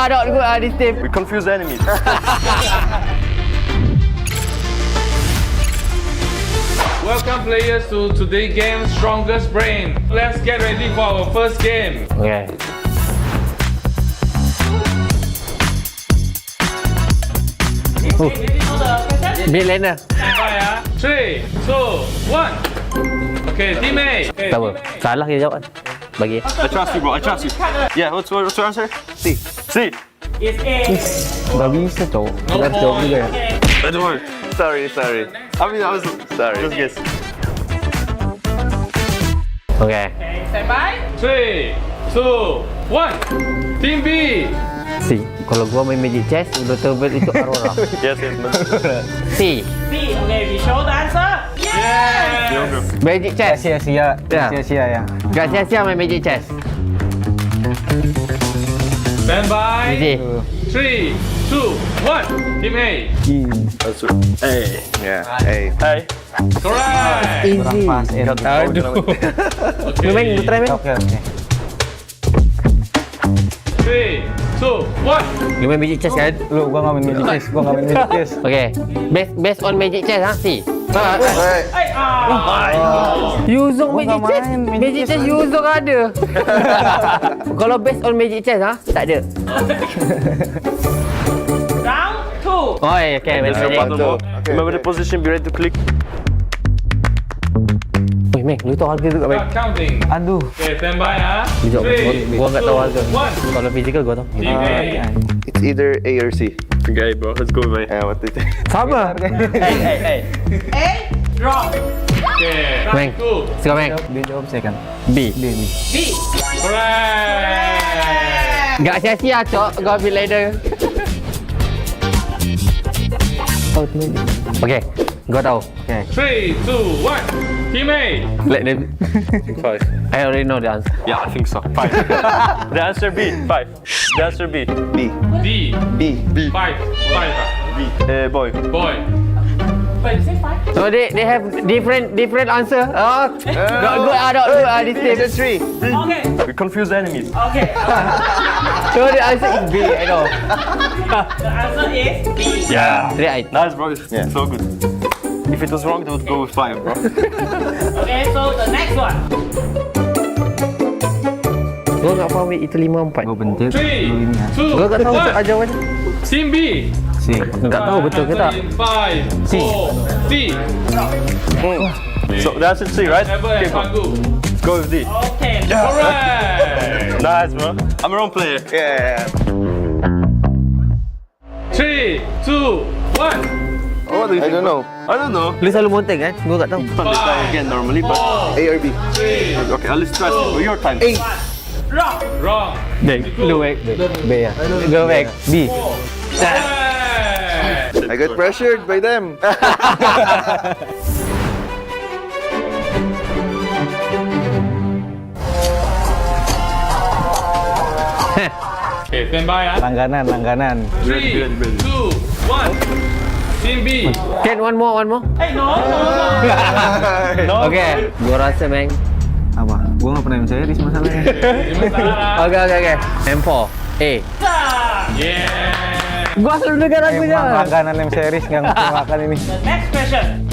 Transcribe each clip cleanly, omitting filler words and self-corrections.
not good this team. We confuse enemies. Welcome players to today's game Strongest Brain. Let's get ready for our first game. Okay. Mid laner. Stand by 3, 2, 1. Okay, team A. Okay, Tak apa. Salah kita jawab kan. Bagi. I trust you, bro. I trust you. Yeah, what's your answer? C. C. Dah bisa tau. No Dah jawab point. juga ya. I don't worry. Sorry. I mean, I was sorry. Just guess. Okay. Stand by 3, 2, 1. Team B. C. Kalau gua main Magic Chess, betul-betul itu Aurora. Yes. C. Okay, we show the answer. Yeah. Magic Chess. Sia-sia. Ya. Sia-sia ya. Gak sia-sia main Magic Chess. Stand by Easy. 3, 2, 1. Team A. Answer. A. Yeah. A. Hey. Correct. Easy. Pas. Aduh. Okay. Lu main, lu try main. Oke. 3, 2, 1. Lu main Magic Chess kan? Lu gua nggak main Magic Chess. Okay. Based on Magic Chess ha, C. Hey, Yuzong Gua Magic nggak Chess. main Magic Magic Chess Yuzong ada. Kalau based on Magic Chess ha, tak ada. round 2. Oh, okay. Main Magic. Remember the position. Be ready to click. Oi, Mek, lu tahu harga tu kat Mek? Start counting. Aduh. Okay, stand by 3, Gua enggak tahu harga. 2, 1. Kalau physical gua tahu. Team A. It's either A or C. Okay, bro. Let's go, man. Yeah, what do you think? Sama. A, wrong. Okay, Meng. round 2. Suka Mek. Dia jawab second. B. B. B. Correct. Gak sia-sia, Cok. Gua ambil later. Okay. Gua tahu. Okay. 3, 2, 1. Team A. Let them. 5. I already know the answer. Yeah, I think so. 5. The answer B. 5. The answer B. B. D. B. 5. 5. B. Boy. Boy. Wait, you say 5? So they have different answer. Oh, not good. Not good. This team. Answer 3. Okay. We confuse enemies. Okay. So the answer is B. I know. The answer is B. Yeah. Right. Nice, bro. Yeah. So good. If it was wrong, they would go with 5, bro. Okay, so the next one. Gua nggak faham itu 5-4. Gua bentuk. 3, Lu ini ya. 2, Gua nggak tahu 1. jawapan. Team B. C. Nggak tahu betul ke tak? 5, 4, C. So the answer is C, right? Never Okay, and bro. Pangu. Let's go with D. Okay. Correct. Nice, bro. I'm a wrong player. Yeah. 3, 2, 1. Oh, what do you think? I don't know. Lu selalu monteng kan? Gua nggak tahu. Let's try again normally, but A or B. 3, Okay, let's try. Your time. Wrong. wrong. Lu Mek. B ya. Go back. B. Correct. I got pressured by them. Okay, stand by. Langganan. 3, 2, 1. Team B. Can one more. Hey, no. Okay. Gua rasa Mek. Apa? Gua nggak pernah main series masalahnya. Okay. M4. A. Yeah. Gua selalu dengar lagunya. Emang langganan M series nggak ngerti makan ini. The next question.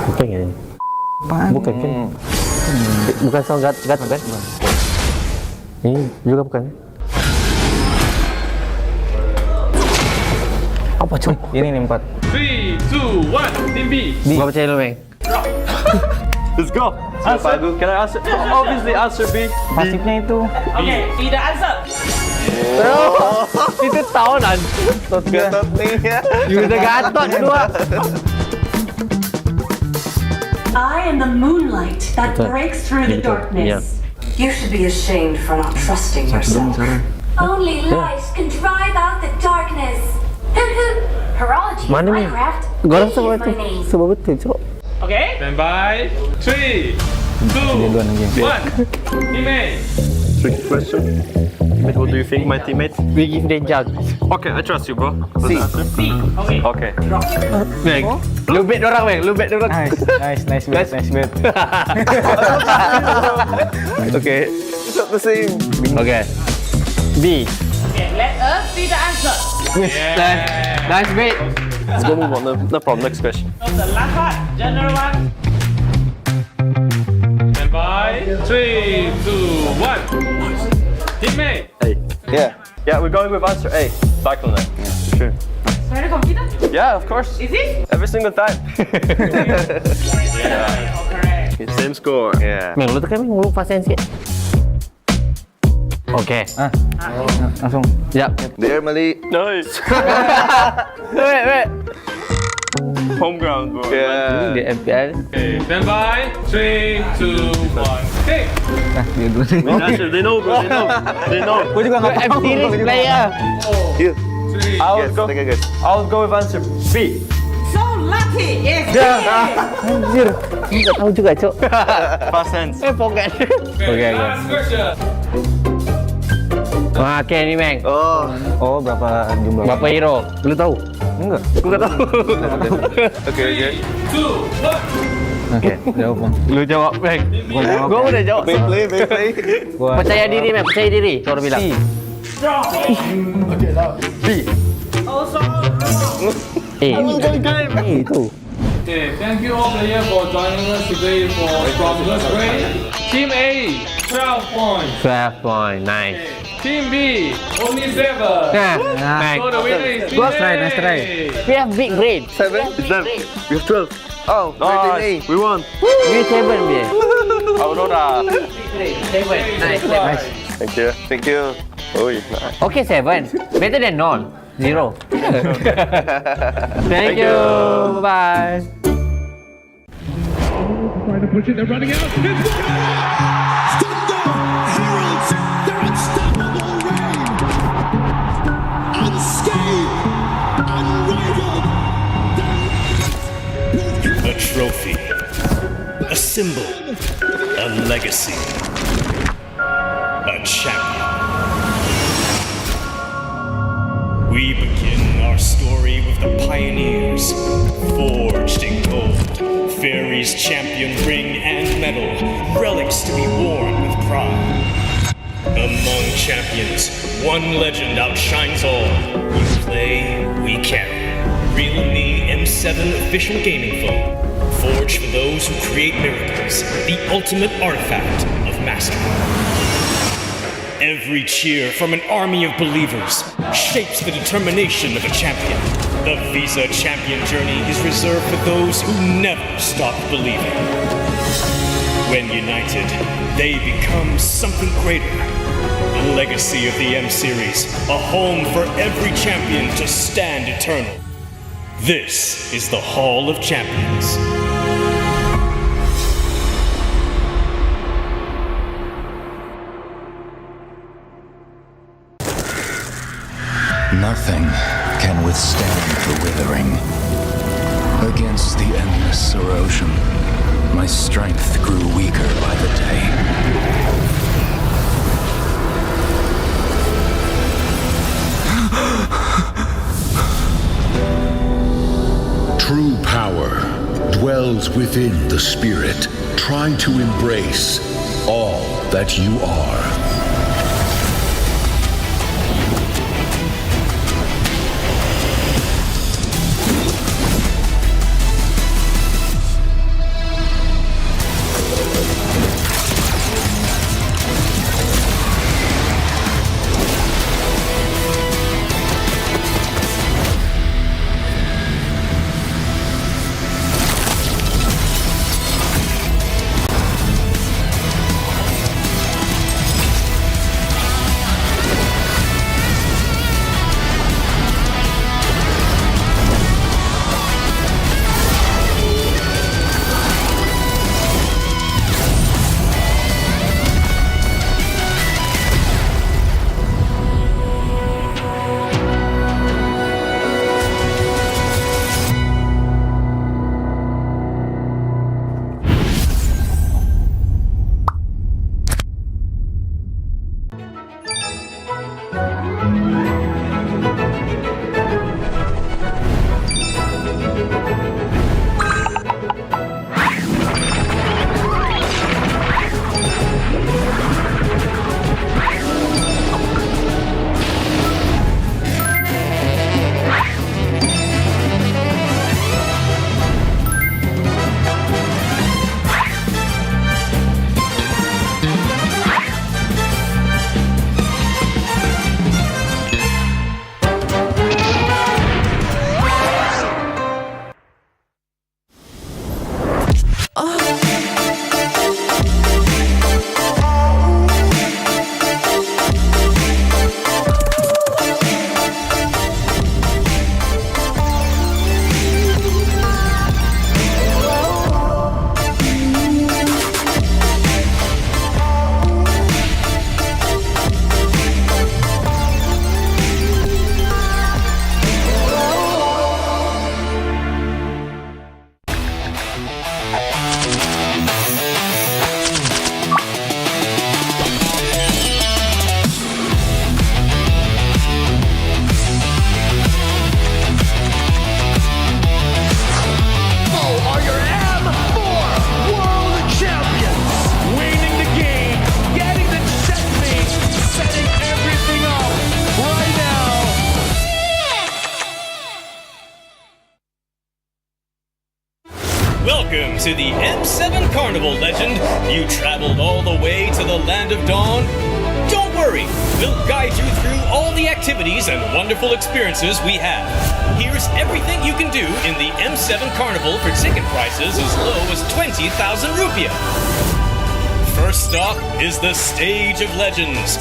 Bukan ini. Apaan? Bukan kan? Bukan sound gatot kan? Ini juga bukan. Apa cuy? Ini nih 4. 3, 2, 1. Team B. Gua percaya lu, Mek. Let's go. Answer. Can I answer? Obviously, answer B. Pasifnya itu. Okay, see the answer. Itu tahunan. Gatot nih ya. Udah gatot dua. I am the moonlight that breaks through the darkness. You should be ashamed for not trusting yourself. Only light can drive out the darkness. Horology Mana ni? Minecraft. Gua rasa is betul. my name. Sebab betul, Cok. Okay. Stand by. 3, 2, 1. Team A. Tricky question. What do you think, my teammate? We give them jug. Okay, I trust you, bro. C. C. Okay. Okay. Mek. Lu bet dorang, Mek. Lu bet dorang. Nice bet. Okay. not the same. Okay. B. Okay, let us see the answer. Nice bit. Let's go move on. No problem. Next question. So the last one, general one. Stand by. 3, 2, 1. Teammate. A. Yeah. Yeah, we're going with answer A. Cyclone. Yeah, for sure. Very confident? Yeah, of course. Is it? Every single time. Correct. Same score. Yeah. Meng, lu tekan Meng, lu pasen sikit. Okay. Langsung. Yep. There, Mali. Nice. Wait. Home ground, bro. Yeah. Di MPL. Okay, stand by. 3, 2, 1. Kick. Dia dulu nih. Actually, they know, bro. They know. They know. Gue juga nggak M series player. Here. 3. I'll go with answer B. So lucky. Yes. Anjir. Enggak tahu juga, Cok. Past tense. Forget. Okay, last question. Wah, oke ini Meng. Oh. Oh, berapa jumlah? Bapak Hero. Lu tahu? Enggak. Aku nggak tahu. Okay. 3, 2, 1. Oke, jawab Bang. Lu jawab, Meng. jawab. Gua udah jawab. Play. Gua Percaya diri, Meng. Percaya diri. Suara bilang. Strong. B. Also wrong. Itu. Okay, thank you all players for joining us today for Strongest Brain. Team A, 12 points. 12 point. Nice. Team B, only 7. Nah, Meng. So the winner is Team Nice try, A. nice try. We have big brain. 7? Is that? We have 12. Oh, nice. We won. We 7 dia. Aurora. 7. Nice. Thank you. Oh, nice. Okay, 7. Better than none. 0. Thank you. Bye. A trophy, a symbol, a legacy, a champion. We begin our story with the pioneers, forged in gold, Fairy's champion ring and medal, relics to be worn with pride. Among champions, one legend outshines all. You play, we carry. Realme M7 official gaming phone. Forged for those who create miracles. The ultimate artifact of mastery. Every cheer from an army of believers shapes the determination of a champion. The Visa Champion journey is reserved for those who never stop believing. When united, they become something greater. The legacy of the M Series, a home for every champion to stand eternal. This is the Hall of Champions. Nothing can withstand the withering. Against the endless erosion, my strength grew weaker by the day. True power dwells within the spirit. Try to embrace all that you are. Welcome to the M7 Carnival, legend. You traveled all the way to the Land of Dawn? Don't worry, we'll guide you through all the activities and wonderful experiences we have. Here's everything you can do in the M7 Carnival for ticket prices as low as 20,000 rupiah. First stop is the Stage of Legends,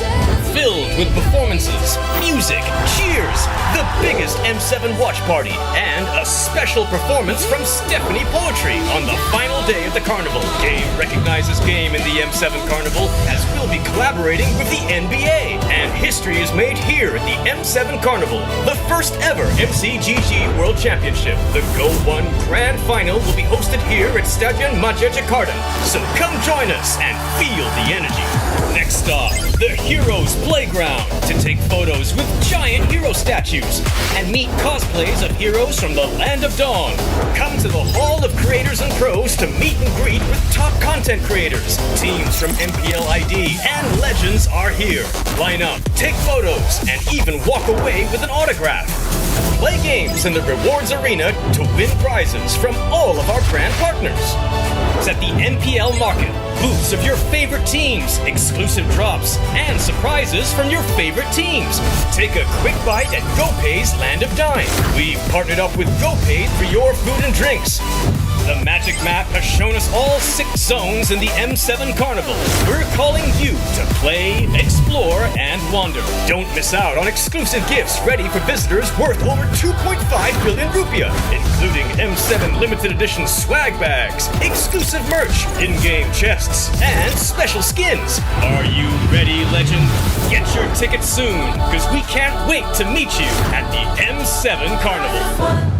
filled with performances, music, cheers, the biggest M7 watch party, and a special performance from Stephanie Poetry on the final day of the carnival. Game recognizes game in the M7 Carnival, as we'll be collaborating with the NBA, and history is made here at the M7 Carnival, the first ever MCGG World Championship. The Go 1 Grand Final will be hosted here at Stadion Maja Jakarta, so come join us and feel the energy. Next stop, the Heroes Playground, to take photos with giant hero statues and meet cosplays of heroes from the Land of Dawn. Come to the Hall of Creators and Pros to meet and greet with top content creators. Teams from MPL ID and Legends are here. Line up, take photos, and even walk away with an autograph. Play games in the rewards arena to win prizes from all of our brand partners. It's at the MPL Market. Booths of your favorite teams, exclusive drops, and surprises from your favorite teams. Take a quick bite at GoPay's Land of Dine. We've partnered up with GoPay for your food and drinks. The magic map has shown us all 6 zones in the M7 Carnival. We're calling you to play, explore, and wander. Don't miss out on exclusive gifts ready for visitors worth over 2.5 billion rupiah, including M7 limited edition swag bags, exclusive merch, in-game chests, and special skins. Are you ready, legend? Get your tickets soon, because we can't wait to meet you at the M7 Carnival.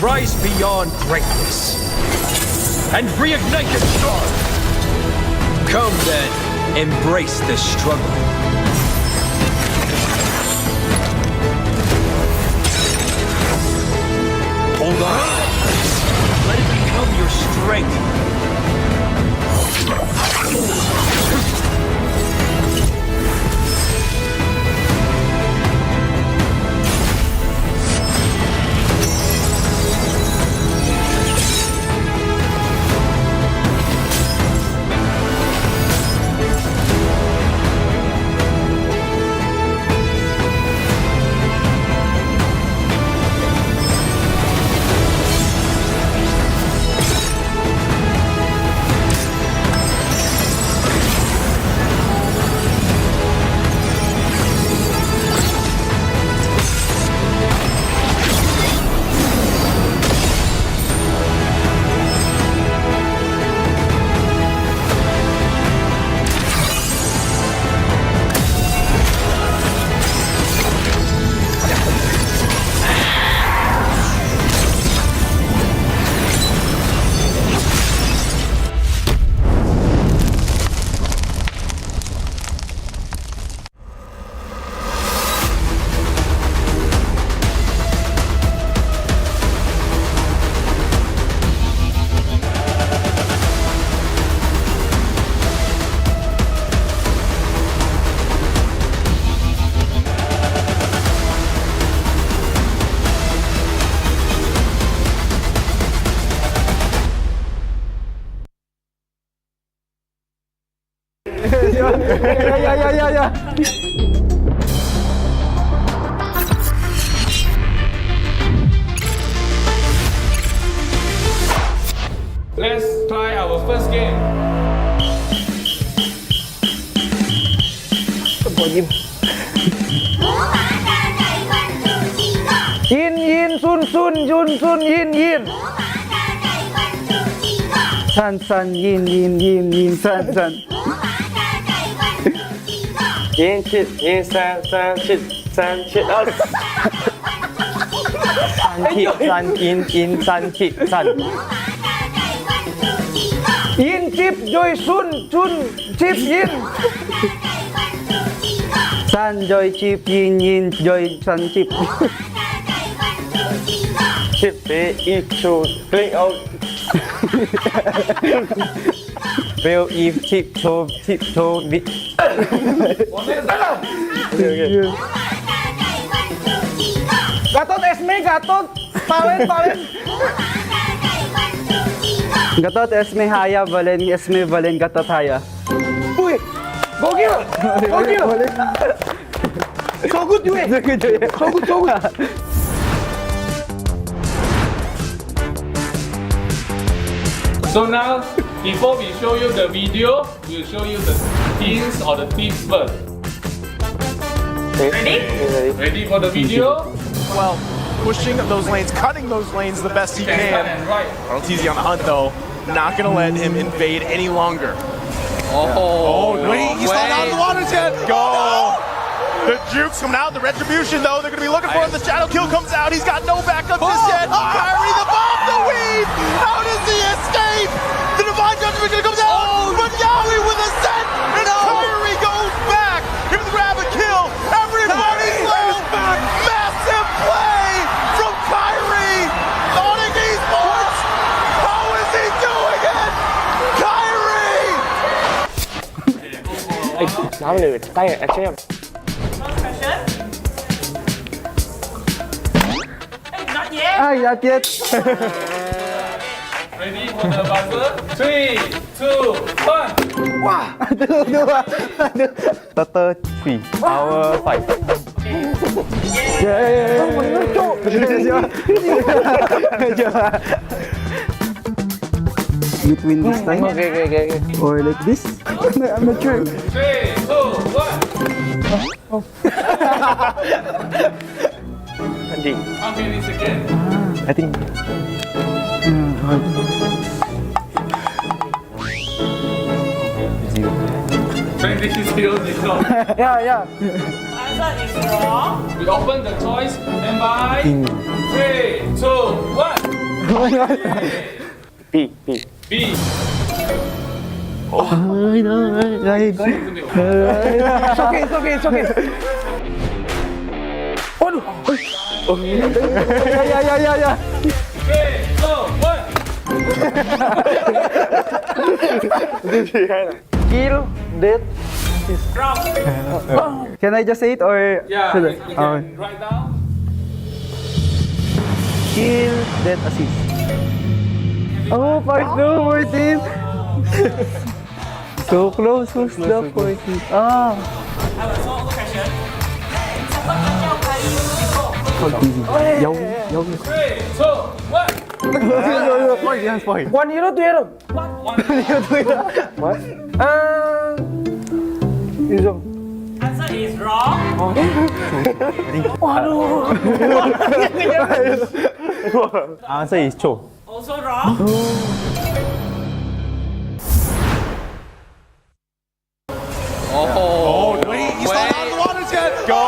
Rise beyond greatness and reignite your star. Come then, embrace the struggle. Hold on. Let it become your strength. Let's try our first game. Yin yin sun sun yun sun yin yin. San san yin yin yin yin san san. Yin chit, yin san, san chit, san chit. San chit, san yin yin san chit san. Yin chip joy sun sun chip yin. San joy chip yin yin joy san chip. Chip, eat, shoot, clean out. Will Eve tiptoe Gatot Esme, Gatot. Palen. Gatot Esme Haya Valen Esme Valen Gatot Haya. Uy, gokil. So good you. So good. So now, before we show you the video, we'll show you the hints or the tips first. Ready? Ready for the video? Well, pushing those lanes, cutting those lanes the best he Stand can. and right. RLTZ on the hunt though, not gonna let him invade any longer. Wait, he's falling out of the water jet. Go! The jukes coming out, the retribution though, they're gonna be looking for him. The shadow kill comes out, he's got no backup just yet. Kyrie the bomb, the weave! How does he escape? The divine judgment comes out, but Yowie with a set, and Kyrie goes back. Give him the grab and kill. Everybody's low. Massive play from Kyrie. Sonic Esports. How is he doing it? Kyrie! First question. Hey, not yet. Not yet. Ready for the buzzer? 3, 2, 1. Total 3 Power 5. Between this time Okay. or like this? I'm not sure. 3, 2, 1. How many seconds? I think 20 0. Yeah. Answer is wrong. We open the choice. Stand by. 3, 2, 1. B. B. It's okay. Yeah. 3, 2, 1. Kill, death. Wrong. Can I just say it or Yeah, should you I? can write down. Kill, death, assist. Oh, part 2, 14. So close was the 14. Ah. I will solve the question. Sắp bắt cho nhau hay Dấu 3, 2, 1. 1 hero, 2 hero. What? Answer is wrong. Answer is Cho. Also wrong. Wait, he's falling out of the water jet. Go!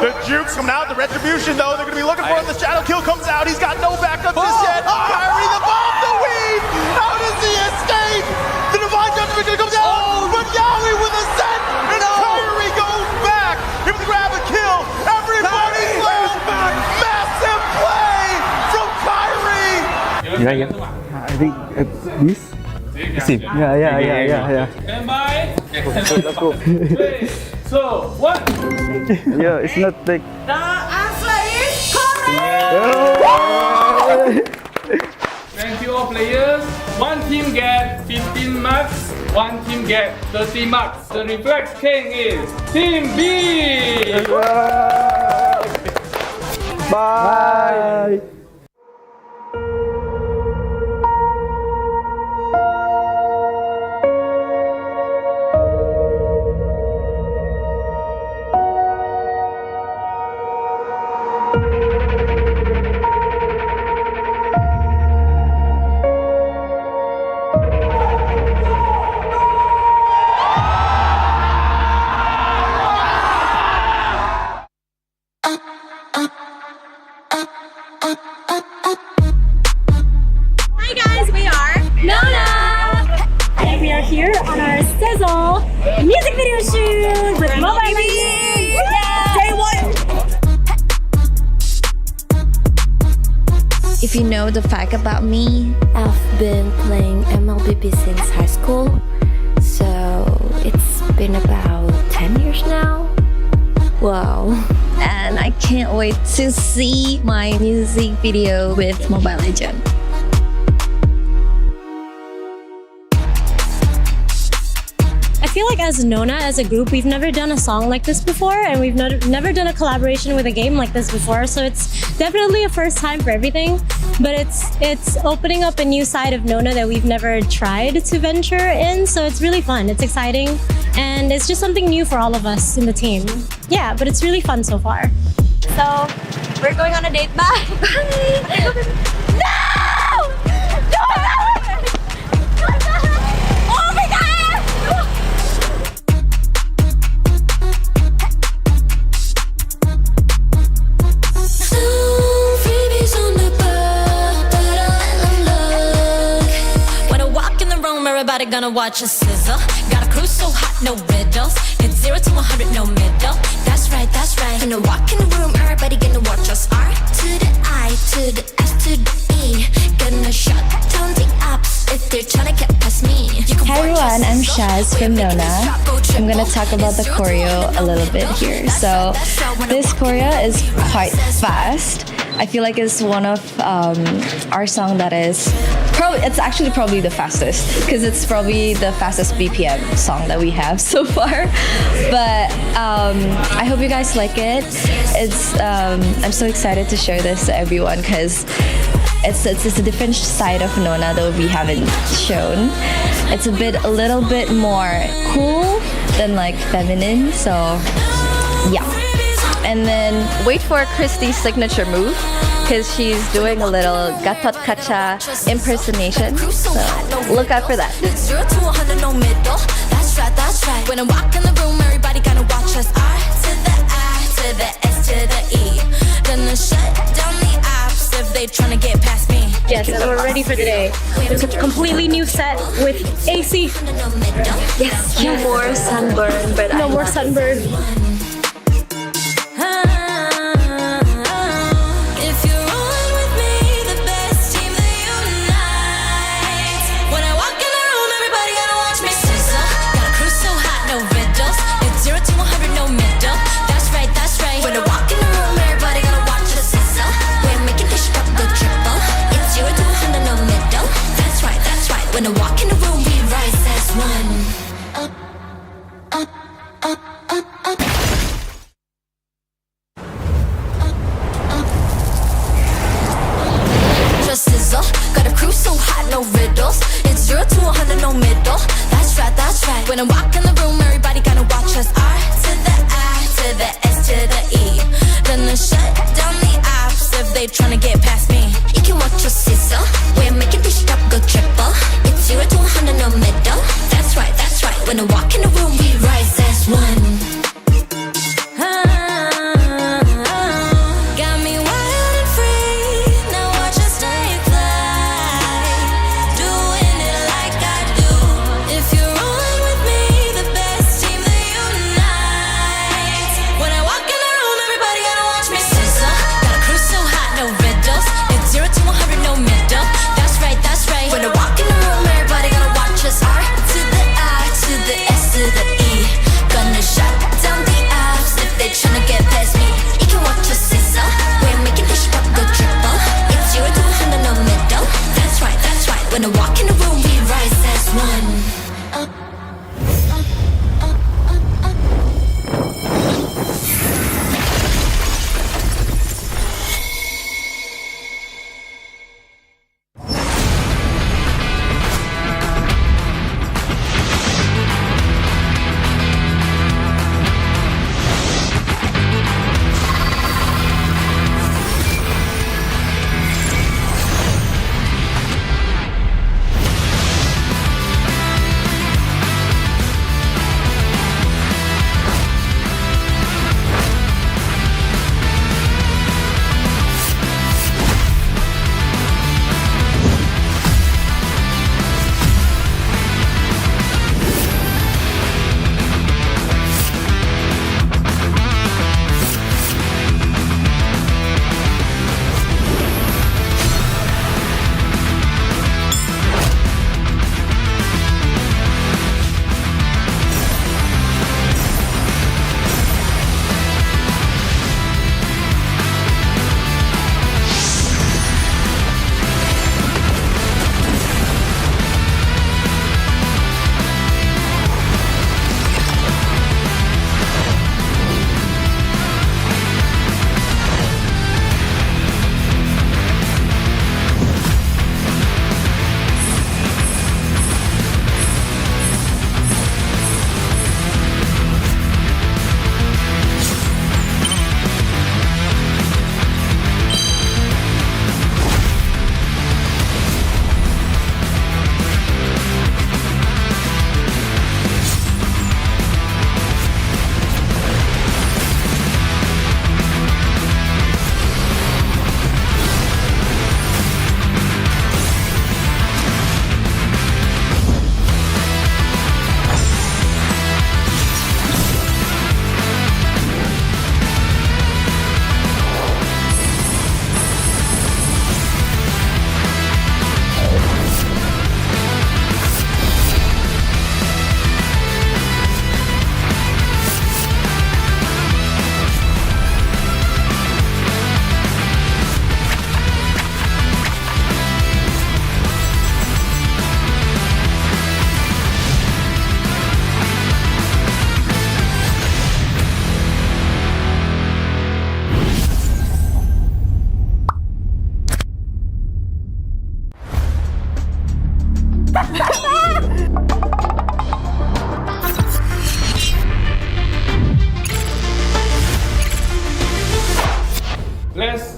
The jukes coming out, the retribution though, they're gonna be looking for him. The shadow kill comes out, he's got no backup just yet. Kyrie the bomb, the weave! How does he escape? The divine judgment comes out, but Yowie with a set, and Kyrie goes back. Give him the grab and kill. Everybody's low. Massive play from Kyrie. I think this. Sip. Yeah. Stand by. Let's go. 3, 2, 1. Yeah, it's not like. The answer is correct. Thank you all players. One team get 15 marks, one team get 30 marks. The reflex king is Team B. Bye. Hi guys, we are Nona! And we are here on our Sizzle music video shoot with Mobile Legends! Day 1! If you know the fact about me, I've been playing MLBB since high school, so it's been about 10 years now. Wow. And I can't wait to see my music video with Mobile Legends. I feel like as Nona, as a group, we've never done a song like this before, and we've never done a collaboration with a game like this before, so it's definitely a first time for everything, but it's opening up a new side of Nona that we've never tried to venture in, so it's really fun, it's exciting, and it's just something new for all of us in the team. Yeah, but it's really fun so far. So, we're going on a date. Bye! Bye! No! Don't Oh my god! Freebies on the bar, but I'll let them look. When I walk in the room, everybody gonna watch a sizzle. Got a crew so hot, no riddles. It's 0 to 100, no middle. That's right, that's right. When I walk in the room, everybody gonna watch us. R to the I, to the S, to the E. Gonna shut down the apps if they're trying to get past me. Hi everyone, I'm Shaz from Nona. I'm gonna talk about the choreo a little bit here. So this choreo is quite fast. I feel like it's one of our song that is it's actually probably the fastest, because it's probably the fastest BPM song that we have so far. But I hope you guys like it. I'm so excited to share this to everyone, because it's a different side of Nona that we haven't shown. It's a little bit more cool than like feminine, so yeah. And then wait for Christy's signature move, because she's doing a little Gatot Kacha impersonation, so look out for that. 0 to 100, no middle. That's right, that's right. When I walk in the room, everybody gonna watch us. R to the I, to the S, to the E. Gonna shut down the apps if they tryna get past me. Yes, and we're ready for the day. It's a completely new set with AC. Yes, no more sunburn, but no more sunburn. When I walk in the room, we rise as one. Just sizzle, got a crew so hot, no riddles. It's 0 to 100, no middle. That's right, that's right. When I walk in the room, everybody gonna watch us. R to the I, to the S, to the E. Gonna shut down the apps if they tryna get past me. You can watch us sizzle. We're making this drop go triple. It's 0 to 100, no middle. That's right, that's right. When I walk in the room, we rise as one. Got me wild and free. Now watch us stay fly. Doing it like I do. If you're rolling with me, the best team that unites. When I walk in the room, everybody gonna watch me sizzle. Got a crew so hot, no riddles. It's 0 to 100, no middle. That's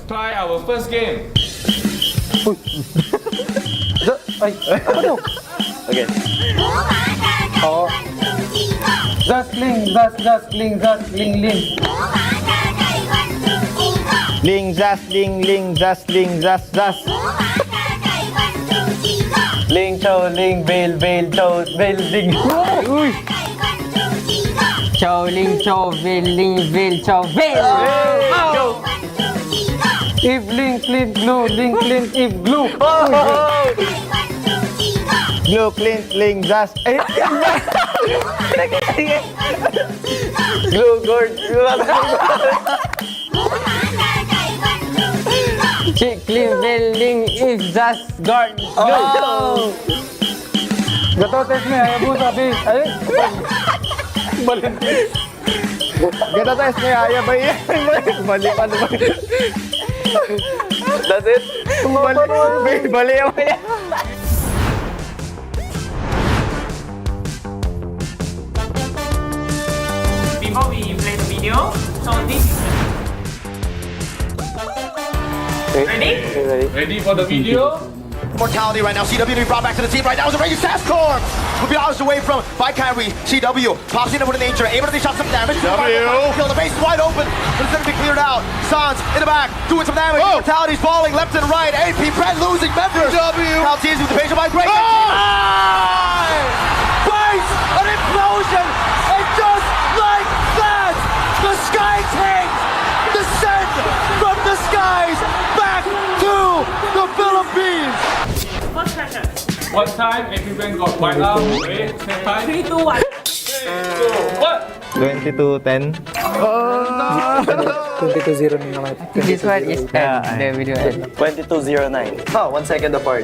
try our first game. Ay, apa tuh? Okay. Oh. Zasling, zasling, zasling, ling. Ling, zas, ling, zas, zas. Ling, chow, ling, veil, chow, veil, ling. Uy! Chow, ling, chow, veil, chow, veil! Go! If link, link, glue, link, link, if glue. Glue, clint, ling, zas. Glue, gourd. Chick, clean, veil, ling, if, zas, guard, Oh! Gatot Esme, ayaw mo sabi. Ay, balik. Ganda tayo sa kaya ba yan? Balik pa naman. That's it? Balik ako yan. Before we play the video, so this is ready? Ready for the video? Mortality right now. CW to be brought back to the team right now. Is a Raging Sascorn. Will be hours away from by Kyrie. CW pops in with an nature, able to shot some damage. Kill the base wide open, but it's going to be cleared out. Sans in the back doing some damage. Mortality's falling left and right. AP Brent losing members. Now teams with the patient by break. Face an implosion, and just like that, the Sky Tanks descend from the skies back to the Philippines. First question. What time everyone got white out? Wait, same time. 3, 2, 1. 3, 2, 1. 22:10. 22-0 na naman. This one is the video end. 22:09. Oh, 1 second apart.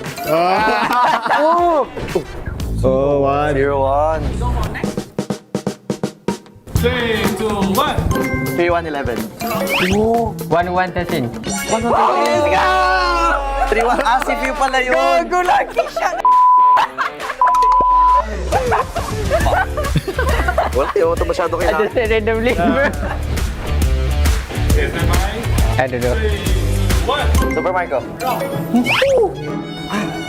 Oh! 1. 0-1. Go for next. 3, 2, 1. 3-1-11. 1-1-13. 3-1. Si View pala yun. Go, lucky shot! Wala, yung ito masyado I just said randomly. Yes, am I? I don't know. 3, 1. Super Marco.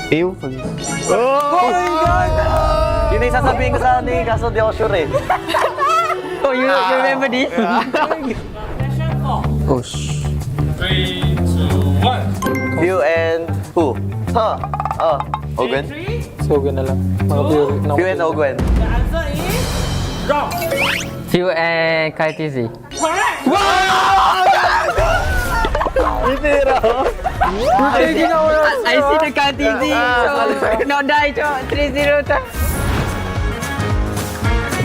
Ew. Oh my God! Yun yung sasabihin ko sa ni kaso di ako sure eh. Oh, you remember this? Question 4. Oh, shh. 3, 2, 1. View and who? Ogwen? 3. So, na lang. Mga viewer. View and Ogwen. The answer is wrong. Few and KTZ. Correct. I see the KTZ. So, no die, 3-0.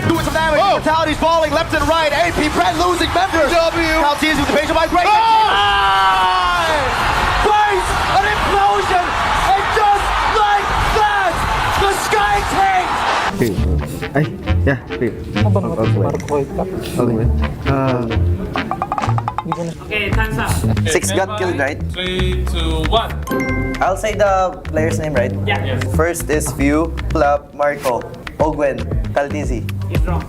Doing some damage. Mortality's falling left and right. AP Brent losing members. Now teams with the patient by break. Face an implosion, and just like that, the Sky Tanks. Ay, yeah. Okay, time's up. 6 got killed, right? 3, 2, 1. I'll say the player's name, right? Yeah. Yes. First is View, Flap, Marco, Ogwen, Taltizi. It's wrong.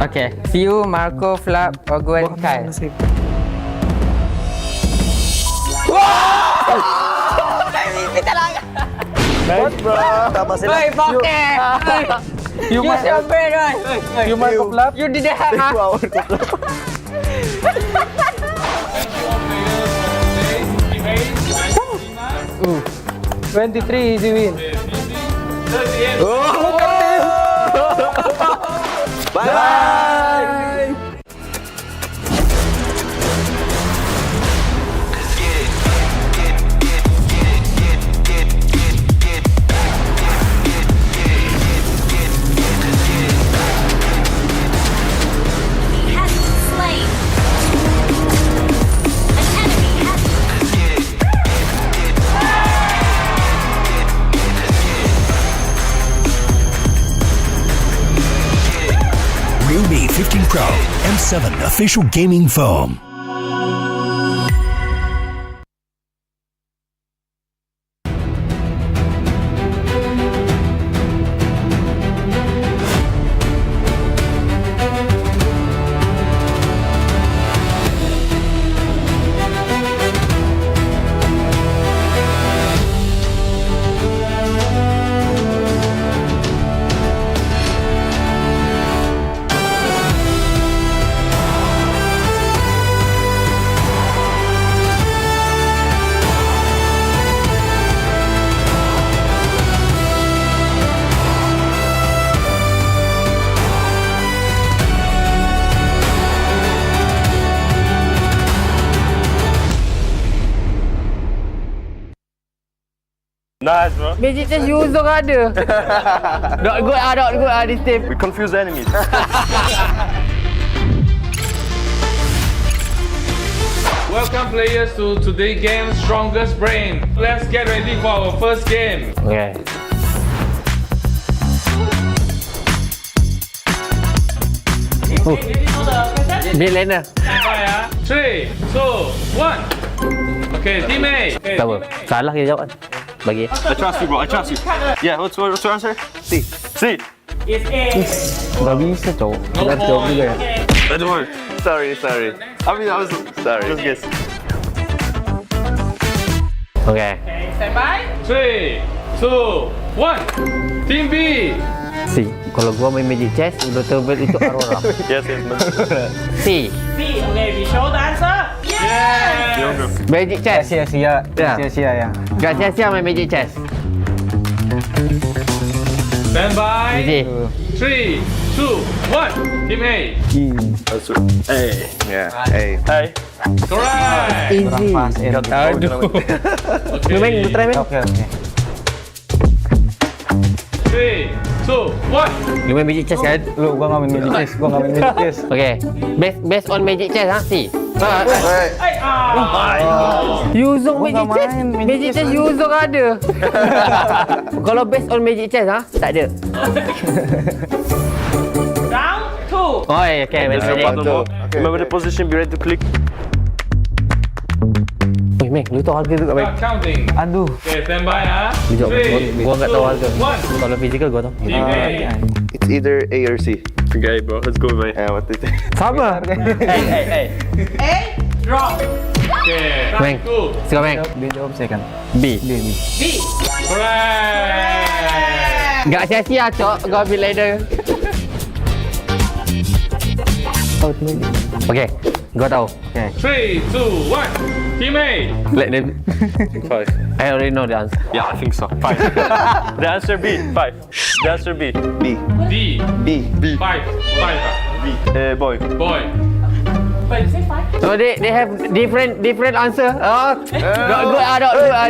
Okay. Few, Marco, Flap, Ogwen, Kyle. Nice, bro. Tama sila. Hey, Poke! You your brain, right? You Marco Flap? You didn't have Thank you all players for today. Behave. Nice. 23, easy win. 38. Bye! Has been slain. An enemy has Realme 15 Pro M7 official gaming foam. Nice, bro. Magic chest Yuzong ada. Not good this team. We confuse the enemies. Welcome players to today's game Strongest Brain. Let's get ready for our first game. Okay. Dia lain dah. 3, 2, 1. Okay, team A. Okay, Tak apa. Salah kita jawab. Bagi. I trust you, bro. I trust you. Yeah, what's your answer? C. C. It's A. Tak bisa cowok. Kita jawab juga ya. Don't worry. Sorry. I was sorry. Just guess. Okay. Stand by. 3, 2, 1. Team B. C. Kalau gua main Magic Chess, udah tahu itu Aurora. Yes. C. C. Okay, we show the answer. Yeah. Magic Chess. Sia-sia ya. Gak sia-sia main Magic Chess. Stand by. Easy. 3, 2, 1. Team A. That's A. Yeah. A. Hey. Correct. Easy. Aduh. Lu main, lu try main. Oke. 3, 2, 1. Lu main Magic Chess kan? Gua nggak main Magic Chess. Okay. Based on Magic Chess, ha? C. Yuzong Magic Chess. Magic Chess Yuzong ada. Kalau based on Magic Chess, ha? Tak ada. Round 2. Oh, okay. Remember the position, be ready to click. Weh, Meng, lu tahu harga tu kat Meng? Start counting. Aduh. Okay, stand by, ha. Gua enggak tahu harga. 1. Kalau physical gua tahu. Team A. It's either A or C. Okay, bro. Let's go, man. Yeah, what do you think? Sama. A. Drop. Okay, Meng. round 2. Sekarang Meng. Dia jawab second. B. B. Correct. Gak sia-sia, Cok. Gua ambil later. Okay. Gua tahu. Okay. 3, 2, 1. Team A. Let them. 5. I already know the answer. Yeah, I think so. 5. The answer B. 5. The answer B. B. D. B. 5. 5. Boy. Boy. Wait, you say 5? So they have different answer. Oh, not good.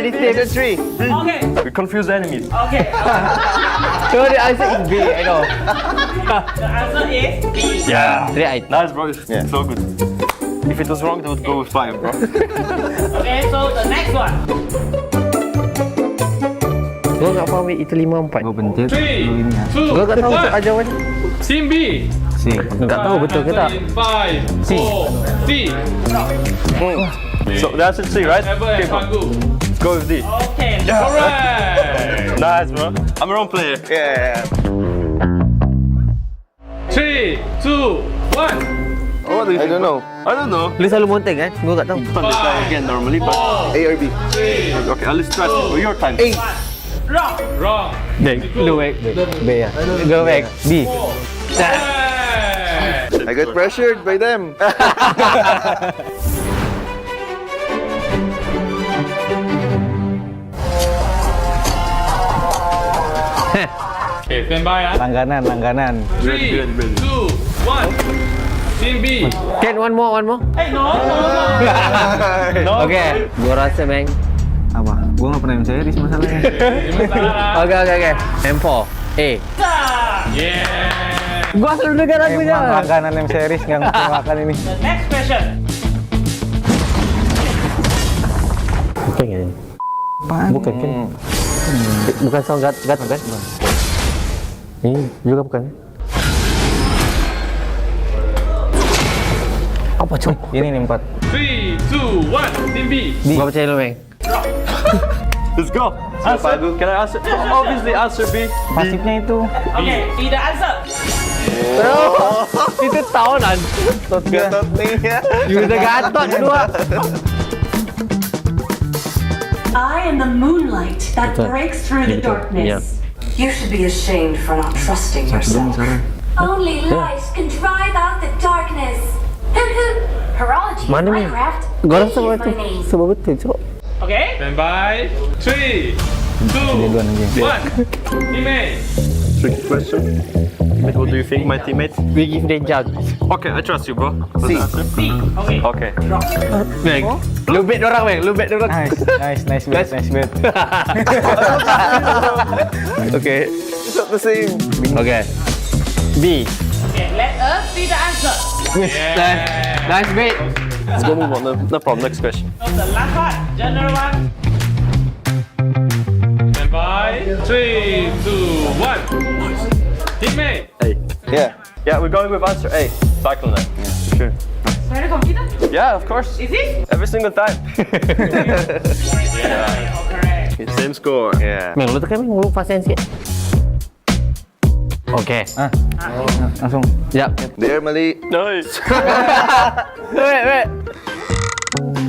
This team. Answer 3. Okay. We confuse the enemies. Okay. So the answer is B. I know. The answer is B. Yeah. Right. Nice, bro. Yeah. So good. If it was wrong, they would go with 5, bro. Okay, so the next one. Gua nggak faham itu 5-4. Gua pencet. 3, 2, Gua nggak tahu 1. jawapan. Team B. C. Nggak tahu betul ke tak? 5, 4, C. So the answer C, right? Ever Okay, and bro. Pangu. Go with D. Okay. Correct. Nice, bro. I'm a wrong player. Yeah. 3, 2, 1. What do you think? I don't know. Lu selalu monteng kan? Gua nggak tahu. Let's try again normally, but A or B. 3, Okay, let's try your time. A. Wrong. Wrong. Lu baik. B ya. Gua baik. B. I got pressured by them. Okay, stand by, ah. Langganan. 3, 2, 1. Team B. Can one more. Hey, no. Okay. Gua rasa Meng. Apa? Gua nggak pernah main series masalahnya. Okay. M4. A. Yeah. Gua selalu dengar lagunya. Emang langganan M series yang makan ini. The next question. Bukan kan? Bukan kan? Bukan sound gat kan? Ini juga bukan. Apa cok? Ini nih 4. 3, 2, 1. Team B. Gua percaya lu, Meng. Let's go. Answer. Can I answer? Obviously, answer B. Pasifnya itu. Okay, see the answer. Itu tahunan. Udah gatot dua. I am the moonlight that breaks through the darkness. You should be ashamed for not trusting yourself. Only light can drive out the darkness. Horology is Mana my ni? craft. Gua rasa Is my betul. name. Sebab betul cok. Okay. Stand by. 3, 2, 1. Team A. Tricky question. What do you think, my teammate? We give them chance. Okay, I trust you, bro. What's the answer? Okay. Bang. Lu bet orang, bang. Lu bet orang. Nice bet. Okay. It's not the same. Okay. B. Okay, let us see the answer. Nice bet. Let's go move on. No problem. Next question. So the last one, general one. Stand by. 3, 2, 1. Teammate. A. Yeah, we're going with answer A. Cyclone. Yeah, for sure. Very confident? Yeah, of course. Is it? Every single time. Correct. Same score. Yeah. Meng, lu tekan, Meng. Lu fasten sikit. Okay. Langsung. Yap. There, Mali. Nice. Wait.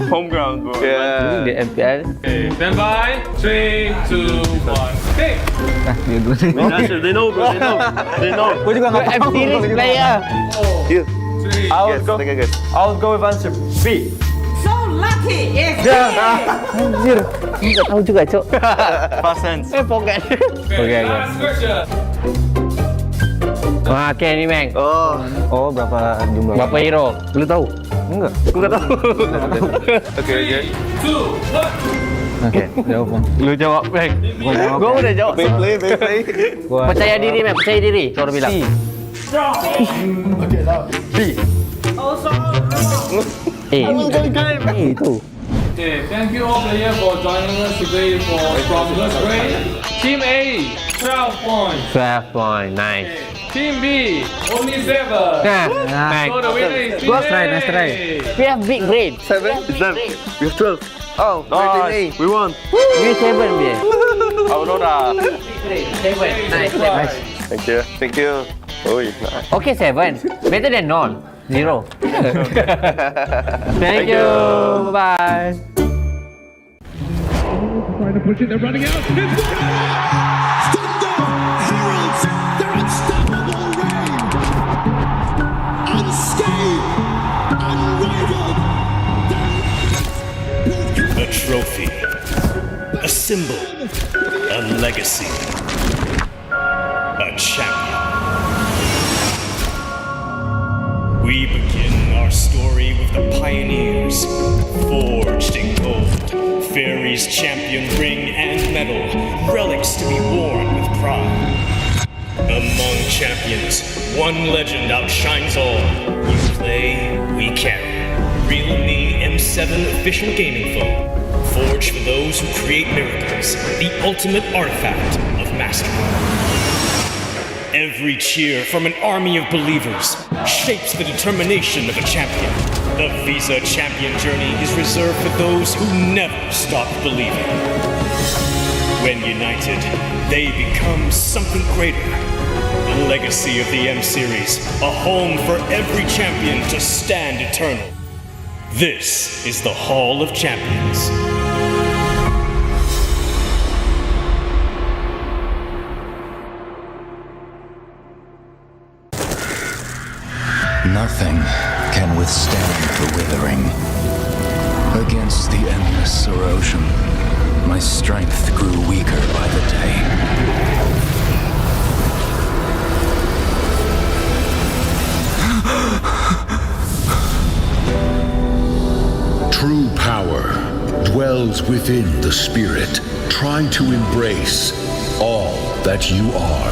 Home ground, bro. Yeah. Dia MPL. Okay, stand by. 3, 2, 1. Take. Dia dulu. They know, bro. They know. Gue juga nggak tahu. Series player. Here. 3. I'll go with answer B. So lucky. Yes. Anjir. Nggak tahu juga, Cok. Past tense. Forget. Okay, last question. Wah, okay ni, Meng. Oh, berapa jumlah? Berapa hero? Lu tahu? Enggak. Aku nggak tahu. Okay. 3, 2, 1. Oke, jawab, Bang. Lu jawab, Meng. Gua udah jawab. Play. Percaya diri, Meng. Percaya diri. Kau orang bilang. B. Also Itu. Okay, thank you all players for joining us today from this grade. Team A, 12 points. 12 point. Nice. Team B, only 7. Meng. So the winner is Team Nice try, A. nice try. We have big brain. 7? Is that? We have 12. Oh, Nice. We won. we 7 dia. Aurora. 7. Nice. Thank you. Oh, nice. Okay, 7. Better than none. 0. Thank you. Bye. Trying to push it, they're running out. Thunder heralds their unstoppable reign. Unscathed, unrivaled. A trophy, a symbol, a legacy, a champion. We begin our story with the pioneers, forged in gold, Fairy's champion ring and medal, relics to be worn with pride. Among champions, one legend outshines all. We play, we carry. Realme M7 official gaming phone, forged for those who create miracles, the ultimate artifact of mastery. Every cheer from an army of believers shapes the determination of a champion. The Visa champion journey is reserved for those who never stop believing. When united, they become something greater. The legacy of the M Series, a home for every champion to stand eternal. This is the Hall of Champions. Nothing can withstand the withering. Against the endless erosion, my strength grew weaker by the day. True power dwells within the spirit. Try to embrace all that you are.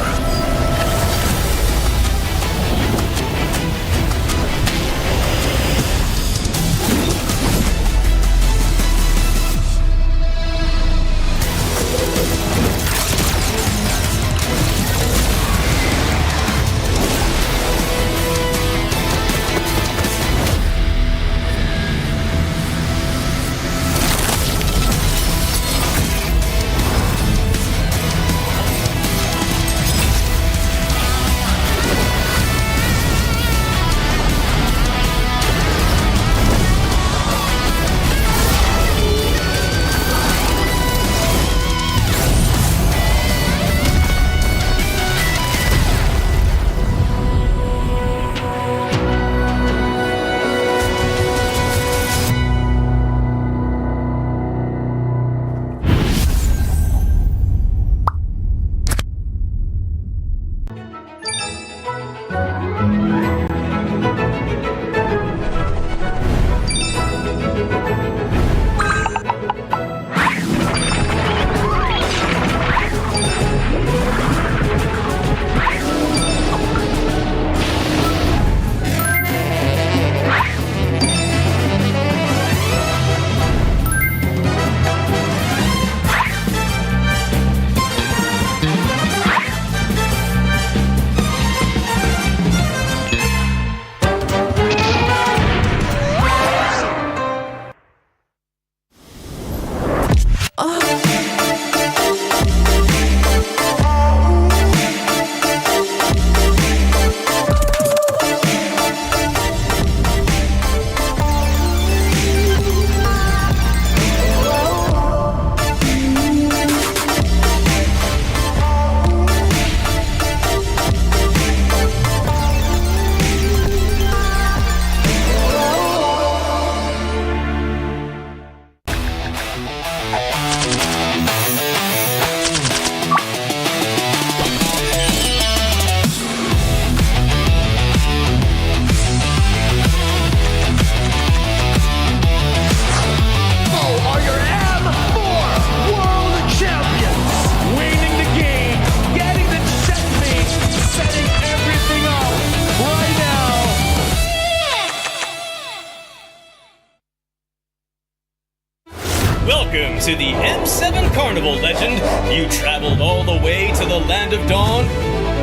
Welcome to the M7 Carnival, legend. You traveled all the way to the Land of Dawn?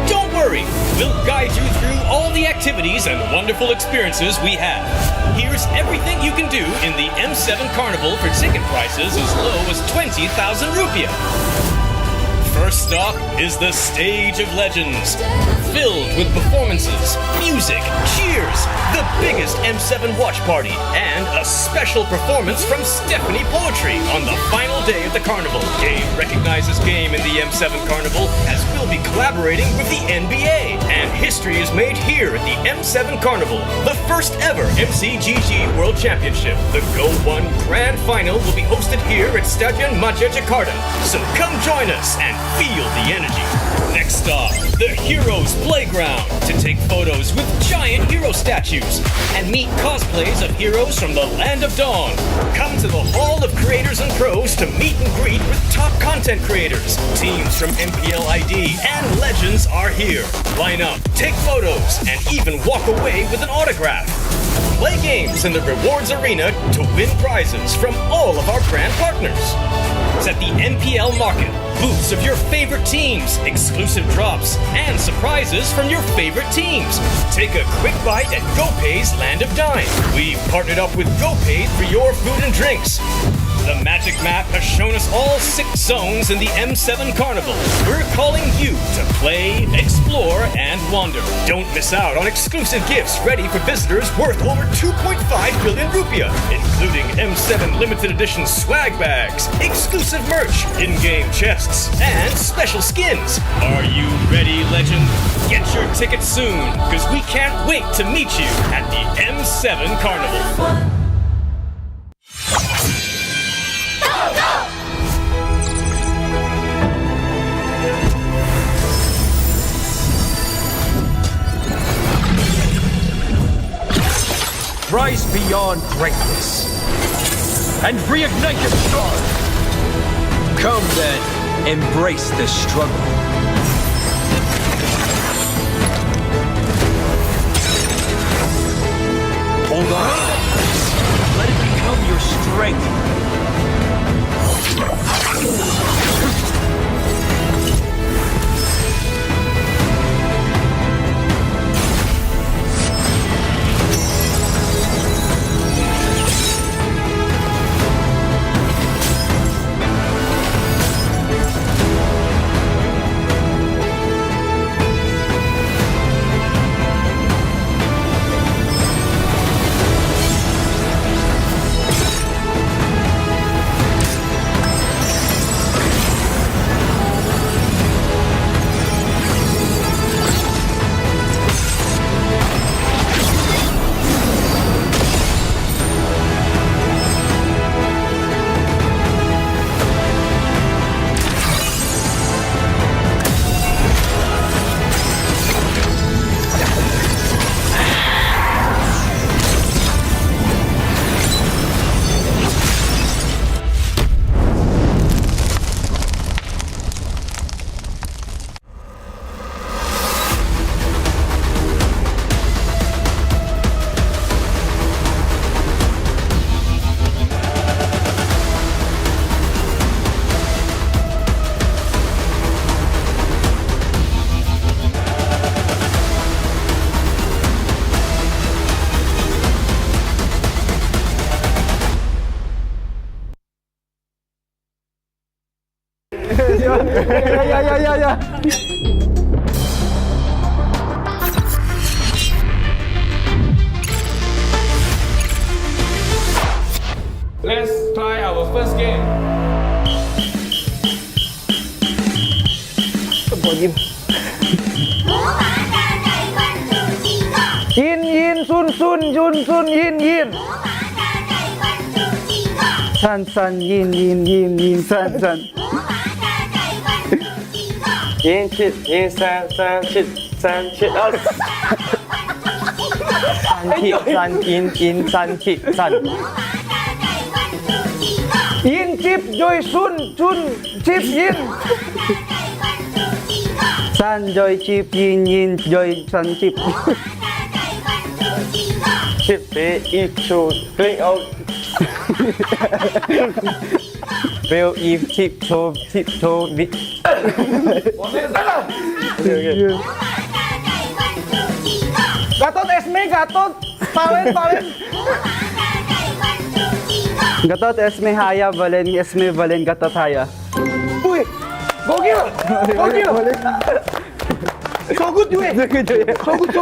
Don't worry, we'll guide you through all the activities and wonderful experiences we have. Here's everything you can do in the M7 Carnival for ticket prices as low as 20,000 rupiah. First stop is the Stage of Legends, filled with performances, music, cheers, the biggest M7 watch party, and a special performance from Stephanie Poetry on the final day of the carnival. Game recognizes game in the M7 Carnival, as we'll be collaborating with the NBA. And history is made here at the M7 Carnival, the first ever MCGG World Championship. The Go 1 Grand Final will be hosted here at Stadion Maja Jakarta. So come join us and feel the energy. Next stop, the Heroes Playground, to take photos with giant hero statues and meet cosplays of heroes from the Land of Dawn. Come to the Hall of Creators and Pros to meet and greet with top content creators. Teams from MPL ID and Legends are here. Line up, take photos, and even walk away with an autograph. Play games in the rewards arena to win prizes from all of our brand partners. It's at the MPL Market. Booths of your favorite teams, exclusive drops, and surprises from your favorite teams. Take a quick bite at GoPay's Land of Dine. We've partnered up with GoPay for your food and drinks. The Magic Map has shown us all 6 zones in the M7 Carnival. We're calling you to play, explore, and wander. Don't miss out on exclusive gifts ready for visitors worth over 2.5 billion rupiah, including M7 limited edition swag bags, exclusive merch, in-game chests, and special skins. Are you ready, legend? Get your tickets soon, because we can't wait to meet you at the M7 Carnival. Rise beyond greatness and reignite your star. Come then, embrace the struggle. Hold on. Let it become your strength. Ya. Let's try our first game. Yin, sun, yin. San, yin, san. Yin chit, yin san chit, san chit us. San yin san chit san. Yin chip, joy sun, chip yin. San joy chip, yin joy san chip. Chip be eat shoot, drink out. Will Eve tiptoe. Gatot, Esme, Gatot. Palen. Gatot, Esme, Haya, Valen, Esme, Valen, Gatot, Haya. Uy, Gokil. So good, you. So good.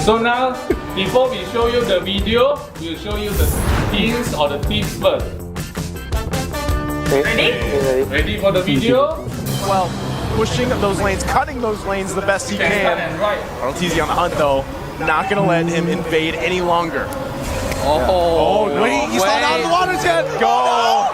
So now, before we show you the video, we'll show you the hints or the tips first. Ready? Ready for the video? Well, pushing those lanes, cutting those lanes the best he can. Right. RLTZ on the hunt though, not gonna let him invade any longer. Oh, wait, he's falling out of the water jet. Go!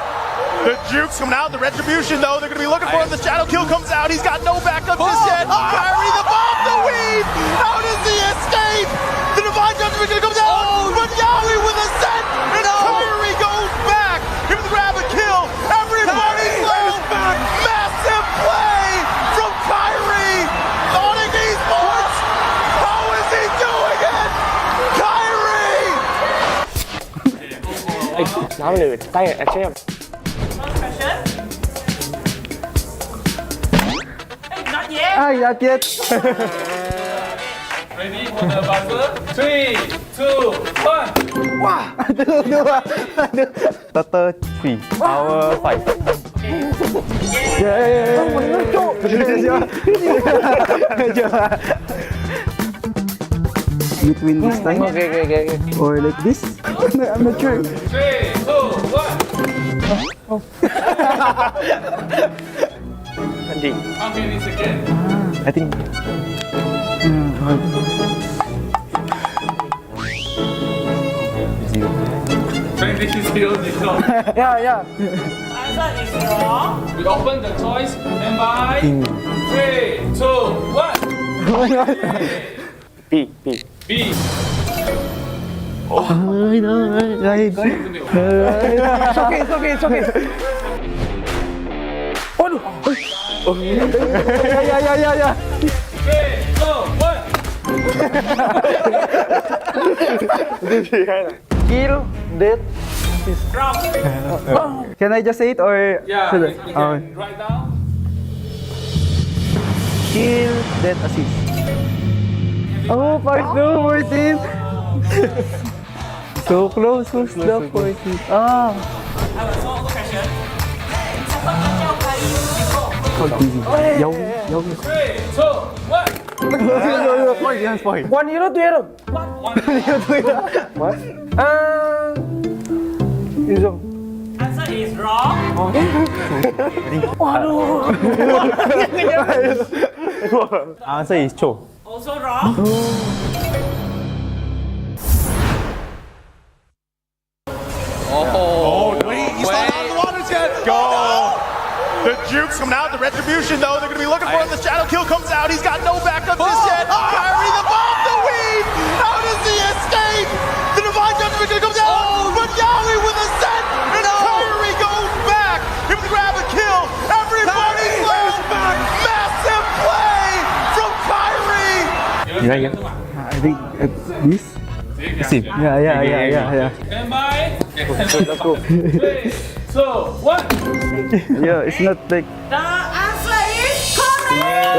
The jukes coming out, the retribution though, they're gonna be looking for him. The shadow kill comes out, he's got no backup just yet. Kyrie, the bomb, the weave! How does he escape? The divine judgment comes out, but Yowie with a set, and Kyrie goes back. Give the grab and kill, everybody's low. Massive play from Kyrie. Onyx Esports, how is he doing it? Kyrie! น้ำเลยใต้แอคชั่น Not yet. Not yet. Ready for the buzzer? 3, 2, 1. Wow. Total 3 hour 5. Yeah. Between this time or like this? I'm not sure. 3, 2, 1. How many seconds? I think. 20 Yeah. Answer is wrong. We open the choice and by 3, 2, 1. B. B. It's okay. Waduh. Ya. 3, 2, 1. Kill, death. Wrong. Can I just say it or? Yeah, should you I? can write down. Kill, death, assist. Oh, part 2, 14. So close, so slow, 14. Ah. So, question. Siapa kacau kayu Nico? Yo. 3, 2, 1. Spoil. 1 euro, 2 euro. What? Izo. Answer is wrong. Waduh. Answer is Cho. Also wrong. Wait, he's falling out of the water jet. Go! The jukes coming out, the retribution though, they're gonna be looking for him. The shadow kill comes out, he's got no backup just yet. Kyrie, the bomb, the weave! How does he escape? The divine judgment comes out, but Yowie with a set, and Kyrie goes back. Give the grab and kill, everybody's low. Massive play from Kyrie. I think this. See. Yeah. And by. Let's go. 3, 2, 1. Yeah, it's not like. The answer is correct.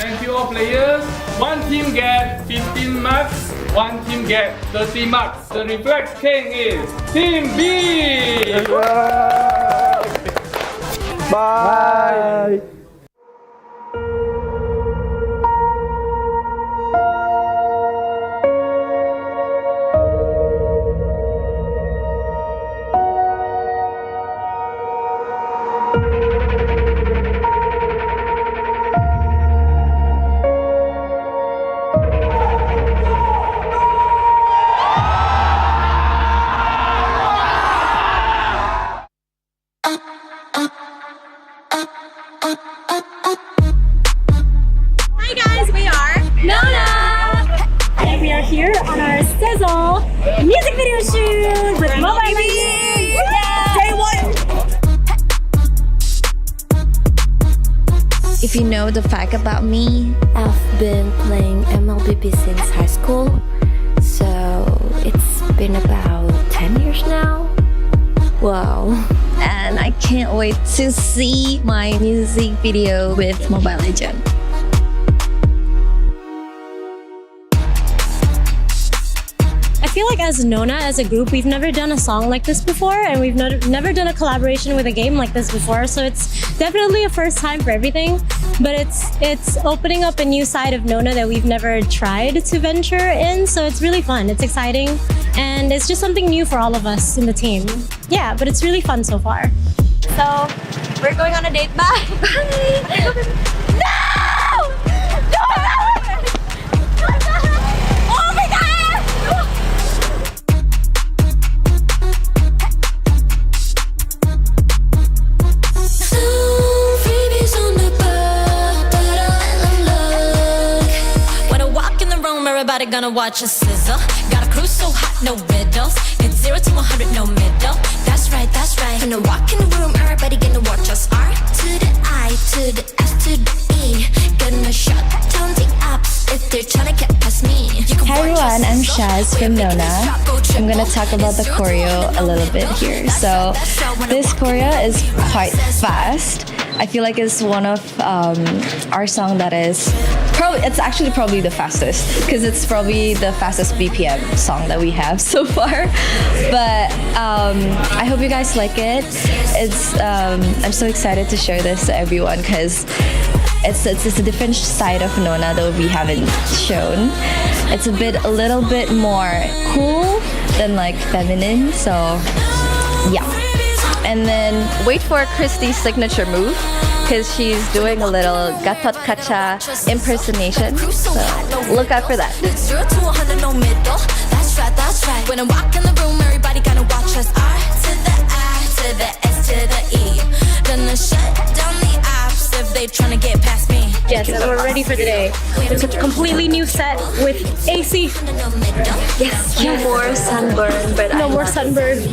Thank you all players. One team get 15 marks, one team get 30 marks. The reflex king is Team B. Bye. Hi guys, we are Nona! And we are here on our Sizzle music video shoot with Mobile Legends! Day 1! If you know the fact about me, I've been playing MLBB since high school, so it's been about 10 years now. wow. And I can't wait to see my music video with Mobile Legends. I feel like as Nona, as a group, we've never done a song like this before, and we've never done a collaboration with a game like this before, so it's definitely a first time for everything, but it's opening up a new side of Nona that we've never tried to venture in, so it's really fun, it's exciting, and it's just something new for all of us in the team. Yeah, but it's really fun so far. So, we're going on a date. Bye! Bye! No! Oh my god! Everybody gonna watch us sizzle. Got a crew so hot, no riddles. It's 0 to 100, no middle. That's right, that's right. When I walk in the room, everybody gonna watch us. R to the I, to the S, to the E. Gonna shut down the apps if they're trying to get past me. Hi everyone, I'm Shaz from Nona. I'm gonna talk about the choreo a little bit here. So this choreo is quite fast. I feel like it's one of our song that is it's actually probably the fastest, because it's probably the fastest BPM song that we have so far. But I hope you guys like it. I'm so excited to share this to everyone, because it's a different side of Nona that we haven't shown. It's a little bit more cool than like feminine, so yeah. And then wait for Christy's signature move, because she's doing a little Gatot Kacha impersonation, so look out for that. It's 0 to 100, no middle. That's right, that's right. When I walk in the room, everybody gonna watch us. R to the I, to the S, to the E. Gonna shut down the apps if they tryna get past me. Yes, and we're ready for the day. It's a completely new set with AC. Yes, no more sunburn, but no more sunburn.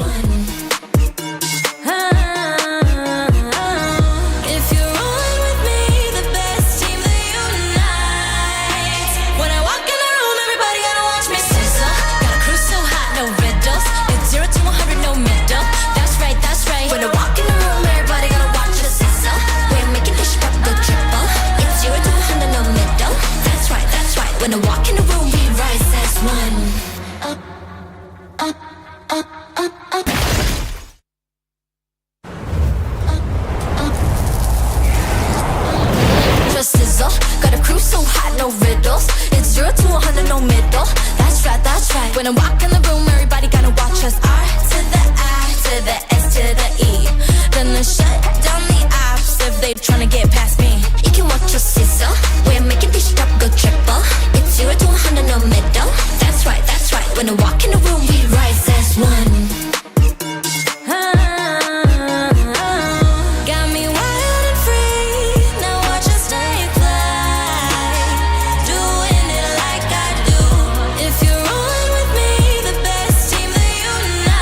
When I walk in the room, we rise as one. Just sizzle, got a crew so hot, no riddles. It's 0 to 100, no middle. That's right, that's right. When I walk in the room, everybody gonna watch us. R to the I, to the S, to the E. Gonna shut down the apps if they tryna get past me. You can watch us sizzle. We're making this drop go triple. 0 to 100, no middle. That's right, that's right. When I walk in the room, we rise as one. Got me wild and free. Now watch us stay fly. Doing it like I do. If you're rolling with me, the best team that you know.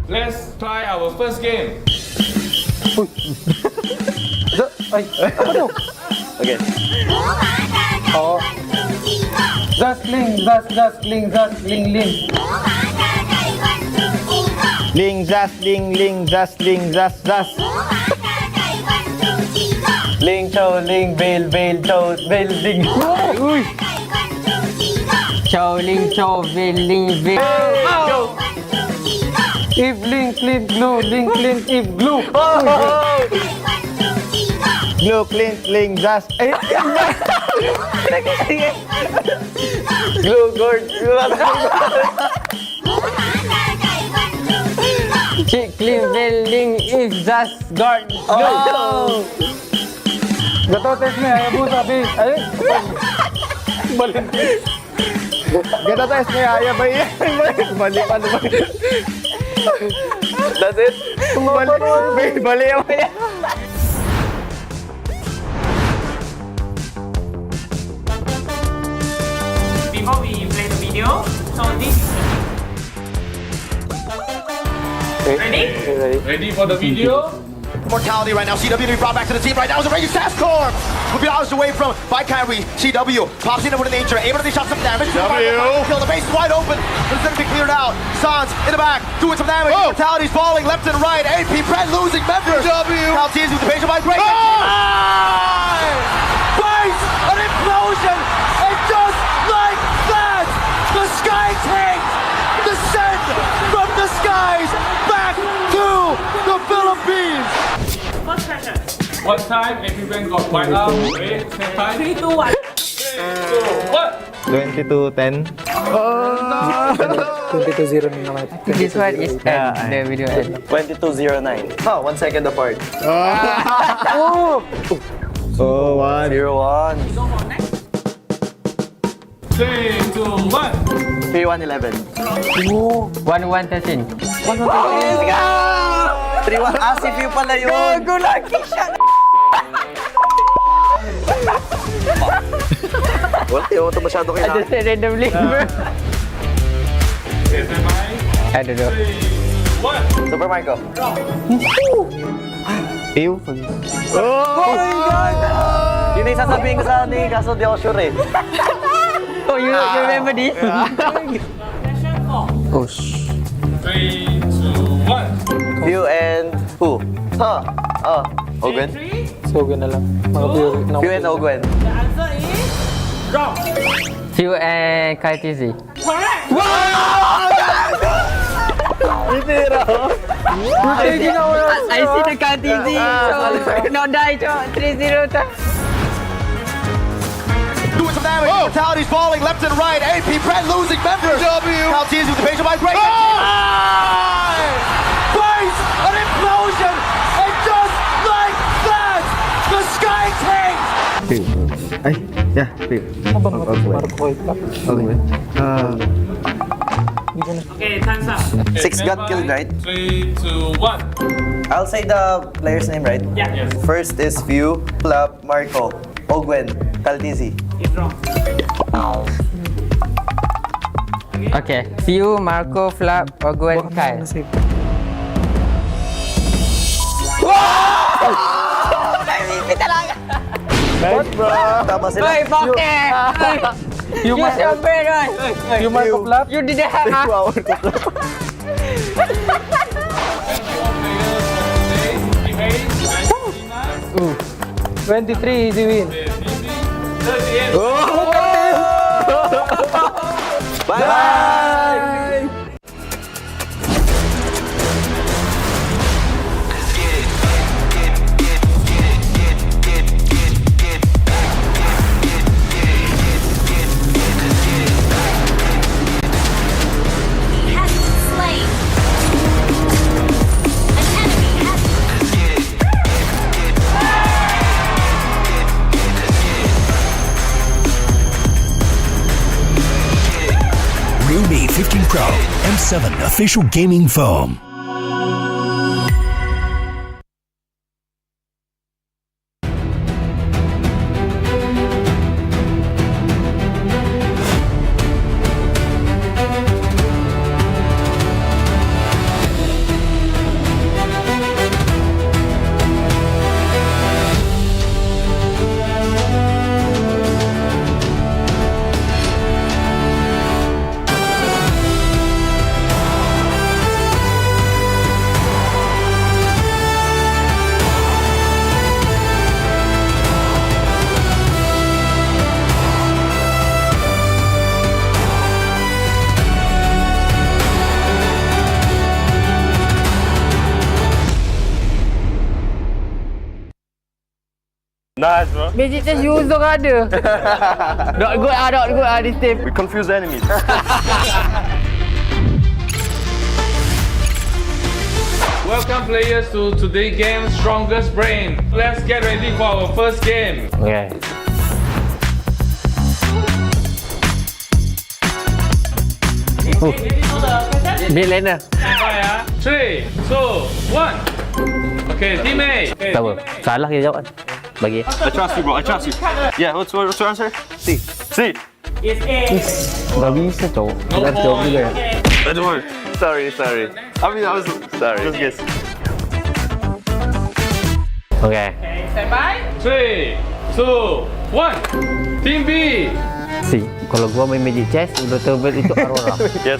Let's try our first game. Ay, apa tu? Okay. Oh. Zasling, zasling, ling. Ling, zas, ling, zas, zas. Ling, chow, ling, bail, chow, bail, ling. Ui. Chow, ling, chow, ling, If, ling, clean, glue, ling, clean, if, glue. Glue, clean, ling, zas. Glue, gourd. Chick, clean, ling, if, zas, guard. Gato, test me, ayaw buta, be. Ay, Valentin. Ganda tayo sa kaya ba yan? Bali pa naman. That's it? Bali ako yan. Before we play the video, so this is ready? Ready for the video? Mortality right now. CW to be brought back to the team right now. Is a Raging Sascorp. Will be hours away from by Kyrie. CW pops in with an nature. Able to shot some damage. Kill. The base is wide open. But it's going to be cleared out. Sans in the back doing some damage. Mortality's falling left and right. AP Brett losing members. Caltese with the patient by break. Base an implosion. And just like that, the Sky Tanks descend from the skies back to the Philippines. First question. What time everyone got white up? Wait, same time. 3, 2, 1. 22:10. 22-0 na naman. This one is the video end. 22:09. Oh, 1 second apart. Oh, 1. 0-1. 3, 2, 1. 3-1-11. 1-1-13. 3-1. Ah, si View pala yun. Gago lagi siya. Wala, yung ito masyado I just said randomly. I don't know. 3, 1. Super Marco. Ew. Oh my God! Yun na yung sasabihin ko sa ni, kaso di ako sure eh. Oh, you remember this? Question 4. Oh, 3, 2, 1. View and who? Huh? Oh, Ogwen? 3. So, na lang. Mga theory. View and Ogwen. The answer is wrong. Few and Kaltizi. Correct. I see the Kaltizi. So, no die, 3-0. Doing some damage. Mortality's falling left and right. AP Brett losing members. Caltese with the patient by break. Base an implosion. And just like that, the Sky Tanks. Ay, yeah, Pip. Ano ba naman ito si Marco Hoytap? Okay, time's up. Six got killed, right? 3, 2, 1. I'll say the player's name, right? Yeah. Yes. First is View, Flap, Marco, Ogwen, Caltisi. It's wrong. Okay. Few, Marco, Flap, Ogwen, Kyle. Nice, bro! Tama sila. Hey, bakit? Use your brain, right? Yung Marco Flap? You didn't have... Wow, Marco Flap. 23, easy win. Bye! He has been slain. An enemy has Realme 15 Pro M7 official gaming foam. Nice, bro. Magic chest Yuzong ada. Not good this team. We confuse enemies. Welcome players to today's game, Strongest Brain. Let's get ready for our first game. Okay. Mid laner. Sampai ya. 3, 2, 1. Okay, team A. Okay, Tak apa. Salah kita jawab. Bagi. I trust you, bro. I trust you. Yeah, what's your answer? C. C. It's A. Gak bisa cowok. No Kita jawab juga ya. point. Don't worry. Sorry. I mean, I was sorry. Just guess. Okay. Okay, stand by. 3, 2, 1. Team B. C. Kalau gua main Magic chest, udah terbit itu Aurora. Yes.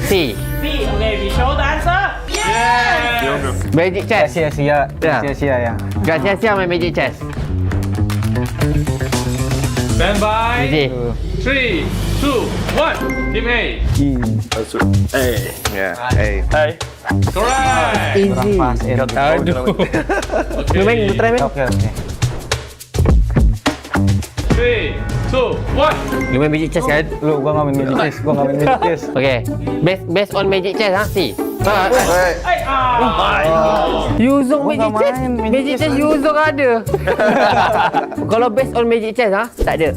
C. B. Okay, we show the answer. Yeah. Magic chest. Sia-sia. Ya. Sia-sia ya. Gak sia-sia main Magic chest. Stand by. Easy. 3, 2, 1. Team A. A. Yeah. A. Hey. Correct. Easy. Aduh. Lu main, lu try main. Oke. 3, 2, 1. Lu main Magic chest kan? Lu gua nggak main Magic chest. Okay. Based on Magic chest ha, C. Hey, Yuzong Gua Magic nggak chest. main Magic Magic chest Yuzong ada. Kalau based on Magic chest ha, tak ada.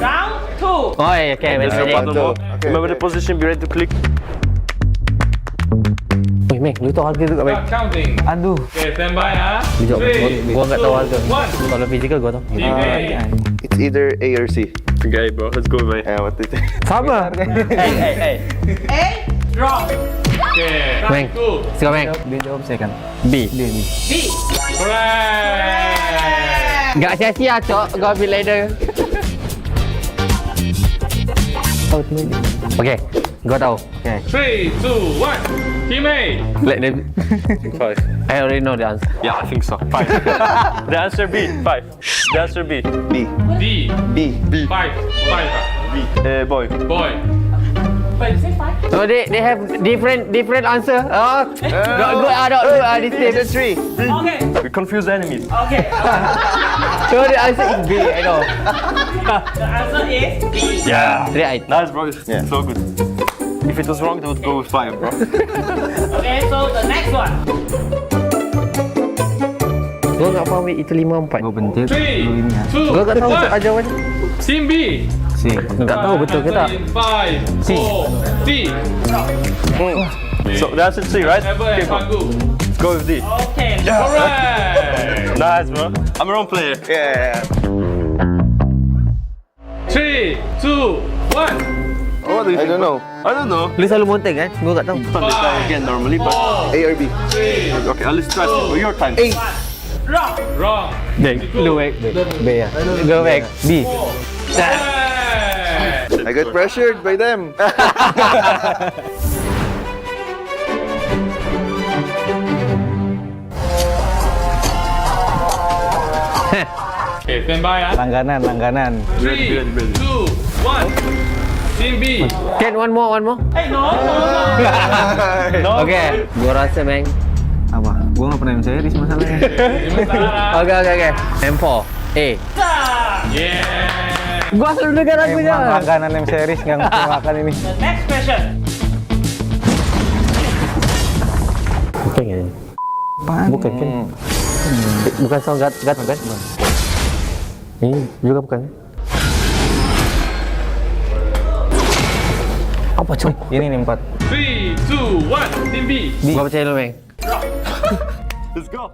round 2. Oh yeah, okay. There's no button more. Remember the position. Be ready to click. Wih, Mek, lu tahu harga tu kat Mek? Start counting. Aduh. Okay, stand by ha. Bijak, 3, gua nggak tahu harga. 2, 1. Kalau physical gua tahu. Team A. It's either A or C. Okay, bro. Let's go, man. What is it? Sama. Hey. A. Wrong. Okay, Meng. round 2. Sekarang Mek. Dia jawab second. B. B. Correct. Gak sia-sia, Cok. Gua ambil laner. Okay, gua tahu. Okay. 3, 2, 1. Team A. Let them. 5. I already know the answer. Yeah, I think so. 5. The answer B. 5. The answer B. B. D. B. 5. 5. Boy. Boy. But you say 5. So they have different answer. Oh, not good. This team. It's 3. Okay. We confuse enemies. Okay. So the answer is B. I know. The answer is B. Yeah. Right. Nice, bro. Yeah. So good. If it was wrong, they would go with 5, bro. Okay, so the next one. Gua nggak faham itu 5-4. Gua pencet. 3, Lu ini ya. 2, Gua nggak tahu 1. jawabannya. Team B. C. Nggak tahu betul ke tak? 5, 4, D. So the answer is C, right? Ever and Pangu. Go with D. Okay. Correct. Nice, bro. I'm a wrong player. Yeah. 3, 2, 1. What do you I don't know. I don't know. Lu selalu monteng kan? Gua nggak tahu. Let's try again normally, but A or B. 3, okay. Let's try. Your time. A. Wrong. wrong. Lu Mek. B ya. Gua Mek. B. Correct. I got pressured by them. Okay, stand by ya. Langganan. 3, 2, 1. Team B. Can one more. Hey, no. Okay. Gua rasa Mek. Apa? Gua nggak pernah main series masalahnya. Okay. M4. A. Yeah. Gua selalu dengar lagunya. Emang langganan M series nggak ngerti makan ini. The next question. Bukan kan? Bukan kan? Bukan sound gatot kan? Ini juga bukan. Apa cok? Ini nih 4. 3, 2, 1. Team B. Gua percaya lu, Mek. Let's go.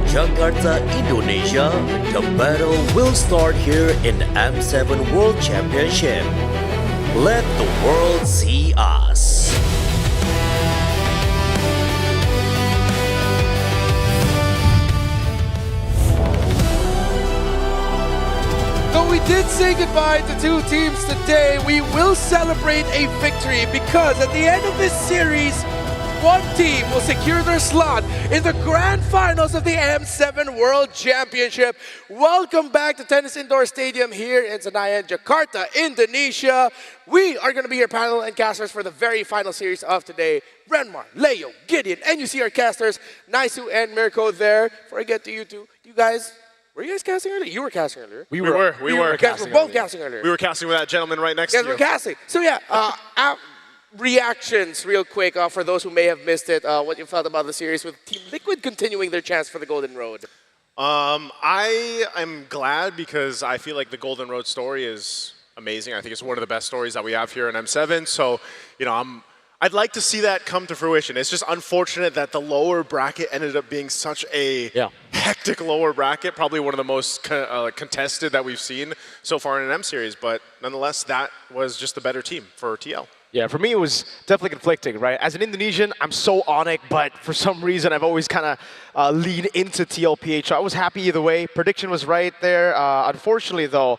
Jakarta, Indonesia, the battle will start here in the M7 World Championship. Let the world see us. Though we did say goodbye to two teams today, we will celebrate a victory because at the end of this series, one team will secure their slot in the grand finals of the M7 World Championship. Welcome back to Tennis Indoor Stadium here in Senayan, Jakarta, Indonesia. We are going to be your panel and casters for the very final series of today. Renmar, Leo, Gideon, and you see our casters, Naisu and Mirko there. Before I get to you two, you guys, were you guys casting earlier? You were casting earlier. We were. You guys were both casting earlier. We were casting with that gentleman right next to you. You guys were casting. So yeah, reactions real quick for those who may have missed it. What you felt about the series with Team Liquid continuing their chance for the Golden Road. I am glad because I feel like the Golden Road story is amazing. I think it's one of the best stories that we have here in M7. So, you know, I'd like to see that come to fruition. It's just unfortunate that the lower bracket ended up being such a hectic lower bracket, probably one of the most contested that we've seen so far in an M series. But nonetheless, that was just the better team for TL. Yeah, for me, it was definitely conflicting, right? As an Indonesian, I'm so on it, but for some reason, I've always kind of leaned into TLPH. So I was happy either way. Prediction was right there. Unfortunately, though,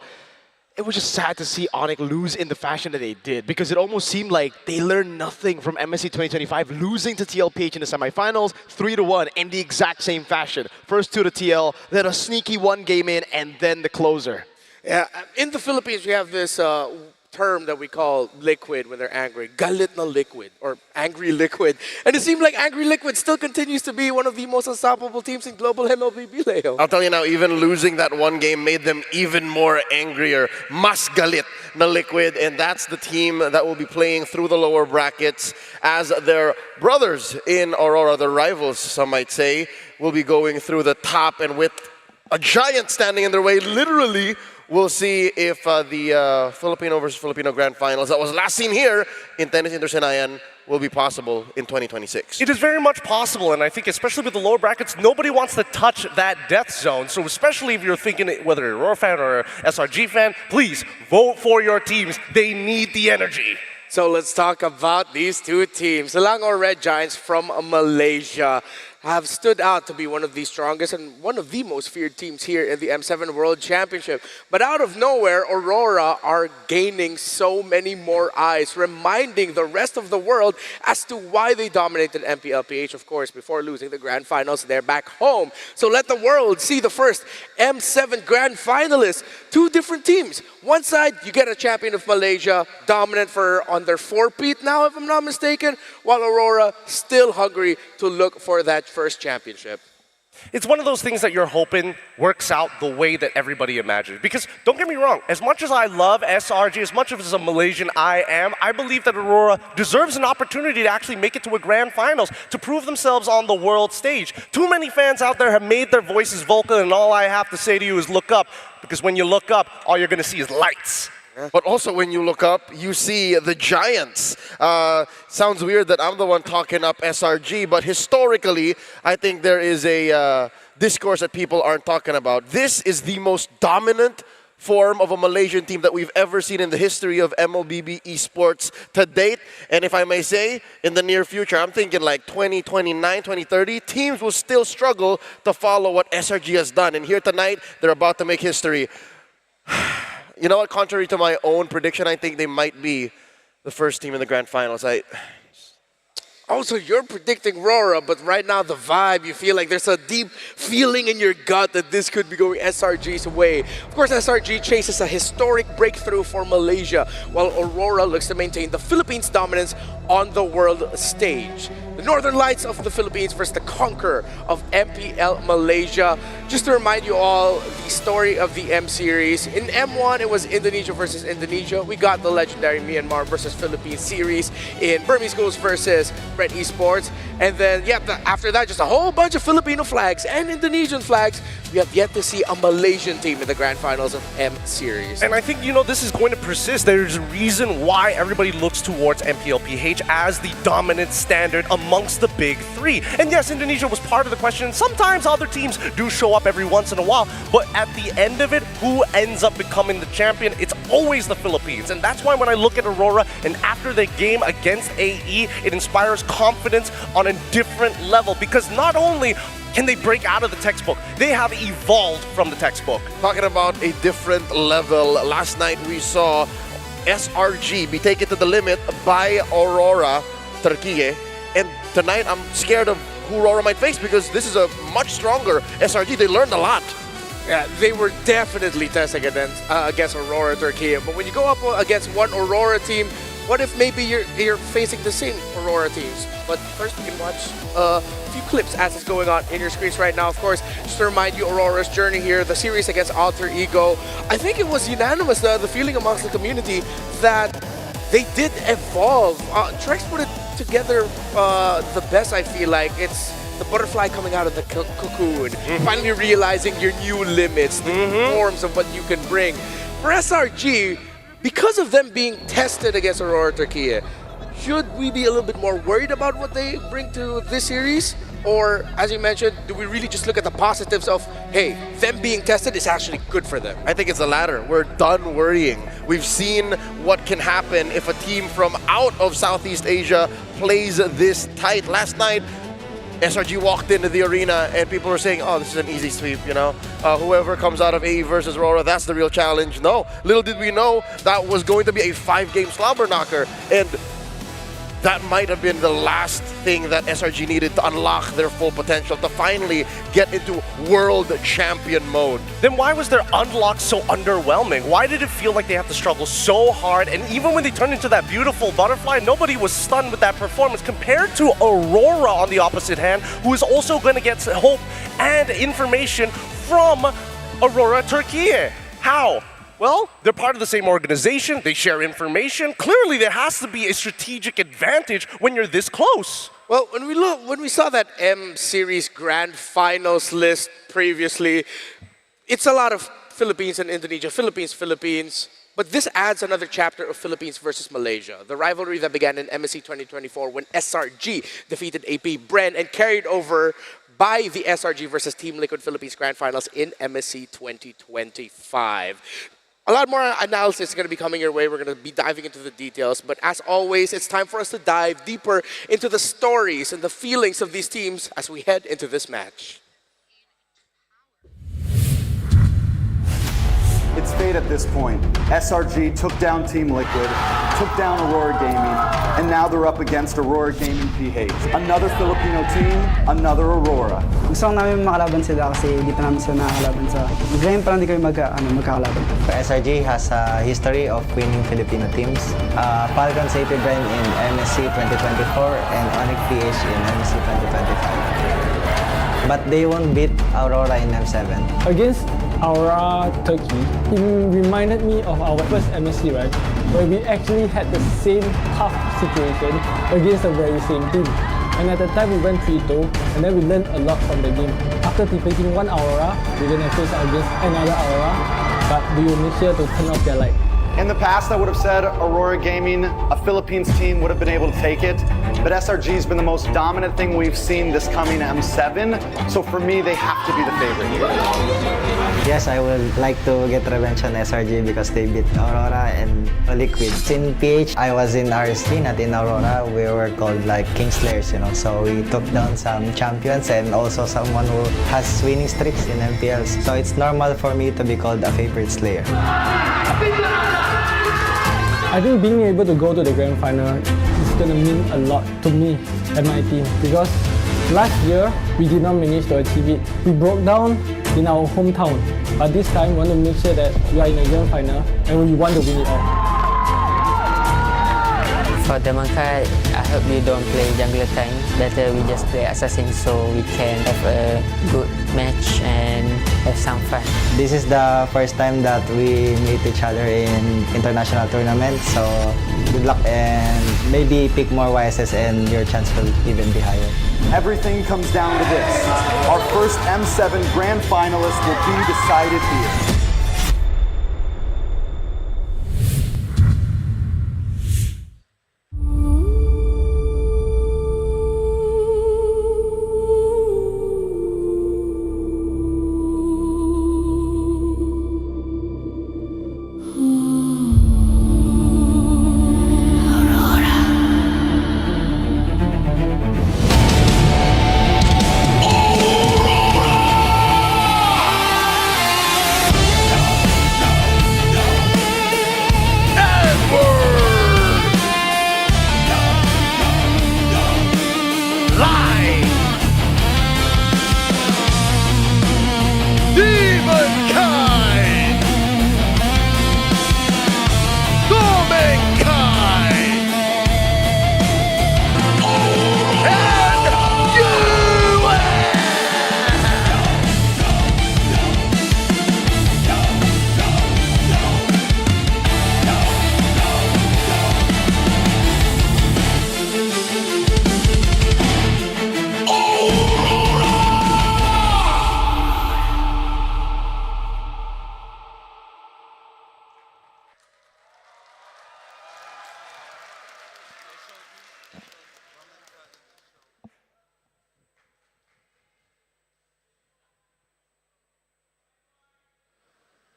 it was just sad to see Onyx lose in the fashion that they did because it almost seemed like they learned nothing from MSC 2025, losing to TLPH in the semifinals, 3-1 in the exact same fashion. First 2 to TL, then a sneaky 1 game in, and then the closer. Yeah, in the Philippines, we have this term that we call liquid when they're angry. Galit na liquid, or angry liquid. And it seemed like angry liquid still continues to be one of the most unstoppable teams in global MLBB, Leo. I'll tell you now, even losing that one game made them even more angrier. Mas galit na liquid, and that's the team that will be playing through the lower brackets as their brothers in Aurora, their rivals, some might say, will be going through the top, and with a giant standing in their way, literally. We'll see if the Filipino versus Filipino Grand Finals that was last seen here in Tennis Indoor Senayan will be possible in 2026. It is very much possible, and I think especially with the lower brackets, nobody wants to touch that death zone. So especially if you're thinking whether you're a Aurora fan or an SRG fan, please vote for your teams. They need the energy. So let's talk about these two teams. The Selangor Red Giants from Malaysia have stood out to be one of the strongest and one of the most feared teams here in the M7 World Championship. But out of nowhere, Aurora are gaining so many more eyes, reminding the rest of the world as to why they dominated MPLPH, of course, before losing the Grand Finals there back home. So let the world see the first M7 Grand Finalists. Two different teams. One side, you get a champion of Malaysia, dominant on their 4-peat now, if I'm not mistaken, while Aurora still hungry to look for that first championship. It's one of those things that you're hoping works out the way that everybody imagined. Because don't get me wrong, as much as I love SRG, as much as a Malaysian I am, I believe that Aurora deserves an opportunity to actually make it to a grand finals, to prove themselves on the world stage. Too many fans out there have made their voices vocal, and all I have to say to you is look up. Because when you look up, all you're going to see is lights. But also when you look up, you see the Giants. Sounds weird that I'm the one talking up SRG, but historically, I think there is a discourse that people aren't talking about. This is the most dominant form of a Malaysian team that we've ever seen in the history of MLBB esports to date. And if I may say, in the near future, I'm thinking like 2029, 2030, teams will still struggle to follow what SRG has done. And here tonight, they're about to make history. You know what? Contrary to my own prediction, I think they might be the first team in the grand finals. Also, you're predicting Aurora, but right now the vibe, you feel like there's a deep feeling in your gut that this could be going SRG's way. Of course, SRG chases a historic breakthrough for Malaysia, while Aurora looks to maintain the Philippines' dominance on the world stage. The Northern Lights of the Philippines versus the conqueror of MPL Malaysia. Just to remind you all, the story of the M series. In M1, it was Indonesia versus Indonesia. We got the legendary Myanmar versus Philippines series in Burmese Schools versus Red Esports. And then, after that, just a whole bunch of Filipino flags and Indonesian flags. We have yet to see a Malaysian team in the grand finals of M series. And I think, this is going to persist. There's a reason why everybody looks towards MPLPH as the dominant standard among amongst the big three. And yes, Indonesia was part of the question. Sometimes other teams do show up every once in a while, but at the end of it, who ends up becoming the champion? It's always the Philippines. And that's why when I look at Aurora and after the game against AE, it inspires confidence on a different level, because not only can they break out of the textbook, they have evolved from the textbook. Talking about a different level, last night we saw SRG be taken to the limit by Aurora Turquie, and tonight I'm scared of who Aurora might face, because this is a much stronger SRG. They learned a lot. Yeah, they were definitely testing against Aurora Turquie. But when you go up against one Aurora team, what if maybe you're facing the same Aurora teams? But first, we can watch a few clips as it's going on in your screens right now. Of course, just to remind you, Aurora's journey here, the series against Alter Ego. I think it was unanimous, the feeling amongst the community, that they did evolve. Trex put it together the best, I feel like. It's the butterfly coming out of the cocoon, finally realizing your new limits, the forms of what you can bring. For SRG, because of them being tested against Aurora Turquie, should we be a little bit more worried about what they bring to this series? Or, as you mentioned, do we really just look at the positives of, hey, them being tested is actually good for them? I think it's the latter. We're done worrying. We've seen what can happen if a team from out of Southeast Asia plays this tight. Last night, SRG walked into the arena and people were saying, oh, this is an easy sweep, you know? Whoever comes out of AE versus Aurora, that's the real challenge. No, little did we know that was going to be a 5-game slobber knocker. And that might have been the last thing that SRG needed to unlock their full potential, to finally get into world champion mode. Then why was their unlock so underwhelming? Why did it feel like they had to struggle so hard? And even when they turned into that beautiful butterfly, nobody was stunned with that performance, compared to Aurora on the opposite hand, who is also going to get hope and information from Aurora Turquie. How? Well, they're part of the same organization, they share information. Clearly, there has to be a strategic advantage when you're this close. Well, when we saw that M Series Grand Finals list previously, it's a lot of Philippines and Indonesia, Philippines. But this adds another chapter of Philippines versus Malaysia, the rivalry that began in MSC 2024 when SRG defeated AP Bren and carried over by the SRG versus Team Liquid Philippines Grand Finals in MSC 2025. A lot more analysis is going to be coming your way. We're going to be diving into the details. But as always, it's time for us to dive deeper into the stories and the feelings of these teams as we head into this match. It's fate at this point. SRG took down Team Liquid, took down Aurora Gaming, and now they're up against Aurora Gaming PH. Another Filipino team, another Aurora. Gusto namin makalaban sila kasi hindi pa namin sila nakakalaban sa... Ngayon pa lang hindi kami magkakalaban. SRG has a history of winning Filipino teams. Falcons AP Bren in MSC 2024 and Onyx PH in MSC 2025. But they won't beat Aurora in M7. Against Aurora Turkey, it reminded me of our first MSC, right? Where we actually had the same tough situation against the very same team. And at the time we went 3-2, and then we learned a lot from the game. After defeating one Aurora, we're gonna face against another Aurora, but we will make sure to turn off their light. In the past, I would have said Aurora Gaming, a Philippines team, would have been able to take it. But SRG's been the most dominant thing we've seen this coming M7. So for me, they have to be the favorite here. Yes, I would like to get revenge on SRG because they beat Aurora and Liquid. In PH, I was in RST, not in Aurora. We were called like Kingslayers, you know. So we took down some champions and also someone who has winning streaks in MPLs. So it's normal for me to be called a favorite slayer. I think being able to go to the grand final is going to mean a lot to me and my team, because last year we did not manage to achieve it. We broke down in our hometown, but this time we want to make sure that we are in the grand final and we want to win it all. For the Monka, I hope you don't play jungler tank. Better we just play assassin so we can have a good match and have some fun. This is the first time that we meet each other in international tournaments, so good luck and maybe pick more YSS and your chance will even be higher. Everything comes down to this. Our first M7 grand finalist will be decided here.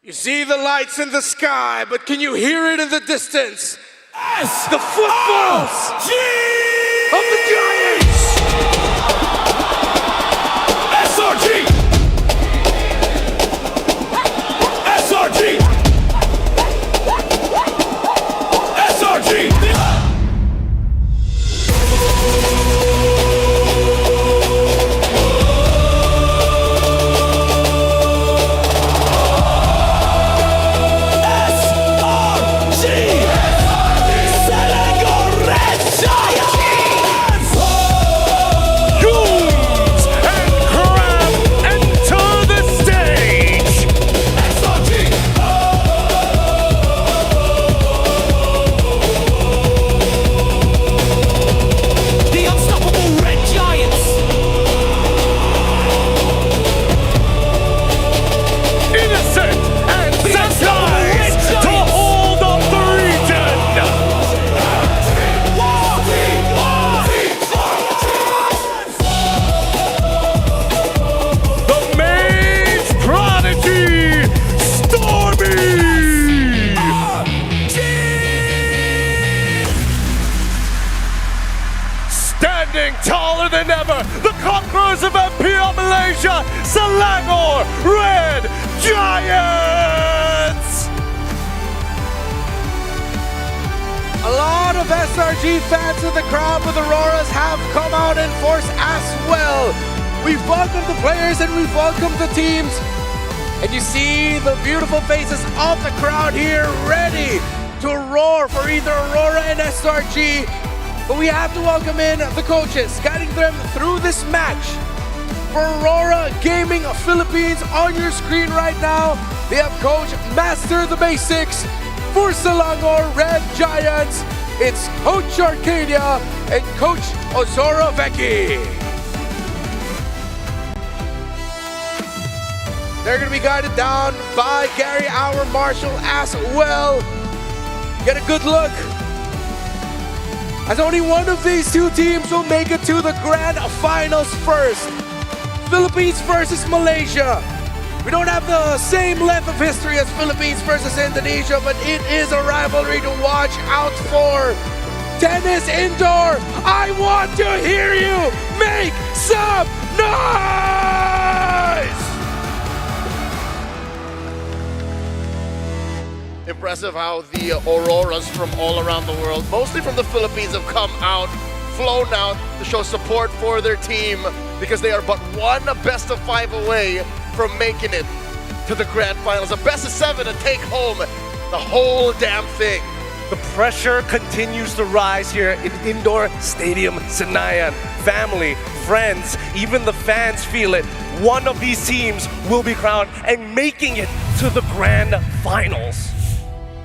You see the lights in the sky, but can you hear it in the distance? The footfalls of the Giants! SRG! SRG! SRG! Taller than ever, the conquerors of MPL Malaysia, Selangor Red Giants! A lot of SRG fans in the crowd with Auroras have come out in force as well. We've welcomed the players and we've welcomed the teams. And you see the beautiful faces of the crowd here ready to roar for either Aurora and SRG. But we have to welcome in the coaches, guiding them through this match. For Aurora Gaming Philippines, on your screen right now, they have Coach Master the Basics. For Selangor Red Giants, it's Coach Arcadia and Coach Ozora Vecchi. They're going to be guided down by Gary Our Marshall as well. Get a good look, as only one of these two teams will make it to the grand finals first. Philippines versus Malaysia. We don't have the same length of history as Philippines versus Indonesia, but it is a rivalry to watch out for. Tennis indoor, I want to hear you make some noise! Impressive how the Auroras from all around the world, mostly from the Philippines, have come out, flown out to show support for their team because they are but one best of 5 away from making it to the grand finals. A best of 7 to take home the whole damn thing. The pressure continues to rise here in Indoor Stadium Senayan. Family, friends, even the fans feel it. One of these teams will be crowned and making it to the grand finals.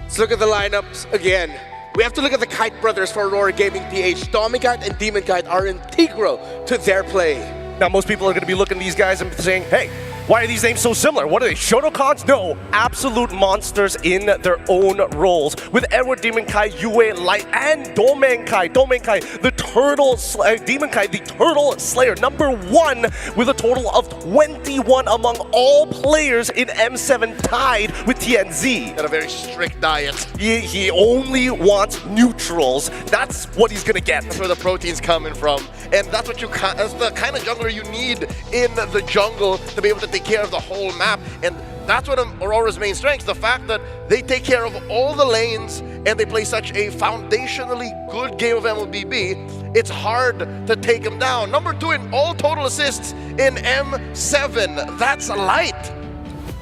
Let's look at the lineups again. We have to look at the Kite brothers for Aurora Gaming PH. Tommy Kite and Demon Kite are integral to their play. Now, most people are going to be looking at these guys and saying, hey, why are these names so similar? What are they, Shotokons? No, absolute monsters in their own roles. With Edward Demon Kai, Yue Light, and Domeng Kai, the Turtle Demon Kai, the Turtle Slayer, #1 with a total of 21 among all players in M7, tied with TNZ. Got a very strict diet. He only wants neutrals. That's what he's gonna get. That's where the protein's coming from, and that's what that's the kind of jungler you need in the jungle to be able to take care of the whole map. And that's one of Aurora's main strengths, the fact that they take care of all the lanes and they play such a foundationally good game of MLBB. It's hard to take them down. #2 in all total assists in M7. That's Light.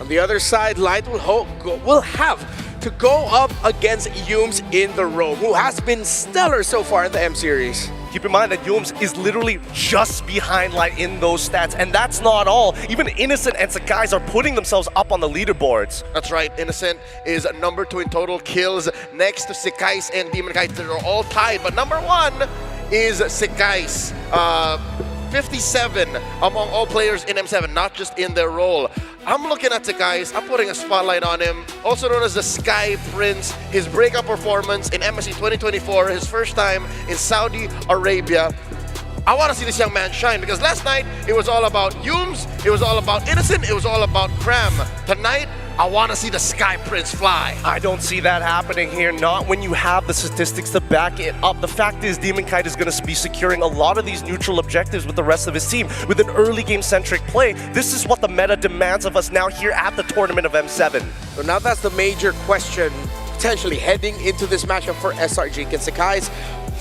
On the other side, Light will have to go up against Yums in the Roam, who has been stellar so far in the M series. Keep in mind that Yums is literally just behind Light in those stats, and that's not all. Even Innocent and Sakai's are putting themselves up on the leaderboards. That's right, Innocent is #2 in total kills, next to Sakai's and Demon Kite. They're all tied, but #1 is Sakai's. 57 among all players in M7, not just in their role. I'm looking at Sakai's, I'm putting a spotlight on him, also known as the Sky Prince. His breakout performance in MSC 2024, his first time in Saudi Arabia. I want to see this young man shine, because last night it was all about Yums, it was all about Innocent, it was all about Cram. Tonight, I want to see the Sky Prince fly. I don't see that happening here, not when you have the statistics to back it up. The fact is Demonkite is going to be securing a lot of these neutral objectives with the rest of his team. With an early game-centric play, this is what the meta demands of us now here at the tournament of M7. So now that's the major question, potentially heading into this matchup for SRG. Can Sakai's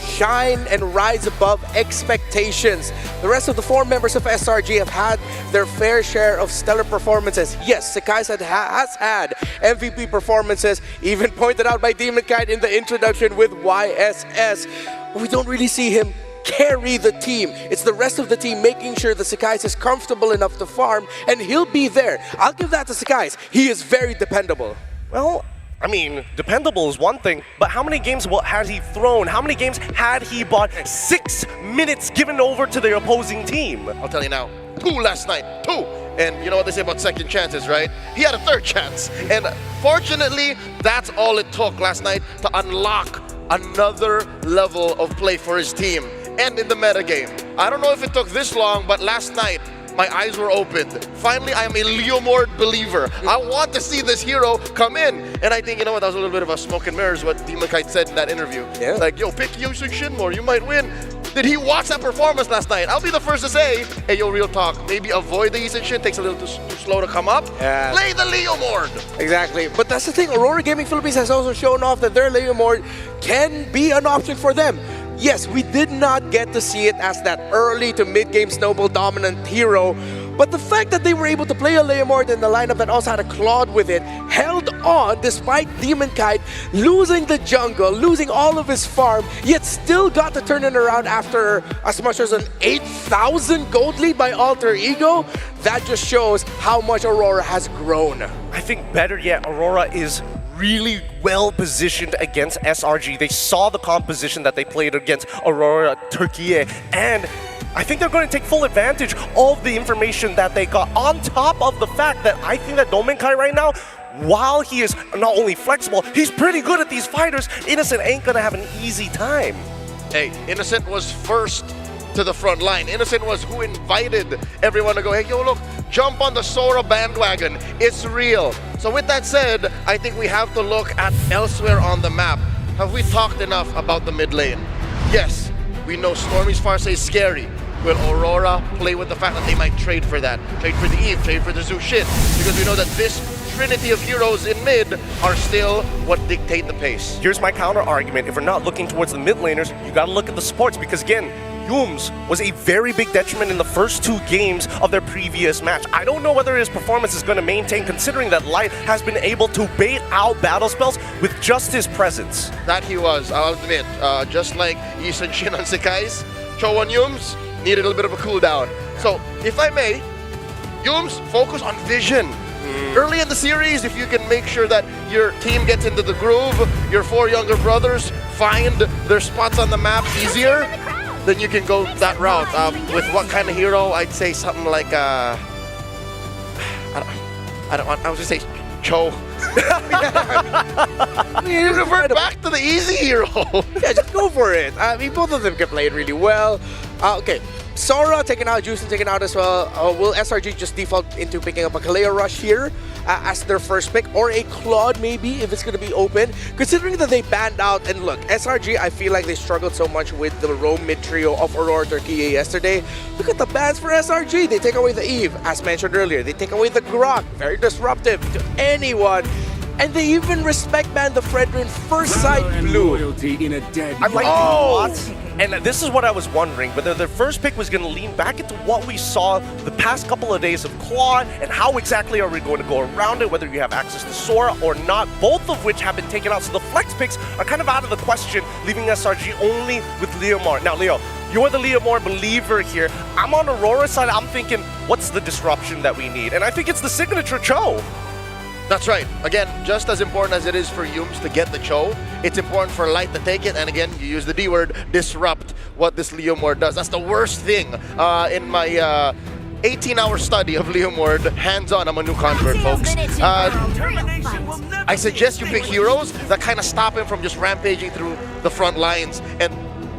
shine and rise above expectations? The rest of the 4 members of SRG have had their fair share of stellar performances. Yes, Sakai's has had MVP performances, even pointed out by Demonkite in the introduction with YSS. We don't really see him carry the team. It's the rest of the team making sure that Sakai's is comfortable enough to farm, and he'll be there. I'll give that to Sakai's. He is very dependable. Well, I mean, dependable is one thing, but how many games had he thrown? How many games had he bought 6 minutes given over to the opposing team? I'll tell you now, 2 last night, 2. And you know what they say about second chances, right? He had a 3rd chance. And fortunately, that's all it took last night to unlock another level of play for his team. And in the meta game. I don't know if it took this long, but last night, my eyes were opened. Finally, I am a Leomord believer. I want to see this hero come in. And I think, you know what, that was a little bit of a smoke and mirrors, what Demonkite said in that interview. Yeah. Like, yo, pick Yusung Shinmore, you might win. Did he watch that performance last night? I'll be the first to say, hey, yo, real talk, maybe avoid the Yusung Shin, takes a little too slow to come up. Yeah. Play the Leomord. Exactly, but that's the thing, Aurora Gaming Philippines has also shown off that their Leomord can be an option for them. Yes, we did not get to see it as that early to mid-game snowball dominant hero, but the fact that they were able to play a Leomord in the lineup that also had a Claude with it, held on despite Demonkite losing the jungle, losing all of his farm, yet still got to turn it around after as much as an 8,000 gold lead by Alter Ego. That just shows how much Aurora has grown. I think better yet, Aurora is really well positioned against SRG. They saw the composition that they played against Aurora Turkey, and I think they're going to take full advantage of the information that they got, on top of the fact that I think that Demonkite right now, while he is not only flexible, he's pretty good at these fighters. Innocent ain't going to have an easy time. Hey, Innocent was first to the front line. Innocent was who invited everyone to go, hey, yo, look, jump on the Sora bandwagon. It's real. So with that said, I think we have to look at elsewhere on the map. Have we talked enough about the mid lane? Yes, we know Stormy's Farsa is scary. Will Aurora play with the fact that they might trade for that? Trade for the Eve, trade for the Zoo Shin? Because we know that this trinity of heroes in mid are still what dictate the pace. Here's my counter argument. If we're not looking towards the mid laners, you got to look at the supports, because again, Yums was a very big detriment in the first 2 games of their previous match. I don't know whether his performance is going to maintain, considering that Light has been able to bait out battle spells with just his presence. That he was, I'll admit. Just like Yusung Shin on Sakai's, Cho on Yums needed a little bit of a cooldown. So, if I may, Yums, focus on vision. Early in the series, if you can make sure that your team gets into the groove, your 4 younger brothers find their spots on the map easier, then you can go that route. With what kind of hero? I'd say something like I was gonna say Cho. You revert back to the easy hero. Yeah, just go for it. I mean, both of them can play it really well. Okay, Sora taken out, Juicing taken out as well. Will SRG just default into picking up a Kaleo Rush here as their first pick, or a Claude maybe if it's going to be open? Considering that they banned out, and look, SRG, I feel like they struggled so much with the roam mid trio of Aurora Turkey yesterday. Look at the bans for SRG. They take away the Eve, as mentioned earlier. They take away the Grok, very disruptive to anyone. And they even respect ban the Fredrin first sight blue. In a dead I'm like, what? And this is what I was wondering, whether their first pick was going to lean back into what we saw the past couple of days of Claude, and how exactly are we going to go around it, whether you have access to Sora or not, both of which have been taken out. So the flex picks are kind of out of the question, leaving SRG only with Leomord. Now, Leo, you're the Leomord believer here. I'm on Aurora's side. I'm thinking, what's the disruption that we need? And I think it's the signature Cho. That's right. Again, just as important as it is for Yums to get the Cho, it's important for Light to take it. And again, you use the D word, disrupt what this Leomord does. That's the worst thing in my 18-hour study of Leomord. Hands-on, I'm a new convert, folks. I suggest you pick heroes that kind of stop him from just rampaging through the front lines. And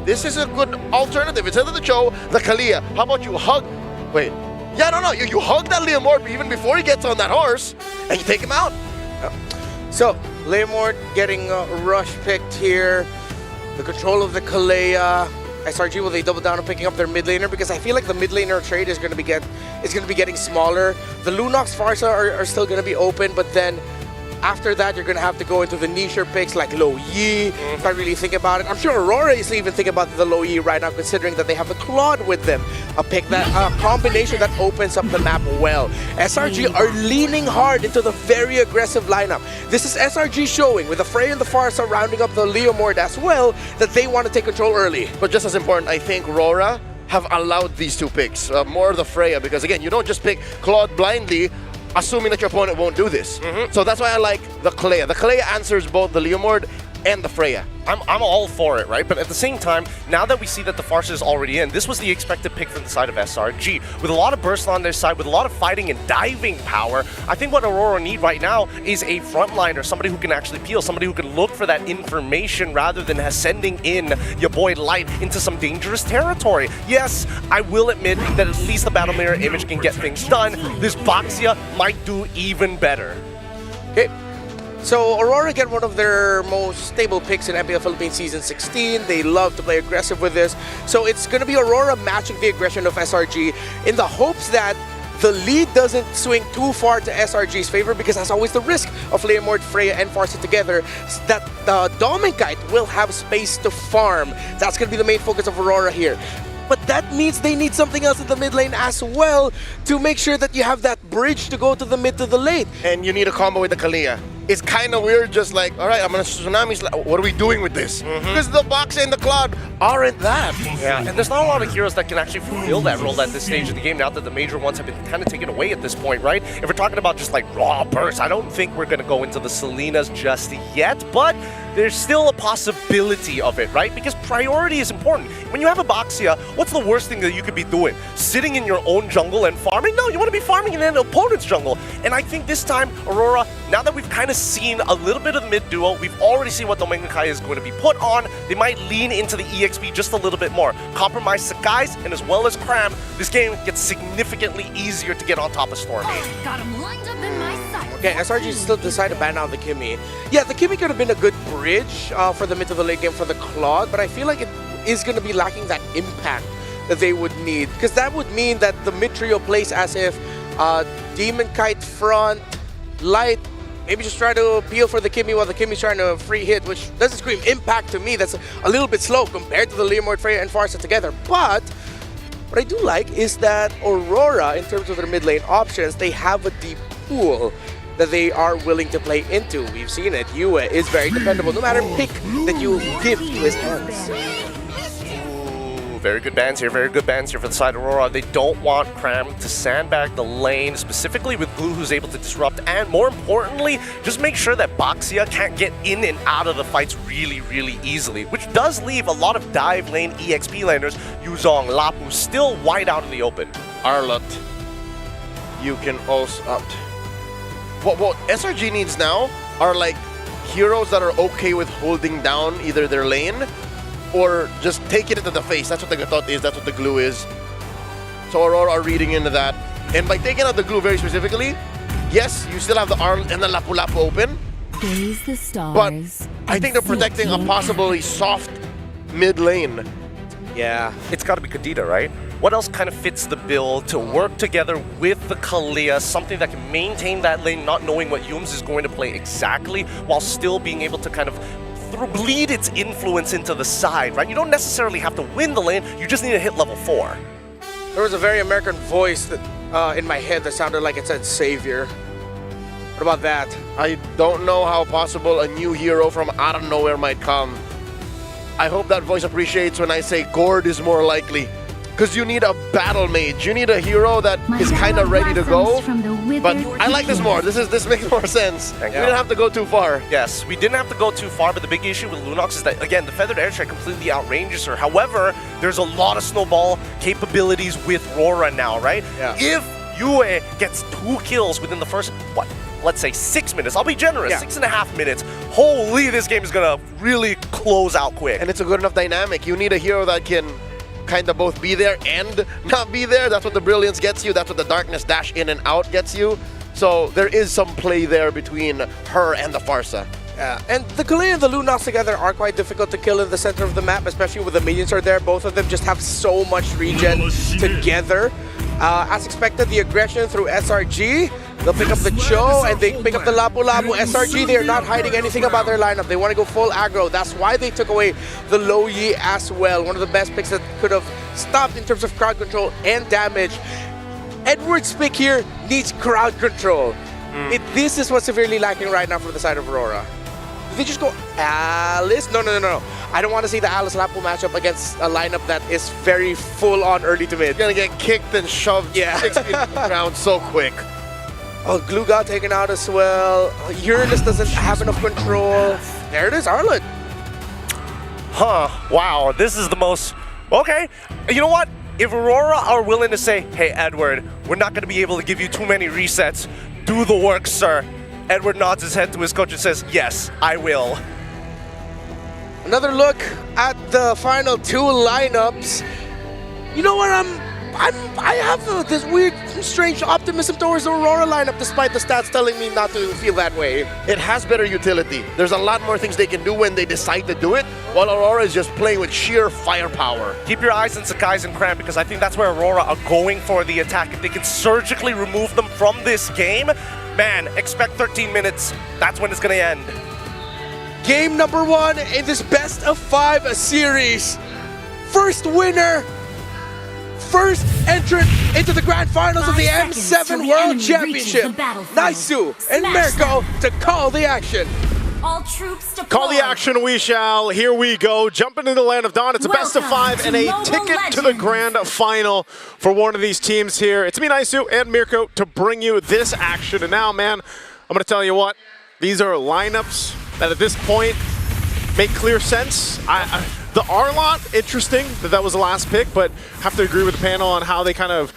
this is a good alternative. Instead of the Cho, the Kalia. How about you hug? Wait. Yeah, no, you hug that Leomord even before he gets on that horse, and you take him out. So, Leomord getting rush picked here. The control of the Kalea. SRG, will they double down on picking up their mid laner? Because I feel like the mid laner trade is going to be getting smaller. The Lunox Farsa are still going to be open, but then after that, you're going to have to go into the niche picks like Lo Yi, if I really think about it. I'm sure Aurora is even thinking about the Lo Yi right now, considering that they have the Claude with them. A pick that, combination that opens up the map well. SRG are leaning hard into the very aggressive lineup. This is SRG showing, with the Frey and the Farsa rounding up the Leomord as well, that they want to take control early. But just as important, I think Rora have allowed these two picks, more the Freya, because again, you don't just pick Claude blindly, assuming that your opponent won't do this. So that's why I like the Kalea. The Kalea answers both the Leomord and the Freya. I'm all for it, right? But at the same time, now that we see that the Farsa is already in, this was the expected pick from the side of SRG. With a lot of burst on their side, with a lot of fighting and diving power, I think what Aurora need right now is a frontliner, somebody who can actually peel, somebody who can look for that information rather than sending in your boy Light into some dangerous territory. Yes, I will admit that at least the Battle Mirror image can get things done. This Boxia might do even better. Okay. So Aurora get one of their most stable picks in MPL Philippines Season 16. They love to play aggressive with this. So it's going to be Aurora matching the aggression of SRG in the hopes that the lead doesn't swing too far to SRG's favor, because that's always the risk of Leomord, Freya, and Farsa together, that the Dominkite will have space to farm. That's going to be the main focus of Aurora here. But that means they need something else in the mid lane as well to make sure that you have that bridge to go to the mid to the late. And you need a combo with the Kalea. It's kind of weird, just like, all right, I'm gonna Tsunami's, what are we doing with this? Because the Box and the Cloud aren't that. Yeah, and there's not a lot of heroes that can actually fulfill that role at this stage of the game, now that the major ones have been kind of taken away at this point, right? If we're talking about just like raw bursts, I don't think we're gonna go into the Selenas just yet, but there's still a possibility of it, right? Because priority is important. When you have a Boxia, what's the worst thing that you could be doing? Sitting in your own jungle and farming? No, you want to be farming in an opponent's jungle. And I think this time, Aurora, now that we've kind of seen a little bit of the mid duo, we've already seen what Dominkite is going to be put on, they might lean into the EXP just a little bit more. Compromise Sakai's, and as well as Cram, this game gets significantly easier to get on top of Stormy. Got him lined up in my sight. Okay, SRG still decided to ban out the Kimmy. Yeah, the Kimmy could have been a good bridge for the mid to the late game for the Claude, but I feel like it is going to be lacking that impact that they would need, because that would mean that the mid trio plays as if Demonkite front, Light, maybe just try to appeal for the Kimmy while the Kimmy's trying to free hit, which doesn't scream impact to me. That's a little bit slow compared to the Leomord, Freya, and Farsa together. But what I do like is that Aurora, in terms of their mid lane options, they have a deep pool that they are willing to play into. We've seen it. Yue is very dependable, no matter pick that you give to his hands. Very good bans here, very good bans here for the side of Aurora. They don't want Cram to sandbag the lane, specifically with Blue, who's able to disrupt, and more importantly, just make sure that Boxia can't get in and out of the fights really, really easily, which does leave a lot of dive lane EXP laners, Yuzong, Lapu, still wide out in the open. Arlott, you can also opt. What SRG needs now are like heroes that are okay with holding down either their lane or just take it into the face. That's what the Gatot is, that's what the glue is. So Aurora are reading into that. And by taking out the glue very specifically, yes, you still have the Arl and the Lapu Lapu open. Gaze the stars. But I think they're protecting a possibly soft mid lane. Yeah, it's got to be Kadita, right? What else kind of fits the bill to work together with the Kalea, something that can maintain that lane, not knowing what Yums is going to play exactly, while still being able to kind of bleed its influence into the side, right? You don't necessarily have to win the lane, you just need to hit level 4. There was a very American voice that in my head that sounded like it said savior. What about that? I don't know how possible a new hero from out of nowhere might come. I hope that voice appreciates when I say Gord is more likely. Because you need a battle mage. You need a hero that is kind of ready to go. But I like this more. This makes more sense. We didn't have to go too far. Yes, we didn't have to go too far, but the big issue with Lunox is that, again, the Feathered Airstrike completely outranges her. However, there's a lot of snowball capabilities with Rora now, right? Yeah. If Yue gets 2 kills within the first, what, let's say 6 minutes, I'll be generous, 6.5 minutes, holy, this game is going to really close out quick. And it's a good enough dynamic. You need a hero that can kind of both be there and not be there. That's what the brilliance gets you. That's what the darkness dash in and out gets you. So there is some play there between her and the Farsa. Yeah, and the Galea and the Lunox together are quite difficult to kill in the center of the map, especially with the minions are there. Both of them just have so much regen together. As expected, the aggression through SRG. They'll pick up the Cho and they pick up the Lapu Lapu. SRG, they're not hiding anything about their lineup. They want to go full aggro. That's why they took away the Lo Yi as well. One of the best picks that could have stopped in terms of crowd control and damage. Edward's pick here needs crowd control. This is what's severely lacking right now from the side of Aurora. Did they just go Alice? No. I don't want to see the Alice Lapu matchup against a lineup that is very full on early to mid. You're gonna get kicked and shoved 6 feet to the ground so quick. Oh, Glue got taken out as well. Uranus doesn't have enough control. There it is, Arlet. Huh, wow, this is the most... Okay, you know what? If Aurora are willing to say, hey, Edward, we're not going to be able to give you too many resets, do the work, sir. Edward nods his head to his coach and says, yes, I will. Another look at the final 2 lineups. You know what, I have this weird, strange optimism towards the Aurora lineup despite the stats telling me not to feel that way. It has better utility. There's a lot more things they can do when they decide to do it, while Aurora is just playing with sheer firepower. Keep your eyes on Sakai's and Cramp because I think that's where Aurora are going for the attack. If they can surgically remove them from this game, man, expect 13 minutes. That's when it's going to end. Game number 1 in this best of 5 series. First winner. First entrant into the grand finals of the M7 World Championship. Naisu and Mirko to call the action. All troops deployed. Call the action we shall. Here we go. Jumping into the land of dawn. It's a best of 5 and a ticket to the grand final for one of these teams here. It's me, Naisu, and Mirko to bring you this action. And now, man, I'm going to tell you what. These are lineups that at this point make clear sense. The Arlot, interesting that was the last pick, but have to agree with the panel on how they kind of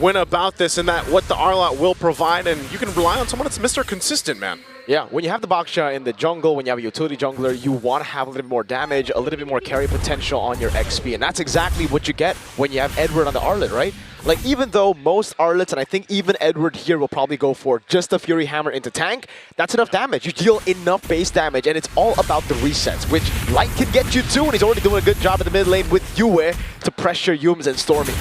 went about this and that what the Arlot will provide, and you can rely on someone that's Mr. Consistent, man. Yeah, when you have the Baksha in the jungle, when you have a utility jungler, you want to have a little bit more damage, a little bit more carry potential on your XP, and that's exactly what you get when you have Edward on the Arlet, right? Like, even though most Arlets, and I think even Edward here will probably go for just a Fury Hammer into tank, that's enough damage. You deal enough base damage, and it's all about the resets, which Light can get you too, and he's already doing a good job in the mid lane with Yue to pressure Yums and Stormy.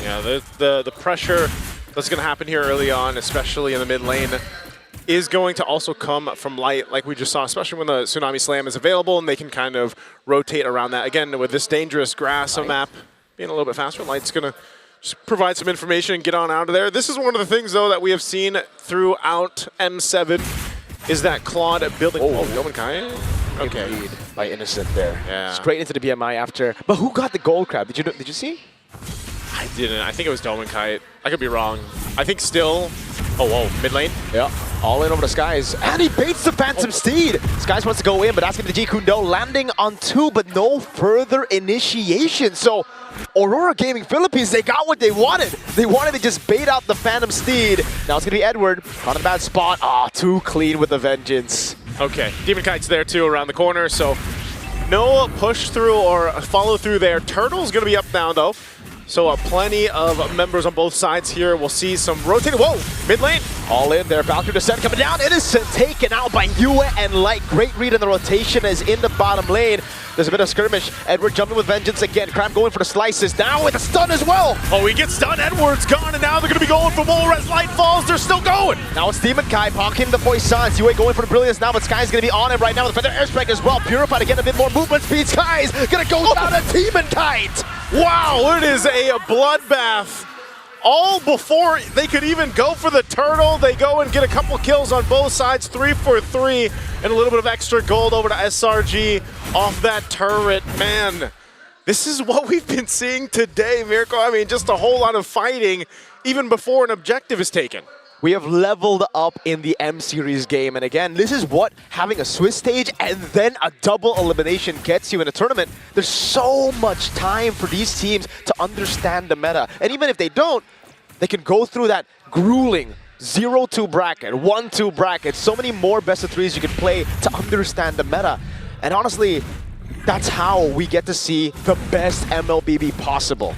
Yeah, the pressure that's going to happen here early on, especially in the mid lane, is going to also come from Light, like we just saw, especially when the Tsunami Slam is available, and they can kind of rotate around that. Again, with this dangerous grass map being a little bit faster, Light's going to just provide some information and get on out of there. This is one of the things, though, that we have seen throughout M7 is that Claude building... Oh, Yomenkai? Okay. Indeed, by Innocent there. Yeah. Straight into the BMI after. But who got the gold crab? Did you see? I didn't. I think it was Domenkite. I could be wrong. I think still... Oh, whoa. Mid lane? Yeah. All in over the Skies. And he baits the Phantom Steed. Skies wants to go in, but that's going to be the Jikundo landing on 2, but no further initiation. So Aurora Gaming Philippines, they got what they wanted. They wanted to just bait out the Phantom Steed. Now it's going to be Edward. Caught in a bad spot. Ah, too clean with the Vengeance. Okay. Demon Kite's there too around the corner, so no push through or follow through there. Turtle's going to be up now, though. So plenty of members on both sides here. We'll see some rotating. Whoa, mid lane. All in there. Valkyrie Descent coming down. Innocent taken out by Yue and Light. Great read on the rotation is in the bottom lane. There's a bit of skirmish. Edward jumping with Vengeance again. Cram going for the slices. Down with a stun as well. Oh, he gets stunned. Edward's gone, and now they're going to be going for more as Light falls. They're still going. Now it's Demon Kai pocketing the Poisons. Yue going for the Brilliance now, but Sky's going to be on him right now with the Feather Airstrike as well. Purified to get a bit more movement speed. Sky's going to go down a Demon Kite. Wow, it is a bloodbath. All before they could even go for the turtle. They go and get a couple kills on both sides, 3 for 3, and a little bit of extra gold over to SRG off that turret. Man, this is what we've been seeing today, Mirko. I mean, just a whole lot of fighting even before an objective is taken. We have leveled up in the M-Series game, and again, this is what having a Swiss stage and then a double elimination gets you in a tournament. There's so much time for these teams to understand the meta, and even if they don't, they can go through that grueling 0-2 bracket, 1-2 bracket, so many more best of 3s you can play to understand the meta. And honestly, That's how we get to see the best MLBB possible.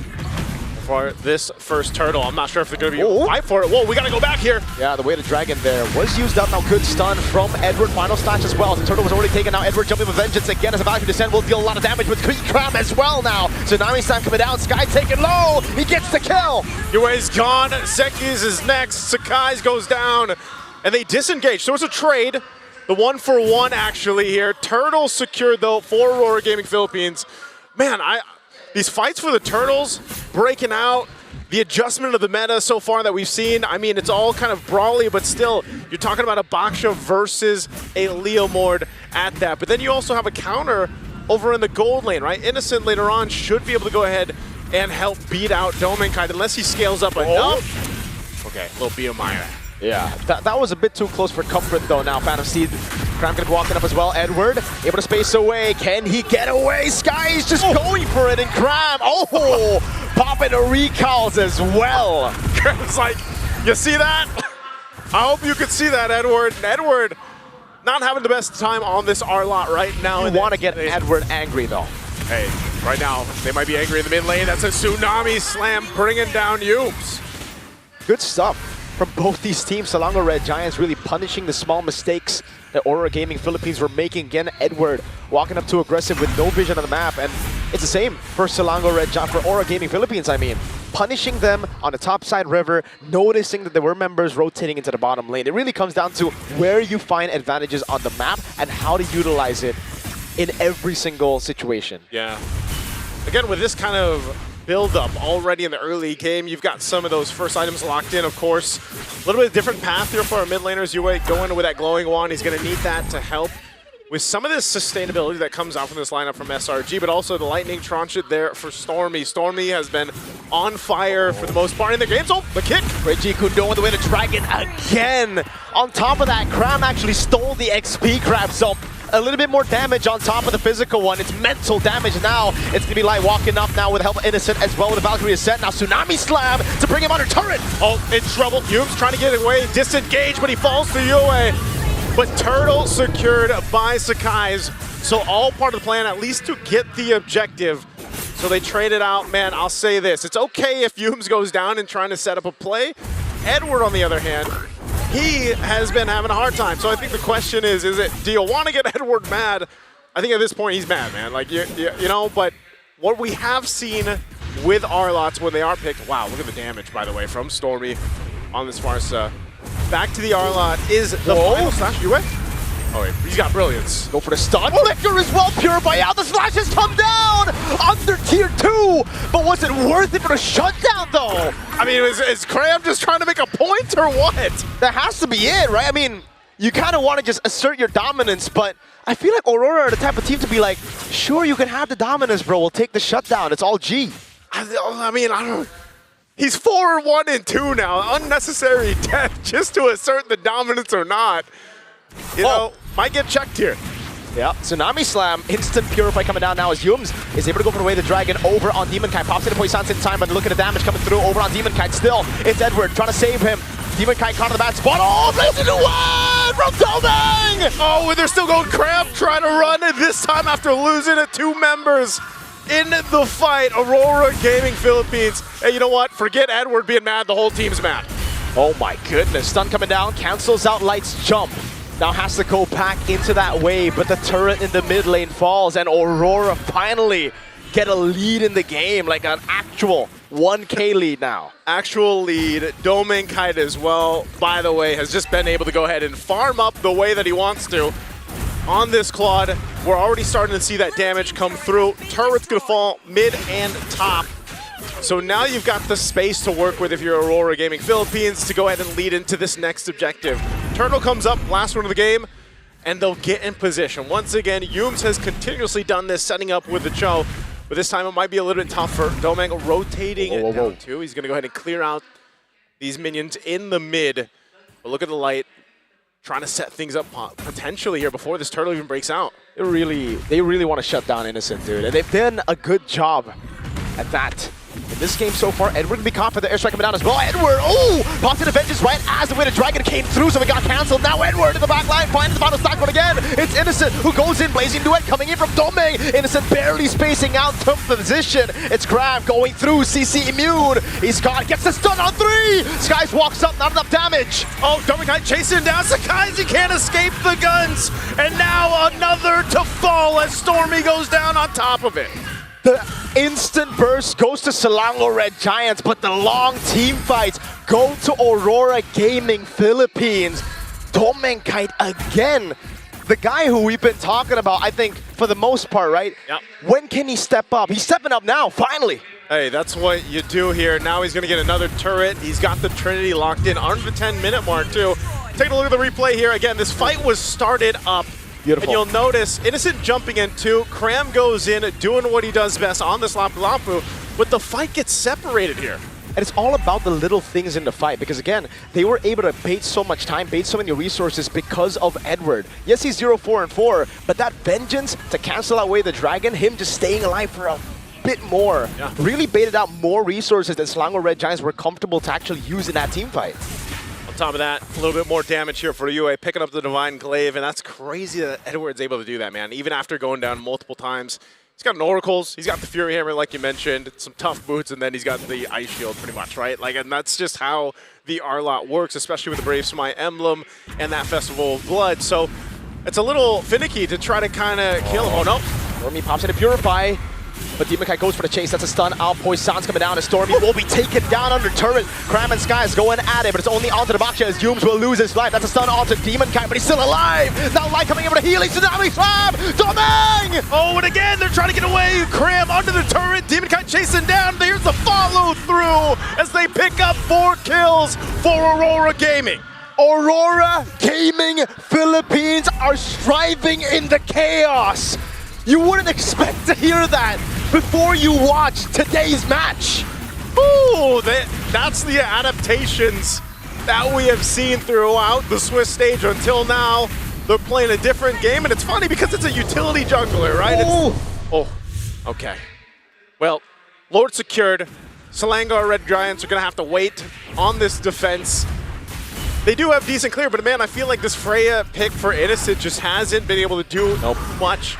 For this first turtle, I'm not sure if they're going to be fight for it. Whoa, we got to go back here. Yeah, the way the dragon there was used up. Now good stun from Edward. Final snatch as well. The turtle was already taken. Now Edward jumping with vengeance again as a Valkyrie descent will deal a lot of damage with Cram as well now. Tsunami Slam coming down. Sky taken low. He gets the kill. Yue's gone. Seki's is next. Sakai's goes down. And they disengage. So it's a trade. The 1-for-1 actually here. Turtle secured though for Aurora Gaming Philippines. Man, these fights for the Turtles breaking out, the adjustment of the meta so far that we've seen, I mean, it's all kind of brawly, but still, you're talking about a Baksha versus a Leomord at that. But then you also have a counter over in the gold lane, right? Innocent later on should be able to go ahead and help beat out Domenkite unless he scales up enough. Okay, a little BMI. Yeah, that was a bit too close for comfort though now. Phantom Seed, Cram gonna be walking up as well. Edward, able to space away. Can he get away? Sky is just going for it, and Cram, popping a recalls as well. Cram's like, you see that? I hope you could see that, Edward. And Edward not having the best time on this R-Lot right now. You want to get Edward angry though. Hey, right now, they might be angry in the mid lane. That's a Tsunami Slam bringing down Yumes. Good stuff from both these teams. Selangor Red Giants really punishing the small mistakes that Aurora Gaming Philippines were making. Again, Edward walking up too aggressive with no vision on the map, and it's the same for Selangor Red Giants, for Aurora Gaming Philippines, I mean. Punishing them on the top side river, noticing that there were members rotating into the bottom lane. It really comes down to where you find advantages on the map and how to utilize it in every single situation. Yeah. Again, with this kind of build-up already in the early game, you've got some of those first items locked in, of course. A little bit of different path here for our mid laners. Yue going with that glowing wand. He's going to need that to help with some of this sustainability that comes out from this lineup from SRG, but also the lightning transit there for Stormy. Stormy has been on fire for the most part in the game. So the kick. Reggie Kundo on the way to Dragon again. On top of that, Cram actually stole the XP grab, so a little bit more damage on top of the physical one. It's mental damage now. It's going to be Light walking up now with help of Innocent as well with the Valkyrie set. Now Tsunami Slam to bring him under turret. Oh, in trouble. Yumes trying to get away. Disengage, but he falls to Yue. But Turtle secured by Sakai's. So all part of the plan, at least to get the objective. So they traded out. Man, I'll say this. It's okay if Yumes goes down and trying to set up a play. Edward, on the other hand, he has been having a hard time. So I think the question is it, do you want to get Edward mad? I think at this point he's mad, man. Like, you know, but what we have seen with R-Lots when they are picked, wow, look at the damage, by the way, from Stormy on this Farsa. Back to the R-Lot is the final slash. Yue? Oh, wait, he's got brilliance. Go for the stun. Liquor as well, Purify out. The slash has come down under tier 2. But was it worth it for the shutdown, though? I mean, is Cram just trying to make a point or what? That has to be it, right? I mean, you kind of want to just assert your dominance, but I feel like Aurora are the type of team to be like, sure, you can have the dominance, bro. We'll take the shutdown. It's all G. I mean, I don't... He's 4-1-2 now. Unnecessary death just to assert the dominance or not. You know, might get checked here. Yeah, Tsunami Slam, instant Purify coming down now as Yumes is able to go for the way the dragon over on Demonkite. Pops into Poison's in time, but look at the damage coming through over on Demonkite. Still, it's Edward trying to save him. Demonkite caught in the bad spot. Oh, plays into one from Domeng! Oh, and they're still going Cramp trying to run it this time after losing it. 2 members in the fight. Aurora Gaming Philippines. Hey, you know what? Forget Edward being mad. The whole team's mad. Oh my goodness. Stun coming down. Cancels out Light's jump. Now has to go back into that wave, but the turret in the mid lane falls, and Aurora finally get a lead in the game, like an actual 1K lead now. Actual lead. Domenkite as well, by the way, has just been able to go ahead and farm up the way that he wants to. On this Claude, we're already starting to see that damage come through. Turret's gonna fall mid and top. So now you've got the space to work with if you're Aurora Gaming Philippines to go ahead and lead into this next objective. Turtle comes up, last one of the game, and they'll get in position. Once again, Yumes has continuously done this, setting up with the Cho, but this time it might be a little bit tougher. Domeng rotating down too. He's gonna go ahead and clear out these minions in the mid. But look at the Light, trying to set things up potentially here before this Turtle even breaks out. They really want to shut down Innocent, dude, and they've done a good job at that. In this game so far, Edward can be caught for the airstrike coming down as well. Edward, oh, Pops in the Vengeance right as the Winter Dragon came through, so it got cancelled. Now Edward in the back line, finds the final stack one again. It's Innocent who goes in, blazing duet coming in from Domeng. Innocent barely spacing out to position. It's Graham going through, CC immune. Gets the stun on 3. Skies walks up, not enough damage. Oh, Domeng chasing down Sakai, he can't escape the guns. And now another to fall as Stormy goes down on top of it. The instant burst goes to Selangor Red Giants, but the long team fights go to Aurora Gaming Philippines. Domeng again. The guy who we've been talking about, I think, for the most part, right? Yep. When can he step up? He's stepping up now, finally. Hey, that's what you do here. Now he's going to get another turret. He's got the Trinity locked in on the 10-minute mark, too. Taking a look at the replay here. Again, this fight was started up. Beautiful. And you'll notice Innocent jumping in, too. Cram goes in, doing what he does best on this Lapu Lapu, but the fight gets separated here. And it's all about the little things in the fight because, again, they were able to bait so much time, bait so many resources because of Edward. Yes, he's 0-4-4, but that Vengeance to cancel away the Dragon, him just staying alive for a bit more, really baited out more resources than Selangor Red Giants were comfortable to actually use in that team fight. On top of that, a little bit more damage here for UA, picking up the Divine Glaive, and that's crazy that Edward's able to do that, man. Even after going down multiple times. He's got an Oracles, he's got the Fury Hammer like you mentioned, some tough boots, and then he's got the Ice Shield pretty much, right? Like, and that's just how the R-Lot works, especially with the Brave Smite emblem and that Festival of Blood. So it's a little finicky to try to kind of kill him. Oh no. Stormy pops in to Purify, but Demon Kite goes for the chase. That's a stun. Poison's coming down, and Stormy will be taken down under turret. Cram and Sky is going at it, but it's only onto the Baksha as Yums will lose his life. That's a stun onto Demon Kite, but he's still alive. Now Light coming in for the healing. Tsunami Slam! Domeng! Oh, and again, they're trying to get away. Cram under the turret. Demon Kite chasing down. There's the follow through as they pick up 4 kills for Aurora Gaming. Aurora Gaming Philippines are striving in the chaos. You wouldn't expect to hear that before you watch today's match. Ooh, that's the adaptations that we have seen throughout the Swiss stage until now. They're playing a different game, and it's funny because it's a utility jungler, right? Oh, okay. Well, Lord secured. Selangor Red Giants are going to have to wait on this defense. They do have decent clear, but man, I feel like this Freya pick for Innocent just hasn't been able to do much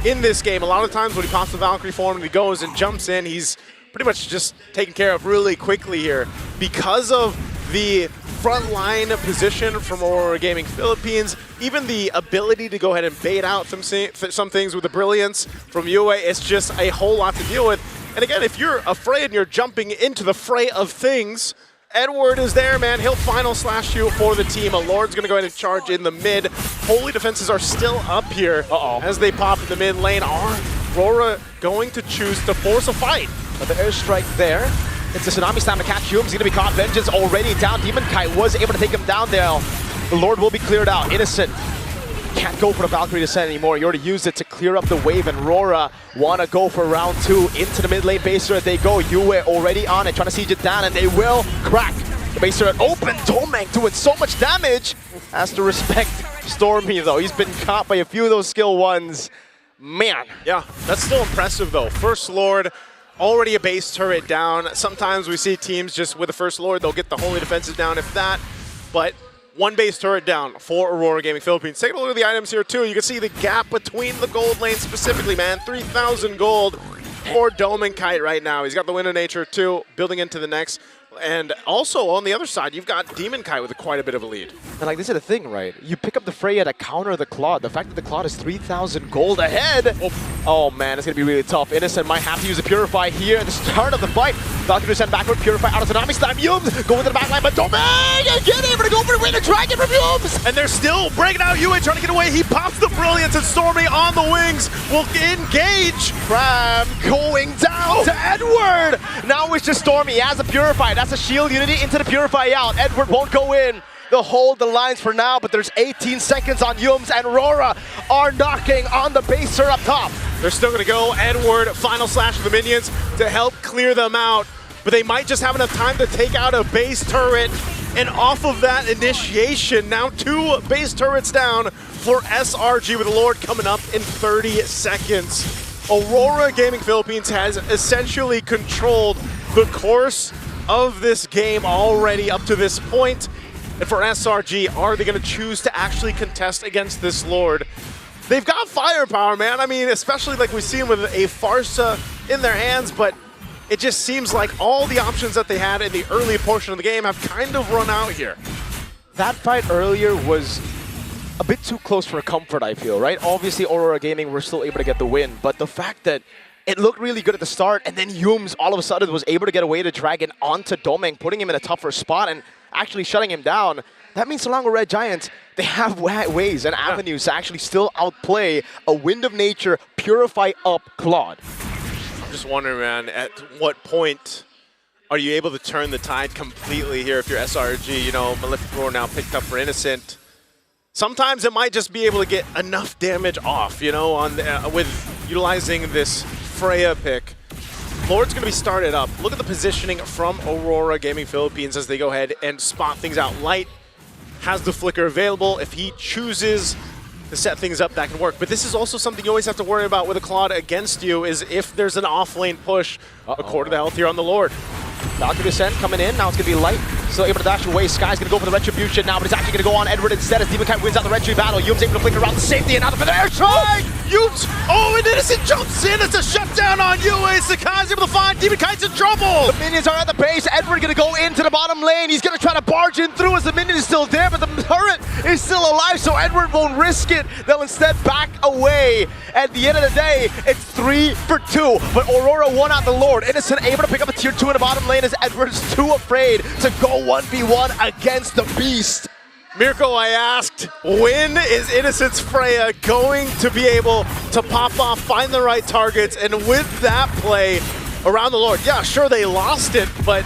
in this game. A lot of times when he pops the Valkyrie form and he goes and jumps in, he's pretty much just taken care of really quickly here. Because of the front line position from Aurora Gaming Philippines, even the ability to go ahead and bait out some things with the brilliance from UA, it's just a whole lot to deal with. And again, if you're afraid and you're jumping into the fray of things, Edward is there, man. He'll final slash you for the team. A Lord's going to go ahead and charge in the mid. Holy defenses are still up here as they pop in the mid lane. Aurora going to choose to force a fight. But the airstrike there. It's a Tsunami Slam to catch Hume. He's going to be caught. Vengeance already down. Demon Kite was able to take him down there. The Lord will be cleared out. Innocent can't go for the Valkyrie Descent anymore. You already used it to clear up the wave, and Aurora want to go for round 2. Into the mid lane base turret they go. Yue already on it, trying to siege it down, and they will crack the base turret open. Domeng doing so much damage. Has to respect Stormy, though. He's been caught by a few of those skill ones. Man. Yeah, that's still impressive, though. First Lord, already a base turret down. Sometimes we see teams just with the First Lord, they'll get the Holy Defenses down, if that. But one base turret down for Aurora Gaming Philippines. Take a look at the items here, too. You can see the gap between the gold lanes specifically, man. 3,000 gold for Domeng Kite right now. He's got the Wind of Nature, too, building into the next. And also, on the other side, you've got Demon Kite with quite a bit of a lead. And like, this is the thing, right? You pick up the Freya to counter the Claude. The fact that the Claude is 3,000 gold ahead. Oh man, it's going to be really tough. Innocent might have to use a Purify here at the start of the fight. Valkyrie send backward, Purify out of Tsunami Slam. Yums going to the back line, but Domeng again able to go for the Wind of Dragon from Yums. And they're still breaking out. Yue trying to get away. He pops the Brilliance, and Stormy on the wings will engage. Cram going down to Edward. Now it's just Stormy. He has a Purify. That's a shield unity into the Purify out. Edward won't go in. They'll hold the lines for now, but there's 18 seconds on Yums, and Aurora are knocking on the base turret up top. They're still going to go. Edward, final slash of the minions to help clear them out, but they might just have enough time to take out a base turret. And off of that initiation, now 2 base turrets down for SRG with the Lord coming up in 30 seconds. Aurora Gaming Philippines has essentially controlled the course of this game already up to this point. And for SRG, are they going to choose to actually contest against this Lord? They've got firepower, man. I mean, especially like we've seen with a Farsa in their hands, but it just seems like all the options that they had in the early portion of the game have kind of run out here. That fight earlier was a bit too close for comfort, I feel, right? Obviously, Aurora Gaming were still able to get the win, but the fact that it looked really good at the start, and then Yums all of a sudden was able to get away to Dragon onto Domeng, putting him in a tougher spot and actually shutting him down. That means Selangor Red Giants, they have ways and avenues to actually still outplay a Wind of Nature Purify Up Claude. I'm just wondering, man, at what point are you able to turn the tide completely here if you're SRG? You know, Malefic Roar now picked up for Innocent. Sometimes it might just be able to get enough damage off, you know, on with utilizing this Freya pick. Lord's going to be started up. Look at the positioning from Aurora Gaming Philippines as they go ahead and spot things out. Light has the flicker available. If he chooses to set things up, that can work. But this is also something you always have to worry about with a Claude against you, is if there's an off-lane push. A quarter of the health here on the Lord. Valkyrie Descent coming in. Now it's going to be Light. Still able to dash away. Sky's going to go for the Retribution now, but it's actually going to go on Edward instead as Demonkite wins out the Retri battle. Yums able to flicker around the safety and out for the air strike! Yums! Oh, and Innocent jumps in. It's a shutdown on UA. Sakai's able to find Demonkite's in trouble. The minions are at the base. Edward going to go into the bottom lane. He's going to try to barge in through as the minion is still there, but the turret is still alive, so Edward won't risk it. They'll instead back away. At the end of the day, it's 3 for 2, but Aurora won out the Lord. Innocent able to pick up a tier 2 in the bottom lane as Edward's too afraid to go 1v1 against the Beast. Mirko, I asked, when is Innocent's Freya going to be able to pop off, find the right targets, and with that play around the Lord, yeah, sure, they lost it, but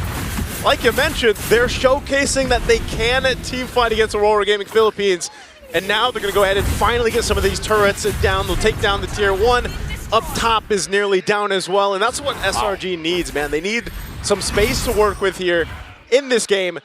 like you mentioned, they're showcasing that they can team fight against Aurora Gaming Philippines, and now they're going to go ahead and finally get some of these turrets down. They'll take down the tier 1. Up top is nearly down as well, and that's what SRG needs, man. They need some space to work with here in this game.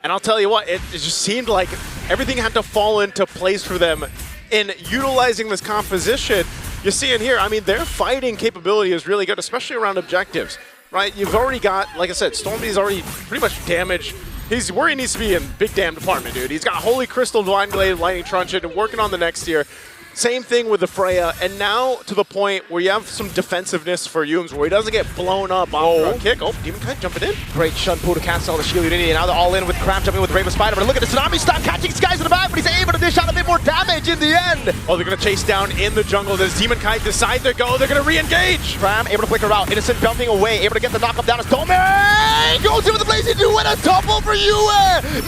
And I'll tell you what, it just seemed like everything had to fall into place for them in utilizing this composition. You see in here, I mean, their fighting capability is really good, especially around objectives, right? You've already got, like I said, Stormy's already pretty much damaged. He's where he needs to be in big damn department, dude. He's got Holy Crystal, Divine Glade, Lightning Truncheon, and working on the next tier. Same thing with the Freya, and now to the point where you have some defensiveness for Yums, where he doesn't get blown up on a kick. Oh, Demonkite jumping in. Great Shunpu to cancel the shield unity, and now they're all in with Cram jumping with Raven Spider. But look at the Tsunami Stab catching Skies in the back, but he's able to dish out a bit more damage in the end. Oh, they're going to chase down in the jungle. Does Demonkite decide to go? They're going to re-engage. Cram able to flicker out. Innocent jumping away, able to get the knock-up down as Domeng goes in with the Blazing Dew and a double for Yue.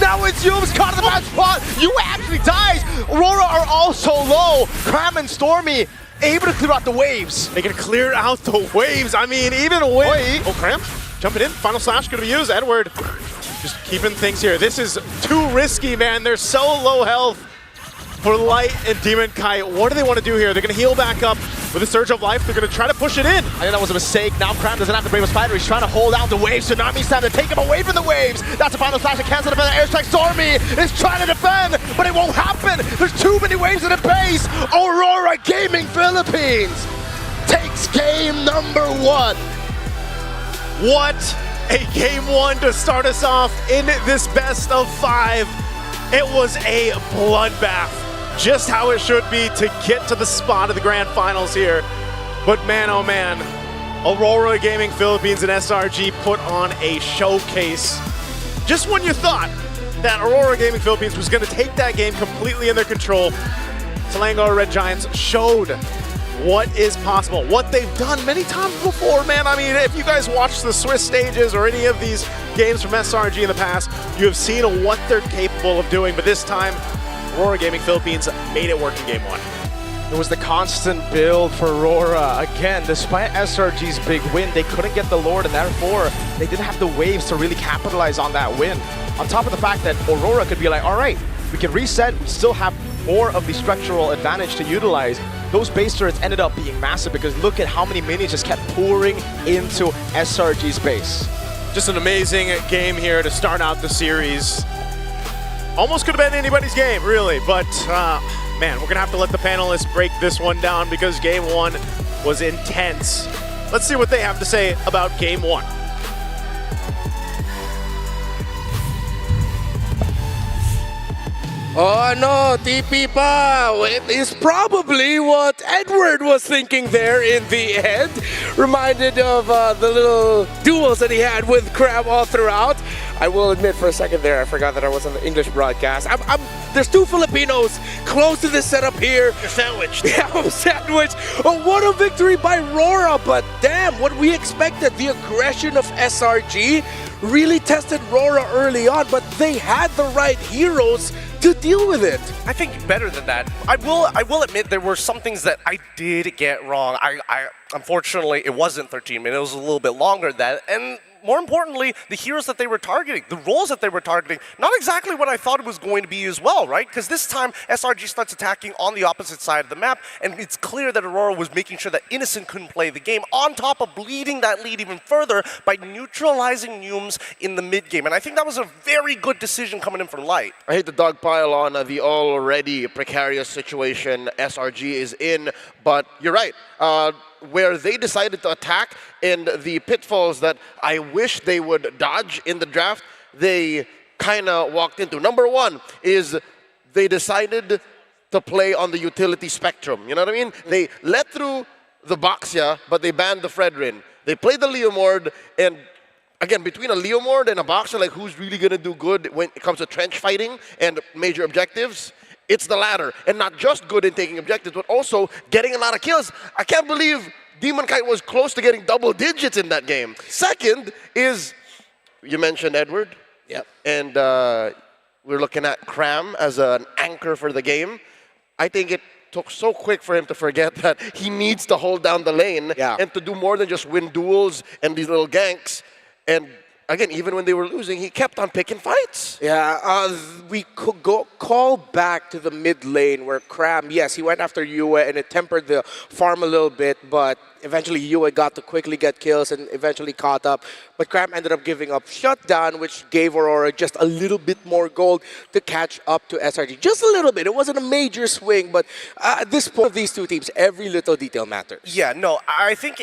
Now it's Yums caught in the bad spot. Yue actually dies. Aurora are also low. Cram and Stormy able to clear out the waves. They can clear out the waves. I mean, even with... Oh, Cram jumping in. Final Slash going to be used. Edward just keeping things here. This is too risky, man. They're so low health for Light and Demonkite. What do they want to do here? They're going to heal back up with a Surge of Life. They're going to try to push it in. I think that was a mistake. Now Cram doesn't have to brave a Spider. He's trying to hold out the waves. Tsunami's time to take him away from the waves. That's a Final Slash to cancel the airstrike. Stormy is trying to defend, but it won't happen. There's too many waves in the base. Aurora Gaming Philippines takes game number 1. What a game 1 to start us off in this best of 5. It was a bloodbath. Just how it should be to get to the spot of the grand finals here. But man, oh man, Aurora Gaming Philippines and SRG put on a showcase. Just when you thought that Aurora Gaming Philippines was going to take that game completely in their control, Selangor Red Giants showed what is possible, what they've done many times before, man. I mean, if you guys watch the Swiss stages or any of these games from SRG in the past, you have seen what they're capable of doing, but this time, Aurora Gaming Philippines made it work in game 1. It was the constant build for Aurora. Again, despite SRG's big win, they couldn't get the Lord, and therefore, they didn't have the waves to really capitalize on that win. On top of the fact that Aurora could be like, all right, we can reset, we still have more of the structural advantage to utilize. Those base turrets ended up being massive because look at how many minions just kept pouring into SRG's base. Just an amazing game here to start out the series. Almost could have been anybody's game, really, but man, we're gonna have to let the panelists break this one down because game 1 was intense. Let's see what they have to say about game 1. Oh no, TP pa! It is probably what Edward was thinking there in the end. Reminded of the little duels that he had with Crab all throughout. I will admit for a second there, I forgot that I was on the English broadcast. There's two Filipinos close to this setup here. You're sandwiched. Yeah, I'm sandwiched. Oh, what a victory by Rora, but damn, what we expected. The aggression of SRG really tested Rora early on, but they had the right heroes to deal with it. I think better than that. I will admit there were some things that I did get wrong. I unfortunately, it wasn't 13 minutes. It was a little bit longer than that. And more importantly, the heroes that they were targeting, the roles that they were targeting, not exactly what I thought it was going to be as well, right? Because this time, SRG starts attacking on the opposite side of the map, and it's clear that Aurora was making sure that Innocent couldn't play the game, on top of bleeding that lead even further by neutralizing Neumes in the mid-game. And I think that was a very good decision coming in from Light. I hate to dogpile on the already precarious situation SRG is in, but you're right. Where they decided to attack and the pitfalls that I wish they would dodge in the draft, they kind of walked into. Number one is they decided to play on the utility spectrum. You know what I mean? They let through the Baxia, but they banned the Fredrin. They played the Leomord, and again, between a Leomord and a Baxia, like who's really going to do good when it comes to trench fighting and major objectives? It's the latter, and not just good in taking objectives, but also getting a lot of kills. I can't believe Demon Kite was close to getting double digits in that game. Second is, you mentioned Edward. Yep. And we're looking at Cram as an anchor for the game. I think it took so quick for him to forget that he needs to hold down the lane and to do more than just win duels and these little ganks. And again, even when they were losing, he kept on picking fights. Yeah, we could call back to the mid lane where Cram, yes, he went after Yue and it tempered the farm a little bit, but eventually Yue got to quickly get kills and eventually caught up. But Cram ended up giving up Shutdown, which gave Aurora just a little bit more gold to catch up to SRG. Just a little bit. It wasn't a major swing, but at this point of these two teams, every little detail matters. Yeah, no, I think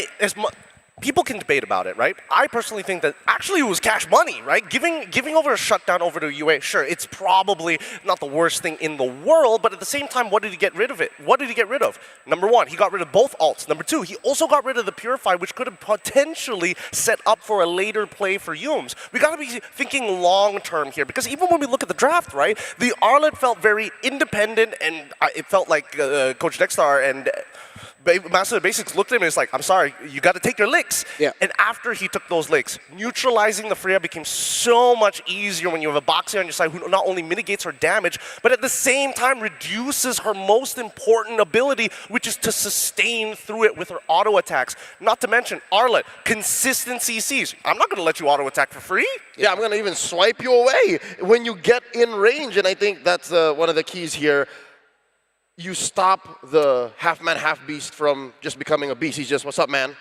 people can debate about it, right? I personally think that actually it was cash money, right? Giving over a shutdown over to UA, sure, it's probably not the worst thing in the world, but at the same time, what did he get rid of it? What did he get rid of? Number one, he got rid of both ults. Number two, he also got rid of the Purify, which could have potentially set up for a later play for Yumes. We got to be thinking long-term here, because even when we look at the draft, right, the Arlet felt very independent, and it felt like Coach Dexter and Master of the Basics looked at him and was like, I'm sorry, you got to take your licks. Yeah. And after he took those licks, neutralizing the Freya became so much easier when you have a Boxer on your side who not only mitigates her damage, but at the same time reduces her most important ability, which is to sustain through it with her auto attacks. Not to mention, Arlet, consistent CCs. I'm not going to let you auto attack for free. Yeah, I'm going to even swipe you away when you get in range, and I think that's one of the keys here. You stop the half-man, half-beast from just becoming a beast. He's just, what's up, man?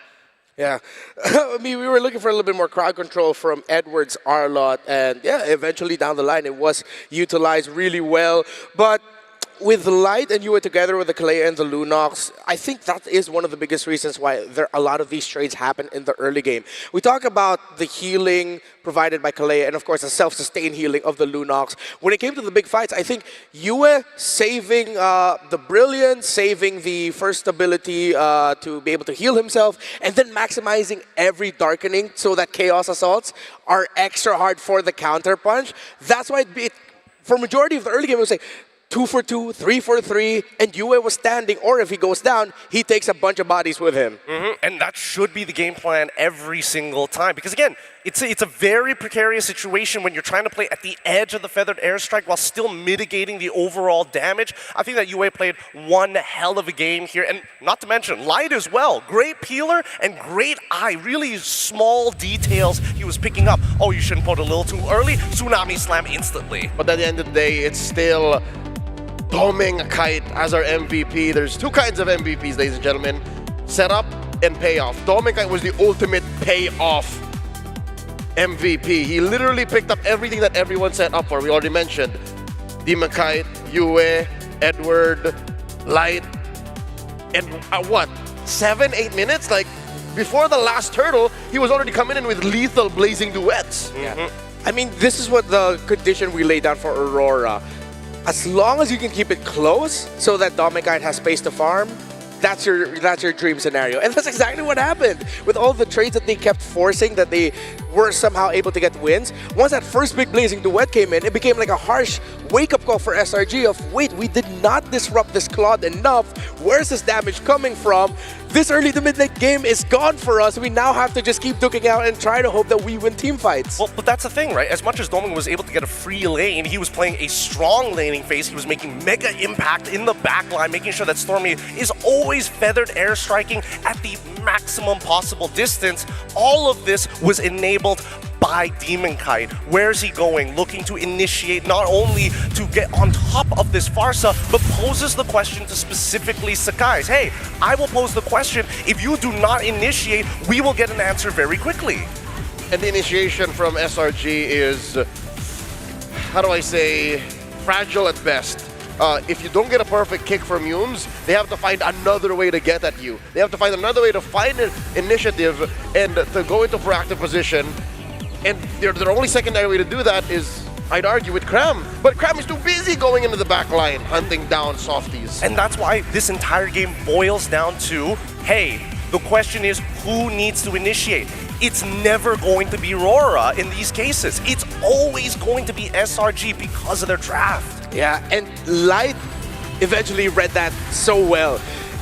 Yeah. I mean, we were looking for a little bit more crowd control from Edward's Arlot, and yeah, eventually down the line, it was utilized really well. But with Light and Yue together with the Kalea and the Lunox, I think that is one of the biggest reasons why a lot of these trades happen in the early game. We talk about the healing provided by Kalea and, of course, the self-sustained healing of the Lunox. When it came to the big fights, I think Yue saving the Brilliance, saving the first ability to be able to heal himself, and then maximizing every Darkening so that Chaos Assaults are extra hard for the counter punch. That's why for majority of the early game, it was like 2 for 2, 3 for 3, and Yue was standing, or if he goes down, he takes a bunch of bodies with him. And that should be the game plan every single time. Because again, it's a very precarious situation when you're trying to play at the edge of the Feathered Airstrike while still mitigating the overall damage. I think that Yue played one hell of a game here, and not to mention, Light as well. Great peeler and great eye, really small details he was picking up. Oh, you shouldn't put a little too early, Tsunami Slam instantly. But at the end of the day, it's still Doming Kite as our MVP. There's two kinds of MVPs, ladies and gentlemen. Setup and payoff. Doming Kite was the ultimate payoff MVP. He literally picked up everything that everyone set up for. We already mentioned Demon Kite, Yue, Edward, Light, and what, 7-8 minutes? Like, before the last turtle, he was already coming in with lethal blazing duets. I mean, this is what the condition we laid down for Aurora. as long as you can keep it close so that Domikite has space to farm, that's your dream scenario. And that's exactly what happened with all the trades that they kept forcing, that they were somehow able to get wins. Once that first big Blazing Duet came in, it became like a harsh wake-up call for SRG of, wait, we did not disrupt this Claude enough. Where's this damage coming from? This early to mid-late game is gone for us. We now have to just keep duking out and try to hope that we win team fights. Well, but that's the thing, right? As much as Domin was able to get a free lane, he was playing a strong laning phase. He was making mega impact in the backline, making sure that Stormy is always feathered airstriking at the maximum possible distance. All of this was enabled by Demon Kite. Where's he going? Looking to initiate, not only to get on top of this Farsa, but poses the question to specifically Sakai's. Hey, I will pose the question. If you do not initiate, we will get an answer very quickly. And the initiation from SRG is, how do I say, fragile at best. If you don't get a perfect kick from Yumes, they have to find another way to get at you. They have to find another way to find an initiative and to go into proactive position. And their only secondary way to do that is, I'd argue, with Cram. But Cram is too busy going into the back line, hunting down softies. And that's why this entire game boils down to, hey, the question is who needs to initiate? It's never going to be Rora in these cases. It's always going to be SRG because of their draft. Yeah, and Light eventually read that so well.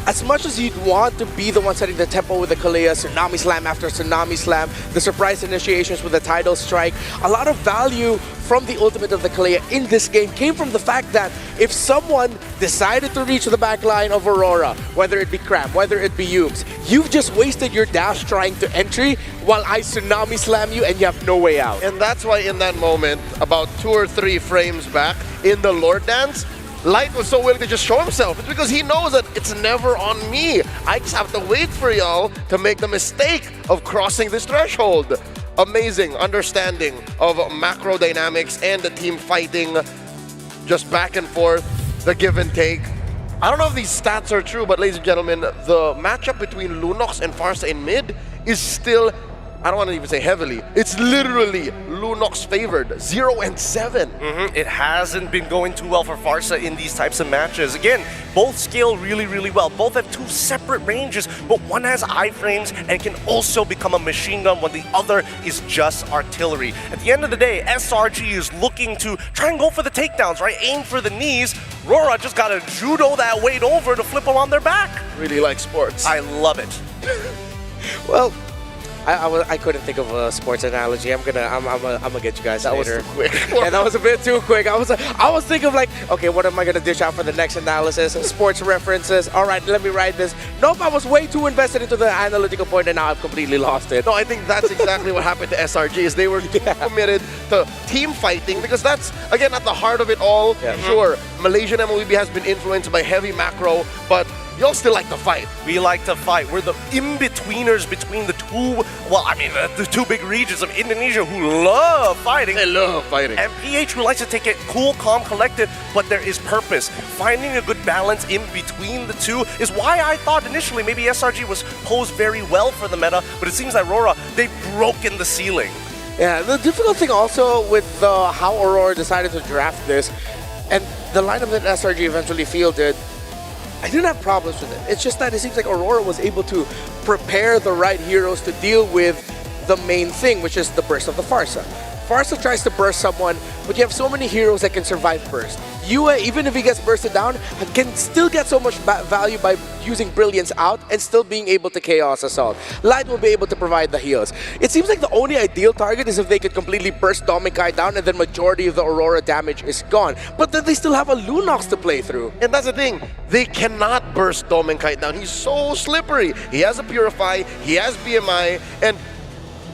As much as you'd want to be the one setting the tempo with the Kalea, Tsunami Slam after Tsunami Slam, the surprise initiations with the Tidal Strike, a lot of value from the ultimate of the Kalea in this game came from the fact that if someone decided to reach the back line of Aurora, whether it be Cram, whether it be Yumes, you've just wasted your dash trying to entry while I Tsunami Slam you and you have no way out. And that's why in that moment, about 2 or 3 frames back in the Lord Dance, Light was so willing to just show himself. It's because he knows that it's never on me. I just have to wait for y'all to make the mistake of crossing this threshold. Amazing understanding of macro dynamics and the team fighting just back and forth, the give and take. I don't know if these stats are true, but ladies and gentlemen, the matchup between Lunox and Farsa in mid is still, I don't want to even say heavily, it's literally Lunox favored, 0-7. It hasn't been going too well for Farsa in these types of matches. Again, both scale really, really well. Both have 2 separate ranges, but one has iframes and can also become a machine gun when the other is just artillery. At the end of the day, SRG is looking to try and go for the takedowns, right? Aim for the knees. Rora just got to judo that weight over to flip them on their back. Really like sports. I love it. Well, I couldn't think of a sports analogy. I'm gonna get you guys that later. Was too quick. Yeah, that was a bit too quick. I was thinking of like, okay, what am I gonna dish out for the next analysis? Sports references. All right, let me write this. Nope, I was way too invested into the analytical point, and now I've completely lost it. No, I think that's exactly what happened to SRG. Is they were too committed to team fighting because that's again at the heart of it all. Yeah. Sure, Malaysian MLB has been influenced by heavy macro, but y'all still like to fight. We like to fight. We're the in-betweeners between the two, the 2 big regions of Indonesia who love fighting. They love fighting. And PH who likes to take it cool, calm, collected, but there is purpose. Finding a good balance in between the two is why I thought initially maybe SRG was posed very well for the meta, but it seems like Aurora, they've broken the ceiling. Yeah, the difficult thing also with how Aurora decided to draft this, and the lineup that SRG eventually fielded, I didn't have problems with it. It's just that it seems like Aurora was able to prepare the right heroes to deal with the main thing, which is the burst of the Farsa. Farsa tries to burst someone, but you have so many heroes that can survive burst. Yue, even if he gets bursted down, can still get so much value by using Brilliance out and still being able to Chaos Assault. Light will be able to provide the heals. It seems like the only ideal target is if they could completely burst Domikite down and then majority of the Aurora damage is gone. But then they still have a Lunox to play through. And that's the thing, they cannot burst Domikite down. He's so slippery. He has a Purify, he has BMI, and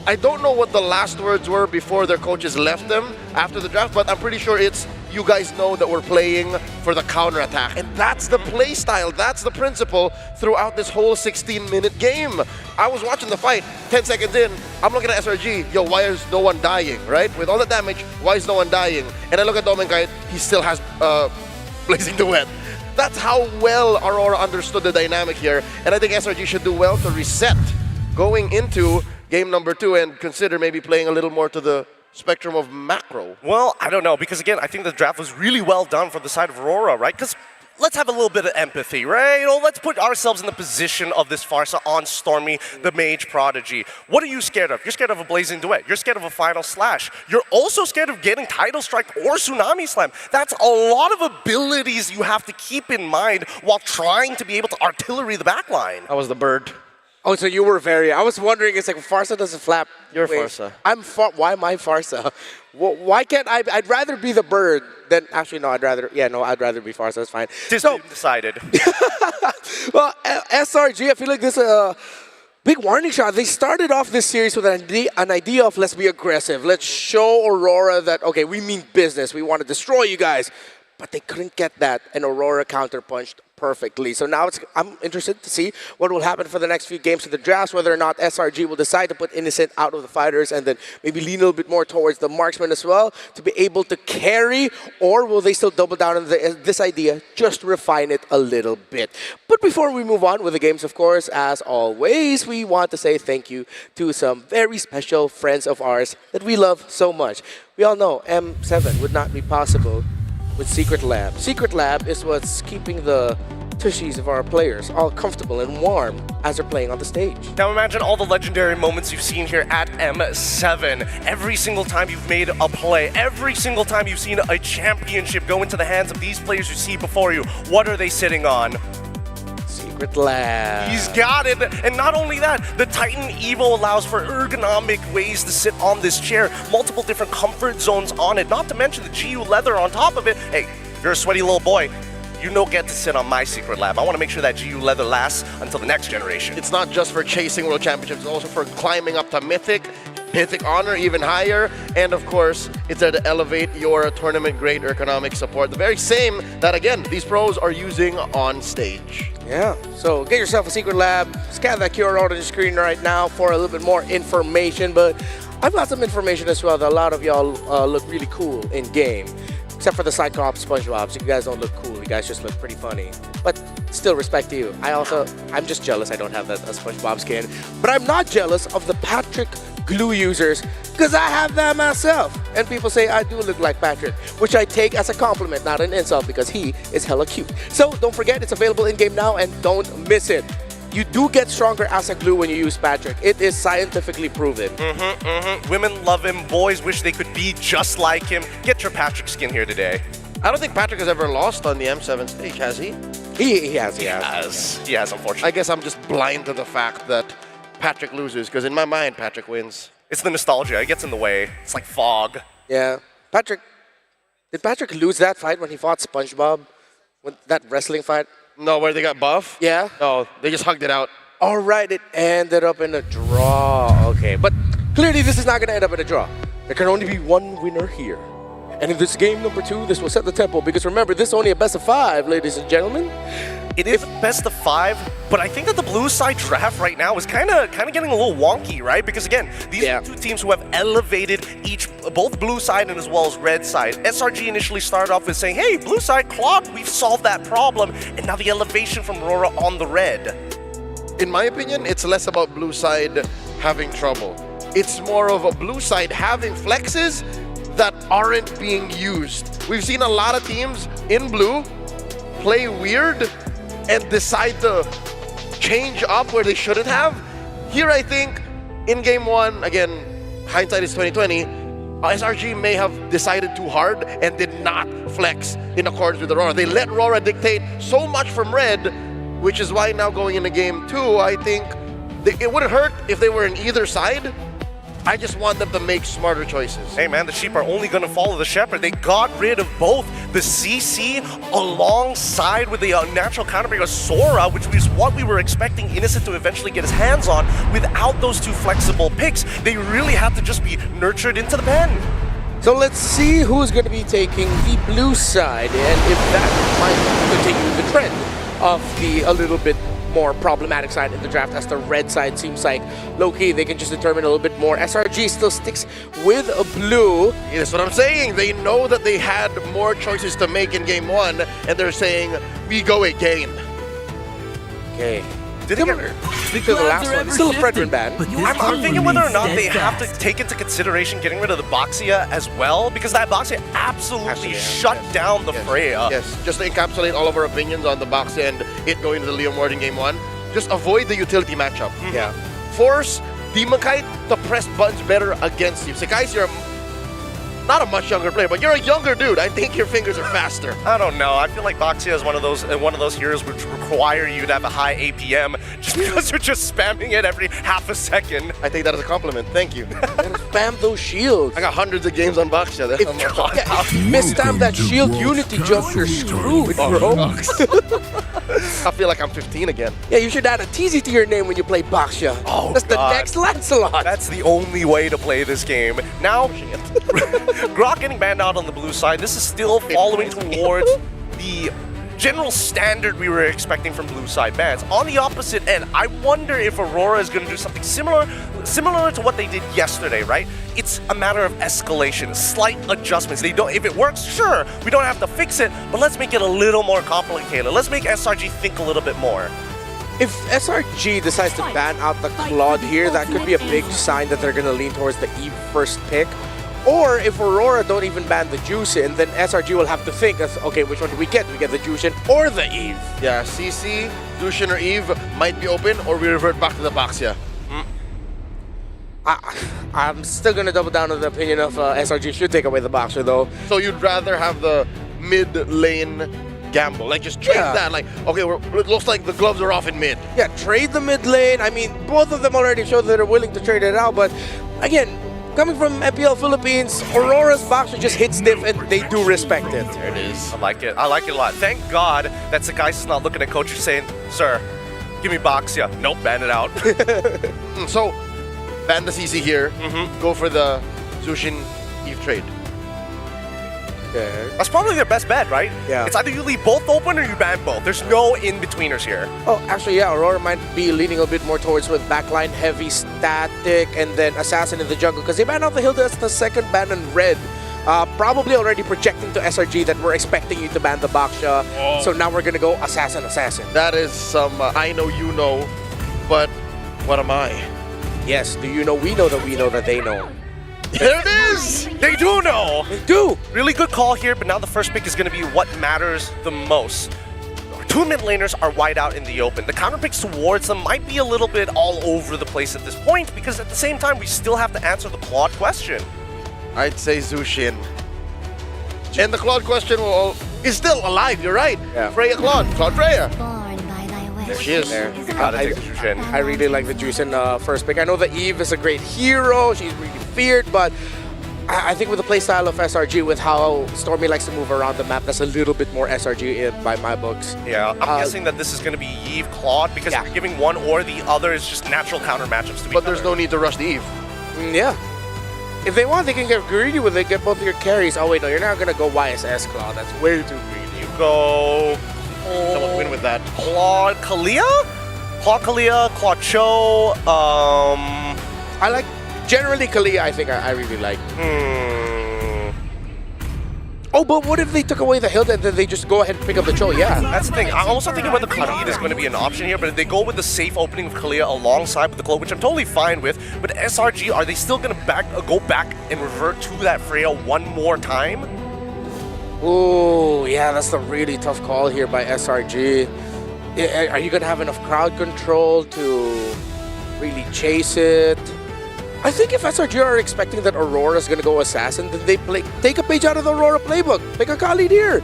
I don't know what the last words were before their coaches left them after the draft, but I'm pretty sure it's, you guys know that we're playing for the counterattack. And that's the play style, that's the principle throughout this whole 16-minute game. I was watching the fight, 10 seconds in, I'm looking at SRG, yo, why is no one dying, right? With all the damage, why is no one dying? And I look at Domikite, he still has Blazing Duet. That's how well Aurora understood the dynamic here. And I think SRG should do well to reset going into game number 2 and consider maybe playing a little more to the spectrum of macro? Well, I don't know, because again, I think the draft was really well done from the side of Aurora, right? Because let's have a little bit of empathy, right? You know, let's put ourselves in the position of this Farsa on Stormy, the Mage Prodigy. What are you scared of? You're scared of a Blazing Duet. You're scared of a Final Slash. You're also scared of getting Tidal Strike or Tsunami Slam. That's a lot of abilities you have to keep in mind while trying to be able to artillery the backline. I was the bird. Oh, so you were I was wondering, it's like Farsa doesn't flap. You're Farsa. Why am I Farsa? Why can't I'd rather be the bird than, actually no, I'd rather be Farsa, that's fine. So decided. Well, SRG, I feel like this is a big warning shot. They started off this series with an idea of let's be aggressive. Let's show Aurora that, okay, we mean business. We want to destroy you guys. But they couldn't get that, and Aurora counterpunched perfectly. So now I'm interested to see what will happen for the next few games of the drafts, whether or not SRG will decide to put Innocent out of the fighters and then maybe lean a little bit more towards the marksman as well to be able to carry, or will they still double down on this idea, just refine it a little bit. But before we move on with the games, of course, as always, we want to say thank you to some very special friends of ours that we love so much. We all know M7 would not be possible with Secret Lab. Secret Lab is what's keeping the tushies of our players all comfortable and warm as they're playing on the stage. Now imagine all the legendary moments you've seen here at M7. Every single time you've made a play, every single time you've seen a championship go into the hands of these players you see before you, what are they sitting on? Secret Lab. He's got it. And not only that, the Titan Evo allows for ergonomic ways to sit on this chair, multiple different comfort zones on it, not to mention the GU leather on top of it. Hey, you're a sweaty little boy. You don't get to sit on my Secret Lab. I want to make sure that GU leather lasts until the next generation. It's not just for chasing World Championships, it's also for climbing up to Mythic Honor, even higher, and of course, it's there to elevate your tournament-grade ergonomic support. The very same that, again, these pros are using on stage. Yeah, so get yourself a Secret Lab, scan that QR code on your screen right now for a little bit more information, but I've got some information as well that a lot of y'all look really cool in-game. Except for the Cyclops SpongeBobs, you guys don't look cool, you guys just look pretty funny. But still, respect to you. I'm just jealous I don't have that SpongeBob skin. But I'm not jealous of the Patrick glue users, because I have that myself. And people say I do look like Patrick, which I take as a compliment, not an insult, because he is hella cute. So don't forget, it's available in-game now, and don't miss it. You do get stronger as a glue when you use Patrick. It is scientifically proven. Women love him, boys wish they could be just like him. Get your Patrick skin here today. I don't think Patrick has ever lost on the M7 stage, has he? He has, unfortunately. I guess I'm just blind to the fact that Patrick loses, because in my mind, Patrick wins. It's the nostalgia, it gets in the way. It's like fog. Yeah. Did Patrick lose that fight when he fought SpongeBob? With that wrestling fight? No, where they got buff? Yeah. No, they just hugged it out. All right, it ended up in a draw. Okay, but clearly this is not going to end up in a draw. There can only be one winner here. And in this game number 2, this will set the tempo, because remember, this is only a best of 5, ladies and gentlemen. It is best of 5, but I think that the blue side draft right now is kind of getting a little wonky, right? Because again, these are two teams who have elevated both blue side and as well as red side. SRG initially started off with saying, hey, blue side clogged, we've solved that problem, and now the elevation from Aurora on the red. In my opinion, it's less about blue side having trouble. It's more of a blue side having flexes that aren't being used. We've seen a lot of teams in blue play weird and decide to change up where they shouldn't have. Here, I think, in game 1, again, hindsight is 2020, SRG may have decided too hard and did not flex in accordance with Aurora. They let Aurora dictate so much from red, which is why now going into game 2, I think it wouldn't hurt if they were in either side. I just want them to make smarter choices. Hey man, the sheep are only going to follow the shepherd. They got rid of both the CC alongside with the natural counterpick Sora, which is what we were expecting Innocent to eventually get his hands on. Without those two flexible picks, they really had to just be nurtured into the pen. So let's see who's going to be taking the blue side, and if that might continue the trend of the a little bit more problematic side in the draft, as the red side seems like low-key they can just determine a little bit more. SRG still sticks with a blue. Yeah, that's what I'm saying. They know that they had more choices to make in game 1, and they're saying, we go again. Okay, Did it get to the last one. It's still a Fredrin ban. I'm thinking whether or not they have to take into consideration getting rid of the Boxia as well, because that Boxia absolutely shut down the Freya. Yes, just to encapsulate all of our opinions on the Boxia and it going to the Leo Ward in game 1, just avoid the utility matchup. Yeah. Force Demon Kite to press buttons better against you. Sakai's you're not a much younger player, but you're a younger dude. I think your fingers are faster. I don't know. I feel like Boxia is one of those heroes which require you to have a high APM just because you're just spamming it every half a second. I take that as a compliment. Thank you. Spam those shields. I got hundreds of games on Boxia. That's how much. Misstime that shield unity jump, you're screwed, bro. I feel like I'm 15 again. Yeah, you should add a TZ to your name when you play Boxia. Oh, that's the next Lancelot. That's the only way to play this game. Now, Grok getting banned out on the blue side. This is still following towards the general standard we were expecting from blue side bans. On the opposite end, I wonder if Aurora is going to do something similar to what they did yesterday, right? It's a matter of escalation, slight adjustments. If it works, sure, we don't have to fix it, but let's make it a little more complicated. Let's make SRG think a little bit more. If SRG decides to ban out the Claude here, that could be a big sign that they're going to lean towards the Eve first pick. Or if Aurora don't even ban the Juicin, then SRG will have to think, okay, which one do we get? Do we get the Juicin or the Eve? Yeah, CC, Juicin or Eve might be open, or we revert back to the Boxia. I'm still going to double down on the opinion of SRG should take away the Boxer, though. So you'd rather have the mid lane gamble, like just trade that, like, okay, it looks like the gloves are off in mid. Yeah, trade the mid lane. I mean, both of them already showed that they're willing to trade it out, but again, coming from MPL Philippines, Aurora's Boxer just hits stiff and they do respect it. There it is. I like it. I like it a lot. Thank God that Sakai's not looking at coach saying, sir, give me Boxia. Nope, ban it out. So, ban the CC here, go for the Zushin Eve trade. Okay. That's probably their best bet, right? Yeah. It's either you leave both open or you ban both. There's no in-betweeners here. Oh, actually, yeah, Aurora might be leaning a bit more towards with backline heavy static and then Assassin in the jungle because they banned out the Hilda as the second ban in red. Probably already projecting to SRG that we're expecting you to ban the Baksha. So now we're going to go Assassin. That is some, I know you know, but what am I? Yes, do you know we know that they know. There it is! They do know! They do! Really good call here, but now the first pick is going to be what matters the most. Our two mid laners are wide out in the open. The counter picks towards them might be a little bit all over the place at this point, because at the same time, we still have to answer the Claude question. I'd say Zushin. And the Claude question is still alive, you're right. Yeah. Freya Claude, Claude Freya. There she is. There. I really like the Juicin first pick. I know that Eve is a great hero. She's really feared, but I think with the playstyle of SRG, with how Stormy likes to move around the map, that's a little bit more SRG by my books. Yeah, I'm guessing that this is going to be Eve Claude because if you're giving one or the other is just natural counter matchups to be. But there's no need to rush the Eve. Yeah. If they want, they can get greedy with it, get both of your carries. Oh wait, no, you're not going to go YSS Claude. That's way too greedy. You go... Someone win with that. Claude Kalia? Claude Kalia, Claude Cho, I like... Generally, Kalia, I think I really like. Oh, but what if they took away the Hilda and then they just go ahead and pick up the Cho? Yeah. That's the thing. I'm also thinking whether Khalid is going to be an option here, but if they go with the safe opening of Kalia alongside with the Glow, which I'm totally fine with, but SRG, are they still going to go back and revert to that Freya one more time? Oh, yeah, that's the really tough call here by SRG. Are you going to have enough crowd control to really chase it? I think if SRG are expecting that Aurora is going to go Assassin, then they take a page out of the Aurora playbook. Pick a Khalid here.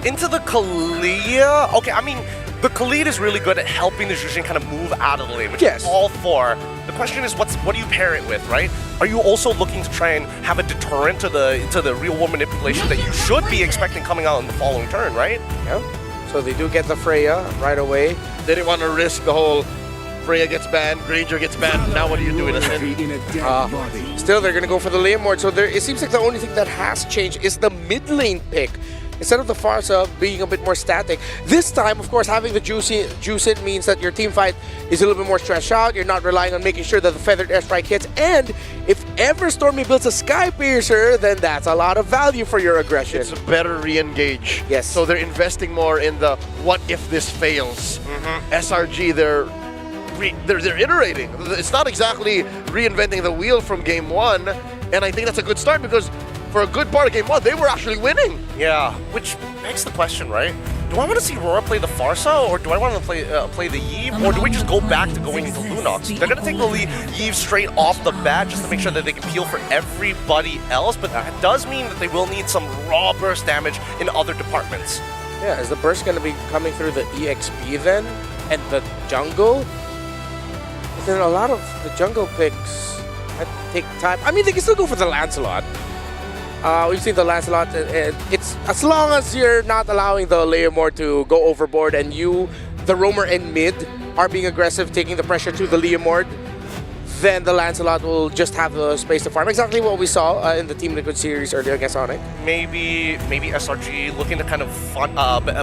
Into the Kalia? Okay, I mean, the Khalid is really good at helping the Jushin kind of move out of the lane, which is all for. The question is, what do you pair it with, right? Are you also looking to try and have a deterrent to the real-world manipulation that you should be expecting coming out in the following turn, right? Yeah. So they do get the Freya right away. They didn't want to risk the whole Freya gets banned, Granger gets banned, now what do you do, innocent? Still, they're going to go for the lane ward, so it seems like the only thing that has changed is the mid lane pick. instead of the Farsa being a bit more static. This time, of course, having the juice in means that your team fight is a little bit more stretched out. You're not relying on making sure that the feathered airstrike hits. And if ever Stormy builds a Sky Piercer, then that's a lot of value for your aggression. It's a better re-engage. Yes. So they're investing more in the what if this fails. SRG, they're iterating. It's not exactly reinventing the wheel from game one, and I think that's a good start because for a good part of game one, they were actually winning. Yeah, which begs the question, right? Do I want to see Rora play the Farsa, or do I want to play the Yve, or do we just go back to going into Lunox? They're going to take the Yve straight off the bat just to make sure that they can peel for everybody else, but that does mean that they will need some raw burst damage in other departments. Yeah, is the burst going to be coming through the EXP then? And the jungle? Then a lot of the jungle picks take time. I mean, they can still go for the Lancelot. We've seen the Lancelot. It's as long as you're not allowing the Leomord to go overboard and you, the roamer in mid, are being aggressive, taking the pressure to the Leomord, then the Lancelot will just have the space to farm. Exactly what we saw in the Team Liquid series earlier against Sonic. Maybe SRG looking to kind of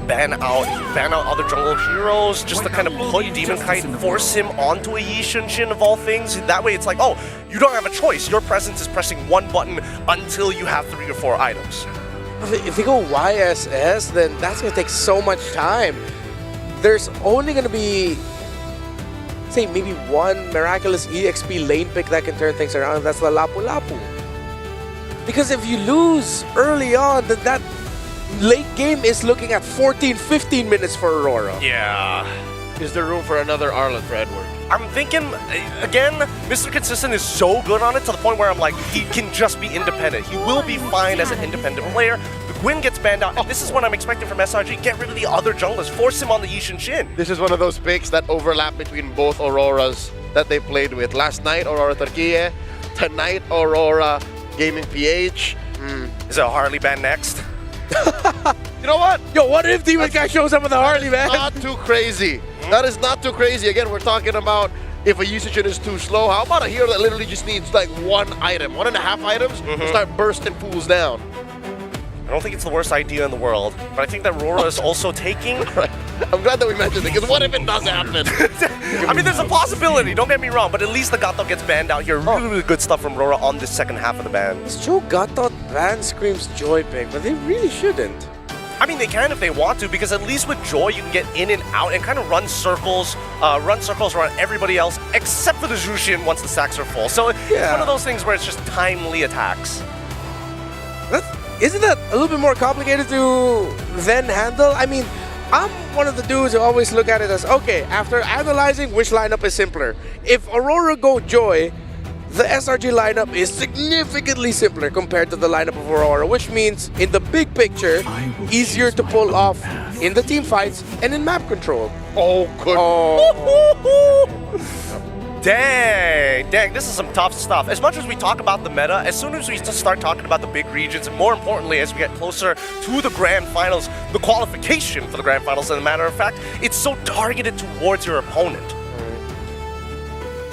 ban out other jungle heroes, just to kind of put Demon Kite, force him onto a Yi Shunshin of all things. That way it's like, oh, you don't have a choice. Your presence is pressing one button until you have 3 or 4 items. If they go YSS, then that's going to take so much time. There's only going to be, say, maybe one miraculous EXP lane pick that can turn things around, and that's the Lapu Lapu. Because if you lose early on, then that late game is looking at 14-15 minutes for Aurora. Yeah. Is there room for another Arlet for Edward? I'm thinking, again, Mr. Consistent is so good on it to the point where I'm like, he can just be independent. He will be fine as an independent player. The Gwyn gets banned out, and this is what I'm expecting from SRG. Get rid of the other junglers. Force him on the Yi Shunshin. This is one of those picks that overlap between both Auroras that they played with. Last night, Aurora Turquía. Tonight, Aurora Gaming PH. Is it a Harley ban next? You know what? Yo, what if Demon Guy shows up with a Harley, man? Not too crazy. That is not too crazy. Again, we're talking about if a usage is too slow. How about a hero that literally just needs like 1 item, 1.5 items, to start bursting fools down? I don't think it's the worst idea in the world, but I think that Rora is also taking... Right. I'm glad that we mentioned it, because what if it does happen? I mean, there's a possibility, don't get me wrong, but at least the Gato gets banned out here. Really, really good stuff from Rora on the second half of the ban. It's true, Gato ban screams joy pick, but they really shouldn't. I mean, they can if they want to, because at least with Joy, you can get in and out and kind of run circles around everybody else, except for the Zushin once the stacks are full. So it's one of those things where it's just timely attacks. Isn't that a little bit more complicated to then handle? I mean, I'm one of the dudes who always look at it as, okay, after analyzing which lineup is simpler, if Aurora go Joy, the SRG lineup is significantly simpler compared to the lineup of Aurora, which means in the big picture, easier to pull off in the team fights and in map control. Oh, good. Dang, this is some tough stuff. As much as we talk about the meta, as soon as we start talking about the big regions, and more importantly, as we get closer to the Grand Finals, the qualification for the Grand Finals, as a matter of fact, it's so targeted towards your opponent.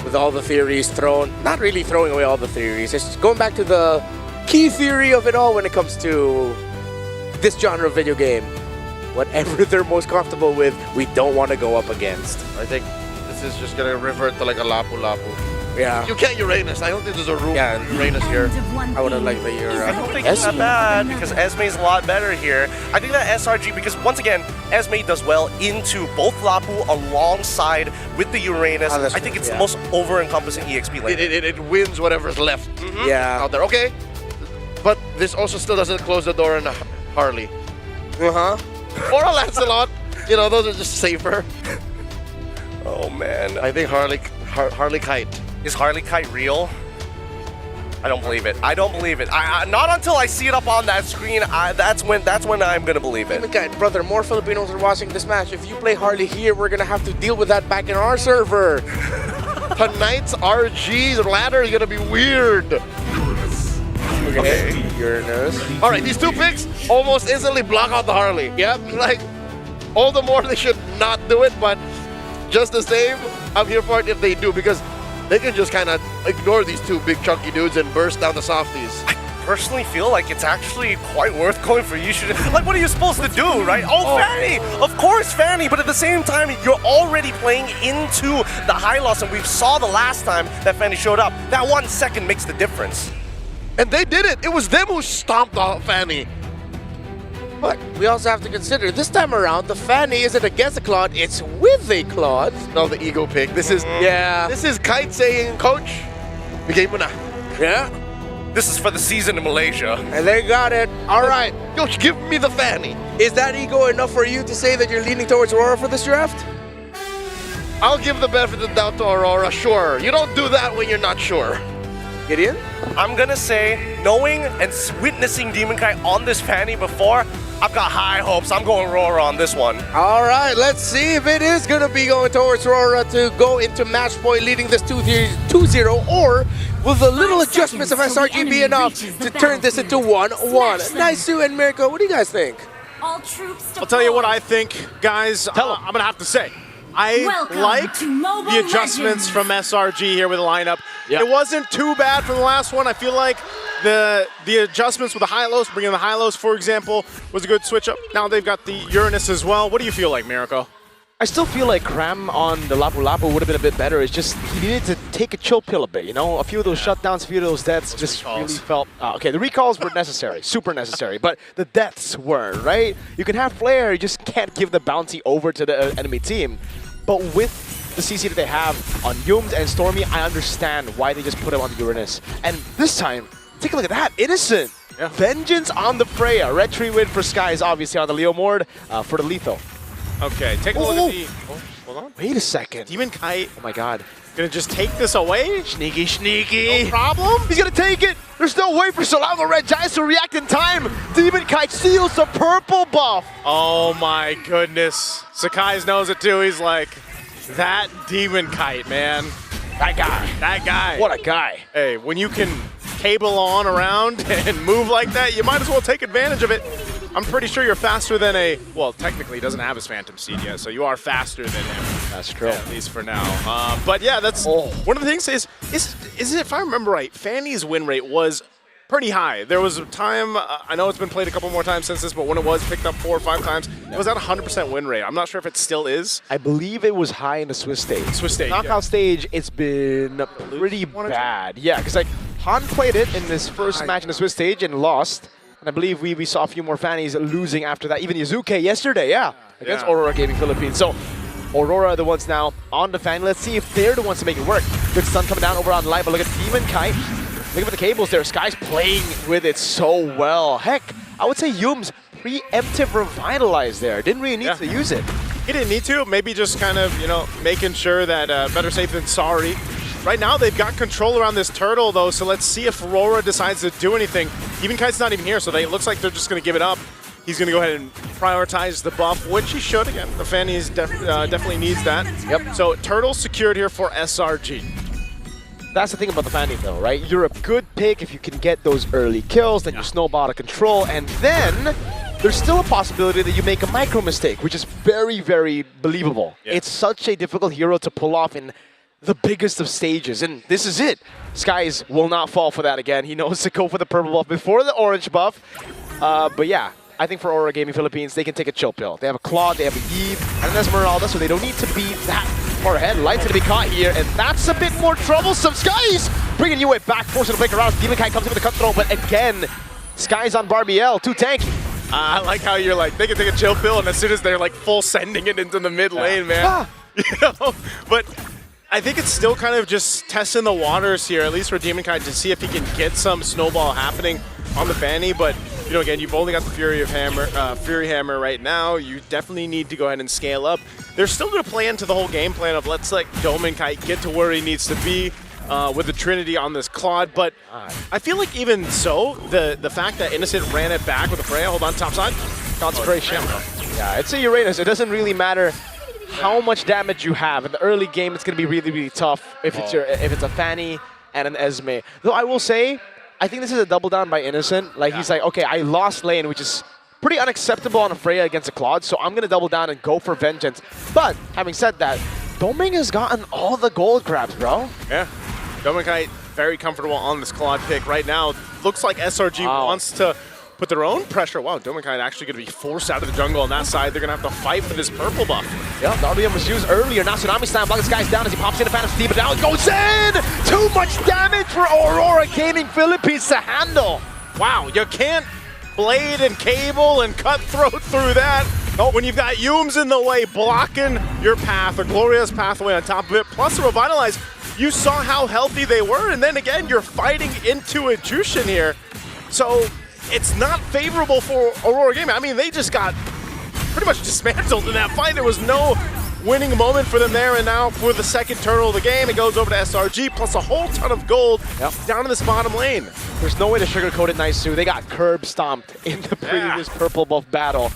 With all the theories thrown, not really throwing away all the theories, it's just going back to the key theory of it all when it comes to this genre of video game. Whatever they're most comfortable with, we don't want to go up against. I think this is just going to revert to like a Lapu Lapu. Yeah. You can't Uranus. I don't think there's a room for Uranus here. I would have liked the I don't think it's that bad, because Esme's a lot better here. I think that SRG, because once again, Esme does well into both Lapu alongside with the Uranus. I think it's the most over-encompassing EXP lane. It wins whatever's left out there. Okay. But this also still doesn't close the door on a Harley. Or a Lancelot. You know, those are just safer. Oh, man. I think Harley Kite. Is Harley Kite real? I don't believe it. I don't believe it. Not until I see it up on that screen. That's when I'm gonna believe it. Brother, more Filipinos are watching this match. If you play Harley here, we're gonna have to deal with that back in our server. Tonight's RG's ladder is gonna be weird. Okay. Uranus. All right, these two picks almost instantly block out the Harley. Yep. Like, all the more they should not do it, but just the same, I'm here for it if they do, because they can just kind of ignore these two big chunky dudes and burst down the softies. personally feel like it's actually quite worth going for Yushin. Like, what are you supposed to do, right? Oh, Fanny! Of course, Fanny, but at the same time, you're already playing into the high loss, and we saw the last time that Fanny showed up. That 1 second makes the difference. And they did it. It was them who stomped out Fanny. But we also have to consider, this time around, the Fanny isn't against the Claude, it's with a Claude. No, the ego pick. This is This is Kite saying, Coach, bigay mo na. Yeah. This is for the season in Malaysia. And they got it. All right, Coach, give me the Fanny. Is that ego enough for you to say that you're leaning towards Aurora for this draft? I'll give the benefit of the doubt to Aurora, sure. You don't do that when you're not sure. Gideon? I'm gonna say, knowing and witnessing Demon Kite on this Fanny before, I've got high hopes. I'm going Aurora on this one. All right, let's see if it is going to be going towards Aurora to go into match point, leading this 2-0, or will the little adjustments of SRG be enough to turn this into 1-1? Naisu and Mirko, what do you guys think? All troops I'll tell you what I think, guys. I'm going to have to say. I like the adjustments from SRG here with the lineup. Yep. It wasn't too bad from the last one. I feel like the adjustments with the high-lows, bringing the high-lows, for example, was a good switch-up. Now they've got the Uranus as well. What do you feel like, Mirko? I still feel like Cram on the Lapu Lapu would have been a bit better. It's just he needed to take a chill pill a bit, you know? A few of those shutdowns, a few of those deaths just really felt... okay, the recalls were necessary, super necessary, but the deaths weren't, right? You can have Flare, you just can't give the bounty over to the enemy team. But with the CC that they have on Yums and Stormy, I understand why they just put him on the Uranus. And this time, take a look at that, Innocent! Yeah. Vengeance on the Freya. Red Tree win for Skies, obviously, on the Leo Mord for the lethal. Okay, take a look at the... Oh, hold on. Wait a second. Demon Kite. Oh my god. Gonna just take this away? Sneaky, sneaky. No problem. He's gonna take it. There's no way for Solano Red Giants to react in time. Demon Kite steals the purple buff. Oh my goodness. Sakai's knows it too. He's like, that Demon Kite, man. That guy. That guy. What a guy. Hey, when you can cable on around and move like that, you might as well take advantage of it. I'm pretty sure you're faster than a... Well, technically, he doesn't have his Phantom Seed yet, so you are faster than him. That's true. Yeah, at least for now. But yeah, that's... One of the things is it, if I remember right, Fanny's win rate was pretty high. There was a time, I know it's been played a couple more times since this, but when it was picked up 4 or 5 times, it was at 100% win rate. I'm not sure if it still is. I believe it was high in the Swiss stage. Swiss stage, Knockout stage, it's been pretty bad. Yeah, because like Han played it in this first match in the Swiss stage and lost. And I believe we saw a few more Fannies losing after that. Even Yuzuke yesterday, against Aurora Gaming Philippines. So Aurora are the ones now on the Fanny. Let's see if they're the ones to make it work. Good stun coming down over on live, but look at Demon Kite. Look at the cables there. Sky's playing with it so well. Heck, I would say Yums preemptive revitalize there. Didn't really need to use it. He didn't need to. Maybe just kind of, you know, making sure that better safe than sorry. Right now, they've got control around this turtle, though, so let's see if Aurora decides to do anything. Demon Kite's not even here, so it looks like they're just going to give it up. He's going to go ahead and prioritize the buff, which he should. Again, the Fanny definitely needs that. Yep. So Turtle secured here for SRG. That's the thing about the Fanny, though, right? You're a good pick if you can get those early kills, then you snowball out of control, and then there's still a possibility that you make a micro mistake, which is very, very believable. Yeah. It's such a difficult hero to pull off in the biggest of stages, and this is it. Skies will not fall for that again. He knows to go for the purple buff before the orange buff. But yeah, I think for Aurora Gaming Philippines, they can take a chill pill. They have a Claude, they have a Eve, and an Esmeralda, so they don't need to be that far ahead. Light's gonna be caught here, and that's a bit more troublesome. Skies bringing you back, forcing to break around. Demon Kite comes in with a cutthroat, but again, Skies on Barbiel, too tanky. I like how you're like, they can take a chill pill, and as soon as they're like full sending it into the mid lane, man. You know? But I think it's still kind of just testing the waters here, at least for Demon Kite, to see if he can get some snowball happening on the Fanny. But you know, again, you've only got the Fury Hammer right now. You definitely need to go ahead and scale up. They're still going to play into the whole game plan of let's let Demon Kite get to where he needs to be with the Trinity on this Claude. But I feel like even so, the fact that Innocent ran it back with a Freya, hold on, top side. Consecration. Yeah, it's a Uranus. It doesn't really matter how much damage you have. In the early game, it's going to be really, really tough if it's a Fanny and an Esme. Though I will say, I think this is a double down by Innocent. Like, he's like, okay, I lost lane, which is pretty unacceptable on a Freya against a Claude, so I'm going to double down and go for vengeance. But, having said that, Doming has gotten all the gold grabs, bro. Yeah. Doming Kite very comfortable on this quad pick right now. Looks like SRG wants to put their own pressure. Wow, Dominkai actually going to be forced out of the jungle on that side. They're going to have to fight for this purple buff. Yep, the RBM was used earlier. Now Tsunami Slam blocking this guy's down as he pops in the Phantom Steam, but now it goes in! Too much damage for Aurora Gaming Philippines to handle. Wow, you can't blade and cable and cutthroat through that. Oh, when you've got Yums in the way blocking your path, a glorious pathway on top of it, plus a Revitalize. You saw how healthy they were, and then again, you're fighting into a Jushin here. So it's not favorable for Aurora Gaming. I mean, they just got pretty much dismantled in that fight. There was no winning moment for them there, and now for the second turtle of the game, it goes over to SRG, plus a whole ton of gold down in this bottom lane. There's no way to sugarcoat it, Naisu. They got curb stomped in the previous purple buff battle.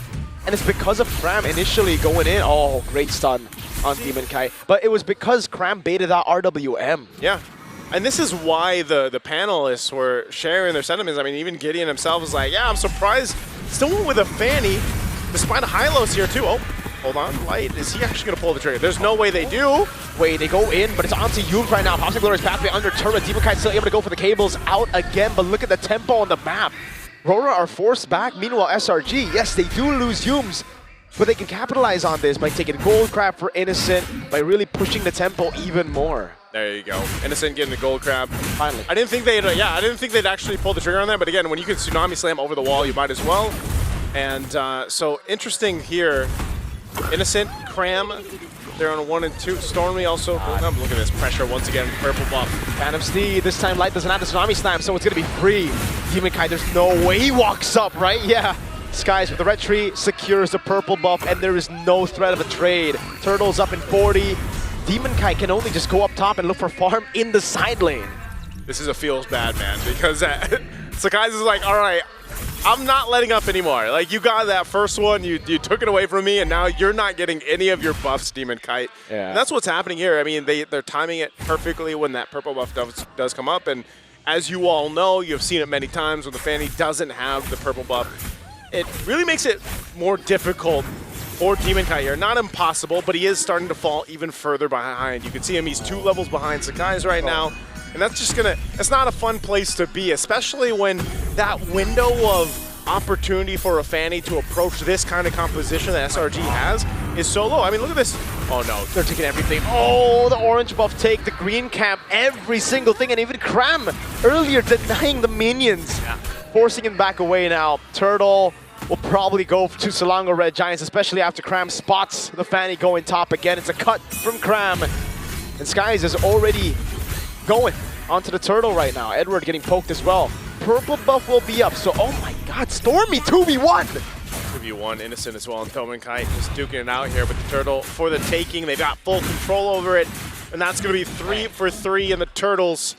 And it's because of Cram initially going in. Oh, great stun on Demon Kai. But it was because Cram baited out RWM. Yeah. And this is why the panelists were sharing their sentiments. I mean, even Gideon himself was like, yeah, I'm surprised. Still went with a Fanny, despite a Hylos here too. Oh, hold on, Light. Is he actually going to pull the trigger? There's no way they do. Wait, they go in, but it's onto Yums right now. Possibly Glorious Pathway under turret. Demon Kai still able to go for the cables out again, but look at the tempo on the map. Rora are forced back. Meanwhile, SRG, yes, they do lose Yums, but they can capitalize on this by taking gold crab for Innocent, by really pushing the tempo even more. There you go. Innocent getting the gold crab. Finally. I didn't think they'd actually pull the trigger on that, but again, when you can Tsunami Slam over the wall, you might as well. And so interesting here. Innocent, Cram, they're on 1 and 2. Stormy also. Look at this pressure once again. Purple buff. Phantom Steed. This time Light doesn't have the Tsunami Slam, so it's going to be free. Demon Kai, there's no way he walks up, right? Yeah. Skies with the red tree secures the purple buff, and there is no threat of a trade. Turtles up in 40. Demon Kai can only just go up top and look for farm in the side lane. This is a feels bad, man, because Sakai's is like, all right, I'm not letting up anymore. Like, you got that first one, you took it away from me, and now you're not getting any of your buffs, Demon Kite. Yeah. And that's what's happening here. I mean, they're timing it perfectly when that purple buff does come up, and as you all know, you've seen it many times when the Fanny doesn't have the purple buff. It really makes it more difficult for Demon Kai here. Not impossible, but he is starting to fall even further behind. You can see him, he's 2 levels behind Sakai's right now. And that's just it's not a fun place to be, especially when that window of opportunity for a Fanny to approach this kind of composition that SRG has is so low. I mean, look at this. Oh no, they're taking everything. Oh, the orange buff take, the green camp, every single thing, and even Cram earlier denying the minions. Forcing him back away now. Turtle will probably go to Selangor Red Giants, especially after Cram spots the Fanny going top again. It's a cut from Cram. And Skies is already going onto the Turtle right now. Edward getting poked as well. Purple buff will be up, so oh my god, Stormy 2v1! 2v1, Innocent as well, and Toman Kite just duking it out here with the Turtle for the taking. They've got full control over it, and that's going to be 3 for 3 in the Turtles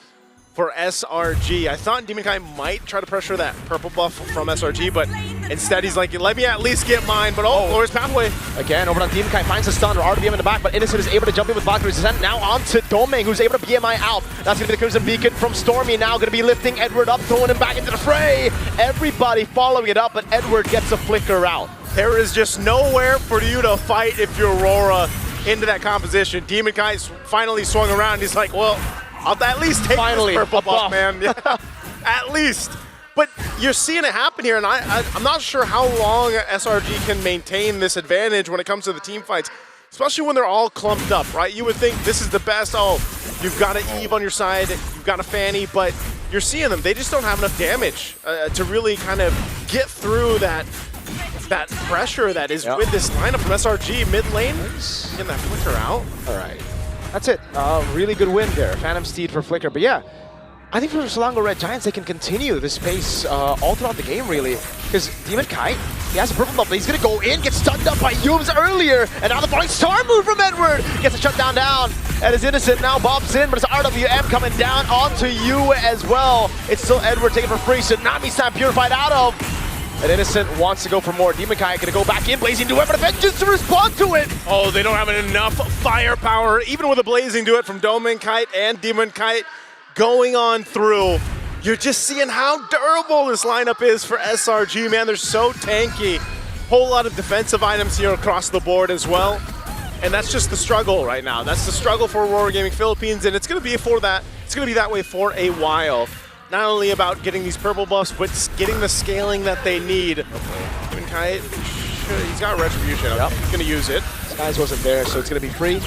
for SRG. I thought Demon Kai might try to pressure that purple buff from SRG, but instead he's like, let me at least get mine, but Glorious Pathway. Again, over on Demon Kai, finds a stun, or RBM in the back, but Innocent is able to jump in with Valkyrie Descent. Now on to Domeng, who's able to BMI out. That's going to be the Crimson Beacon from Stormy, now going to be lifting Edward up, throwing him back into the fray. Everybody following it up, but Edward gets a flicker out. There is just nowhere for you to fight if you're Aurora into that composition. Demon Kai finally swung around, he's like, well, I'll at least take this purple buff, man. Yeah, at least. But you're seeing it happen here, and I'm not sure how long SRG can maintain this advantage when it comes to the team fights, especially when they're all clumped up, right? You would think this is the best. Oh, you've got an Eve on your side, you've got a Fanny, but you're seeing them. They just don't have enough damage to really kind of get through that pressure that is with this lineup from SRG mid lane. Getting that flicker out. All right. That's it. Really good win there. Phantom Steed for Flicker. But yeah, I think for Selangor Red Giants, they can continue this pace all throughout the game, really. Because Demon Kai, he has a purple buff, but he's going to go in, get stunned up by Yums earlier. And now the falling star move from Edward. Gets a shutdown down. And is Innocent now bobs in, but it's RWM coming down onto you as well. It's still Edward taking for free. Tsunami Slam purified out of. And Innocent wants to go for more. Demon Kai gonna go back in, Blazing Duet, but Vengeance to respond to it! Oh, they don't have enough firepower, even with a Blazing Duet from Domin Kite and Demon Kite going on through. You're just seeing how durable this lineup is for SRG, man. They're so tanky. Whole lot of defensive items here across the board as well. And that's just the struggle right now. That's the struggle for Aurora Gaming Philippines, and it's gonna be for that it's going to be that way for a while. Not only about getting these purple buffs, but getting the scaling that they need. Demon Kite, he's got Retribution. Yep. He's going to use it. Skies wasn't there, so it's going to be free.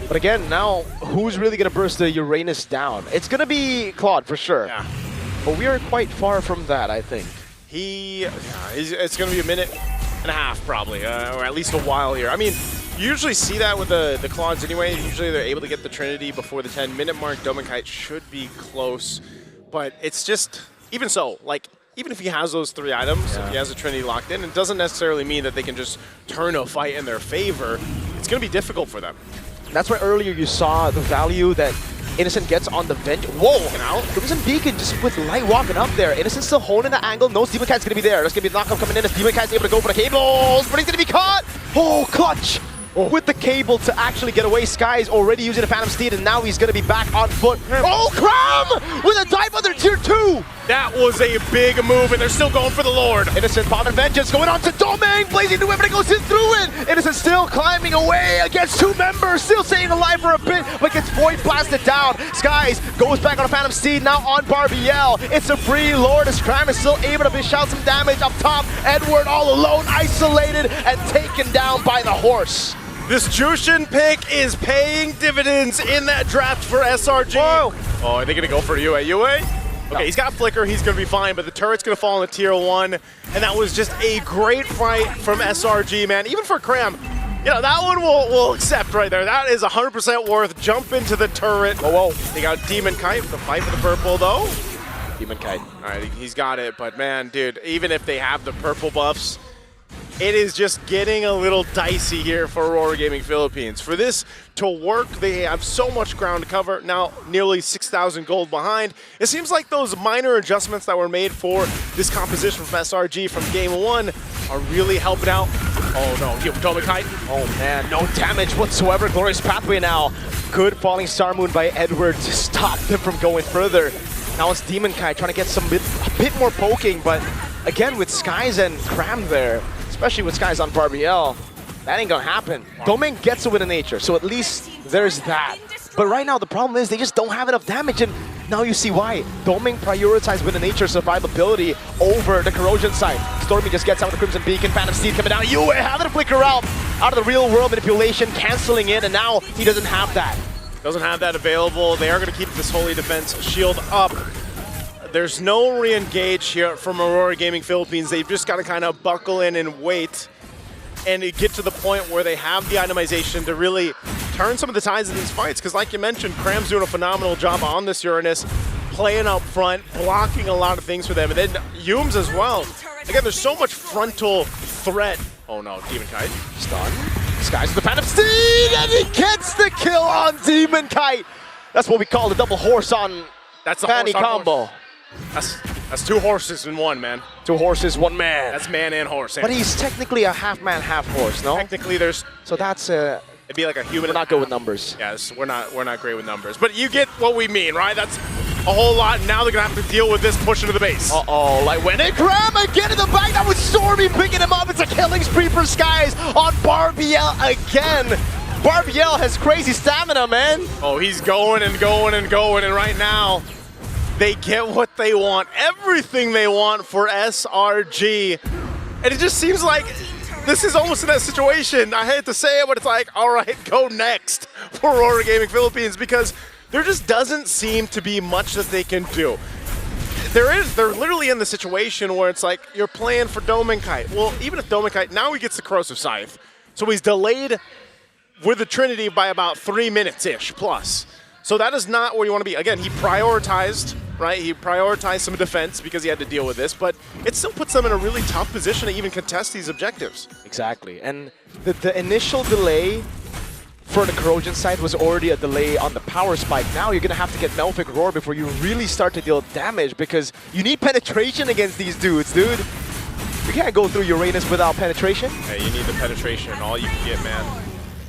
But again, now, who's really going to burst the Uranus down? It's going to be Claude, for sure. Yeah. But we are quite far from that, I think. It's going to be a minute and a half, probably, or at least a while here. I mean, you usually see that with the Claudes anyway. Usually they're able to get the Trinity before the 10-minute mark. Domenkite should be close. But it's just, even so, like, even if he has those 3 items, if he has a Trinity locked in, it doesn't necessarily mean that they can just turn a fight in their favor. It's going to be difficult for them. That's why earlier you saw the value that Innocent gets on the vent. Whoa! Now, Crimson Beacon just with Light walking up there. Innocent still holding the angle. No Demon Kite's going to be there. There's going to be a knockup coming in as Demon Kite's able to go for the cables, but he's going to be caught! Oh, clutch! With the cable to actually get away. Sky's already using a Phantom Steed, and now he's going to be back on foot. Oh, Cram! With a dive under tier 2! That was a big move, and they're still going for the Lord. Innocent, Bomb and Vengeance going on to Domain. Blazing the weapon, goes in through it. Innocent still climbing away against 2 members. Still staying alive for a bit, but gets Void blasted down. Skies goes back on a Phantom Steed, now on Barbiel. It's a free Lord as Cram is still able to dish out some damage up top. Edward all alone, isolated, and taken down by the horse. This Jushin pick is paying dividends in that draft for SRG. Whoa. Oh, are they going to go for Yue? Okay, he's got Flicker, he's going to be fine, but the turret's going to fall in the tier 1, and that was just a great fight from SRG, man. Even for Cram, you know, that one we'll accept right there. That is 100% worth. Jump into the turret. Whoa. They got Demon Kite, the fight for the purple, though. Demon Kite. All right, he's got it, but man, dude, even if they have the purple buffs, it is just getting a little dicey here for Aurora Gaming Philippines. For this to work, they have so much ground to cover. Now, nearly 6,000 gold behind. It seems like those minor adjustments that were made for this composition from SRG from Game 1 are really helping out. Oh no, Domenkite. Oh man, no damage whatsoever. Glorious Pathway now. Good Falling Star Moon by Edward to stop them from going further. Now it's Demon Kite trying to get a bit more poking, but again with Skies and Cram there, especially with Skies on Barbiel, that ain't gonna happen. Domain gets a win in nature, so at least there's that. But right now the problem is they just don't have enough damage, and now you see why. Domain prioritized win in nature survivability over the corrosion side. Stormy just gets out with the Crimson Beacon, Phantom Steed coming down. Yue having to flicker out of the real world manipulation, canceling it, and now he doesn't have that. Doesn't have that available. They are gonna keep this Holy Defense shield up. There's no re-engage here from Aurora Gaming Philippines. They've just got to kind of buckle in and wait and get to the point where they have the itemization to really turn some of the tides of these fights. Because like you mentioned, Cram's doing a phenomenal job on this Uranus, playing up front, blocking a lot of things for them. And then Yumes as well. Again, there's so much frontal threat. Oh no, Demon Kite. Stun. Skies with the Phantom Steed, and he gets the kill on Demon Kite. That's what we call the double horse on Fanny combo. That's 2 horses in 1, man. 2 horses, 1 man. That's man and horse. But he's technically a half man, half horse, no? Technically, there's. So that's it'd be like a human. We're not good with numbers. Yes, we're not great with numbers. But you get what we mean, right? That's a whole lot. Now they're gonna have to deal with this push into the base. Uh-oh, like when they Cram again in the back. That was Stormy picking him up. It's a killing spree for Skies on Barbiel again. Barbiel has crazy stamina, man. Oh, he's going and going and going, and right now, they get what they want, everything they want for SRG. And it just seems like this is almost in that situation. I hate to say it, but it's like, all right, go next for Aurora Gaming Philippines, because there just doesn't seem to be much that they can do. They're literally in the situation where it's like, you're playing for Domenkite. Well, even if Domenkite, now he gets the Corrosive Scythe. So he's delayed with the Trinity by about 3 minutes-ish plus. So that is not where you want to be. Again, he prioritized, right? He prioritized some defense because he had to deal with this, but it still puts them in a really tough position to even contest these objectives. Exactly, and the initial delay for the corrosion side was already a delay on the power spike. Now you're gonna have to get Melfic Roar before you really start to deal damage, because you need penetration against these dudes, dude. You can't go through Uranus without penetration. Hey, you need the penetration, all you can get, man.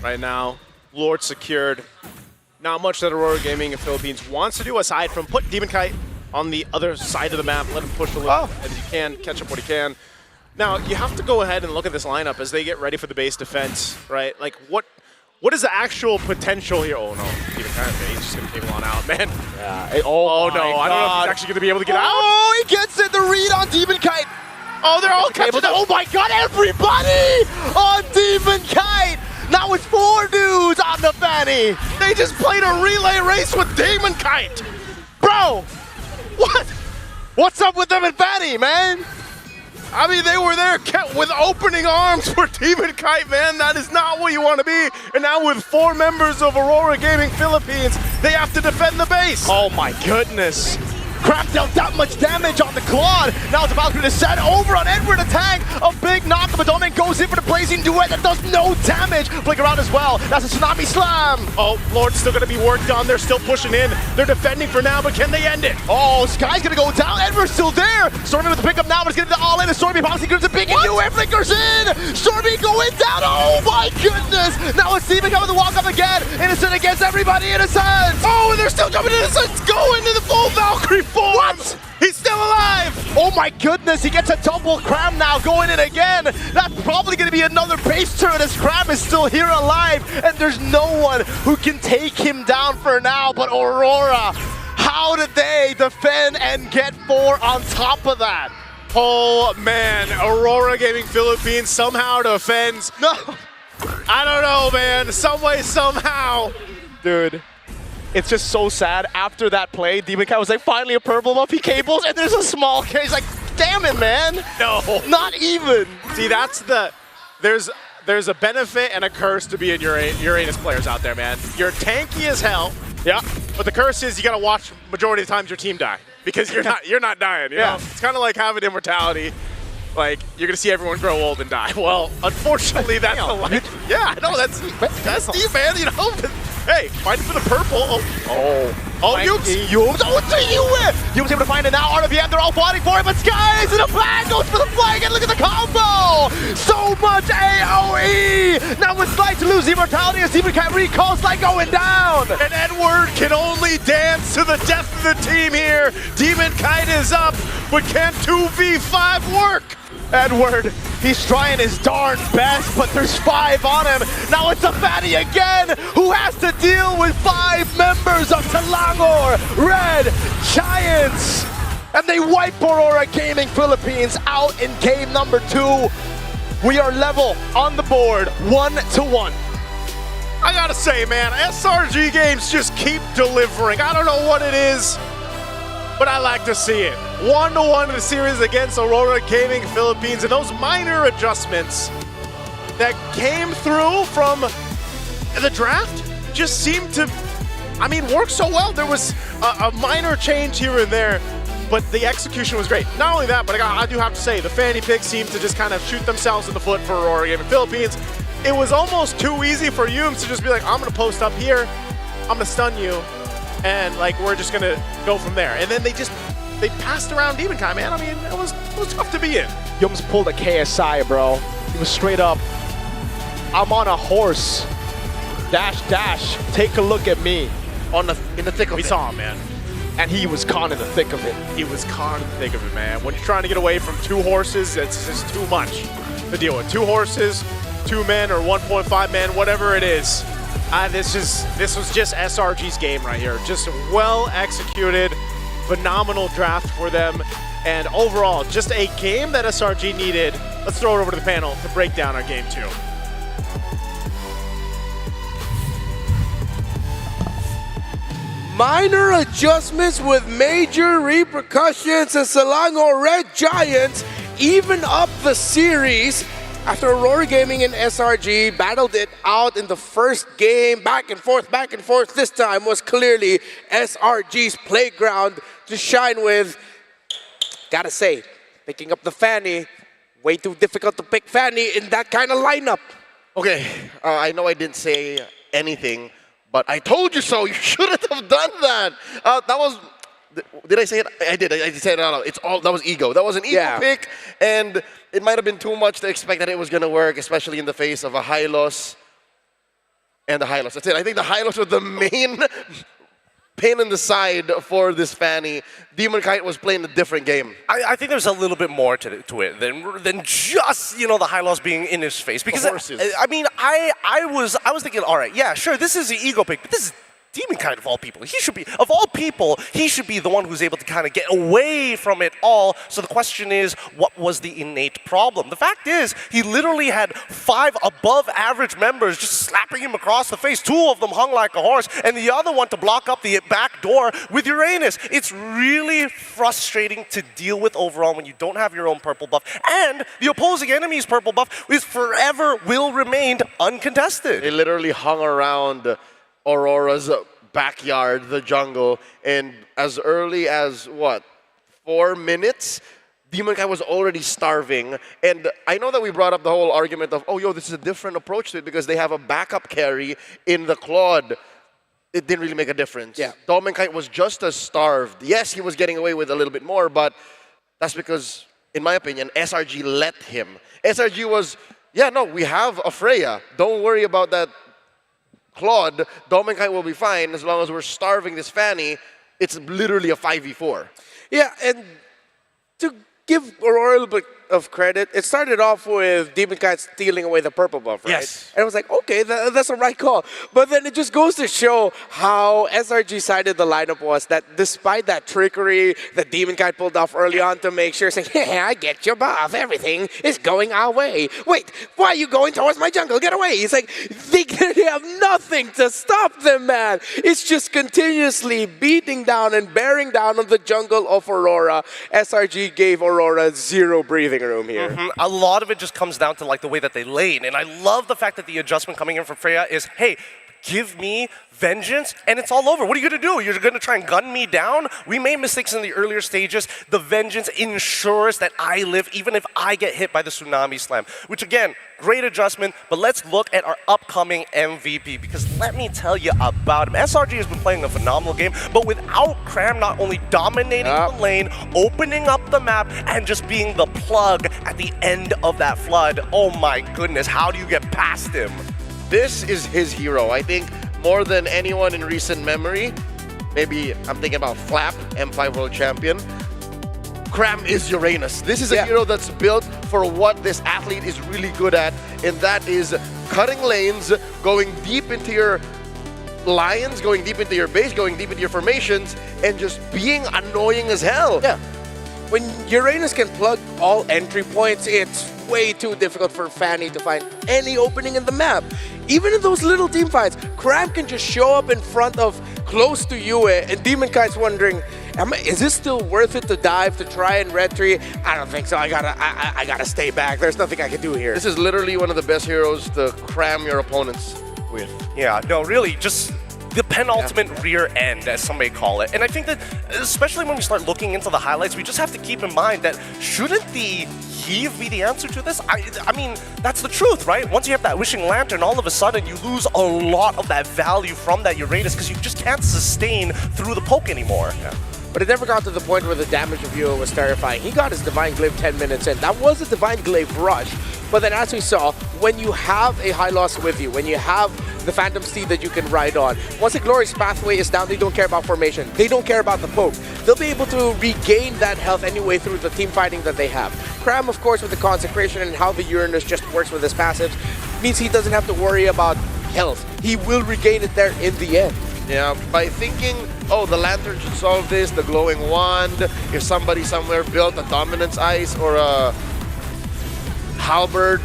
Right now, Lord secured. Not much that Aurora Gaming in Philippines wants to do aside from put Demon Kite on the other side of the map, let him push a little as you can, catch up what he can. Now, you have to go ahead and look at this lineup as they get ready for the base defense, right? Like, what What is the actual potential here? Oh no, he's just gonna cable on out, man. Yeah. Oh no, I don't know if he's actually gonna be able to get out. Oh, he gets it. The read on Demon Kite. Oh, they're all catching up. Oh my God, everybody on Demon Kite. Now it's 4 dudes on the Fanny. They just played a relay race with Demon Kite. Bro, what? What's up with them and Fanny, man? I mean, they were there kept with opening arms for Demon Kite, man. That is not what you want to be. And now with 4 members of Aurora Gaming Philippines, they have to defend the base. Oh my goodness. Crap dealt that much damage on the Claude. Now it's about to descend over on Edward. A tag. A big knock. But Domain goes in for the blazing duet that does no damage. Blink around as well. That's a Tsunami Slam. Oh, Lord's still going to be worked on. They're still pushing in. They're defending for now, but can they end it? Oh, Sky's going to go down. Edward's still there. Stormy with the pickup now, but it's getting the all in. And Stormy possibly gives a big new air flickers in. Stormy going down. Oh my goodness. Now it's Steven coming to walk up again. Innocent against everybody. Innocent. Oh, and they're still jumping. Innocent's going to the full Valkyrie. What? He's still alive! Oh my goodness, he gets a double Cram now, going in again. That's probably going to be another base turn as Cram is still here alive, and there's no one who can take him down for now but Aurora. How did they defend and get 4 on top of that? Oh man, Aurora Gaming Philippines somehow defends. No, I don't know, man. Some way, somehow. Dude. It's just so sad. After that play, Demon Kite was like, finally a purple buff. He cables, and there's a small case. Like, damn it, man. No. Not even. See, that's the... There's a benefit and a curse to being Uranus players out there, man. You're tanky as hell. Yeah. But the curse is you got to watch majority of the times your team die. Because you're not dying, you know? It's kind of like having immortality. Like, you're going to see everyone grow old and die. Well, unfortunately, that's the life. Yeah, I know, that's Steve, man, you know? Hey, fighting for the purple. Oh, Yuke's. Yuke's able to find it now. RWM, they're all fighting for it, but Skies in the flag goes for the flag, and look at the combo! So much AoE! Now it's like to lose immortality as Demon Kite recalls like going down! And Edward can only dance to the death of the team here. Demon Kite is up, but can 2v5 work? Edward, he's trying his darn best, but there's 5 on him. Now it's a Fatty again, who has to deal with 5 members of Selangor Red Giants. And they wipe Aurora Gaming Philippines out in game number 2. We are level on the board, 1-1. I gotta say, man, SRG games just keep delivering. I don't know what it is, but I like to see it. 1-1 in the series against Aurora Gaming Philippines, and those minor adjustments that came through from the draft just seemed to, I mean, work so well. There was a minor change here and there, but the execution was great. Not only that, but I do have to say, the Fanny picks seemed to just kind of shoot themselves in the foot for Aurora Gaming Philippines. It was almost too easy for Yums to just be like, I'm going to post up here, I'm going to stun you, and like we're just gonna go from there. And then they passed around Demon Kite, man. I mean, it was tough to be in. Yums pulled a KSI, bro. He was straight up, I'm on a horse. Dash, dash, take a look at me. In the thick of it. We saw him, man. And he was caught in the thick of it. He was caught in the thick of it, man. When you're trying to get away from 2 horses, it's just too much to deal with. 2 horses, 2 men, or 1.5 men, whatever it is. This was just SRG's game right here. Just well executed, phenomenal draft for them, and overall, just a game that SRG needed. Let's throw it over to the panel to break down our game 2. Minor adjustments with major repercussions, and Selangor Red Giants even up the series. After Aurora Gaming and SRG battled it out in the first game, back and forth, this time was clearly SRG's playground to shine with. Gotta say, picking up the Fanny, way too difficult to pick Fanny in that kind of lineup. Okay, I know I didn't say anything, but I told you so. You shouldn't have done that. That was... Did I say it? I did. I said it out loud. It's all, that was ego. That was an ego pick, and it might have been too much to expect that it was going to work, especially in the face of a Hylos and the Hylos. That's it. I think the Hylos were the main pain in the side for this Fanny. Demon Kite was playing a different game. I think there's a little bit more to it than just, you know, the high loss being in his face. Because I mean, I was thinking, all right, yeah, sure, this is the ego pick, but this is Demon Kite of all people. He should be, of all people, he should be the one who's able to kind of get away from it all. So the question is, what was the innate problem? The fact is, he literally had 5 above average members just slapping him across the face. 2 of them hung like a horse, and the other one to block up the back door with Uranus. It's really frustrating to deal with overall when you don't have your own purple buff, and the opposing enemy's purple buff is forever will remain uncontested. They literally hung around Aurora's backyard, the jungle, and as early as, what, 4 minutes, Demon Kite was already starving. And I know that we brought up the whole argument of, oh, yo, this is a different approach to it because they have a backup carry in the Claude. It didn't really make a difference. Yeah. Demon Kite was just as starved. Yes, he was getting away with a little bit more, but that's because, in my opinion, SRG let him. SRG was, yeah, no, we have a Freya. Don't worry about that Claude. Demon Kite will be fine as long as we're starving this Fanny. It's literally a 5v4. Yeah, and to give Aurora a little bit of credit, it started off with Demon Kite stealing away the purple buff, right? Yes. And it was like, okay, that's a right call. But then it just goes to show how SRG sided the lineup was, that despite that trickery that Demon Kite pulled off early on to make sure, saying, yeah, I get your buff, everything is going our way. Wait, why are you going towards my jungle? Get away. He's like, they have nothing to stop them, man. It's just continuously beating down and bearing down on the jungle of Aurora. SRG gave Aurora 0 breathing room here. A lot of it just comes down to like the way that they lane, and I love the fact that the adjustment coming in from Freya is, hey, give me vengeance and it's all over. What are you going to do? You're going to try and gun me down? We made mistakes in the earlier stages. The vengeance ensures that I live even if I get hit by the tsunami slam, which again, great adjustment. But let's look at our upcoming MVP, because let me tell you about him. SRG has been playing a phenomenal game, but without Cram not only dominating the lane, opening up the map, and just being the plug at the end of that flood, oh my goodness, how do you get past him? This is his hero. I think more than anyone in recent memory, maybe I'm thinking about Flap, M5 World Champion, Cram is Uranus. This is a hero that's built for what this athlete is really good at, and that is cutting lanes, going deep into your lines, going deep into your base, going deep into your formations, and just being annoying as hell. Yeah. When Uranus can plug all entry points, it's way too difficult for Fanny to find any opening in the map. Even in those little team fights, Cram can just show up in front of close to Yue, and Demon Kite's wondering, is this still worth it to dive, to try and retry? I don't think so. I gotta stay back. There's nothing I can do here. This is literally one of the best heroes to cram your opponents with. Yeah, no, really, just the penultimate rear end, as some may call it. And I think that, especially when we start looking into the highlights, we just have to keep in mind that shouldn't the heave be the answer to this? I mean, that's the truth, right? Once you have that Wishing Lantern, all of a sudden you lose a lot of that value from that Uranus because you just can't sustain through the poke anymore. Yeah. But it never got to the point where the damage of Yue was terrifying. He got his Divine Glaive 10 minutes in. That was a Divine Glaive rush. But then as we saw, when you have a high loss with you, when you have the Phantom Steed that you can ride on, once the Glorious Pathway is down, they don't care about formation. They don't care about the poke. They'll be able to regain that health anyway through the team fighting that they have. Cram, of course, with the Consecration and how the Uranus just works with his passives, means he doesn't have to worry about health. He will regain it there in the end. Yeah, by thinking, oh, the Lantern should solve this, the Glowing Wand, if somebody somewhere built a Dominance Ice or a Halberd,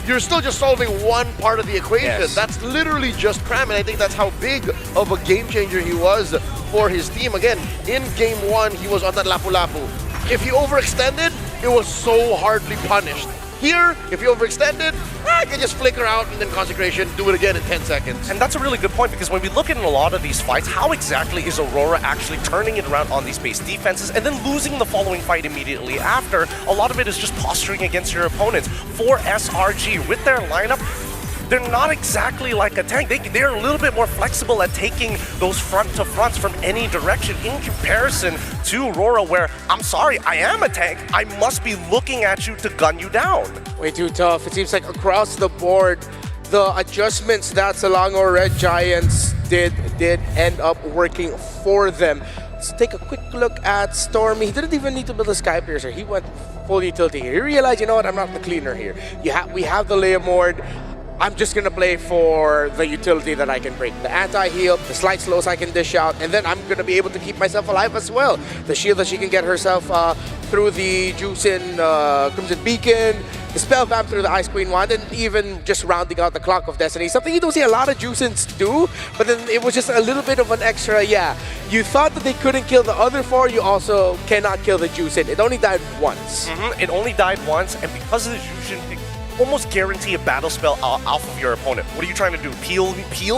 you're still just solving one part of the equation. Yes. That's literally just Cram, and I think that's how big of a game changer he was for his team. Again, in Game 1, he was on that Lapu-Lapu. If he overextended, it was so hardly punished. Here, if you overextended, I can just flicker out and then Consecration, do it again in 10 seconds. And that's a really good point, because when we look at a lot of these fights, how exactly is Aurora actually turning it around on these base defenses and then losing the following fight immediately after? A lot of it is just posturing against your opponents. For SRG, with their lineup, they're not exactly like a tank. They're a little bit more flexible at taking those front-to-fronts from any direction in comparison to Aurora, where, I'm sorry, I am a tank. I must be looking at you to gun you down. Way too tough. It seems like across the board, the adjustments that Selangor Red Giants did end up working for them. Let's take a quick look at Stormy. He didn't even need to build a Sky Piercer. He went full utility here. He realized, you know what, I'm not the cleaner here. We have the Leomord. I'm just going to play for the utility that I can bring. The anti-heal, the slight slows I can dish out, and then I'm going to be able to keep myself alive as well. The shield that she can get herself through the Juicin Crimson Beacon, the Spell Vamp through the Ice Queen Wand, and even just rounding out the Clock of Destiny. Something you don't see a lot of Juicins do, but then it was just a little bit of an extra, You thought that they couldn't kill the other 4, you also cannot kill the Juicin. It only died once. It only died once, and because of the Juicin, almost guarantee a battle spell off of your opponent. What are you trying to do? Peel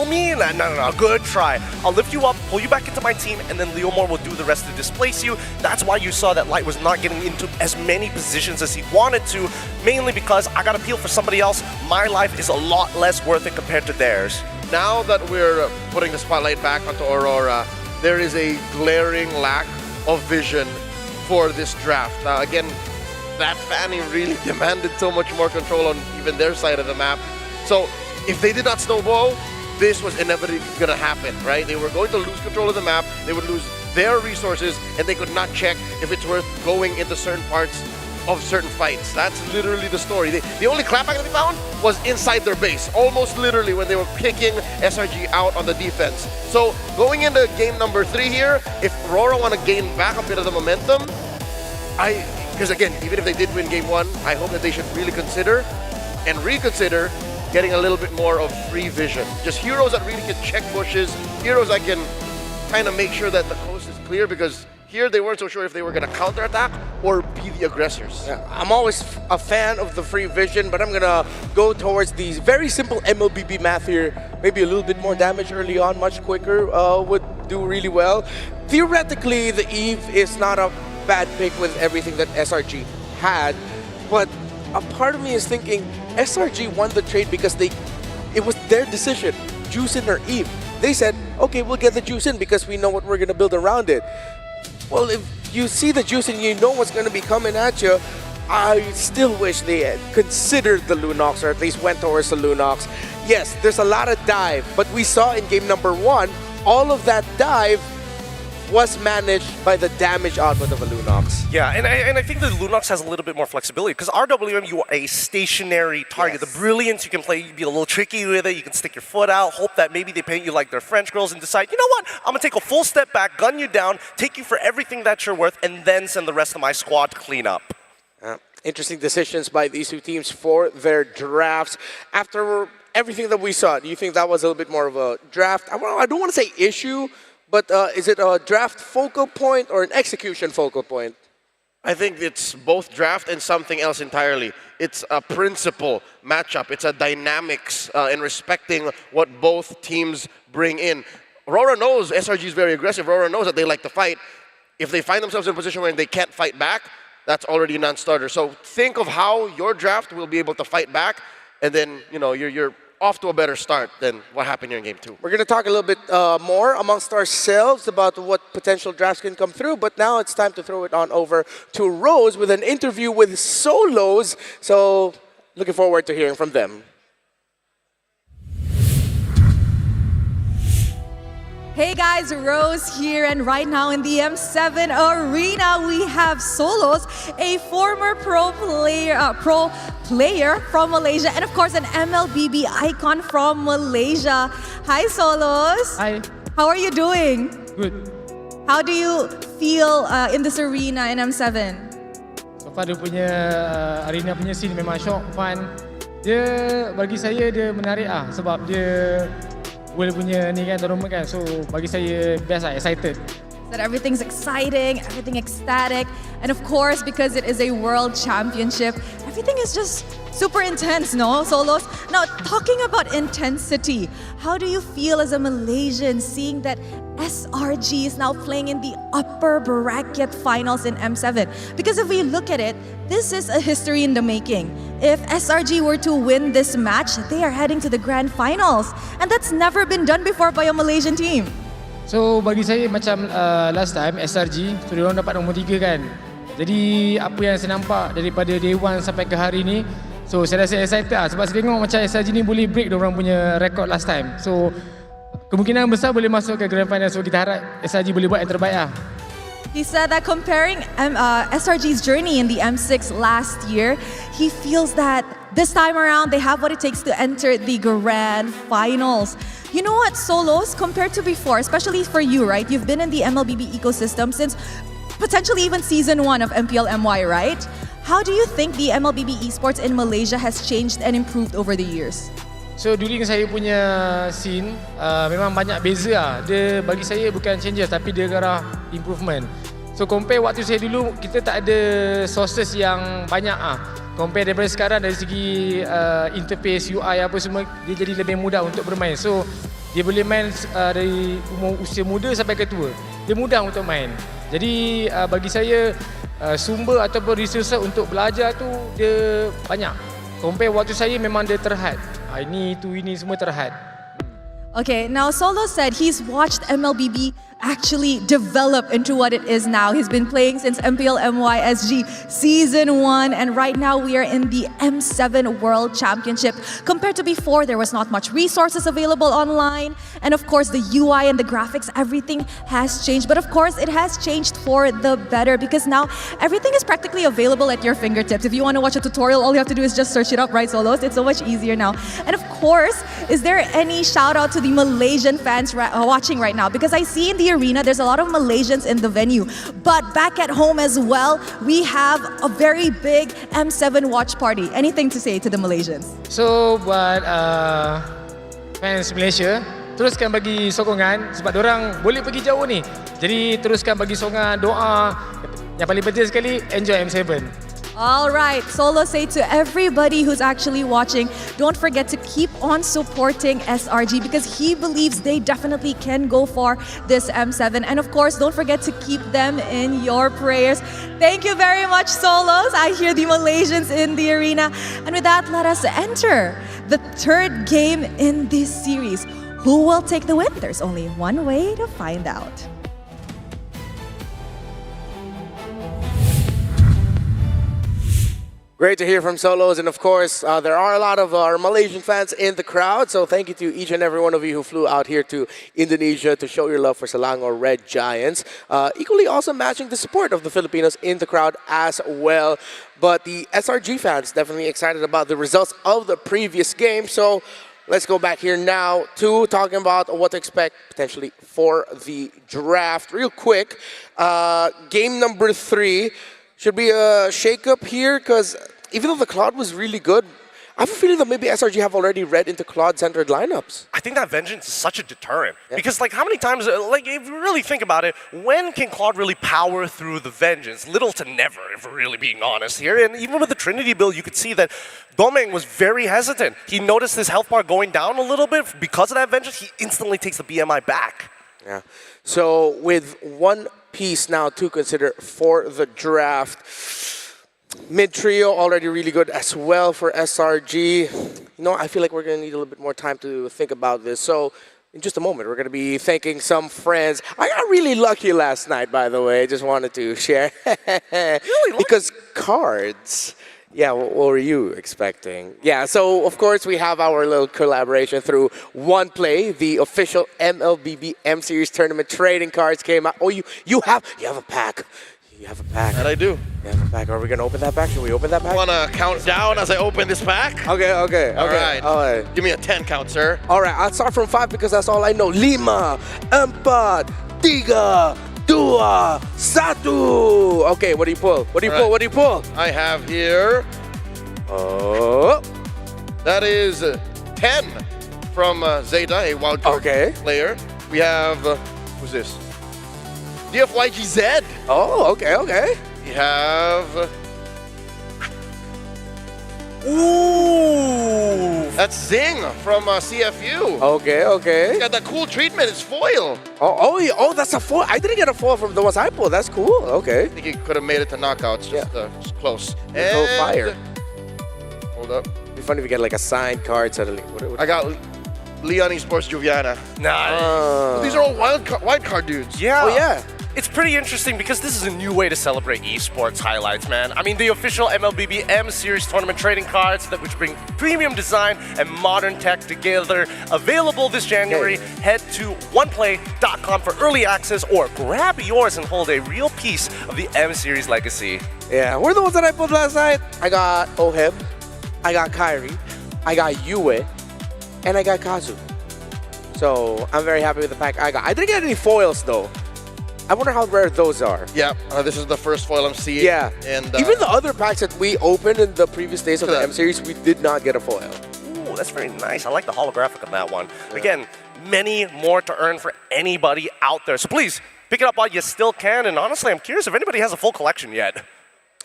me? No. Good try. I'll lift you up, pull you back into my team, and then Leomord will do the rest to displace you. That's why you saw that Light was not getting into as many positions as he wanted to, mainly because I got to peel for somebody else. My life is a lot less worth it compared to theirs. Now that we're putting the spotlight back onto Aurora, there is a glaring lack of vision for this draft. Again, that fanning really demanded so much more control on even their side of the map. So if they did not snowball, this was inevitably going to happen, right? They were going to lose control of the map, they would lose their resources, and they could not check if it's worth going into certain parts of certain fights. That's literally the story. The only clapback that they found was inside their base, almost literally when they were kicking SRG out on the defense. So going into game number 3 here, if Aurora want to gain back a bit of the momentum, because again, even if they did win game 1, I hope that they should really consider and reconsider getting a little bit more of free vision. Just heroes that really can check bushes, heroes that can kind of make sure that the coast is clear, because here they weren't so sure if they were going to counterattack or be the aggressors. Yeah, I'm always a fan of the free vision, but I'm going to go towards the very simple MLBB math here. Maybe a little bit more damage early on, much quicker, would do really well. Theoretically, the Eve is not a bad pick with everything that SRG had, but a part of me is thinking SRG won the trade because it was their decision, Juicin or Eve. They said, okay, we'll get the Juicin because we know what we're going to build around it. Well, if you see the Juicin, you know what's going to be coming at you. I still wish they had considered the Lunox, or at least went towards the Lunox. Yes, there's a lot of dive, but we saw in game number 1, all of that dive was managed by the damage output of a Lunox. Yeah, and I think the Lunox has a little bit more flexibility, because RWM, you are a stationary target. Yes. The Brilliance, you can play, you be a little tricky with it, you can stick your foot out, hope that maybe they paint you like they're French girls and decide, you know what, I'm going to take a full step back, gun you down, take you for everything that you're worth, and then send the rest of my squad to clean up. Interesting decisions by these two teams for their drafts. After everything that we saw, do you think that was a little bit more of a draft? I don't want to say issue, but is it a draft focal point or an execution focal point? I think it's both draft and something else entirely. It's a principle matchup. It's a dynamics in respecting what both teams bring in. Aurora knows SRG is very aggressive. Aurora knows that they like to fight. If they find themselves in a position where they can't fight back, that's already a non-starter. So think of how your draft will be able to fight back, and then you're off to a better start than what happened here in game 2. We're going to talk a little bit more amongst ourselves about what potential drafts can come through, but now it's time to throw it on over to Rose with an interview with Solos. So looking forward to hearing from them. Hey guys, Rose here, and right now in the M7 arena we have Solos, a former pro player from Malaysia, and of course an MLBB icon from Malaysia. Hi Solos. Hi. How are you doing? Good. How do you feel in this arena in M7? So far dia punya arena punya scene memang shock, fun. Dia bagi saya dia menarik sebab dia World punya ni kan, tournament kan. So bagi saya best excited. That everything's exciting, everything ecstatic, and of course because it is a world championship, everything is just super intense, no, Solos? Now, talking about intensity, how do you feel as a Malaysian seeing that SRG is now playing in the upper bracket finals in M7? Because if we look at it, this is a history in the making. If SRG were to win this match, they are heading to the grand finals. And that's never been done before by a Malaysian team. So bagi saya macam last time SRG, so diorang dapat nombor 3 kan. Jadi apa yang saya nampak daripada day 1 sampai ke hari ni, So saya rasa excited lah sebab saya tengok macam SRG ni boleh break diorang punya record last time. So kemungkinan besar boleh masuk ke Grand Final. So kita harap SRG boleh buat yang terbaik lah. He said that comparing SRG's journey in the M6 last year, he feels that this time around they have what it takes to enter the Grand Finals. You know what, Solos, compared to before, especially for you, right? You've been in the MLBB ecosystem since potentially even season 1 of MPL MY, right? How do you think the MLBB esports in Malaysia has changed and improved over the years? So during saya punya scene, memang banyak beza lah. Dia bagi saya bukan changes tapi dia ke arah improvement. So compare waktu saya dulu, kita tak ada sources yang banyak ah. Compare daripada sekarang dari segi interface, UI apa semua, dia jadi lebih mudah untuk bermain. So dia boleh main dari usia muda sampai ke tua. Dia mudah untuk main. Jadi bagi saya sumber ataupun resources untuk belajar tu dia banyak. Compare waktu saya memang dia terhad. Ini semua terhad. Okay, now Solo said he's watched MLBB actually develop into what it is now. He's been playing since MPL MYSG Season 1, and right now we are in the M7 World Championship. Compared to before, there was not much resources available online, and of course the UI and the graphics, everything has changed. But of course it has changed for the better because now everything is practically available at your fingertips. If you want to watch a tutorial, all you have to do is just search it up, right, Solos? It's so much easier now. And of course, is there any shout out to the Malaysian fans watching right now? Because I see in the arena there's a lot of Malaysians in the venue, but back at home as well we have a very big M7 watch party. Anything to say to the Malaysians? So buat fans Malaysia, teruskan bagi sokongan sebab diorang boleh pergi jauh ni. Jadi teruskan bagi sokongan, doa. Yang paling penting sekali, enjoy M7. All right, Solo say to everybody who's actually watching, don't forget to keep on supporting SRG because he believes they definitely can go for this M7. And of course, don't forget to keep them in your prayers. Thank you very much, Solos. I hear the Malaysians in the arena. And with that, let us enter the third game in this series. Who will take the win? There's only one way to find out. Great to hear from Solos, and of course, there are a lot of our Malaysian fans in the crowd, so thank you to each and every one of you who flew out here to Indonesia to show your love for Selangor Red Giants. Equally also matching the support of the Filipinos in the crowd as well. But the SRG fans definitely excited about the results of the previous game, so let's go back here now to talking about what to expect potentially for the draft. Real quick, game number 3. Should be a shake-up here, because even though the Claude was really good, I have a feeling that maybe SRG have already read into Claude-centered lineups. I think that Vengeance is such a deterrent. Yeah. Because, like, how many times, like, if you really think about it, when can Claude really power through the Vengeance? Little to never, if we're really being honest here. And even with the Trinity build, you could see that Domeng was very hesitant. He noticed his health bar going down a little bit. Because of that Vengeance, he instantly takes the BMI back. Yeah. So, with one piece now to consider for the draft. Mid trio already really good as well for SRG. You know, I feel like we're going to need a little bit more time to think about this. So in just a moment, we're going to be thanking some friends. I got really lucky last night, by the way. Just wanted to share. Really? Because cards. Yeah, what were you expecting? Yeah, so of course we have our little collaboration through OnePlay, the official MLBB M Series tournament trading cards came out. Oh, you have a pack. You have a pack. And I do. You have a pack. Are we gonna open that pack? Should we open that pack? Want to count down as I open this pack? Okay. All right. Give me a 10 count, sir. All right, I'll start from 5 because that's all I know. 5, 4, 3, 2, 1. Okay, what do you pull? What do you pull? I have here. That is 10 from Zeta, a wildcard player. We have who's this? DFYGZ. Oh, okay. We have. Ooh! That's Zing from CFU. Okay. He's got that cool treatment. It's foil. Oh, that's a foil. I didn't get a foil from the ones I pulled. That's cool. Okay. I think he could have made it to knockouts. Just close. And fire. Hold up. It'd be funny if we get like a signed card suddenly. I got Leon Esports Juviana. Nice. These are all wild card dudes. Yeah. Oh yeah. it's pretty interesting because this is a new way to celebrate esports highlights, man. I mean, the official MLBB M Series tournament trading cards which bring premium design and modern tech together, available this January. Head to oneplay.com for early access or grab yours and hold a real piece of the M Series legacy. Yeah, what are the ones that I pulled last night? I got Oheb, I got Kyrie, I got Yue, and I got Kazu. So I'm very happy with the pack I got. I didn't get any foils though. I wonder how rare those are. Yeah, this is the first foil I'm seeing. Yeah, and even the other packs that we opened in the previous days of the M Series, we did not get a foil. Ooh, that's very nice. I like the holographic on that one. Yeah. Again, many more to earn for anybody out there. So please, pick it up while you still can. And honestly, I'm curious if anybody has a full collection yet.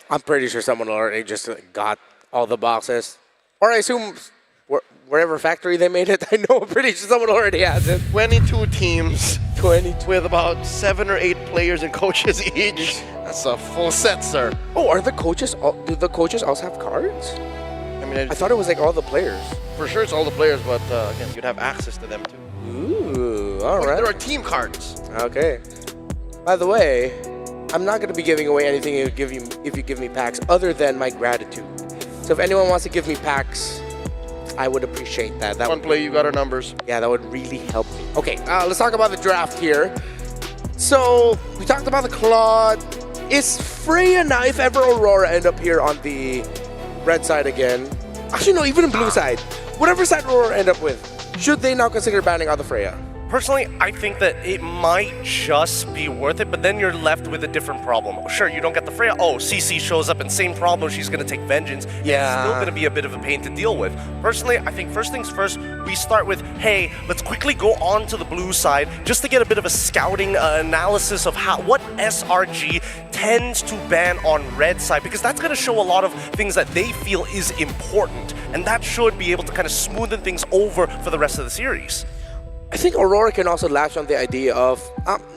I'm pretty sure someone already just got all the boxes. Or I assume wherever factory they made it, I know I'm pretty sure someone already has it. 22 teams. 22. With about 7 or 8 players and coaches each. That's a full set, sir. Oh, are the coaches, do the coaches also have cards? I mean, I thought it was like all the players. For sure it's all the players, but again, you'd have access to them too. Ooh, all right. There are team cards. Okay. By the way, I'm not going to be giving away anything if you give me packs other than my gratitude. So if anyone wants to give me packs, I would appreciate that. One play, you got our numbers. Yeah, that would really help me. Okay, let's talk about the draft here. So we talked about the Claude. Is Freya now, if ever Aurora end up here on the red side again? Actually, no, even in blue side. Whatever side Aurora end up with, should they now consider banning out the Freya? Personally, I think that it might just be worth it, but then you're left with a different problem. Sure, you don't get the Freya. Oh, CC shows up and same problem, she's going to take vengeance. Yeah. It's still going to be a bit of a pain to deal with. Personally, I think first things first, we start with, hey, let's quickly go on to the blue side just to get a bit of a scouting analysis of what SRG tends to ban on red side, because that's going to show a lot of things that they feel is important, and that should be able to kind of smoothen things over for the rest of the series. I think Aurora can also latch on the idea of,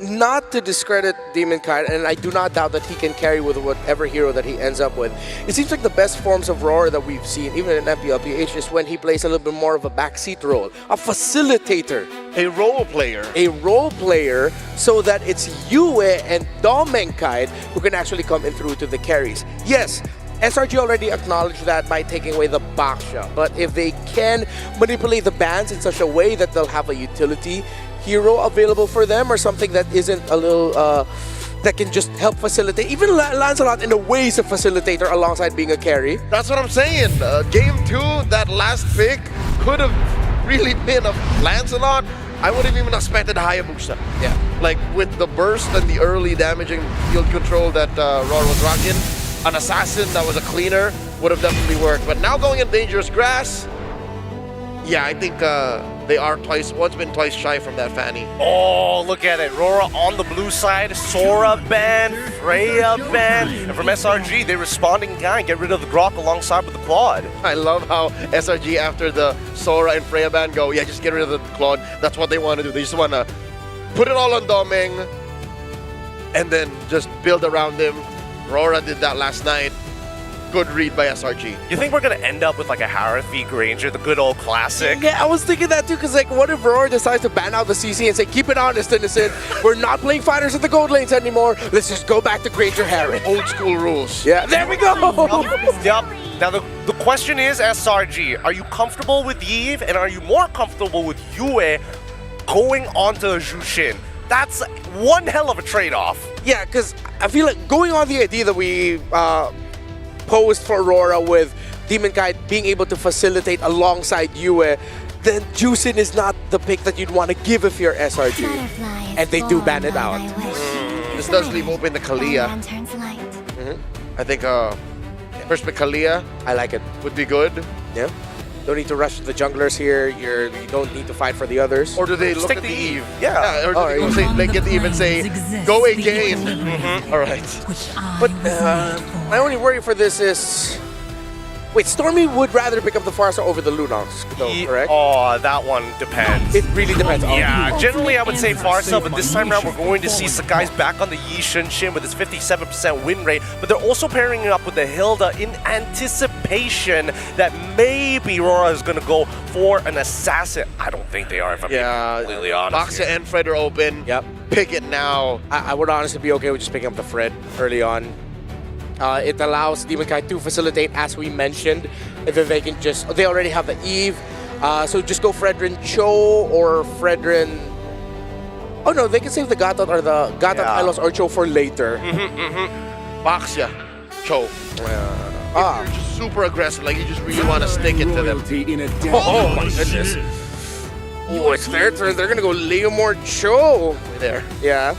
not to discredit Demon Kite, and I do not doubt that he can carry with whatever hero that he ends up with. It seems like the best forms of Aurora that we've seen, even in MPLPH, is when he plays a little bit more of a backseat role, a facilitator. A role player. A role player, so that it's Yue and Domenkite who can actually come in through to the carries. Yes, SRG already acknowledged that by taking away the Baksha, but if they can manipulate the bans in such a way that they'll have a utility hero available for them, or something that isn't a little, that can just help facilitate. Even Lancelot in a way is a facilitator alongside being a carry. That's what I'm saying. Game 2, that last pick could have really been of Lancelot. I would have even expected Hayabusa. Yeah. Like with the burst and the early damaging field control that Roar was rocking, an assassin that was a cleaner would have definitely worked. But now going in dangerous grass, yeah, I think they are once been twice shy from that Fanny. Oh, look at it. Rora on the blue side, Sora ban, Freya ban, and from SRG, they respond in kind, get rid of the Grok alongside with the Claude. I love how SRG after the Sora and Freya ban go, yeah, just get rid of the Claude. That's what they want to do. They just want to put it all on Domeng and then just build around him. Rora did that last night. Good read by SRG. You think we're going to end up with like a Harith v Granger, the good old classic? Yeah, I was thinking that too, because like, what if Rora decides to ban out the CC and say, keep it honest, innocent, we're not playing fighters at the gold lanes anymore, let's just go back to Granger Harith. Old school rules. Yeah, there we go! Yep. Now the question is, SRG, are you comfortable with Yves, and are you more comfortable with Yue going on to Jushin? That's one hell of a trade-off. Yeah, because I feel like going on the idea that we posed for Aurora with Demon Kite being able to facilitate alongside Yue, then Jushin is not the pick that you'd want to give if you're SRG. And they do ban it out. This does leave open the Kalia. I think first pick Kalia, I like it. Would be good. Yeah. Don't need to rush the junglers here. You don't need to fight for the others. Or do they look at the Eve? Yeah. Or do they say, like, get the Eve and say, go again. All right. But my only worry for this is Wait, Stormy would rather pick up the Farsa over the Lunox, though, correct? Oh, that one depends. It really depends. Yeah, generally I would say Farsa, but this time around we're going to see Sakai's back on the Yi Shin with his 57% win rate, but they're also pairing it up with the Hilda in anticipation that maybe Rora is going to go for an assassin. I don't think they are, if I'm being completely honest. Boxa and Fred are open. Yep. Pick it now. I would honestly be okay with just picking up the Fred early on. It allows Demon Kai to facilitate, as we mentioned, and then they can just, they already have the Eve, so just go Fredrin Cho or Fredrin, oh no, they can save the Gatot or the Gatot Hylos or Cho for later. Boxia, Cho. You're just super aggressive, like you just really want to stick it to them. Oh my goodness. Oh, it's their turn. They're going to go Leomord Cho. There. Yeah.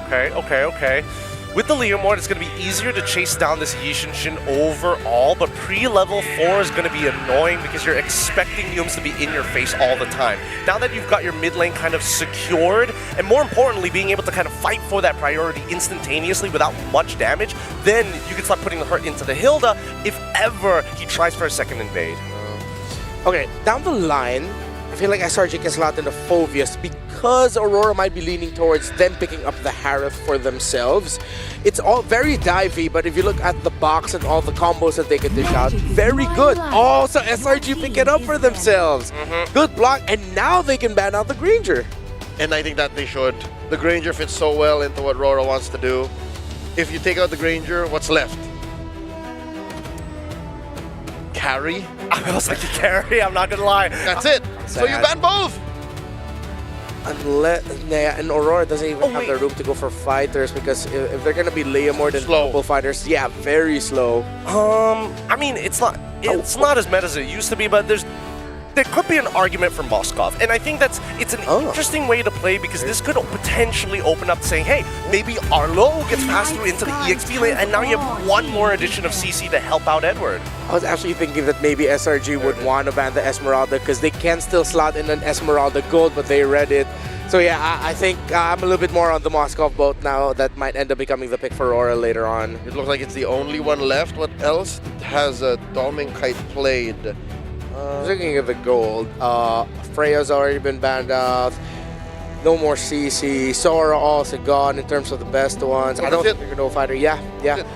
Okay. With the Leomord, it's going to be easier to chase down this Yi Shin overall, but pre-level 4 is going to be annoying because you're expecting Yums to be in your face all the time. Now that you've got your mid lane kind of secured, and more importantly, being able to kind of fight for that priority instantaneously without much damage, then you can start putting the hurt into the Hilda if ever he tries for a second invade. Okay, down the line, I feel like SRG can slot into Phoveus because Aurora might be leaning towards them picking up the Harith for themselves. It's all very divey, but if you look at the box and all the combos that they can dish out, very good. Oh, so SRG pick it up for themselves. Good block, and now they can ban out the Granger. And I think that they should. The Granger fits so well into what Rora wants to do. If you take out the Granger, what's left? Carry? I was like, carry, I'm not gonna lie. That's it. So you ban both. Unless, and Aurora doesn't even have the room to go for fighters because if they're gonna be Leomord and double fighters, yeah, very slow. I mean, it's not as meta as it used to be, but there could be an argument for Moskov, and I think it's an interesting way to play because this could potentially open up saying, hey, maybe Arlo gets passed through into the EXP lane, and now you have one more addition of CC to help out Edward. I was actually thinking that maybe SRG would want to ban the Esmeralda because they can still slot in an Esmeralda Gold, but they read it. So yeah, I think I'm a little bit more on the Moskov boat now. That might end up becoming the pick for Aurora later on. It looks like it's the only one left. What else has Dolmen Kite played? Looking at the gold, Freya's already been banned out. No more CC. Sora also gone in terms of the best ones. I don't think they're no fighter. Yeah.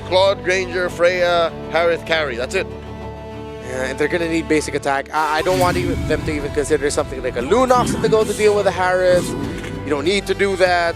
Claude, Granger, Freya, Harith, Carry. That's it. Yeah, and they're gonna need basic attack. I don't want them to even consider something like a Lunox to go to deal with a Harith. You don't need to do that.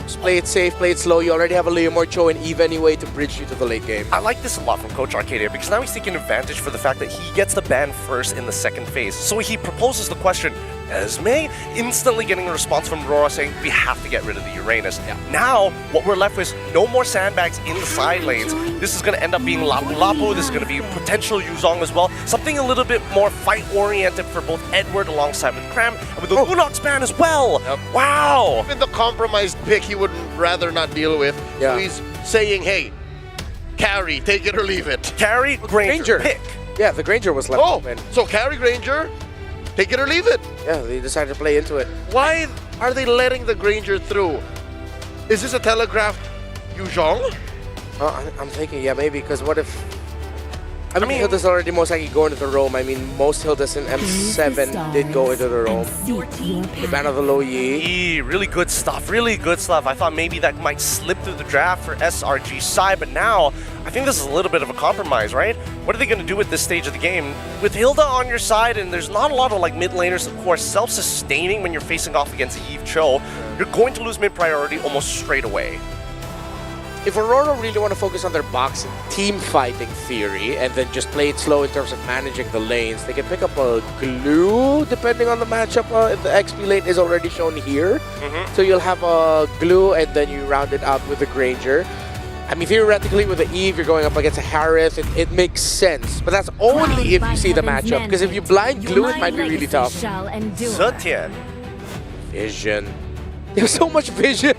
Just play it safe, play it slow. You already have a Leomord Cho and Eve anyway to bridge you to the late game. I like this a lot from Coach Arcadia because now he's taking advantage for the fact that he gets the ban first in the second phase. So he proposes the question, Esme, instantly getting a response from Rora saying, we have to get rid of the Uranus. Now, what we're left with is no more sandbags in the side lanes. This is going to end up being Lapu Lapu. This is going to be potential Yuzong as well. Something a little bit more fight-oriented for both Edward alongside with Cram and with the Lunox ban as well. Wow! Even the compromised pick he would rather not deal with. Yeah. So he's saying, hey, Carry, take it or leave it. Carry, Granger, pick. Yeah, the Granger was left open. So Carry, Granger, take it or leave it. Yeah, they decided to play into it. Why are they letting the Granger through? Is this a telegraphed Yuzhong? I'm thinking, yeah, maybe, because what if... I mean, Hilda's already most likely going to the Rome. I mean, most Hildas in M7 did go into the Rome. The ban of the low Yi. Really good stuff, I thought maybe that might slip through the draft for SRG side, but now I think this is a little bit of a compromise, right? What are they going to do at this stage of the game? With Hilda on your side, and there's not a lot of like mid laners, of course, self-sustaining when you're facing off against Eve Cho, you're going to lose mid priority almost straight away. If Aurora really want to focus on their box team fighting theory and then just play it slow in terms of managing the lanes, they can pick up a glue depending on the matchup. If the XP lane is already shown here, so you'll have a glue and then you round it out with the Granger. I mean, theoretically, with the Eve, you're going up against a Harith. It makes sense, but that's only if you see the matchup. Because if you blind glue, it might be really tough. Zetian. Vision. There's so much vision.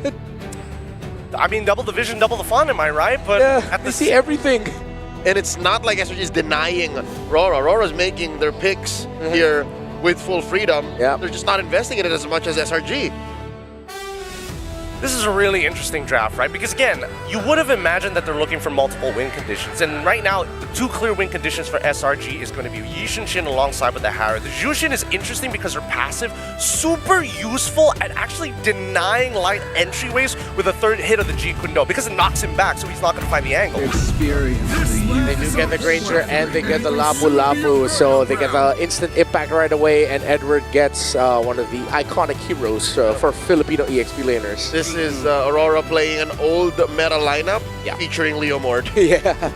I mean, double the vision, double the fun, am I right? But yeah, they see everything. And it's not like SRG is denying Rora. Rora's making their picks here with full freedom. Yeah. They're just not investing in it as much as SRG. This is a really interesting draft, right? Because again, you would have imagined that they're looking for multiple win conditions. And right now, the two clear win conditions for SRG is going to be Yishin Shin alongside with the Hara. The Jushin is interesting because her passive, super useful at actually denying light entryways with a third hit of the G Kundo because it knocks him back, so he's not going to find the angle. They do get the Granger and they get the Lapu Lapu, so they get the instant impact right away, and Edward gets one of the iconic heroes for Filipino EXP laners. This is Aurora playing an old meta lineup featuring Leomord. Yeah.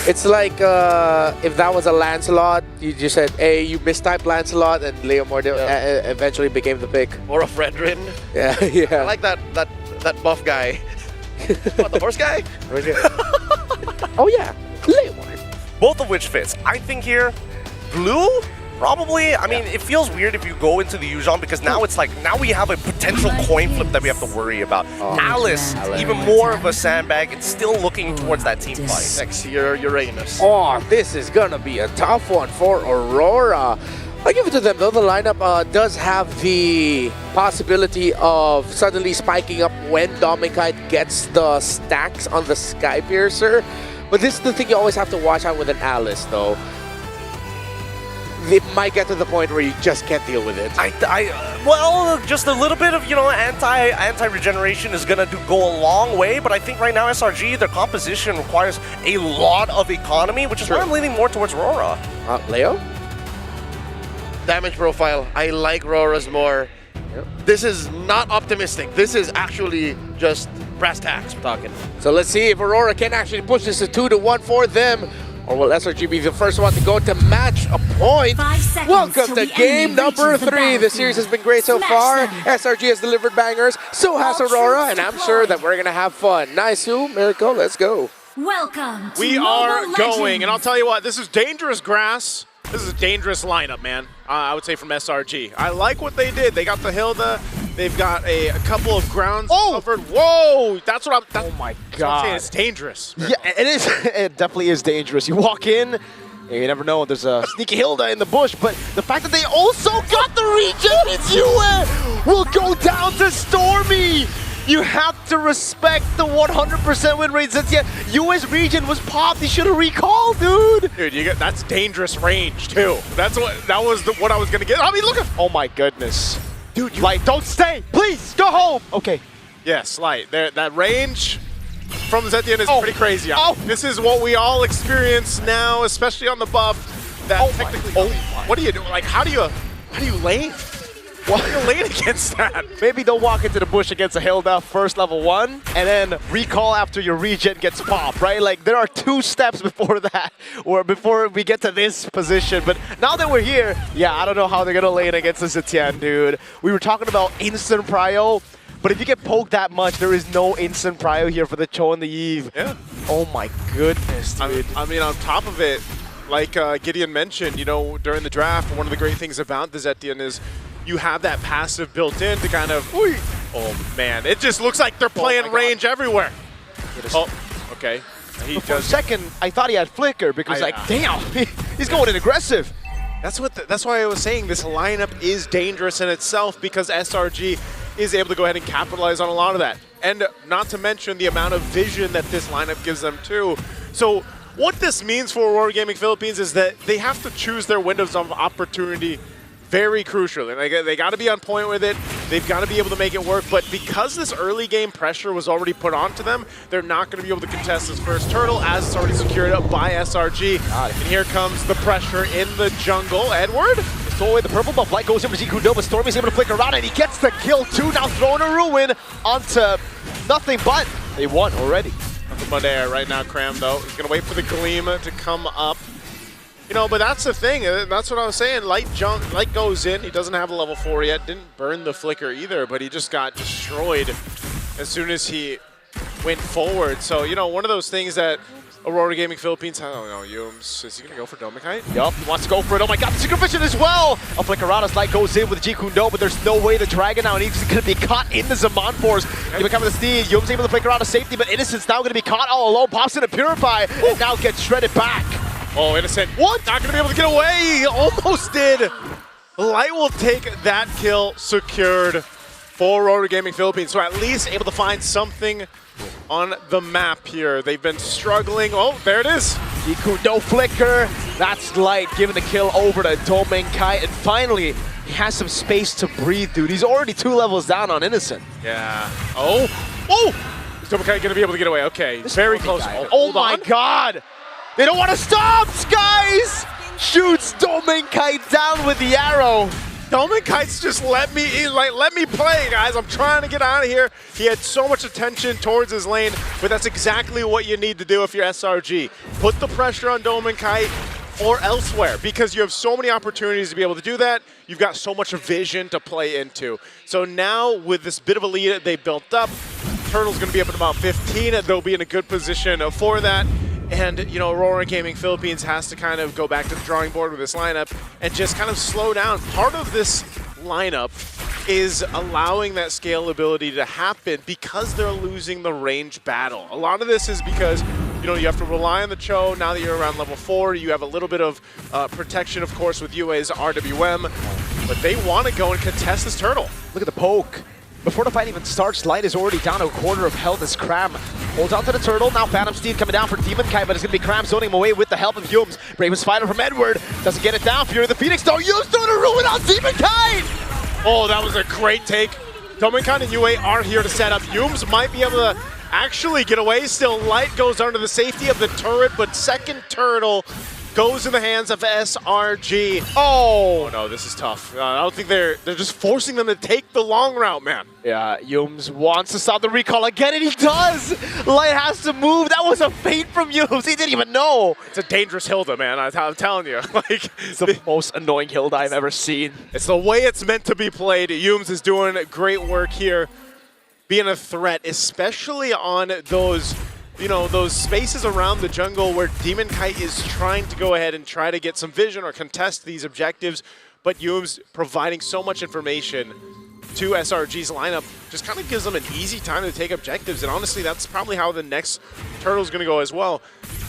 It's like if that was a Lancelot, you just said, hey, you mistyped Lancelot, and Leomord eventually became the pick. Or a Fredrin. Yeah, yeah. I like that buff guy. What, the horse guy? Oh yeah, Leomord. Both of which fits. I think here, blue? Probably. I mean, it feels weird if you go into the Yuuzhan because now it's like, now we have a potential coin flip that we have to worry about. Alice, even more of a sandbag. It's still looking towards that team fight. Sexier Uranus. Oh, this is gonna be a tough one for Aurora. I give it to them though. The lineup does have the possibility of suddenly spiking up when Domikite gets the stacks on the Skypiercer. But this is the thing you always have to watch out with an Alice though. It might get to the point where you just can't deal with it. Well, just a little bit of, you know, anti-regeneration is gonna go a long way, but I think right now SRG, their composition requires a lot of economy, which is why I'm leaning more towards Aurora. Leo? Damage profile. I like Aurora's more. Yep. This is not optimistic. This is actually just brass tacks we're talking. So let's see if Aurora can actually push this to 2-1 for them. Or will SRG be the first one to go to match a point? Welcome to game number 3. The series has been great so far. SRG has delivered bangers, so has Aurora, and I'm sure that we're going to have fun. Nice-u, Miracle, let's go. Welcome to We Mobile are Legends. going, and I'll tell you what, this is dangerous grass. This is a dangerous lineup, man. I would say from SRG. I like what they did. They got the Hilda. They've got a couple of grounds covered. Whoa! That's what I'm. Oh my God! God! I'm saying it's dangerous. Yeah, it is. It definitely is dangerous. You walk in, you never know. There's a sneaky Hilda in the bush, but the fact that they also got the regen means Yue will go down to Stormy. You have to respect the 100% win rate. Since Yue's regen was popped, he should have recalled, dude. Dude, you get that's dangerous range too. That was what I was gonna get. I mean, look at. Oh my goodness. Dude, Light, don't stay! Please, go home! Okay. Yes, Light. That range from Zetian is pretty crazy. Oh. This is what we all experience now, especially on the buff. That technically, what do you do? Like, how do you lane? Why are you lane against that? Maybe don't walk into the bush against a Hilda first level 1, and then recall after your regen gets popped, right? Like, there are 2 steps before that, or before we get to this position. But now that we're here, yeah, I don't know how they're gonna lane against the Zetian, dude. We were talking about instant prio, but if you get poked that much, there is no instant prio here for the Cho and the Eve. Yeah. Oh my goodness, dude. I mean, on top of it, like Gideon mentioned, you know, during the draft, one of the great things about the Zetian is you have that passive built in to kind of, oh man, it just looks like they're playing range everywhere. Oh, okay. For a second, I thought he had flicker because damn, he's going in aggressive. That's why I was saying this lineup is dangerous in itself because SRG is able to go ahead and capitalize on a lot of that. And not to mention the amount of vision that this lineup gives them too. So what this means for Aurora Gaming Philippines is that they have to choose their windows of opportunity very crucial, and they got to be on point with it. They've got to be able to make it work, but because this early game pressure was already put onto them, they're not going to be able to contest this first turtle as it's already secured up by SRG. And here comes the pressure in the jungle. Edward? Stole away the purple buff. Light goes in for Zikudo, but Stormy's able to flick around, and he gets the kill too. Now throwing a ruin onto nothing but they won already. Nothing but air right now, Cram, though. He's going to wait for the Gleam to come up. You know, but that's the thing. That's what I was saying. Light goes in. He doesn't have a level 4 yet. Didn't burn the flicker either, but he just got destroyed as soon as he went forward. So, you know, one of those things that Aurora Gaming Philippines, I don't know, Yums, is he going to go for Domikite? Yup, he wants to go for it. Oh my god, the Secret Vision as well! A Flickerada's Light goes in with G Kundo, but there's no way the Dragon now, and he's going to be caught in the Zaman Force. He becomes the steed. Yums able to flicker out of safety, but Innocent's now going to be caught all alone. Pops in a Purify, and now gets shredded back. Oh, Innocent. What? Not going to be able to get away. He almost did. Light will take that kill secured. for Aurora Gaming Philippines. So at least able to find something on the map here. They've been struggling. Oh, there it is. Jiku, no flicker. That's Light giving the kill over to Domeng Kai. And finally, he has some space to breathe, dude. He's already 2 levels down on Innocent. Yeah. Oh! Oh! Is Domeng Kai going to be able to get away? Okay, very close. Oh my god! They don't want to stop! Skies shoots Domeng Kai down with the arrow. Domeng Kai's just let me play, guys. I'm trying to get out of here. He had so much attention towards his lane, but that's exactly what you need to do if you're SRG. Put the pressure on Domeng Kai or elsewhere, because you have so many opportunities to be able to do that. You've got so much vision to play into. So now with this bit of a lead they built up, Turtle's going to be up at about 15. They'll be in a good position for that. And, you know, Aurora Gaming Philippines has to kind of go back to the drawing board with this lineup and just kind of slow down. Part of this lineup is allowing that scalability to happen because they're losing the range battle. A lot of this is because, you know, you have to rely on the Cho. Now that you're around level 4, you have a little bit of protection, of course, with UA's RWM. But they want to go and contest this Turtle. Look at the poke. Before the fight even starts, Light is already down to a quarter of health as Cram holds on to the Turtle. Now Phantom Steed coming down for Demon Kai, but it's going to be Cram zoning him away with the help of Yums. Bravest fighter from Edward doesn't get it down. Fury of the Phoenix, though. Yums throwing a ruin on Demon Kai! Oh, that was a great take. Domeng Kai and UA are here to set up. Yums might be able to actually get away still. Light goes under the safety of the turret, but second Turtle goes in the hands of SRG. Oh no, this is tough. I don't think they're just forcing them to take the long route, man. Yeah, Yums wants to stop the recall again, and he does! Light has to move. That was a feint from Yums. He didn't even know. It's a dangerous Hilda, man. I'm telling you. Like, it's the most annoying Hilda I've ever seen. It's the way it's meant to be played. Yums is doing great work here, being a threat, especially on those, you know, those spaces around the jungle where Demon Kite is trying to go ahead and try to get some vision or contest these objectives, but Yums providing so much information to SRG's lineup just kind of gives them an easy time to take objectives, and honestly, that's probably how the next Turtle's going to go as well.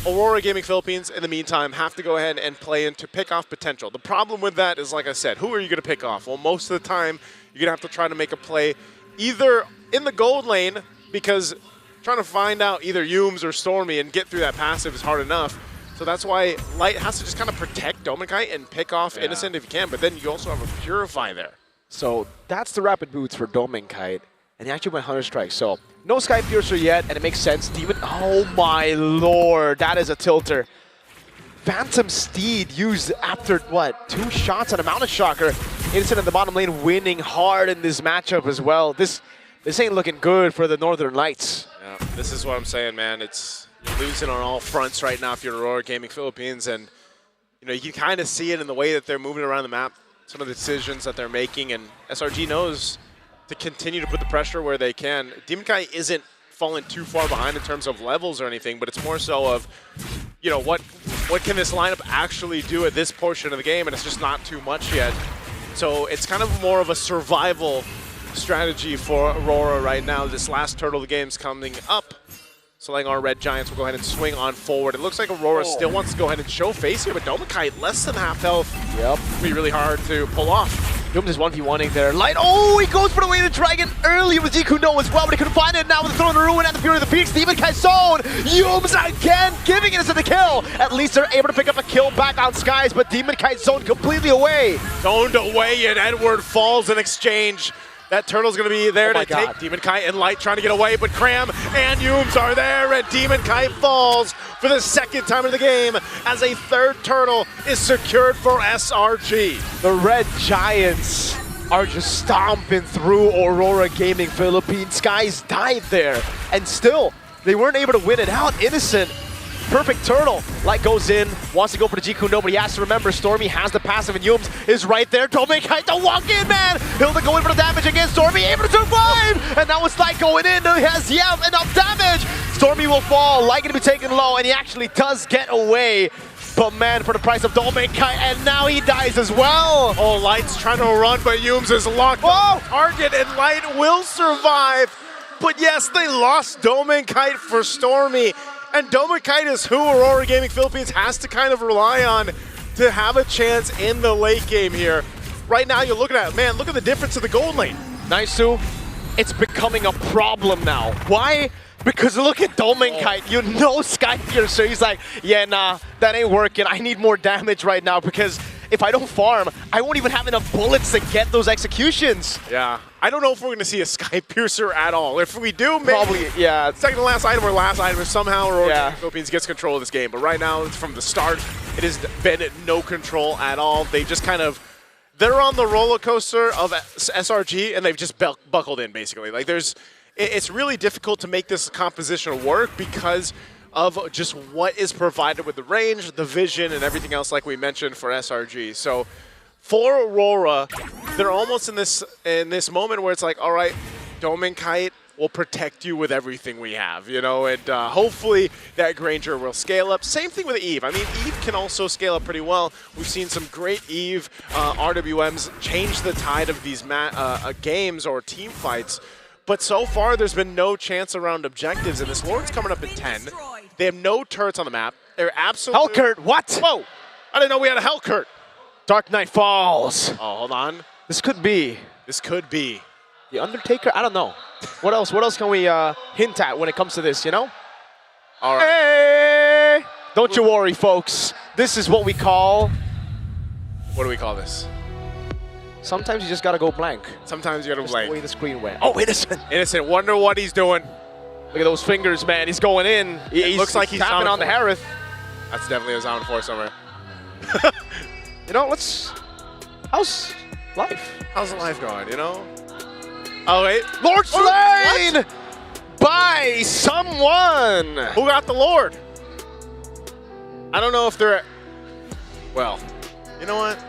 Aurora Gaming Philippines, in the meantime, have to go ahead and play in to pick off potential. The problem with that is, like I said, who are you going to pick off? Well, most of the time, you're going to have to try to make a play either in the gold lane, because trying to find out either Yums or Stormy and get through that passive is hard enough. So that's why Light has to just kind of protect Domeng Kai and pick off Innocent if you can, but then you also have a Purify there. So that's the rapid boots for Domeng Kai, and he actually went Hunter Strike. So no Sky Piercer yet, and it makes sense. Demon, oh my lord, that is a tilter. Phantom Steed used after, what, 2 shots on a Mountain Shocker. Innocent in the bottom lane winning hard in this matchup as well. This ain't looking good for the Northern Lights. Yeah, this is what I'm saying, man. You're losing on all fronts right now if you're Aurora Gaming Philippines, and you know, you can kind of see it in the way that they're moving around the map, some of the decisions that they're making, and SRG knows to continue to put the pressure where they can. Demon Kai isn't falling too far behind in terms of levels or anything, but it's more so of, you know, what can this lineup actually do at this portion of the game, and it's just not too much yet. So it's kind of more of a survival strategy for Aurora right now. This last Turtle of the game's coming up. So like our Red Giants will go ahead and swing on forward. It looks like Aurora still wants to go ahead and show face here, but Domeng Kai less than half health. Yep. It'll be really hard to pull off. Yums is 1v1ing there. Light, oh, he goes for the way of the dragon earlier with Jikuno as well, but he couldn't find it. Now with the throw in the ruin and the Fury of the Phoenix, Demon Kai zone. Yums again giving it as the kill. At least they're able to pick up a kill back on Skies, but Demon Kai zone completely away. Zoned away, and Edward falls in exchange. That Turtle's going to be there to take Demon Kai and Light trying to get away, but Cram and Yums are there, and Demon Kai falls for the second time in the game as a third Turtle is secured for SRG. The Red Giants are just stomping through Aurora Gaming Philippines. Skies died there, and still, they weren't able to win it out. Innocent. Perfect Turtle. Light goes in, wants to go for the Jikuno, but he has to remember Stormy has the passive, and Yums is right there. Domeng Kai to walk in, man! Hilda going for the damage against Stormy, able to survive! And now it's Light going in, he has enough damage! Stormy will fall, Light going to be taken low, and he actually does get away. But man, for the price of Domeng Kai, and now he dies as well! Oh, Light's trying to run, but Yums is locked on target, and Light will survive. But yes, they lost Domeng Kai for Stormy. And Domeng Kai is who Aurora Gaming Philippines has to kind of rely on to have a chance in the late game here. Right now, you're looking at, man, look at the difference of the gold lane. Nice, Sue. it's becoming a problem now. Why? Because look at Domenkite, you know Skypiercer, he's like, yeah, nah, that ain't working. I need more damage right now because if I don't farm, I won't even have enough bullets to get those executions. Yeah, I don't know if we're going to see a Skypiercer at all. If we do, maybe probably, yeah. Second to last item or last item, if somehow Aurora Philippines gets control of this game. But right now, from the start, it has been no control at all. They just kind of, they're on the roller coaster of SRG, and they've just buckled in, basically. Like, it's really difficult to make this composition work because of just what is provided with the range, the vision, and everything else like we mentioned for SRG. So for Aurora, they're almost in this moment where it's like, all right, Domenkite will protect you with everything we have, you know, and hopefully that Granger will scale up. Same thing with Eve. I mean, Eve can also scale up pretty well. We've seen some great Eve RWMs change the tide of these games or team fights. But so far, there's been no chance around objectives, and this Lord's coming up in 10. They have no turrets on the map. They're absolutely... Hellcurt, what? Whoa! I didn't know we had a Hellcurt. Dark Knight Falls. Oh, hold on. This could be. This could be. The Undertaker? I don't know. What else? What else can we hint at when it comes to this, you know? All right. Hey! Don't you worry, folks. This is what we call... What do we call this? Sometimes you just gotta go blank. Sometimes you gotta just blank. The way the screen went. Oh, Innocent. Innocent. Wonder what he's doing. Look at those fingers, man. He's going in. It looks like he's tapping on the Harith. That's definitely a Sound 4 somewhere. You know, how's life? How's life going, you know? Oh, wait. Lord slain by someone. Who got the Lord? I don't know if they're... Well, you know what?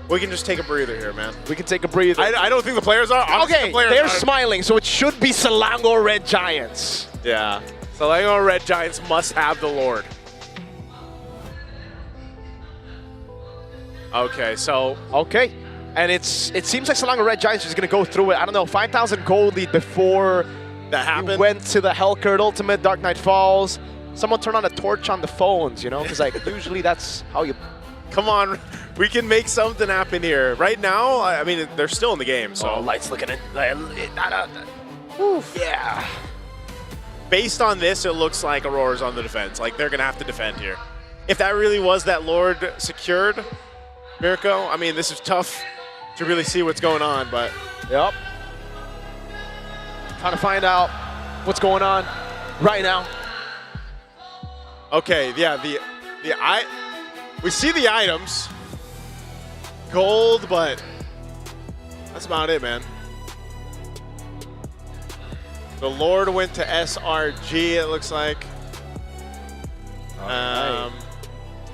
We can just take a breather here, man. We can take a breather. I don't think the players are. Okay, they're smiling, so it should be Selangor Red Giants. Yeah. Selangor Red Giants must have the Lord. Okay, so... Okay. And it seems like Selangor Red Giants is going to go through it. I don't know, 5,000 gold lead before that happened. Went to the Hellcurt Ultimate, Dark Knight Falls. Someone turned on a torch on the phones, you know? Because like usually that's how you... Come on, we can make something happen here. Right now, I mean, they're still in the game, so... Oh, Light's looking at... Yeah. Based on this, it looks like Aurora's on the defense. Like, they're going to have to defend here. If that really was that Lord secured, Mirko, I mean, this is tough to really see what's going on, but... Yep. Trying to find out what's going on right now. Okay, yeah, we see the items. Gold, but that's about it, man. The Lord went to SRG, it looks like.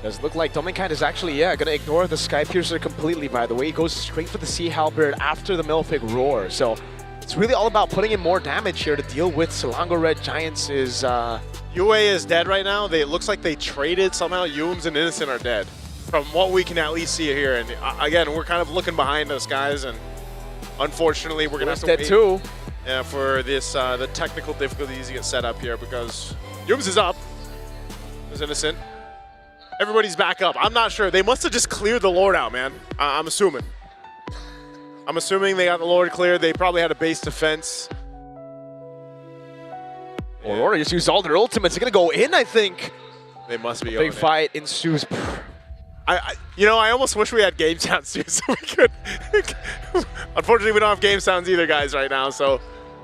Does look like Domenkite is actually, going to ignore the Skypiercer completely, by the way. He goes straight for the Sea Halberd after the Malefic Roar. So it's really all about putting in more damage here to deal with Selangor Red Giants' UA is dead right now. It looks like they traded somehow. Yums and Innocent are dead. From what we can at least see here. And again, we're kind of looking behind us, guys. And unfortunately, we're going to have to dead wait too. Yeah, for this the technical difficulties to get set up here because Yums is up. There's Innocent. Everybody's back up. I'm not sure. They must have just cleared the Lord out, man. I'm assuming. I'm assuming they got the Lord cleared. They probably had a base defense. Aurora just used all their ultimates. They're going to go in, I think. They must be. Big fight ensues. You know, I almost wish we had game sounds too, so we could. Unfortunately, we don't have game sounds either, guys, right now. So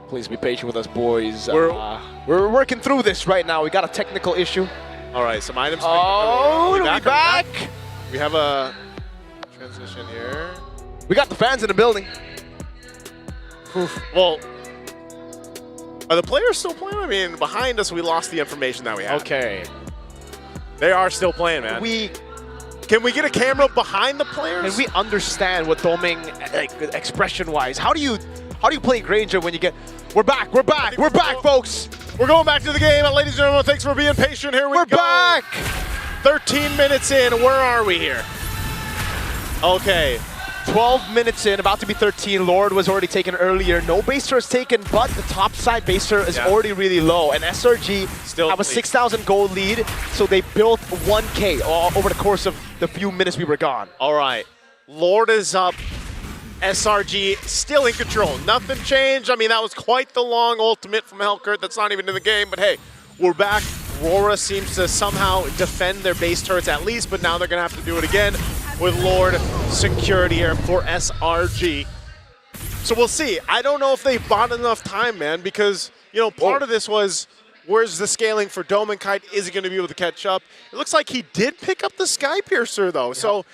please be patient with us, boys. We're working through this right now. We got a technical issue. All right, some items. Oh, we back. We have a transition here. We got the fans in the building. Oof. Well, are the players still playing? I mean, behind us, we lost the information that we had. Okay. They are still playing, man. Can we get a camera behind the players? Can we understand what Doming, like, expression-wise? How do you play Granger when you get... We're back, folks. We're going back to the game, and ladies and gentlemen, thanks for being patient. Here we go. We're back. 13 minutes in, where are we here? Okay. 12 minutes in, about to be 13. Lord was already taken earlier. No baser is taken, but the top side baser is already really low. And SRG still have a 6,000 gold lead, so they built 1K over the course of the few minutes we were gone. All right. Lord is up SRG still in control. Nothing changed. I mean, that was quite the long ultimate from Hellkurt. That's not even in the game, but hey, we're back. Aurora seems to somehow defend their base turrets at least, but now they're going to have to do it again with Lord security here for SRG. So we'll see. I don't know if they bought enough time, man, because, you know, part of this was, where's the scaling for Dome and Kite? Is he going to be able to catch up? It looks like he did pick up the Sky Piercer, though. Yep. So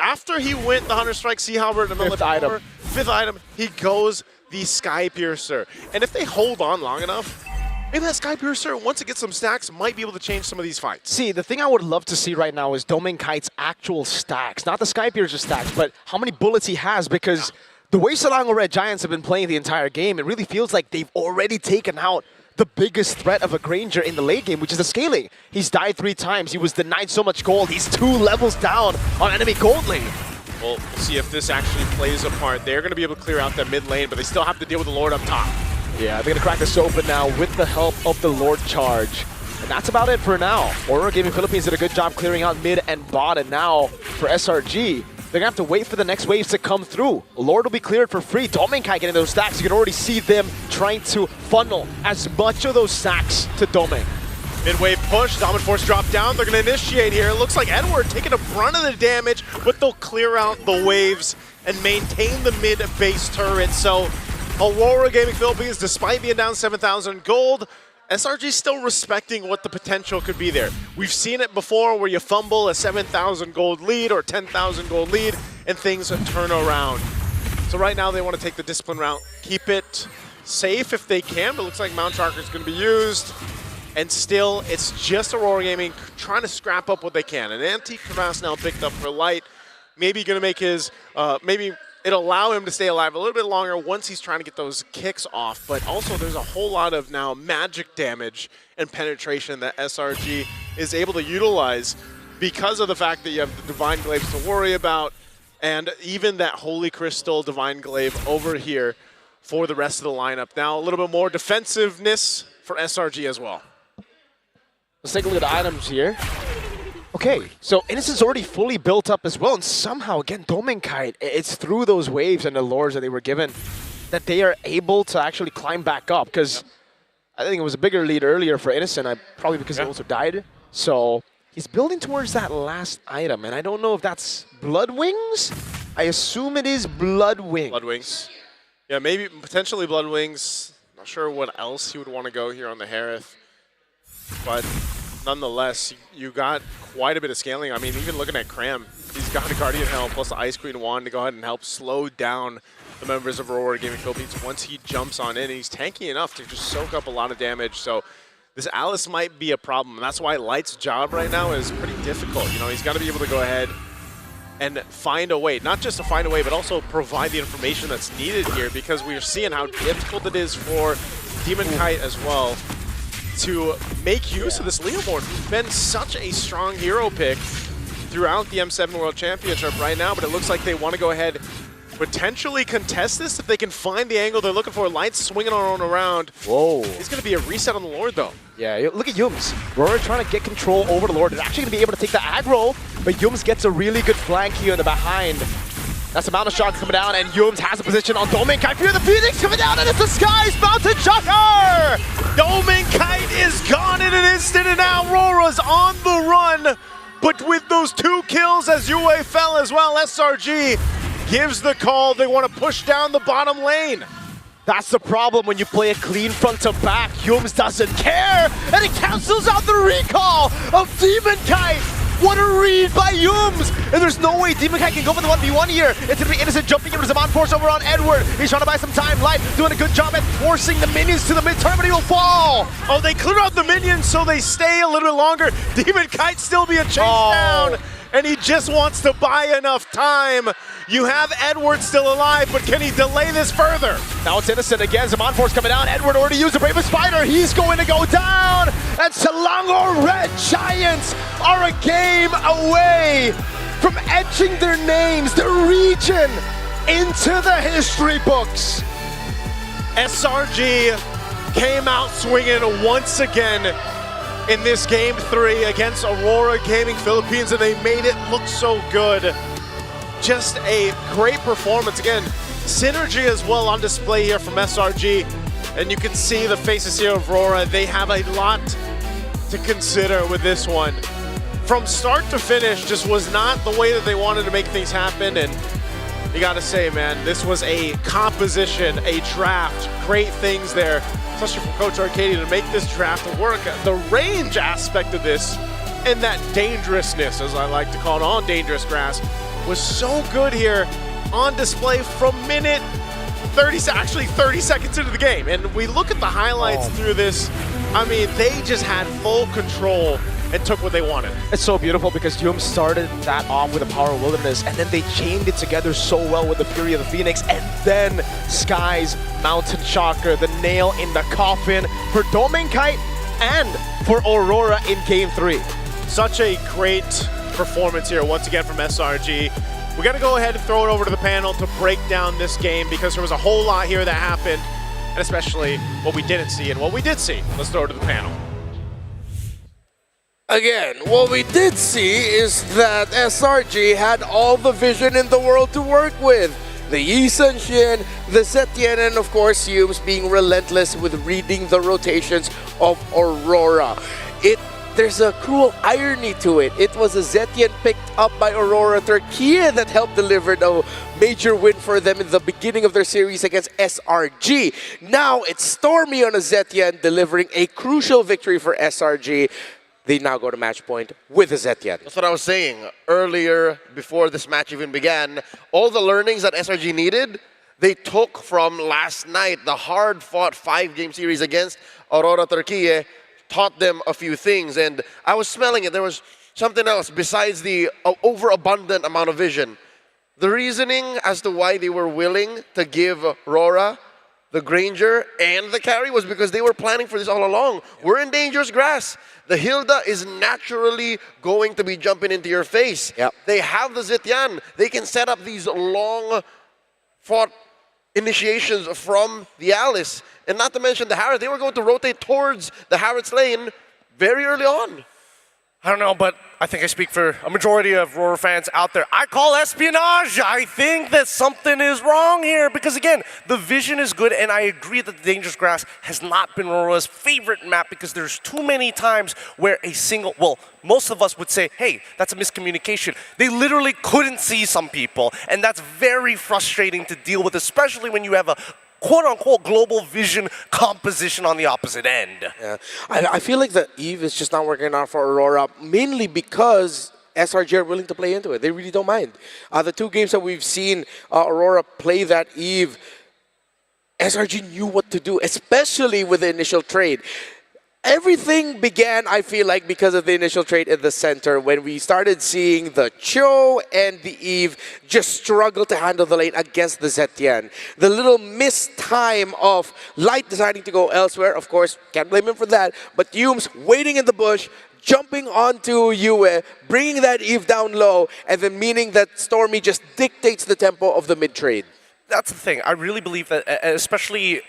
after he went the Hunter Strike, Sea Halberd, and the fifth item, he goes the Sky Piercer. And if they hold on long enough, maybe that Sky Piercer, once it gets some stacks, might be able to change some of these fights. See, the thing I would love to see right now is Domain Kite's actual stacks. Not the Sky Piercer stacks, but how many bullets he has, because the way Selangor Red Giants have been playing the entire game, it really feels like they've already taken out the biggest threat of a Granger in the late game, which is the scaling. He's died 3 times. He was denied so much gold. He's 2 levels down on enemy gold lane. We'll see if this actually plays a part. They're going to be able to clear out their mid lane, but they still have to deal with the Lord up top. Yeah, they're going to crack this open now with the help of the Lord charge. And that's about it for now. Aurora Gaming Philippines did a good job clearing out mid and bot, and now for SRG, they're going to have to wait for the next waves to come through. Lord will be cleared for free. Dominkai getting those stacks. You can already see them trying to funnel as much of those stacks to Domain. Mid-wave push, Dominant Force drop down. They're going to initiate here. It looks like Edward taking a brunt of the damage, but they'll clear out the waves and maintain the mid-base turret. So Aurora Gaming Philippines, despite being down 7,000 gold, SRG still respecting what the potential could be there. We've seen it before where you fumble a 7,000 gold lead or 10,000 gold lead and things turn around. So right now they want to take the discipline route, keep it safe if they can, but it looks like Mount Tracker is going to be used. And still, it's just Aurora Gaming trying to scrap up what they can. An Antique Crevasse now picked up for Light. Maybe going to make his, maybe it'll allow him to stay alive a little bit longer once he's trying to get those kicks off. But also there's a whole lot of now magic damage and penetration that SRG is able to utilize because of the fact that you have the Divine Glaives to worry about and even that Holy Crystal Divine Glaive over here for the rest of the lineup. Now a little bit more defensiveness for SRG as well. Let's take a look at the items here. Okay, so Innocent's already fully built up as well, and somehow, again, Domenkite, it's through those waves and the lures that they were given that they are able to actually climb back up, because I think it was a bigger lead earlier for Innocent, probably because he also died. So he's building towards that last item, and I don't know if that's Blood Wings? I assume it is Blood Wings. Blood Wings. Yeah, maybe potentially Blood Wings. Not sure what else he would want to go here on the Harith, but nonetheless, you got quite a bit of scaling. I mean, even looking at Cram, he's got a Guardian Helm plus the Ice Queen Wand to go ahead and help slow down the members of Aurora Gaming Philippines once he jumps on in. And he's tanky enough to just soak up a lot of damage. So this Alice might be a problem. That's why Light's job right now is pretty difficult. You know, he's got to be able to go ahead and find a way, not just to find a way, but also provide the information that's needed here, because we're seeing how difficult it is for Demon Kite as well to make use of this Leoborn, who's been such a strong hero pick throughout the M7 World Championship right now, but it looks like they want to go ahead, potentially contest this if they can find the angle they're looking for. Light swinging on around. Whoa. It's going to be a reset on the Lord, though. Yeah, look at Yums. Aurora trying to get control over the Lord. They're actually going to be able to take the aggro, but Yums gets a really good flank here in the behind. That's the Mountain Shock coming down, and Yums has a position on Domenkite. Fear the Phoenix coming down, and it's the Skies Mountain Shocker! Domenkite is gone in an instant, and now Aurora's on the run. But with those 2 kills as Yue fell as well, SRG gives the call. They want to push down the bottom lane. That's the problem when you play a clean front to back. Yums doesn't care, and it cancels out the recall of Demon Kite. What a read by Yums! And there's no way Demon Kite can go for the 1v1 here. It's going to be Innocent jumping into Zaman Force over on Edward. He's trying to buy some time. Light doing a good job at forcing the minions to the mid-turn, but he will fall. Oh, they clear out the minions so they stay a little bit longer. Demon Kite still being chased down, and he just wants to buy enough time. You have Edward still alive, but can he delay this further? Now it's Innocent again. Zaman Force coming down. Edward already used the Bravest Spider. He's going to go down. And Selangor Red Giants are a game away from etching their names, their region, into the history books. SRG came out swinging once again in this Game 3 against Aurora Gaming Philippines, and they made it look so good. Just a great performance. Again, synergy as well on display here from SRG. And you can see the faces here of Aurora. They have a lot to consider with this one. From start to finish, just was not the way that they wanted to make things happen. And you gotta say, man, this was a composition, a draft, great things there, especially from Coach Arcadia to make this draft work. The range aspect of this and that dangerousness, as I like to call it, on dangerous grass, was so good here on display from minute 30 seconds into the game. And we look at the highlights through this, I mean, they just had full control and took what they wanted. It's so beautiful because Yum started that off with the Power of Wilderness, and then they chained it together so well with the Fury of the Phoenix, and then Sky's Mountain Chakra, the nail in the coffin for Domenkite and for Aurora in Game 3. Such a great performance here once again from SRG. We got to go ahead and throw it over to the panel to break down this game because there was a whole lot here that happened, and especially what we didn't see and what we did see. Let's throw it to the panel. Again, what we did see is that SRG had all the vision in the world to work with. The Yi Sun-Shin, the Zetian, and of course Yumes being relentless with reading the rotations of Aurora. There's a cruel irony to it. It was a Zetian picked up by Aurora Turkey that helped deliver a major win for them in the beginning of their series against SRG. Now it's Stormy on a Zetian delivering a crucial victory for SRG. They now go to match point with a Zetian. That's what I was saying earlier before this match even began. All the learnings that SRG needed, they took from last night. The hard-fought 5-game series against Aurora Turkey taught them a few things, and I was smelling it. There was something else besides the overabundant amount of vision. The reasoning as to why they were willing to give Aurora the Granger and the carry was because they were planning for this all along. We're in dangerous grass. The Hilda is naturally going to be jumping into your face. They have the Zetian. They can set up these long-fought initiations from the Alice. And not to mention the Harrods. They were going to rotate towards the Harrods lane very early on. I don't know, but I think I speak for a majority of Aurora fans out there. I call espionage. I think that something is wrong here because, again, the vision is good, and I agree that the Dangerous Grass has not been Aurora's favorite map because there's too many times where most of us would say, hey, that's a miscommunication. They literally couldn't see some people, and that's very frustrating to deal with, especially when you have a quote-unquote global vision composition on the opposite end. Yeah. I feel like the Eve is just not working out for Aurora, mainly because SRG are willing to play into it. They really don't mind. The 2 games that we've seen Aurora play that Eve, SRG knew what to do, especially with the initial trade. Everything began, I feel like, because of the initial trade in the center when we started seeing the Cho and the Eve just struggle to handle the lane against the Zetian. The little missed time of Light deciding to go elsewhere, of course, can't blame him for that, but Yumes waiting in the bush, jumping onto Yue, bringing that Eve down low, and then meaning that Stormy just dictates the tempo of the mid-trade. That's the thing. I really believe that, especially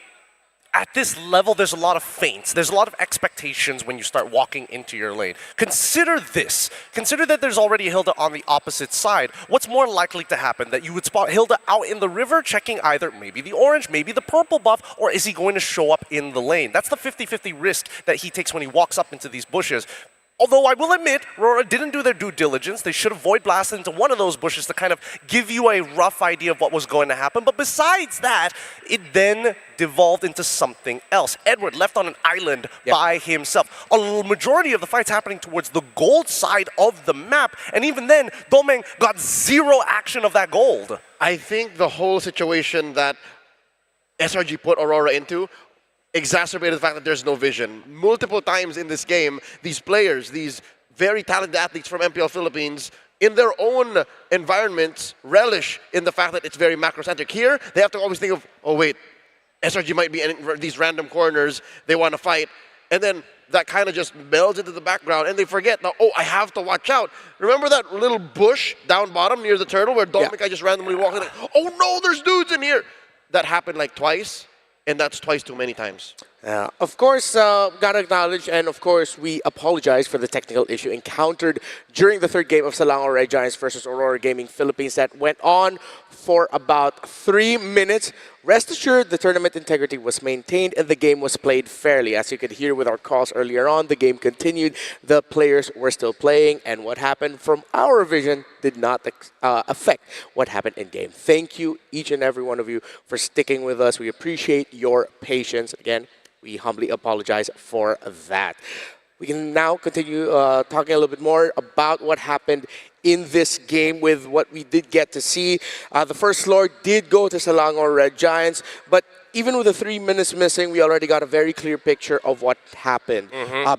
at this level, there's a lot of feints. There's a lot of expectations when you start walking into your lane. Consider this. Consider that there's already a Hilda on the opposite side. What's more likely to happen? That you would spot Hilda out in the river checking either maybe the orange, maybe the purple buff, or is he going to show up in the lane? That's the 50-50 risk that he takes when he walks up into these bushes. Although I will admit, Aurora didn't do their due diligence. They should have void blasted into one of those bushes to kind of give you a rough idea of what was going to happen. But besides that, it then devolved into something else. Edward left on an island by himself. A majority of the fights happening towards the gold side of the map. And even then, Domeng got 0 action of that gold. I think the whole situation that SRG put Aurora into exacerbated the fact that there's no vision. Multiple times in this game, these players, these very talented athletes from MPL Philippines, in their own environments, relish in the fact that it's very macrocentric. Here, they have to always think of, oh wait, SRG might be in these random corners, they want to fight, and then that kind of just melds into the background, and they forget, now, oh, I have to watch out. Remember that little bush down bottom near the turtle where Dominic just randomly walked in, like, oh no, there's dudes in here. That happened like twice. And that's twice too many times. Of course, gotta acknowledge, and of course, we apologize for the technical issue encountered during the third game of Selangor Red Giants versus Aurora Gaming Philippines that went on for about 3 minutes. Rest assured, the tournament integrity was maintained and the game was played fairly. As you could hear with our calls earlier on, the game continued, the players were still playing, and what happened from our vision did not affect what happened in game. Thank you, each and every one of you, for sticking with us. We appreciate your patience. Again, we humbly apologize for that. We can now continue talking a little bit more about what happened in this game with what we did get to see. The first floor did go to Selangor Red Giants, but even with the 3 minutes missing, we already got a very clear picture of what happened.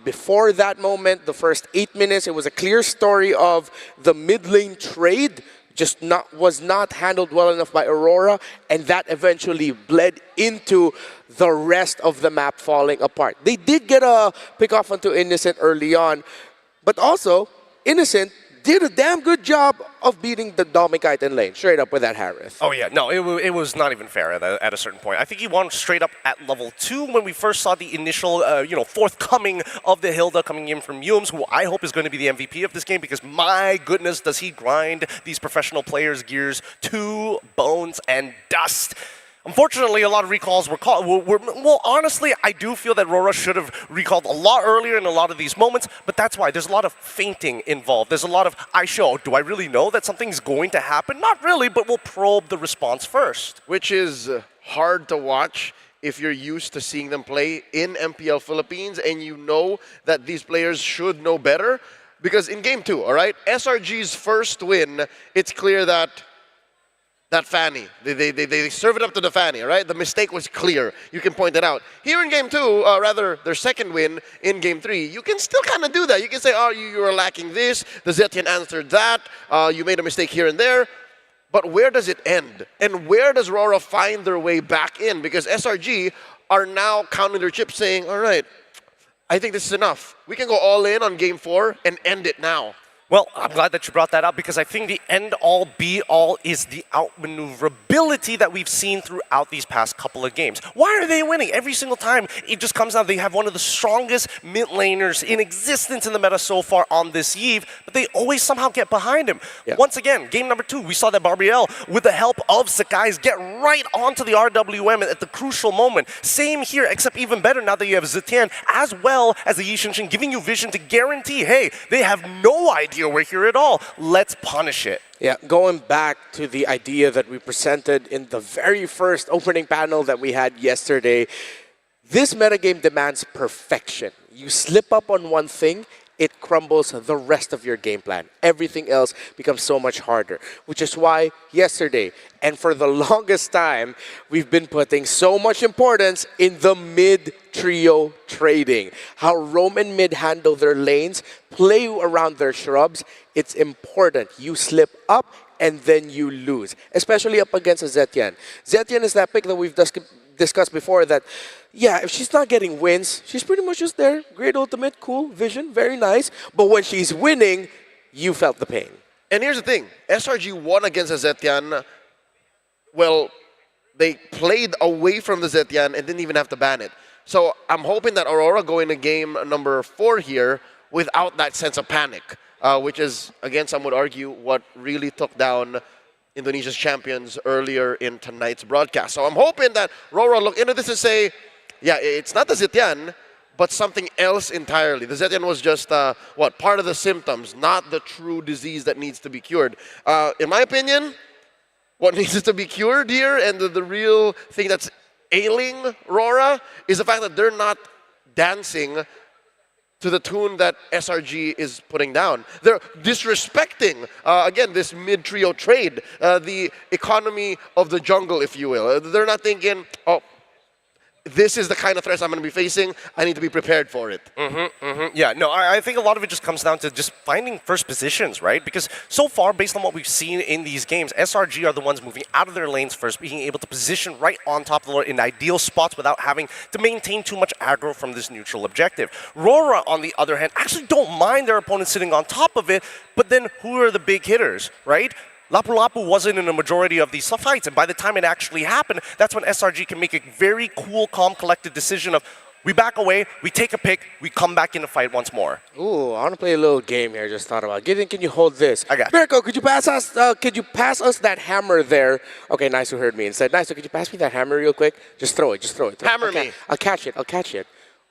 Before that moment, the first 8 minutes, it was a clear story of the mid lane trade was not handled well enough by Aurora, and that eventually bled into the rest of the map falling apart. They did get a pick off onto Innocent early on, but also Innocent did a damn good job of beating the Domikite in lane, straight up with that Harith. Oh yeah, no, it was not even fair at a certain point. I think he won straight up at level 2 when we first saw the initial, forthcoming of the Hilda coming in from Yums, who I hope is going to be the MVP of this game because my goodness, does he grind these professional players' gears to bones and dust. Unfortunately, a lot of recalls were called. Well, honestly, I do feel that Rora should have recalled a lot earlier in a lot of these moments, but that's why. There's a lot of feinting involved. There's a lot of, do I really know that something's going to happen? Not really, but we'll probe the response first. Which is hard to watch if you're used to seeing them play in MPL Philippines and you know that these players should know better. Because in Game 2, all right, SRG's first win, it's clear that Fanny. They serve it up to the Fanny, right? The mistake was clear. You can point it out. Here in Game 2, rather their second win in Game 3, you can still kind of do that. You can say, oh, you are lacking this. The Zetian answered that. You made a mistake here and there. But where does it end? And where does Rora find their way back in? Because SRG are now counting their chips saying, all right, I think this is enough. We can go all in on Game 4 and end it now. Well, I'm glad that you brought that up because I think the end-all, be-all is the outmaneuverability that we've seen throughout these past couple of games. Why are they winning? Every single time, it just comes out they have one of the strongest mid laners in existence in the meta so far on this eve, but they always somehow get behind him. Yeah. Once again, game number 2, we saw that Barbiel, with the help of Sakai's, get right onto the RWM at the crucial moment. Same here, except even better now that you have Zetian, as well as the Yi Shinshin giving you vision to guarantee, hey, they have no idea we're here at all. Let's punish it. Yeah, going back to the idea that we presented in the very first opening panel that we had yesterday, this metagame demands perfection. You slip up on one thing, it crumbles the rest of your game plan. Everything else becomes so much harder, which is why yesterday, and for the longest time, we've been putting so much importance in the mid-trio trading. How Roam and mid handle their lanes, play around their shrubs, it's important. You slip up and then you lose, especially up against a Zetian. Zetian is that pick that we've discussed before that, yeah, if she's not getting wins, she's pretty much just there. Great ultimate, cool, vision, very nice. But when she's winning, you felt the pain. And here's the thing. SRG won against a Zetian. Well, they played away from the Zetian and didn't even have to ban it. So I'm hoping that Aurora go into game number 4 here without that sense of panic, which is, again, some would argue, what really took down Indonesia's champions earlier in tonight's broadcast. So I'm hoping that Rora look into this and say, yeah, it's not the Zetian, but something else entirely. The Zetian was just, part of the symptoms, not the true disease that needs to be cured. In my opinion, what needs to be cured here and the real thing that's ailing Rora is the fact that they're not dancing to the tune that SRG is putting down. They're disrespecting, again, this mid-trio trade, the economy of the jungle, if you will. They're not thinking, oh, this is the kind of threats I'm going to be facing. I need to be prepared for it. Yeah, no, I think a lot of it just comes down to just finding first positions, right? Because so far, based on what we've seen in these games, SRG are the ones moving out of their lanes first, being able to position right on top of the Lord in ideal spots without having to maintain too much aggro from this neutral objective. Rora, on the other hand, actually don't mind their opponent sitting on top of it, but then who are the big hitters, right? Lapu-Lapu wasn't in a majority of these fights, and by the time it actually happened, that's when SRG can make a very cool, calm, collected decision of, We back away, we take a pick, we come back in the fight once more. Ooh, I want to play a little game here. Just thought about. Gideon, can you hold this? I got. Mirko, could you pass us? Could you pass us that hammer there? Okay, nice who heard me and said, nice. So could you pass me that hammer real quick? Just throw it. Just throw it. Hammer me. I'll catch it. I'll catch it.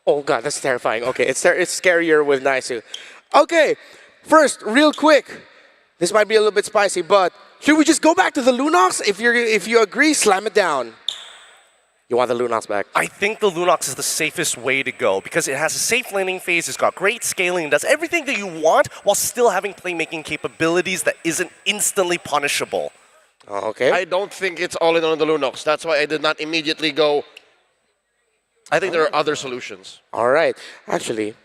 Oh god, that's terrifying. Okay, it's scarier with Naisu. Okay, first, real quick. This might be a little bit spicy, but should we just go back to the Lunox? If you agree, slam it down. You want the Lunox back? I think the Lunox is the safest way to go because it has a safe landing phase, it's got great scaling, it does everything that you want while still having playmaking capabilities that isn't instantly punishable. Okay. I don't think it's all in on the Lunox. That's why I did not immediately go. I think there are other solutions. All right. Actually,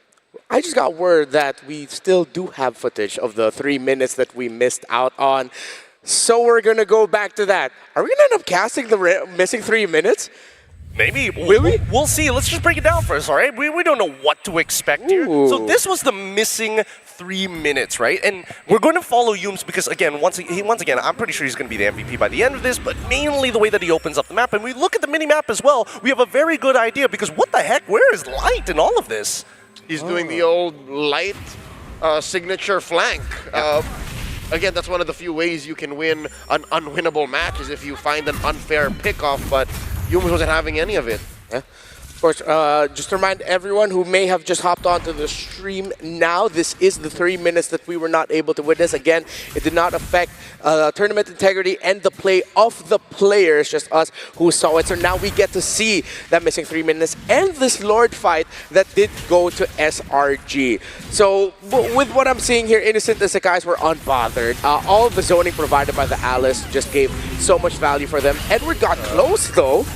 I just got word that we still do have footage of the 3 minutes that we missed out on. So we're going to go back to that. Are we going to end up casting the missing 3 minutes? Maybe. We'll see. Let's just break it down first, all right? We don't know what to expect here. So this was the missing 3 minutes, right? And we're going to follow Yums because, again, once again, I'm pretty sure he's going to be the MVP by the end of this, but mainly the way that he opens up the map. And we look at the mini-map as well, we have a very good idea because what the heck? Where is Light in all of this? He's doing the old Light signature flank. Again, that's one of the few ways you can win an unwinnable match is if you find an unfair pickoff, but Yums wasn't having any of it. Yeah. Of course, just to remind everyone who may have just hopped onto the stream now, this is the 3 minutes that we were not able to witness. Again, it did not affect tournament integrity and the play of the players, just us who saw it. So now we get to see that missing 3 minutes and this Lord fight that did go to SRG. So with what I'm seeing here, Innocent and Sakai's were unbothered. All of the zoning provided by the Alice just gave so much value for them. Edward got close though.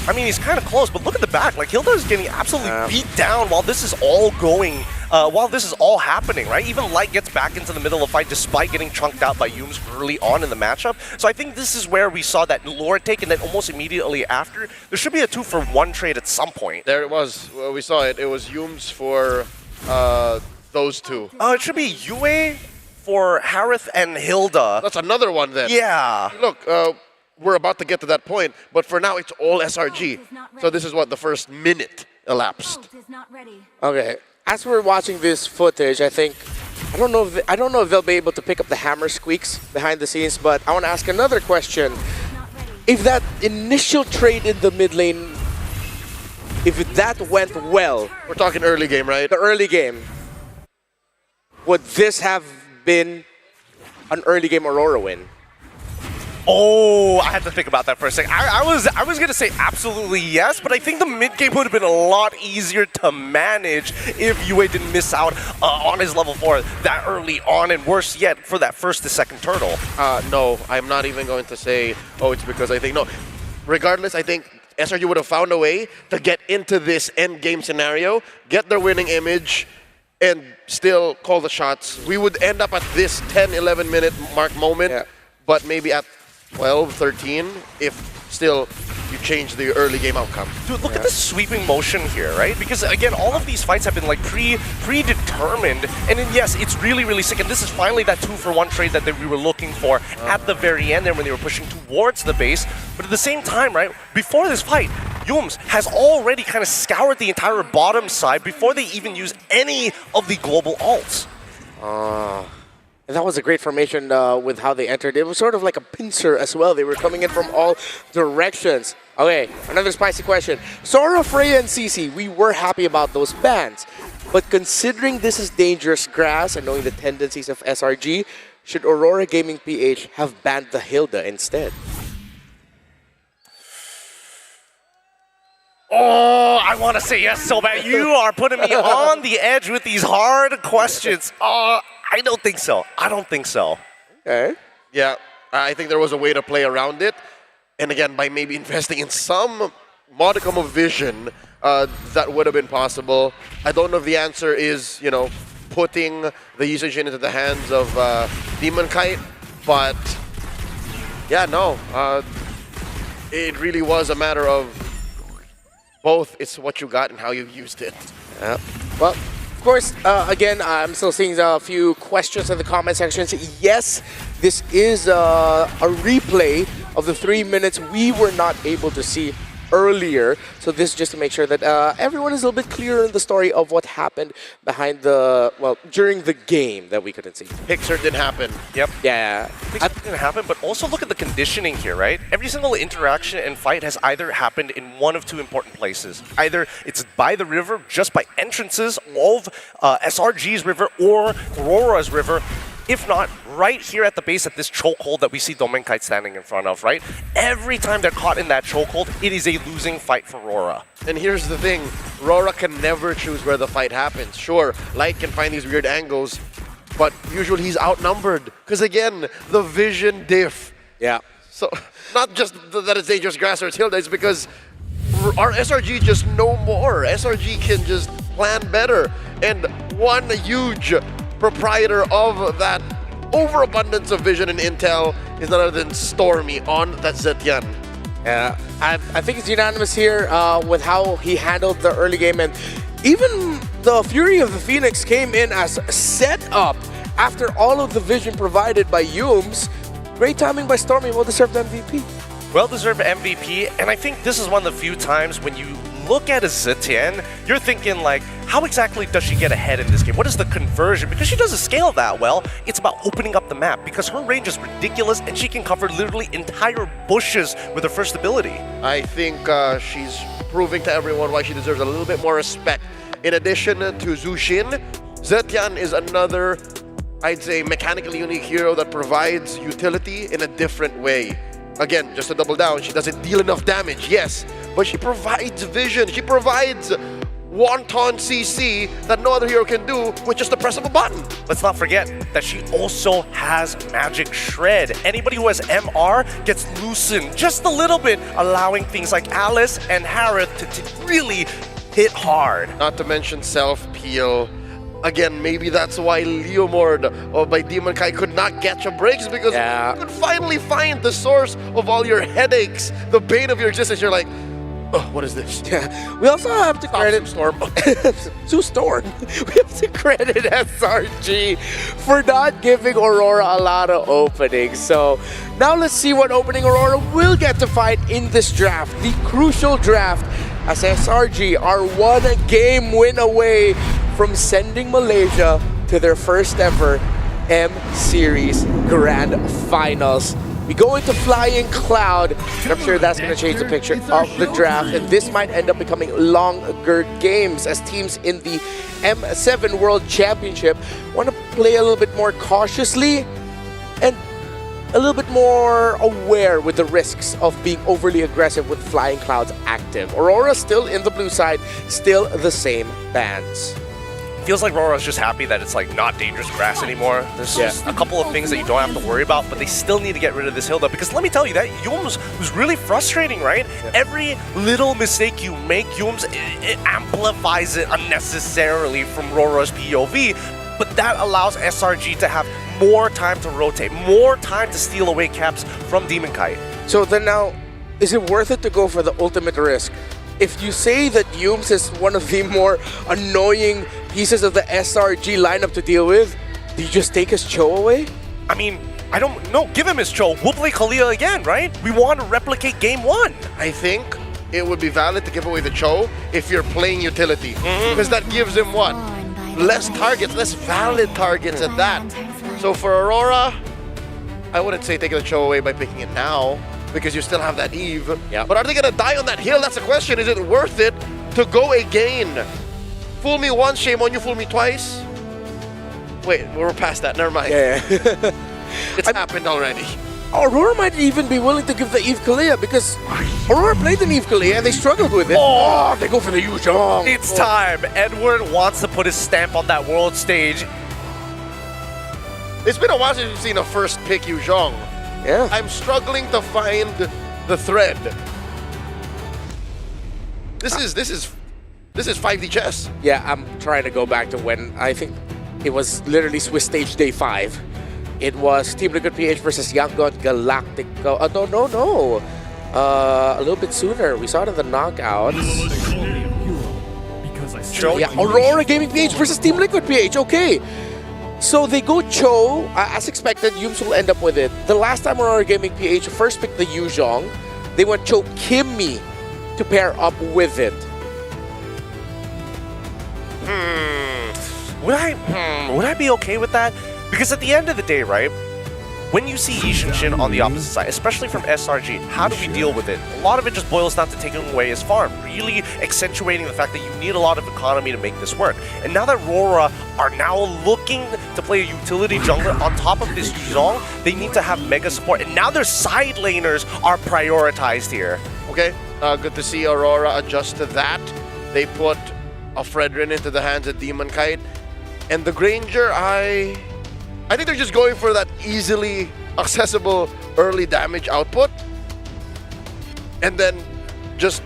I mean, he's kind of close, but look at the back. Like, Hilda is getting absolutely beat down while this is all going, while this is all happening, right? Even Light gets back into the middle of the fight despite getting chunked out by Yums early on in the matchup. So I think this is where we saw that Lord take, and then almost immediately after, there should be a 2-for-1 trade at some point. There it was. Well, we saw it. It was Yums for those two. It should be Yue for Harith and Hilda. That's another one then. Yeah. Look, we're about to get to that point, but for now it's all SRG. So this is what the first minute elapsed. Okay, as we're watching this footage, I don't know if they'll be able to pick up the hammer squeaks behind the scenes, but I want to ask another question. If that initial trade in the mid lane, if that went well, we're talking early game, right? The early game. Would this have been an early game Aurora win? Oh, I had to think about that for a second. I was gonna say absolutely yes, but I think the mid game would have been a lot easier to manage if Yue didn't miss out on his level 4 that early on, and worse yet, for that first to second turtle. No, I'm not even going to say, oh, it's because I think, no. Regardless, I think SRG would have found a way to get into this end game scenario, get their winning image, and still call the shots. We would end up at this 10, 11 minute mark moment, but maybe at 12, 13, if still you change the early game outcome. Dude, look at the sweeping motion here, right? Because again, all of these fights have been like predetermined, and then yes, it's really, really sick. And this is finally that 2-for-1 trade that we were looking for at the very end there when they were pushing towards the base. But at the same time, right, before this fight, Yums has already kind of scoured the entire bottom side before they even use any of the global ults. And that was a great formation with how they entered. It was sort of like a pincer as well. They were coming in from all directions. Okay, another spicy question. Sora, Freya, and CC, we were happy about those bans. But considering this is dangerous grass and knowing the tendencies of SRG, should Aurora Gaming PH have banned the Hilda instead? Oh, I want to say yes so bad. You are putting me on the edge with these hard questions. I don't think so. I don't think so. Okay. Yeah, I think there was a way to play around it. And again, by maybe investing in some modicum of vision, that would have been possible. I don't know if the answer is, you know, putting the usage into the hands of Demon Kite, but yeah, no. It really was a matter of both it's what you got and how you used it. Yeah. Well, of course, again, I'm still seeing a few questions in the comment sections. Yes, this is a replay of the 3 minutes we were not able to see earlier. So this is just to make sure that everyone is a little bit clearer in the story of what happened behind the, well, during the game that we couldn't see. Picture didn't happen. Yep. Yeah. It didn't happen, but also look at the conditioning here, right? Every single interaction and fight has either happened in one of two important places. Either it's by the river, just by entrances of SRG's river or Aurora's river. If not, right here at the base at this chokehold that we see Domenkite standing in front of, right? Every time they're caught in that chokehold, it is a losing fight for Rora. And here's the thing, Rora can never choose where the fight happens. Sure, Light can find these weird angles, but usually he's outnumbered. Because again, the vision diff. Yeah. So, not just that it's dangerous grass or it's hill, it's because our SRG just know more. SRG can just plan better. And one huge proprietor of that overabundance of vision and intel is none other than Stormy on that Zetian. Yeah, I think it's unanimous here with how he handled the early game, and even the Fury of the Phoenix came in as set up after all of the vision provided by Yums. Great timing by Stormy, well-deserved MVP. Well-deserved MVP, and I think this is one of the few times when you look at a Zetian, you're thinking like, how exactly does she get ahead in this game? What is the conversion? Because she doesn't scale that well, it's about opening up the map because her range is ridiculous and she can cover literally entire bushes with her first ability. I think she's proving to everyone why she deserves a little bit more respect. In addition to Zushin, Zetian is another, I'd say, mechanically unique hero that provides utility in a different way. Again, just to double down, she doesn't deal enough damage, yes, but she provides vision. She provides wonton CC that no other hero can do with just the press of a button. Let's not forget that she also has Magic Shred. Anybody who has MR gets loosened just a little bit, allowing things like Alice and Harith to really hit hard. Not to mention self-peel. Again, maybe that's why Leomord or by Demon Kai could not catch a breaks because you could finally find the source of all your headaches, the bane of your existence. You're like, oh, what is this? Yeah. We also have to credit Storm. Sue Storm. We have to credit SRG for not giving Aurora a lot of openings. So now let's see what opening Aurora will get to fight in this draft, the crucial draft, as SRG are one game win away from sending Malaysia to their first ever M-Series Grand Finals. We go into Flying Cloud, and I'm sure that's going to change the picture of the draft, and this might end up becoming longer games as teams in the M7 World Championship want to play a little bit more cautiously and a little bit more aware with the risks of being overly aggressive with Flying Clouds active. Aurora still in the blue side, still the same bans. Feels like Rora's just happy that it's like not dangerous grass anymore. There's just a couple of things that you don't have to worry about, but they still need to get rid of this hill though, because let me tell you, that Yums was really frustrating, right? Every little mistake you make, Yums, it amplifies it unnecessarily from Rora's POV, but that allows SRG to have more time to rotate, more time to steal away caps from Demon Kite. So then now, is it worth it to go for the ultimate risk? If you say that Yums is one of the more annoying pieces of the SRG lineup to deal with, do you just take his Cho away? I mean, I don't know. Give him his Cho. We'll play Kalia again, right? We want to replicate game one. I think it would be valid to give away the Cho if you're playing utility. Because that gives him what? Less targets, less valid targets at that. So for Aurora, I wouldn't say taking the Cho away by picking it now, because you still have that Eve. But are they going to die on that hill? That's the question. Is it worth it to go again? Fool me once, shame on you, fool me twice. Wait, we're past that. Never mind. Yeah. It's happened already. Aurora might even be willing to give the Eve Kalia because Aurora played an Eve Kalia and they struggled with it. Oh, they go for the Yu Zhong. It's time. Edward wants to put his stamp on that world stage. It's been a while since we've seen a first pick Yu Zhong. Yeah. I'm struggling to find the thread. This is 5D chess. Yeah, I'm trying to go back to when I think it was literally Swiss Stage Day 5. It was Team Liquid PH versus Yangon Galactico. No. A little bit sooner. We saw it in the knockouts. Yeah, Aurora Gaming PH versus Team Liquid PH. Okay. So they go Cho, as expected, Yums will end up with it. The last time Aurora Gaming PH first picked the Yu Zhong, they went Cho Kimmy to pair up with it. Would I be okay with that? Because at the end of the day, right? When you see Yi Shin on the opposite side, especially from SRG, how do we deal with it? A lot of it just boils down to taking away his farm, really accentuating the fact that you need a lot of economy to make this work. And now that Rora are now looking to play a utility jungler on top of this Yuzong, they need to have mega support. And now their side laners are prioritized here. Okay, good to see Aurora adjust to that. They put a Fredrin into the hands of Demon Kite. And the Granger, I think they're just going for that easily accessible early damage output. And then just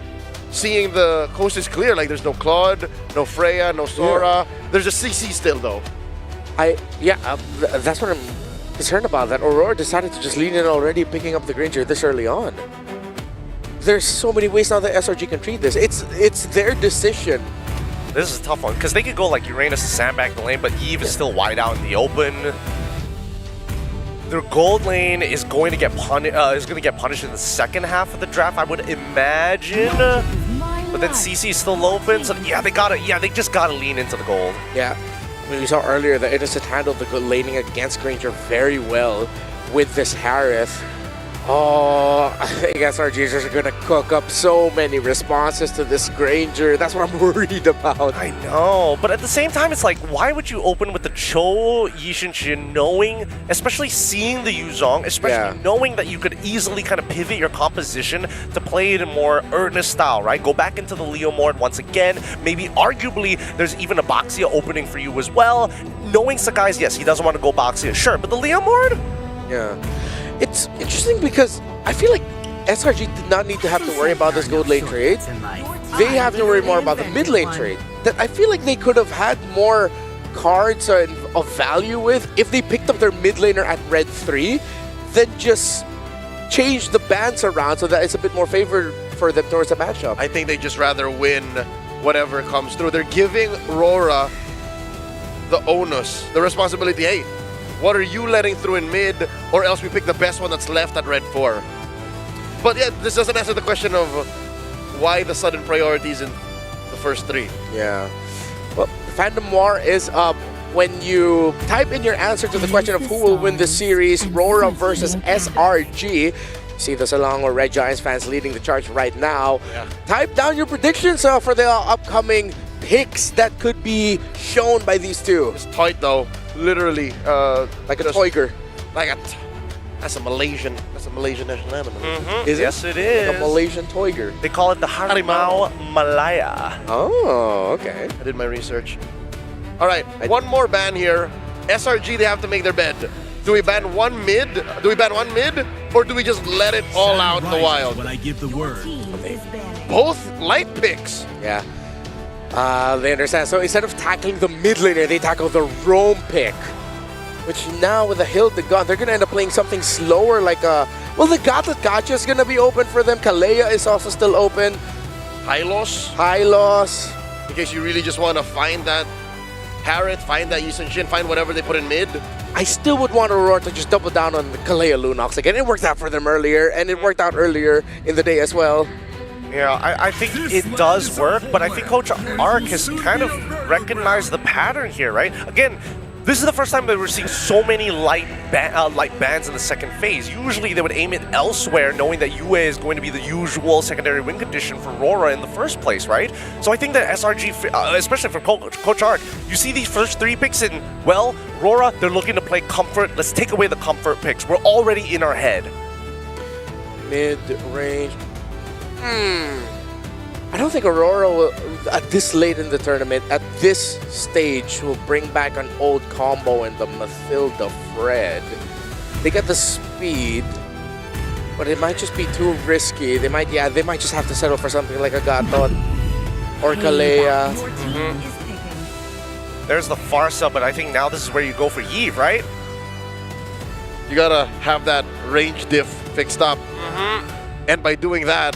seeing the coast is clear, like there's no Claude, no Freya, no Sora. Yeah. There's a CC still though. That's what I'm concerned about, that Aurora decided to just lean in already, picking up the Granger this early on. There's so many ways now that SRG can treat this. It's their decision. This is a tough one, because they could go like Uranus to sandbag the lane, but Eve is still wide out in the open. Their gold lane is going to get punished in the second half of the draft, I would imagine. But then CC is still open, so they just gotta lean into the gold. Yeah, we saw earlier that Innocent handled the good laning against Granger very well with this Harith. Oh, I think SRGs are going to cook up so many responses to this Granger. That's what I'm worried about. I know, but at the same time, it's like, why would you open with the Cho Yi Shin, knowing, especially seeing the Yuzong, especially knowing that you could easily kind of pivot your composition to play it in a more earnest style, right? Go back into the Leomord once again. Maybe arguably there's even a Boxia opening for you as well. Knowing Sakai's, yes, he doesn't want to go Boxia, sure, but the Leomord? Yeah. It's interesting because I feel like SRG did not need to have to worry about this gold lane trade. They have to worry more about the mid lane trade. That I feel like they could have had more cards of value with if they picked up their mid laner at red 3, then just change the bans around so that it's a bit more favored for them towards the matchup. I think they just rather win whatever comes through. They're giving Rora the onus, the responsibility. Hey, what are you letting through in mid, or else we pick the best one that's left at red 4. But yeah, this doesn't answer the question of why the sudden priorities in the first 3. Yeah. Well, Fandom War is up. When you type in your answer to the question of who will win the series, Rora versus SRG, see the Salong or Red Giants fans leading the charge right now. Yeah. Type down your predictions for the upcoming picks that could be shown by these two. It's tight though. Literally, like a Toiger. That's a Malaysian national animal. Yes, it is. Like a Malaysian Toiger. They call it the Harimau Malaya. Oh, okay. I did my research. All right, one more ban here. SRG, they have to make their bed. Do we ban one mid? Or do we just let it all out in the wild? When I give the word. Both light picks. Yeah. They understand. So instead of tackling the mid laner, they tackle the roam pick. Which now with the Hildegarde, they're going to end up playing something slower like well, the Gotcha is going to be open for them. Kalea is also still open. Hylos. In case you really just want to find that Harith, find that Yi Shin, find whatever they put in mid. I still would want Aurora to just double down on the Kalea Lunox again. It worked out for them earlier, and it worked out earlier in the day as well. Yeah, I think it does work, but I think Coach Ark has kind of recognized the pattern here, right? Again, this is the first time that we're seeing so many light bans in the second phase. Usually they would aim it elsewhere, knowing that UA is going to be the usual secondary win condition for Rora in the first place, right? So I think that SRG, especially for Coach Ark, you see these first 3 picks in, well, Rora, they're looking to play comfort. Let's take away the comfort picks. We're already in our head. Mid-range. I don't think Aurora will, at this late in the tournament, at this stage, will bring back an old combo in the Mathilda Fred. They got the speed, but it might just be too risky. They might just have to settle for something like a Gatot or Kalea. There's the Farsa, but I think now this is where you go for Eve, right? You gotta have that range diff fixed up. And by doing that,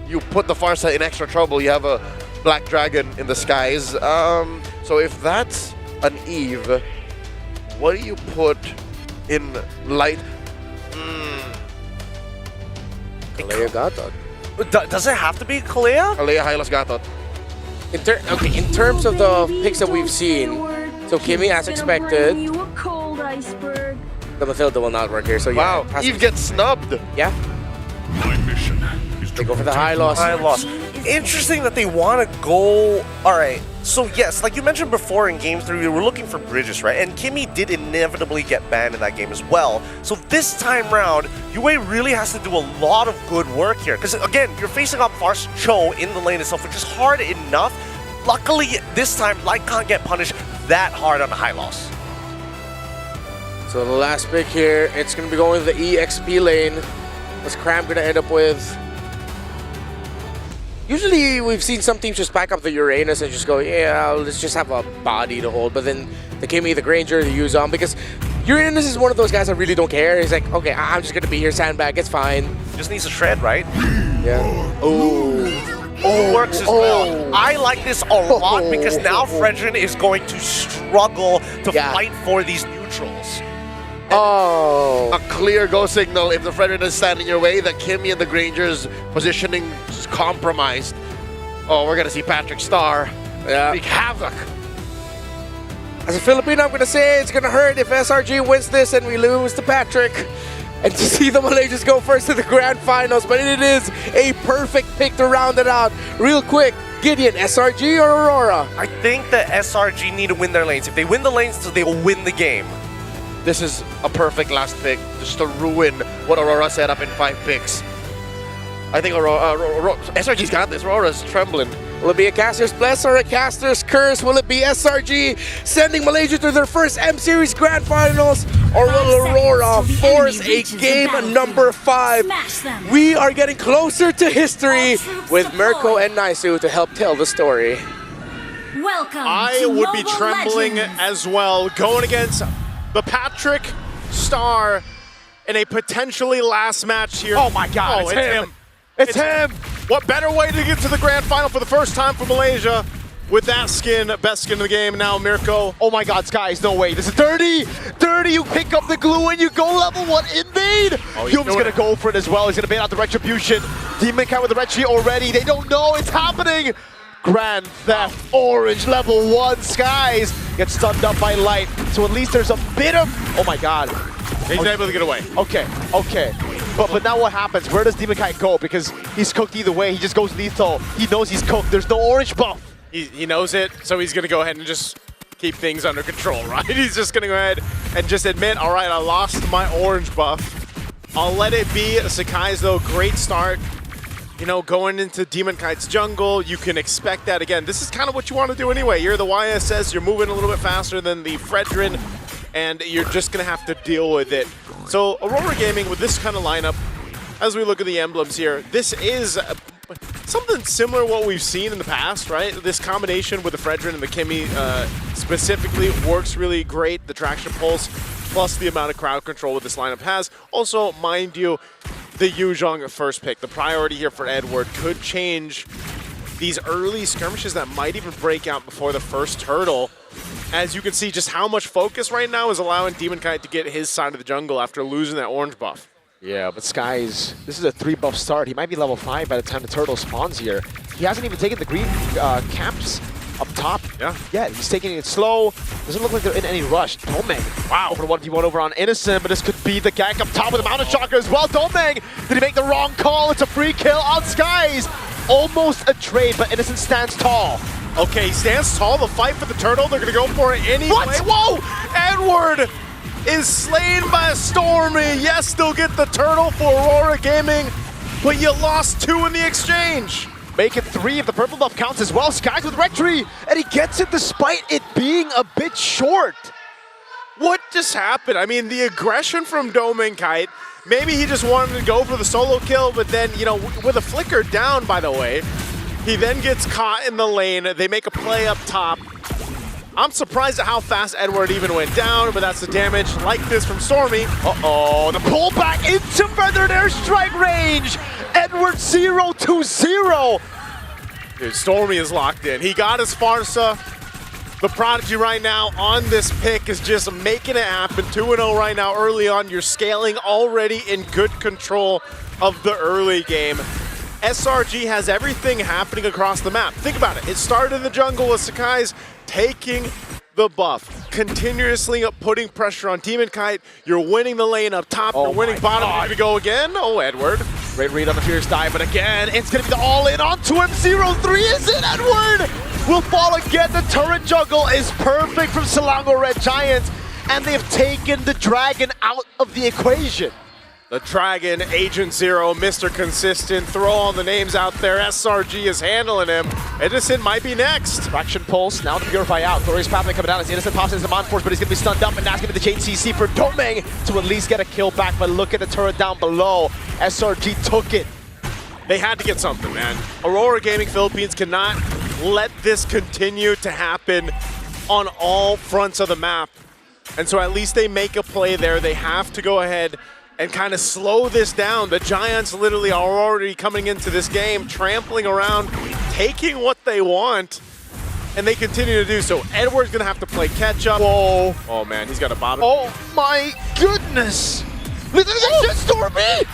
you put the Farsa in extra trouble. You have a Black Dragon in the skies. So if that's an Eve, what do you put in light? Kalea Gatot. Does it have to be Kalea? Kalea Hylos Gatot. In terms of the picks that we've seen, so Kimmy as expected. The Mathilda will not work here, so yeah. Wow, Eve gets snubbed. Yeah. My mission is They go for the high loss. High loss. Interesting that they want to go. All right. So yes, like you mentioned before in Game 3, we were looking for bridges, right? And Kimmy did inevitably get banned in that game as well. So this time round, Yue really has to do a lot of good work here. Because again, you're facing up Fars Cho in the lane itself, which is hard enough. Luckily, this time, Light can't get punished that hard on the high loss. So the last pick here, it's going to be going to the EXP lane. What's Cram going to end up with? Usually we've seen some teams just back up the Uranus and just go, yeah, let's just have a body to hold. But then the Kimmy, the Granger, the Yuzon, because Uranus is one of those guys that really don't care. He's like, okay, I'm just going to be here, sandbag, it's fine. Just needs to shred, right? Yeah. Oh. Works as well. I like this a lot because now Fredrin is going to struggle to fight for these neutrals. A clear go signal if the Fredrin is standing your way, that Kimmy and the Granger's positioning is compromised. Oh, we're gonna see Patrick Star wreak havoc. As a Filipino, I'm gonna say it's gonna hurt if SRG wins this and we lose to Patrick. And to see the Malaysians go first to the grand finals, but it is a perfect pick to round it out. Real quick, Gideon, SRG or Aurora? I think that SRG need to win their lanes. If they win the lanes, they will win the game. This is a perfect last pick just to ruin what Aurora set up in 5 picks. I think SRG's got this. Aurora's trembling. Will it be a caster's bless or a caster's curse? Will it be SRG sending Malaysia to their first M-Series Grand Finals? Or will Aurora force a game number 5? We are getting closer to history with Mirko and Naisu to help tell the story. Welcome. I would be trembling as well, going against the Patrick Star in a potentially last match here. Oh my God, it's him. It's him. What better way to get to the grand final for the first time for Malaysia with that skin, best skin in the game. Now Mirko. Oh my God, Skies, no way. This is dirty. Dirty, you pick up the glue and you go level 1 invade. Hume's gonna go for it as well. He's gonna bait out the retribution. Demon Cat with the retri already. They don't know it's happening. Grand Theft Orange level 1. Skies gets stunned up by Light. So at least there's a bit of, oh my God. He's able to get away. Okay. But now what happens? Where does Demon Kite go? Because he's cooked either way. He just goes lethal. He knows he's cooked. There's no orange buff. He knows it, so he's going to go ahead and just keep things under control, right? He's just going to go ahead and just admit, all right, I lost my orange buff. I'll let it be. Sakai's, though, great start. You know, going into Demon Kite's jungle, you can expect that. Again, this is kind of what you want to do anyway. You're the YSS, you're moving a little bit faster than the Fredrin, and you're just going to have to deal with it. So Aurora Gaming, with this kind of lineup, as we look at the emblems here, this is something similar to what we've seen in the past, right? This combination with the Fredrin and the Kimmy specifically works really great. The traction pulse, plus the amount of crowd control that this lineup has. Also, mind you, the Yuzhong first pick. The priority here for Edward could change these early skirmishes that might even break out before the first turtle. As you can see, just how much focus right now is allowing Demon Kite to get his side of the jungle after losing that orange buff. Yeah, but Skies, this is a 3-buff start. He might be level 5 by the time the turtle spawns here. He hasn't even taken the green caps up top. Yeah, he's taking it slow. Doesn't look like they're in any rush. Domeng, wow, for 1v1 over on Innocent, but this could be the gank up top with the Mountain Shocker as well. Domeng, did he make the wrong call? It's a free kill on Skies. Almost a trade, but Innocent stands tall. Okay, he stands tall. The fight for the turtle, they're going to go for it anyway. What? Whoa! Edward is slain by Stormy. Yes, they'll get the turtle for Aurora Gaming, but you lost 2 in the exchange. Make it 3 if the purple buff counts as well. Skies with retri, and he gets it despite it being a bit short. What just happened? I mean, the aggression from Domeng Kite, maybe he just wanted to go for the solo kill, but then, you know, with a flicker down, by the way, he then gets caught in the lane. They make a play up top. I'm surprised at how fast Edward even went down, but that's the damage like this from Stormy. Uh-oh, the pullback into feathered airstrike range. Edward 0-0. Dude, Stormy is locked in. He got his Farsa. The Prodigy right now on this pick is just making it happen. 2-0 right now early on. You're scaling already in good control of the early game. SRG has everything happening across the map. Think about it. It started in the jungle with Sakai's taking the buff, continuously putting pressure on Demon Kite. You're winning the lane up top, you're winning bottom. You're gonna go again. Oh, Edward. Great read on the Fierce dive, but again, it's gonna be the all-in onto him. 0-3 is it, Edward? Will fall again. The turret juggle is perfect from Selangor Red Giants, and they've taken the Dragon out of the equation. The Dragon, Agent Zero, Mr. Consistent, throw all the names out there. SRG is handling him. Innocent might be next. Traction Pulse, now the Purify out. Glorious Pathway coming down as Innocent pops into the Mon Force, but he's going to be stunned up, and that's going to be the chain CC for Domeng to at least get a kill back. But look at the turret down below. SRG took it. They had to get something, man. Aurora Gaming Philippines cannot let this continue to happen on all fronts of the map. And so at least they make a play there. They have to go ahead and kind of slow this down. The Giants literally are already coming into this game, trampling around, taking what they want, and they continue to do so. Edward's gonna have to play catch up. Whoa. Oh man, he's got a bottom. Oh my goodness. Look at that Stormy.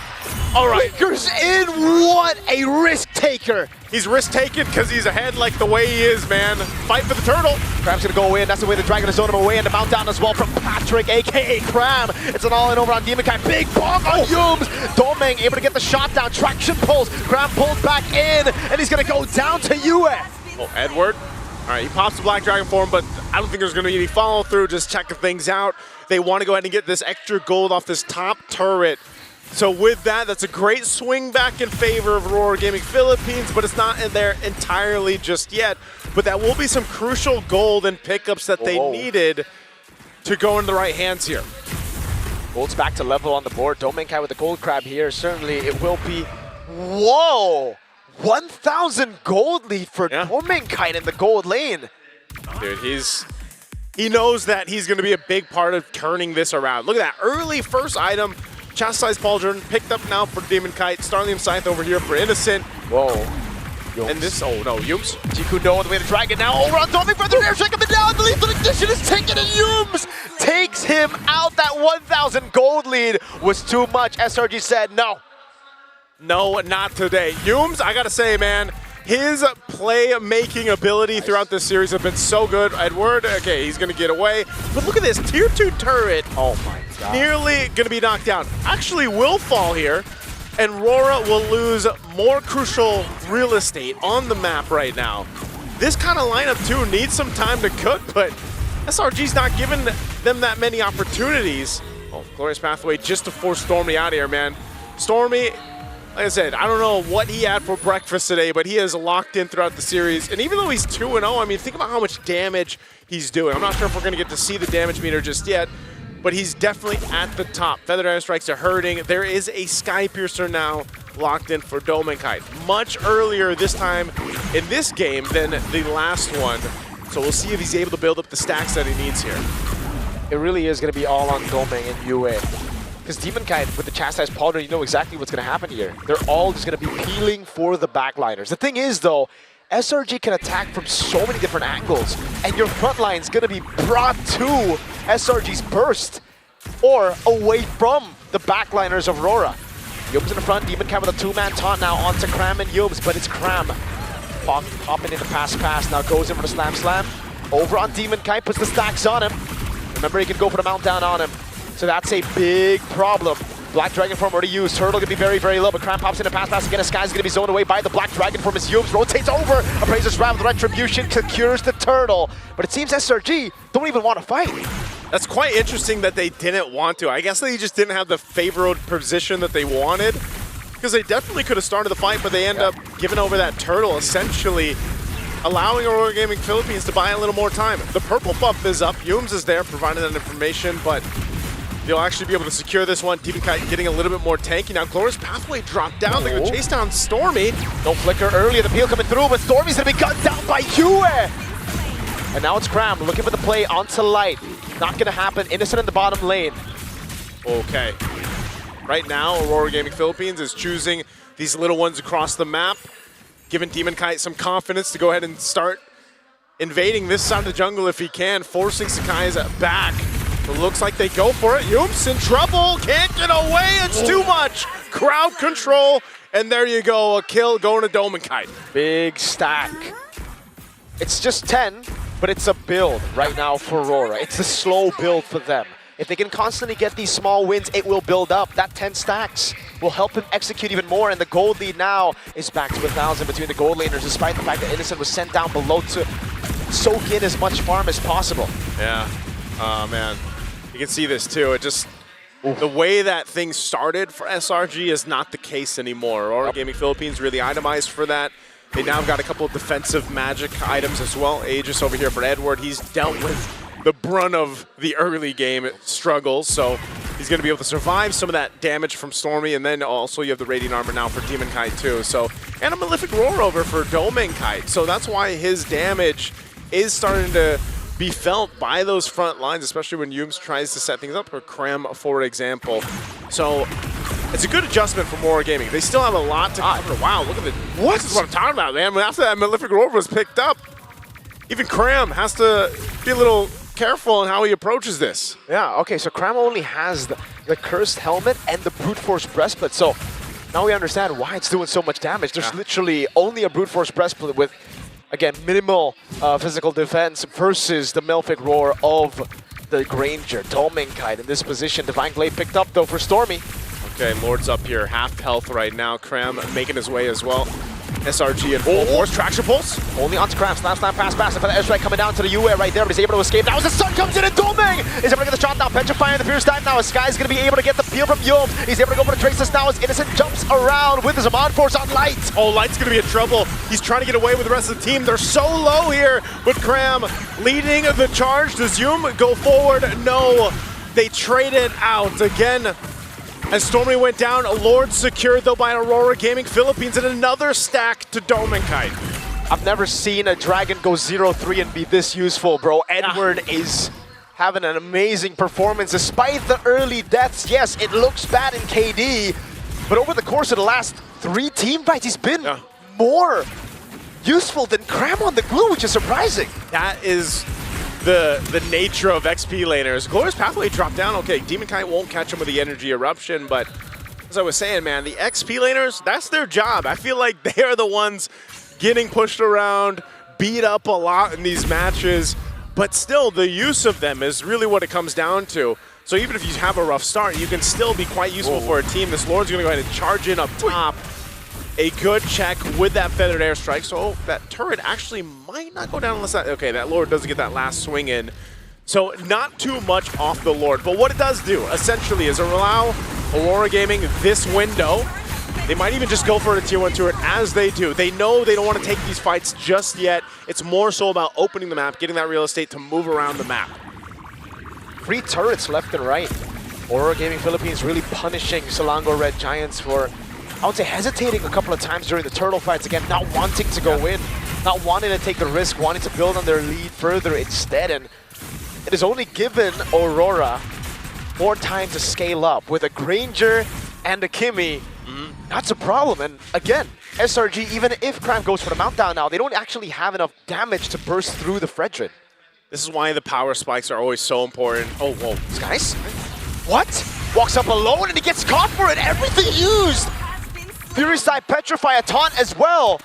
All right. Lakers in, what a risk taker. He's risk taking because he's ahead like the way he is, man. Fight for the turtle. Cram's gonna go in. That's the way the Dragon is zoning him away, and the mount down as well from Patrick, aka Cram. It's an all-in over on Demon Kite. Big bonk on Yums. Domeng able to get the shot down. Traction pulls. Cram pulls back in, and he's gonna go down to Yue. Oh, Edward. All right, he pops the Black Dragon for him, but I don't think there's gonna be any follow through. Just checking things out. They want to go ahead and get this extra gold off this top turret. So with that, that's a great swing back in favor of Aurora Gaming Philippines, but it's not in there entirely just yet. But that will be some crucial gold and pickups that they needed to go into the right hands here. Gold's back to level on the board. Domeng Kai with the gold crab here. Certainly it will be, whoa! 1,000 gold lead for Domeng Kai in the gold lane. Dude, he knows that he's going to be a big part of turning this around. Look at that early first item. Chastised Pauldron picked up now for Demon Kite. Starlium Scythe over here for Innocent. Whoa. Yums. And this, oh no, Yums. Jikundo on the way to Dragon now. Over on Domeng for the air shake coming down. The lethal ignition is taken, and Yums takes him out. That 1,000 gold lead was too much. SRG said no. No, not today. Yums, I gotta say, man, his play-making ability throughout this series have been so good. Edward, okay, he's gonna get away. But look at this, tier 2 turret. Oh my god. Nearly gonna be knocked down. Actually will fall here, and Rora will lose more crucial real estate on the map right now. This kind of lineup too needs some time to cook, but SRG's not giving them that many opportunities. Oh, Glorious Pathway just to force Stormy out of here, man. Stormy, like I said, I don't know what he had for breakfast today, but he is locked in throughout the series. And even though he's 2-0, I mean, think about how much damage he's doing. I'm not sure if we're going to get to see the damage meter just yet, but he's definitely at the top. Feathered Airstrikes are hurting. There is a Sky Piercer now locked in for Domeng Kite. Much earlier this time in this game than the last one. So we'll see if he's able to build up the stacks that he needs here. It really is going to be all on Domeng and Yue. Because Demon Kite with the Chastised Pauldron, you know exactly what's going to happen here. They're all just going to be peeling for the backliners. The thing is, though, SRG can attack from so many different angles, and your front line is going to be brought to SRG's burst or away from the backliners of Aurora. Yums in the front, Demon Kite with a 2-man taunt now onto Cram and Yums, but it's Cram popping into pass, now goes in for the slam. Over on Demon Kite, puts the stacks on him. Remember, he can go for the mount down on him. So that's a big problem. Black Dragon form already used. Turtle gonna be very, very low, but Cram pops in a pass again. Sky's gonna be zoned away by the Black Dragon form as Yums rotates over. Appraiser's Ram with Retribution secures the Turtle. But it seems SRG don't even want to fight. That's quite interesting that they didn't want to. I guess they just didn't have the favored position that they wanted, because they definitely could have started the fight, but they end up giving over that Turtle, essentially allowing Aurora Gaming Philippines to buy a little more time. The purple buff is up. Yums is there providing that information, but they'll actually be able to secure this one. Demon Kite getting a little bit more tanky. Now Glorious Pathway dropped down. They're going to chase down Stormy. No flicker earlier. The peel coming through, but Stormy's going to be gunned down by Yue. And now it's Cram looking for the play onto Light. Not going to happen. Innocent in the bottom lane. Okay. Right now, Aurora Gaming Philippines is choosing these little ones across the map, giving Demon Kite some confidence to go ahead and start invading this side of the jungle if he can, forcing Sakai's back. It looks like they go for it. Yoom's in trouble. Can't get away. It's too much. Crowd control. And there you go. A kill going to Dome and Kite. Big stack. It's just 10, but it's a build right now for Aurora. It's a slow build for them. If they can constantly get these small wins, it will build up. That 10 stacks will help him execute even more, and the gold lead now is back to 1,000 between the gold laners, despite the fact that Innocent was sent down below to soak in as much farm as possible. Yeah. Oh, man. You can see this, too. It just... The way that things started for SRG is not the case anymore. Aurora Gaming Philippines really itemized for that. They now have got a couple of defensive magic items as well. Aegis over here for Edward. He's dealt with the brunt of the early game struggles, so he's going to be able to survive some of that damage from Stormy, and then also you have the Radiant Armor now for Demon Kite too. So, and a Malefic Roar over for Dome Kite. So that's why his damage is starting to be felt by those front lines, especially when Yums tries to set things up, or Krem, for example. So it's a good adjustment for Aurora Gaming. They still have a lot to cover. Wow, look at it. What? This is what I'm talking about, man. After that Malefic Roar was picked up, even Kram has to be a little careful in how he approaches this. Yeah, okay, so Kram only has the Cursed Helmet and the Brute Force Breastplate, so now we understand why it's doing so much damage. There's literally only a Brute Force Breastplate with, again, minimal physical defense versus the Malefic Roar of the Granger. Kite in this position. Divine Glaive picked up, though, for Stormy. Okay, Lord's up here, half health right now. Kram making his way as well. SRG and full force, traction pulse. Only onto Kram, snap, pass, and for the airstrike coming down to the UA right there, but he's able to escape. Now as the sun comes in and Doming is able to get the shot down, petrifying the Fierce Dive now. Sky's going to be able to get the peel from Yum. He's able to go for the Traces now as Innocent jumps around with his Amon Force on Light. Oh, Light's going to be in trouble. He's trying to get away with the rest of the team. They're so low here with Kram leading the charge. Does Yum go forward? No, they trade it out again. As Stormy went down, Lord secured though by Aurora Gaming Philippines, and another stack to Dome Kite. I've never seen a Dragon go 0-3 and be this useful, bro. Edward is having an amazing performance despite the early deaths. Yes, it looks bad in KD, but over the course of the last 3 team fights, he's been more useful than Kram on the glue, which is surprising. That is the nature of XP laners. Glorious Pathway dropped down. Okay, Demon Kite won't catch him with the Energy Eruption, but as I was saying, man, the XP laners, that's their job. I feel like they are the ones getting pushed around, beat up a lot in these matches, but still the use of them is really what it comes down to. So even if you have a rough start, you can still be quite useful for a team. This Lord's gonna go ahead and charge in up top. A good check with that Feathered Airstrike, so that turret actually might not go down unless that, okay, that Lord doesn't get that last swing in. So not too much off the Lord, but what it does do, essentially, is allow Aurora Gaming this window. They might even just go for a tier 1 turret as they do. They know they don't want to take these fights just yet. It's more so about opening the map, getting that real estate to move around the map. 3 turrets left and right. Aurora Gaming Philippines really punishing Selangor Red Giants for, I would say, hesitating a couple of times during the turtle fights. Again, not wanting to go in, not wanting to take the risk, wanting to build on their lead further instead. And it has only given Aurora more time to scale up. With a Granger and a Kimmy, that's a problem. And again, SRG, even if Kram goes for the Mountdown now, they don't actually have enough damage to burst through the Fredrin. This is why the power spikes are always so important. Oh, whoa. Skies? What? Walks up alone and he gets caught for it. Everything used. Fury Side Petrify a taunt as well.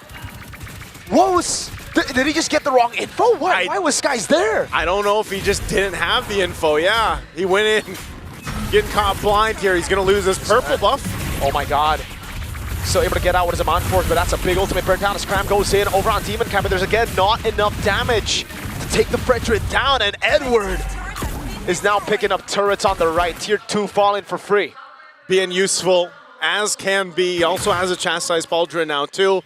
What was... Did he just get the wrong info? Why was Skies there? I don't know if he just didn't have the info. Yeah, he went in, getting caught blind here. He's going to lose his purple buff. Oh my god. Still able to get out with his Amon Force, but that's a big ultimate burn down as Kram goes in over on Demon Kite, but there's again not enough damage to take the Fredrin down, and Edward is now picking up turrets on the right. Tier 2 falling for free. Being useful as can be. Also has a chastised Pauldron now too.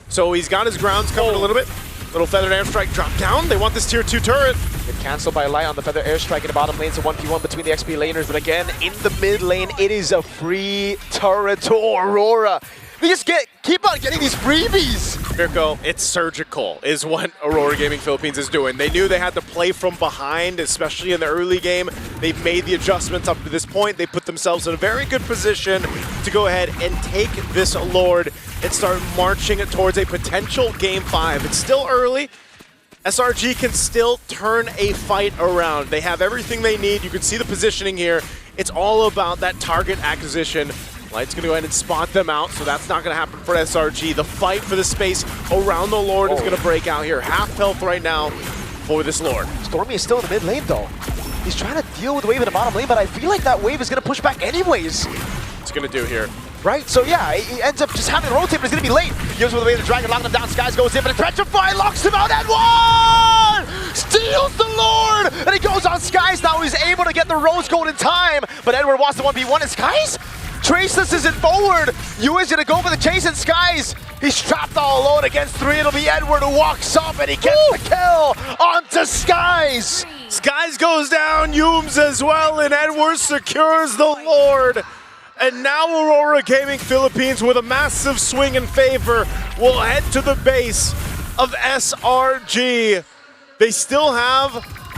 So he's got his grounds covered a little bit. Little Feathered Airstrike drop down. They want this tier 2 turret. Get cancelled by Light on the Feather Airstrike in the bottom lane. It's a 1v1 between the XP laners. But again, in the mid lane, it is a free turret to Aurora. They just keep on getting these freebies. Mirko, it's surgical is what Aurora Gaming Philippines is doing. They knew they had to play from behind, especially in the early game. They've made the adjustments up to this point. They put themselves in a very good position to go ahead and take this Lord and start marching towards a potential Game 5. It's still early. SRG can still turn a fight around. They have everything they need. You can see the positioning here. It's all about that target acquisition. Light's going to go ahead and spot them out, so that's not going to happen for SRG. The fight for the space around the Lord is going to break out here. Half health right now for this Lord. Stormy is still in the mid lane, though. He's trying to deal with the wave in the bottom lane, but I feel like that wave is going to push back anyways. What's going to do here? Right, so yeah, he ends up just having to rotate, but it's going to be late. Gives with the wave of the dragon, locking him down. Skies goes in, but a Petrify locks him out, and one! Steals the Lord! And he goes on Skies now. He's able to get the Rose Gold in time, but Edward wants the 1v1, and Skies? Traceless isn't forward. Yu is going to go for the chase, and Skies, he's trapped all alone against 3. It'll be Edward who walks up, and he gets the kill onto Skies. Skies goes down, Yums as well, and Edward secures the Lord. And now Aurora Gaming Philippines, with a massive swing in favor, will head to the base of SRG. They still have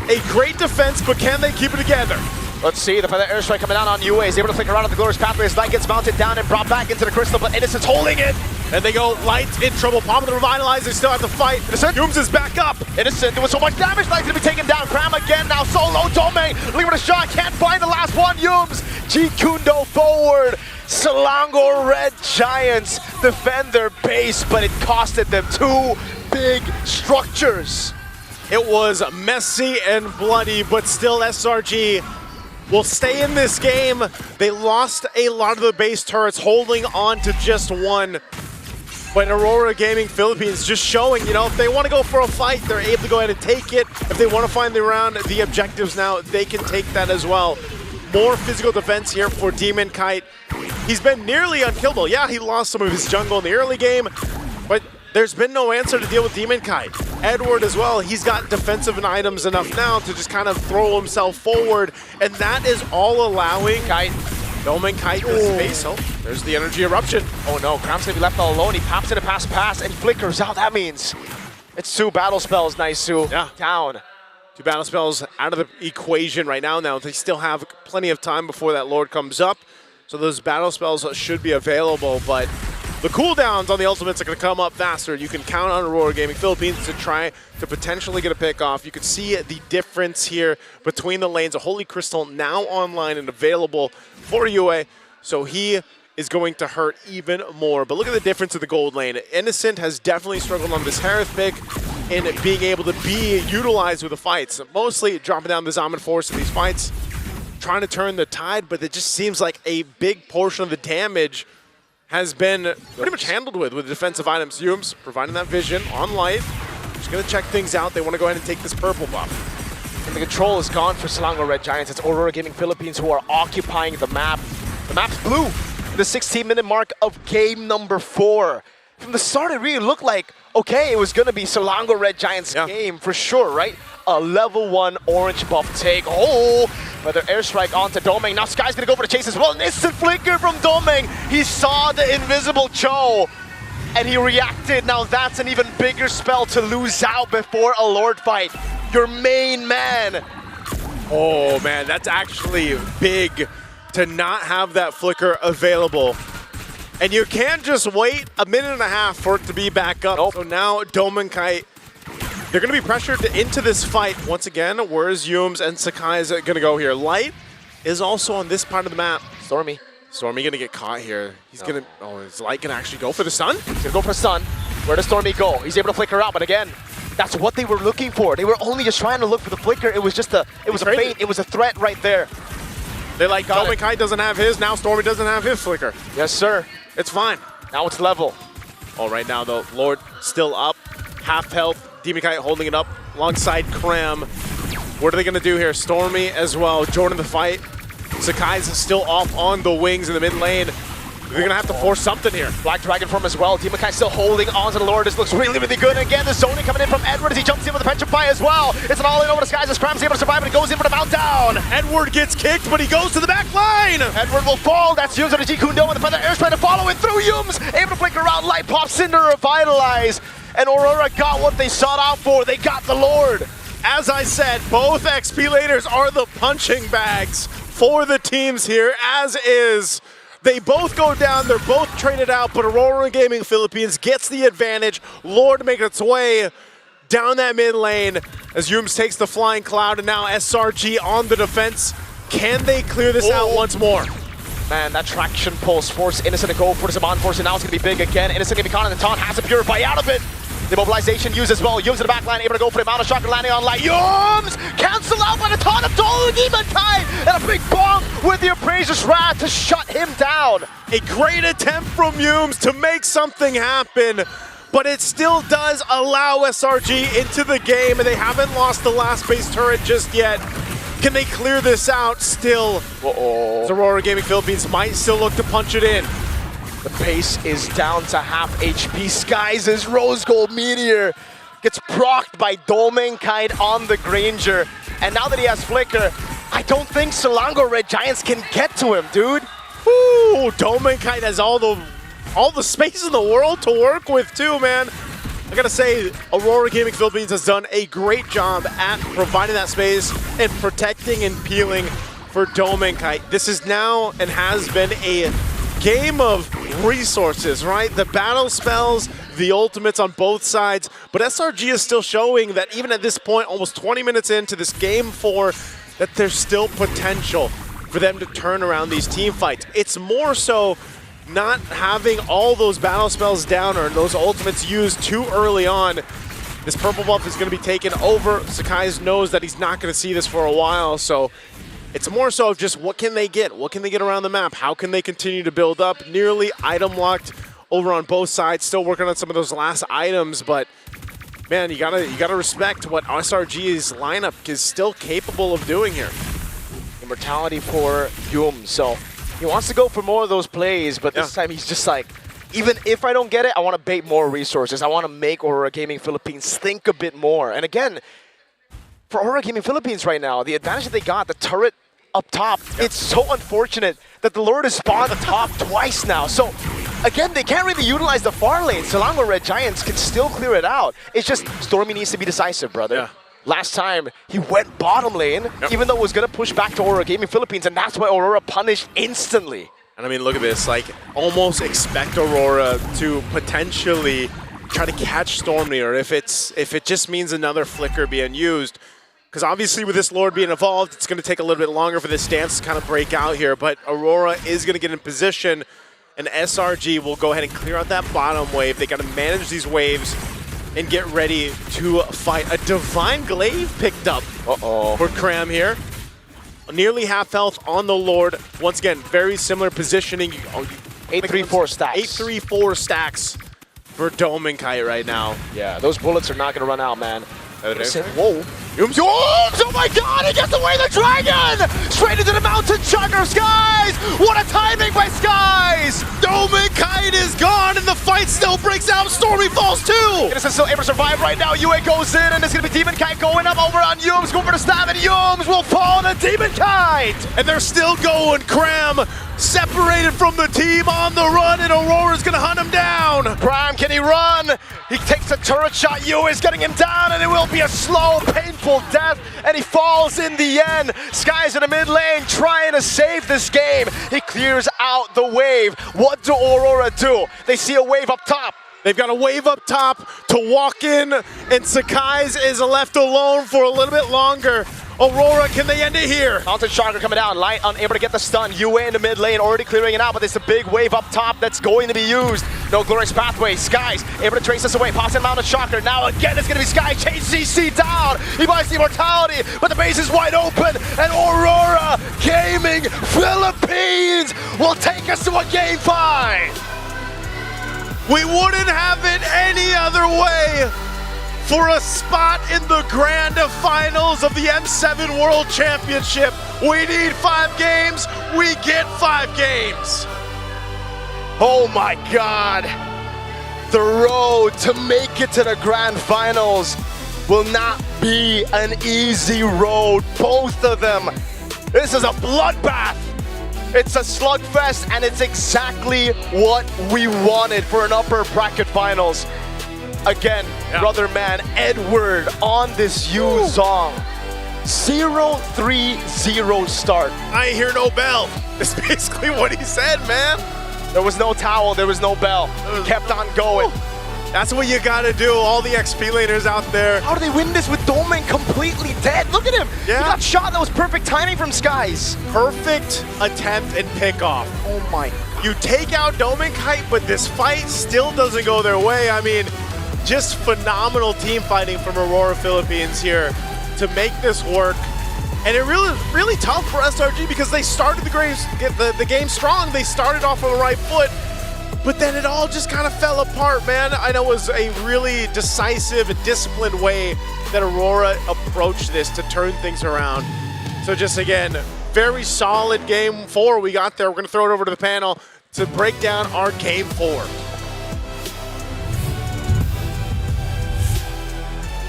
a great defense, but can they keep it together? Let's see, the Feather Airstrike coming down on UA. Is able to flick around at the Glorious Pathway as Light gets mounted down and brought back into the Crystal, but Innocent's holding it. And they go, Light in trouble, Palm to revitalize, they still have to fight. Innocent. Yums is back up. Innocent doing so much damage, Light's gonna be taken down. Cram again, now solo, Domain, looking for the shot, can't find the last one, Yums. G-Kundo forward. Selangor Red Giants defend their base, but it costed them 2 big structures. It was messy and bloody, but still SRG will stay in this game. They lost a lot of the base turrets, holding on to just one. But Aurora Gaming Philippines just showing, you know, if they want to go for a fight, they're able to go ahead and take it. If they want to find the round, the objectives now, they can take that as well. More physical defense here for Demon Kite. He's been nearly unkillable. Yeah, he lost some of his jungle in the early game, but there's been no answer to deal with Demon Kite. Edward as well, he's got defensive items enough now to just kind of throw himself forward, and that is all allowing Domain Kite to space. Oh, there's the energy eruption. Oh no, Cram's gonna be left all alone. He pops in a pass, and he flickers out. That means it's 2 battle spells, Naisu. Yeah. Down. 2 battle spells out of the equation right now. Now they still have plenty of time before that Lord comes up, so those battle spells should be available, but the cooldowns on the ultimates are going to come up faster. You can count on Aurora Gaming Philippines to try to potentially get a pick off. You can see the difference here between the lanes. A Holy Crystal now online and available for UA, so he is going to hurt even more. But look at the difference in the gold lane. Innocent has definitely struggled on this Harith pick in being able to be utilized with the fights. Mostly dropping down the Zaman Force in these fights, trying to turn the tide, but it just seems like a big portion of the damage has been pretty much handled with defensive items. Yums providing that vision on Light. Just going to check things out. They want to go ahead and take this purple buff. And the control is gone for Selangor Red Giants. It's Aurora Gaming Philippines who are occupying the map. The map's blue. The 16-minute mark of game number 4. From the start, it really looked like, okay, it was going to be Selangor Red Giants' game for sure, right? A level 1 orange buff take. Oh, Feather Airstrike onto Domain. Now Sky's going to go for the chase as well. An instant flicker from Domain. He saw the invisible Cho, and he reacted. Now that's an even bigger spell to lose out before a Lord fight. Your main man. Oh, man, that's actually big to not have that flicker available. And you can't just wait a minute and a half for it to be back up. Nope. So now Domain Kite, they're going to be pressured into this fight. Once again, where's Yums and Sakai going to go here? Light is also on this part of the map. Stormy going to get caught here. He's going to, oh, is Light going to actually go for the stun? He's going to go for the stun. Where does Stormy go? He's able to flicker out, but again, that's what they were looking for. They were only just trying to look for the flicker. It was just a feint. It was a threat right there. They're like, Domain Kite doesn't have his, now Stormy doesn't have his flicker. Yes, sir. It's fine. Now it's level. Oh, right now, though, Lord still up. Half health. Demon Kite holding it up alongside Cram. What are they going to do here? Stormy as well. Jordan the fight. Sakai's still off on the wings in the mid lane. They're going to have to force something here. Black Dragon form as well. Demon Kite still holding on to the Lord. This looks really, really good. Again, the zoning coming in from Edward as he jumps in with the Petrify as well. It's an all-in over the skies as Cram's able to survive, and it goes in for the mount down. Edward gets kicked, but he goes to the back line. Edward will fall. That's Yums on the G-Kundo, and the Feather Air's trying to follow it through Yums. Able to flick around. Light pops into revitalize. And Aurora got what they sought out for. They got the Lord. As I said, both XP leaders are the punching bags for the teams here, as is. They both go down, they're both traded out, but Aurora Gaming Philippines gets the advantage. Lord making its way down that mid lane as Yums takes the flying cloud, and now SRG on the defense. Can they clear this out once more? Man, that traction pulse force Innocent to go for the Saban force, and now it's going to be big again. Innocent going to be caught in the taunt, has to purify out of it. The mobilization used as well. Yums in the back line, able to go for the amount of shocker landing on light. Yums cancel out by the taunt of Demon, and a big bomb with the Appraiser's Wrath to shut him down. A great attempt from Yums to make something happen, but it still does allow SRG into the game, and they haven't lost the last base turret just yet. Can they clear this out still? Aurora Gaming Philippines might still look to punch it in. The pace is down to half HP. Skies' Rose Gold Meteor gets procced by Domenkite on the Granger. And now that he has Flicker, I don't think Selangor Red Giants can get to him, dude. Ooh, Domenkite has all the space in the world to work with too, man. I gotta say, Aurora Gaming Philippines has done a great job at providing that space and protecting and peeling for Domenkite. This is now and has been a game of resources, right? The battle spells, the ultimates on both sides, but SRG is still showing that even at this point, almost 20 minutes into this game 4, that there's still potential for them to turn around these team fights. It's more so not having all those battle spells down or those ultimates used too early on. This purple buff is going to be taken over. Sakai knows that he's not going to see this for a while, so it's more so of just what can they get? What can they get around the map? How can they continue to build up? Nearly item locked over on both sides, still working on some of those last items, but man, you gotta respect what SRG's lineup is still capable of doing here. Immortality for Yum, so he wants to go for more of those plays, but this time he's just like, even if I don't get it, I want to bait more resources. I want to make Aurora Gaming Philippines think a bit more. And again, for Aurora Gaming Philippines right now, the advantage that they got, the turret up top, it's so unfortunate that the Lord has spawned the top twice now. So again, they can't really utilize the far lane. Selangor Red Giants can still clear it out. It's just Stormy needs to be decisive, brother. Yeah. Last time, he went bottom lane, even though it was going to push back to Aurora Gaming Philippines, and that's why Aurora punished instantly. And I mean, look at this, like, almost expect Aurora to potentially try to catch Stormy, or if it just means another flicker being used. Because obviously with this Lord being evolved, it's going to take a little bit longer for this dance to kind of break out here, but Aurora is going to get in position, and SRG will go ahead and clear out that bottom wave. They got to manage these waves and get ready to fight. A Divine Glaive picked up for Cram here. Nearly half health on the Lord. Once again, very similar positioning. 8-3-4 stacks. 8-3-4 stacks for Domenkite right now. Yeah, those bullets are not going to run out, man. Whoa. Oh my god, he gets away the dragon! Straight into the mountain chugger, Skies! What a timing by Skies! Domenkite is gone and the fight still breaks out. Stormy falls too! Innocent still able to survive right now. UA goes in and it's going to be Demonkite going up over on Yums, going for the stab, and Yums will fall to Demonkite! And they're still going. Cram separated from the team on the run, and Aurora's going to hunt him down. Cram, can he run? He takes a turret shot. UA is getting him down, and it will be a slow, painful death, and he falls in the end. Skies in the mid lane trying to save this game. He clears out the wave. What do Aurora do? They see a wave up top. They've got a wave up top to walk in, and Sakai's is left alone for a little bit longer. Aurora, can they end it here? Mountain Shocker coming down, Light unable to get the stun. UA in the mid lane, already clearing it out, but there's a big wave up top that's going to be used. No glorious pathway. Skies able to trace this away. Pops in Mountain Shocker. Now again, it's going to be Sky. Chase CC down. He buys the immortality, but the base is wide open, and Aurora Gaming Philippines will take us to a game 5. We wouldn't have it any other way. For a spot in the grand finals of the M7 World Championship. We need 5 games, we get 5 games. Oh my God. The road to make it to the grand finals will not be an easy road, both of them. This is a bloodbath. It's a slugfest, and it's exactly what we wanted for an upper bracket finals. Again, brother man, Edward on this Yu-Zong. 0-3-0 start. I ain't hear no bell. That's basically what he said, man. There was no towel, there was no bell. He kept on going. That's what you gotta do, all the XP laners out there. How do they win this with Domain completely dead? Look at him! Yeah. He got shot, that was perfect timing from Skies. Perfect attempt and pickoff. Oh my. You take out Domain Kite, but this fight still doesn't go their way. I mean, just phenomenal team fighting from Aurora Philippines here to make this work. And it really tough for SRG because they started the game strong. They started off on the right foot, but then it all just kind of fell apart, man. I know it was a really decisive and disciplined way that Aurora approached this to turn things around. So just again, very solid game 4 we got there. We're gonna throw it over to the panel to break down our game 4.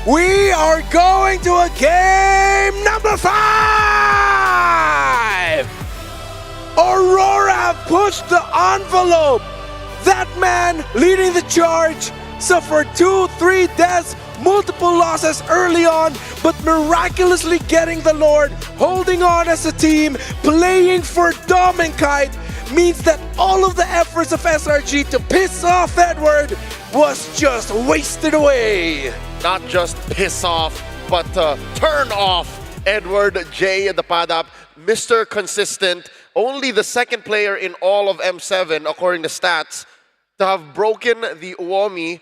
We are going to a game number 5! Aurora pushed the envelope. That man leading the charge suffered 2-3 deaths, multiple losses early on, but miraculously getting the Lord, holding on as a team, playing for Dom and Kite, means that all of the efforts of SRG to piss off Edward was just wasted away. Not just piss off, but turn off Edward J in the Padap. Mr. Consistent, only the second player in all of M7, according to stats, to have broken the Uomi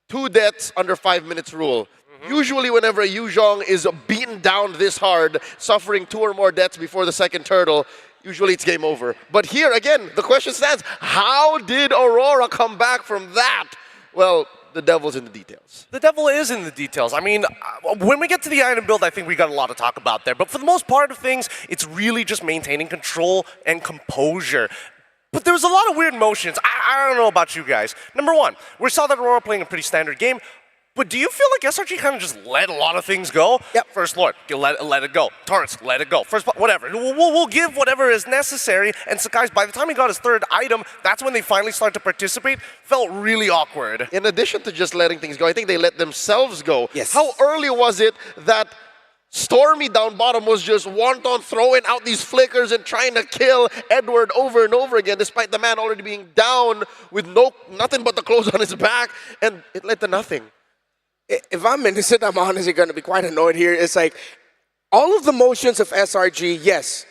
2 deaths under 5 minutes rule. Usually whenever a Yuzhong is beaten down this hard, suffering 2 or more deaths before the second turtle, usually it's game over. But here, again, the question stands, how did Aurora come back from that? Well, the devil's in the details. The devil is in the details. I mean, when we get to the item build, I think we got a lot to talk about there. But for the most part of things, it's really just maintaining control and composure. But there was a lot of weird motions. I don't know about you guys. Number one, we saw that Aurora playing a pretty standard game. But do you feel like SRG kind of just let a lot of things go? Yep. First Lord, let it go. Torrents, let it go. First, whatever. We'll give whatever is necessary. And Sakai's, by the time he got his 3rd item, that's when they finally started to participate. Felt really awkward. In addition to just letting things go, I think they let themselves go. Yes. How early was it that Stormy down bottom was just wanton throwing out these flickers and trying to kill Edward over and over again, despite the man already being down with nothing but the clothes on his back, and it led to nothing. If I'm innocent, I'm honestly going to be quite annoyed here. It's like, all of the motions of SRG, yes,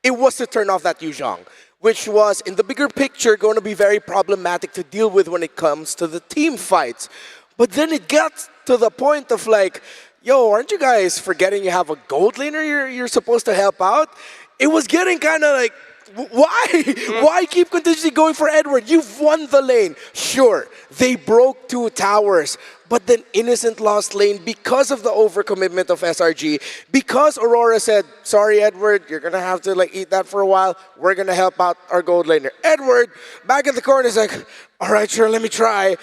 it was to turn off that Yuzhong, which was, in the bigger picture, going to be very problematic to deal with when it comes to the team fights. But then it got to the point of like, yo, aren't you guys forgetting you have a gold laner you're supposed to help out? It was getting kind of like, why? Why keep continuously going for Edward? You've won the lane. Sure, they broke 2 towers, but then Innocent lost lane because of the overcommitment of SRG, because Aurora said, sorry, Edward, you're going to have to like eat that for a while. We're going to help out our gold laner. Edward, back in the corner, is like, all right, sure, let me try.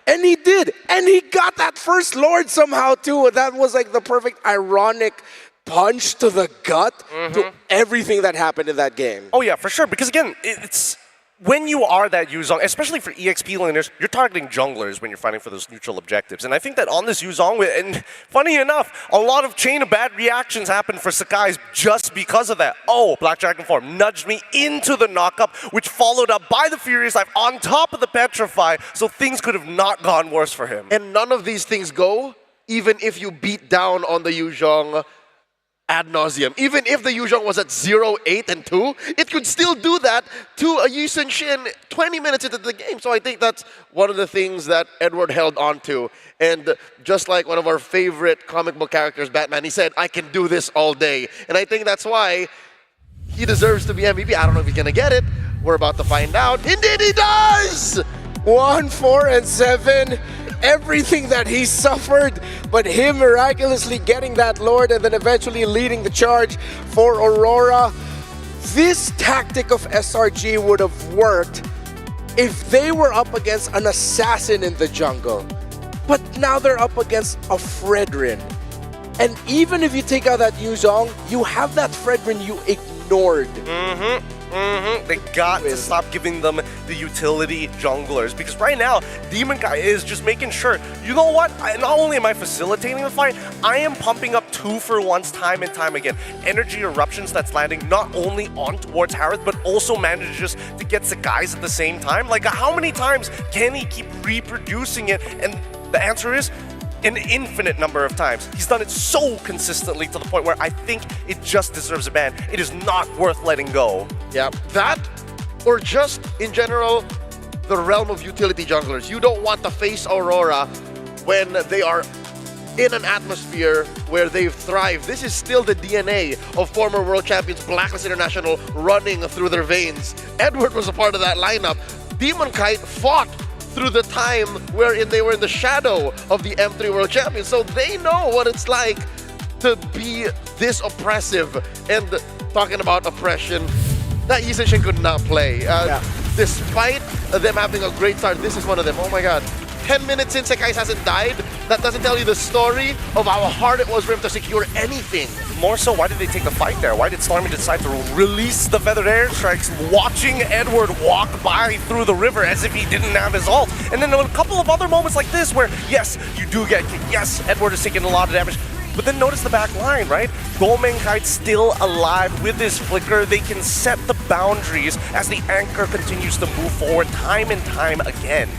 And he did. And he got that first Lord somehow, too. That was like the perfect ironic punch to the gut to everything that happened in that game. Oh yeah, for sure. Because again, it's when you are that Yuzhong, especially for EXP laners, you're targeting junglers when you're fighting for those neutral objectives. And I think that on this Yuzhong, and funny enough, a lot of chain of bad reactions happened for Sakai's just because of that. Oh, Black Dragon form nudged me into the knockup, which followed up by the Furious Life on top of the Petrify, so things could have not gone worse for him. And none of these things go, even if you beat down on the Yuzhong ad nauseum. Even if the Yuzhong was at 0-8 and 2, it could still do that to a Yusun Shin 20 minutes into the game. So I think that's one of the things that Edward held on to. And just like one of our favorite comic book characters, Batman, he said, I can do this all day. And I think that's why he deserves to be MVP. I don't know if he's going to get it. We're about to find out. Indeed he does! 1-4-7. Everything that he suffered, but him miraculously getting that Lord and then eventually leading the charge for Aurora. This tactic of SRG would have worked if they were up against an assassin in the jungle. But now they're up against a Fredrin. And even if you take out that Yuzhong, you have that Fredrin you ignored. They got to stop giving them the utility junglers. Because right now, Demon Guy is just making sure, you know what? Not only am I facilitating the fight, I am pumping up 2-for-1s time and time again. Energy eruptions that's landing not only on towards Harith, but also manages to get the guys at the same time. Like, how many times can he keep reproducing it? And the answer is an infinite number of times. He's done it so consistently to the point where I think it just deserves a ban. It is not worth letting go. Yeah, that or just in general the realm of utility junglers. You don't want to face Aurora when they are in an atmosphere where they've thrived. This is still the DNA of former world champions Blacklist International running through their veins. Edward was a part of that lineup. Demon Kite fought through the time wherein they were in the shadow of the M3 world champions, so they know what it's like to be this oppressive. And talking about oppression, that Yisenshin could not play. Despite them having a great start, this is one of them. Oh my god. 10 minutes since Sekais hasn't died, that doesn't tell you the story of how hard it was for him to secure anything. More so, why did they take the fight there? Why did Stormy decide to release the feathered airstrikes, watching Edward walk by through the river as if he didn't have his ult? And then a couple of other moments like this where, yes, you do get kicked. Yes, Edward is taking a lot of damage. But then notice the back line, right? Kite's still alive with his flicker. They can set the boundaries as the anchor continues to move forward time and time again.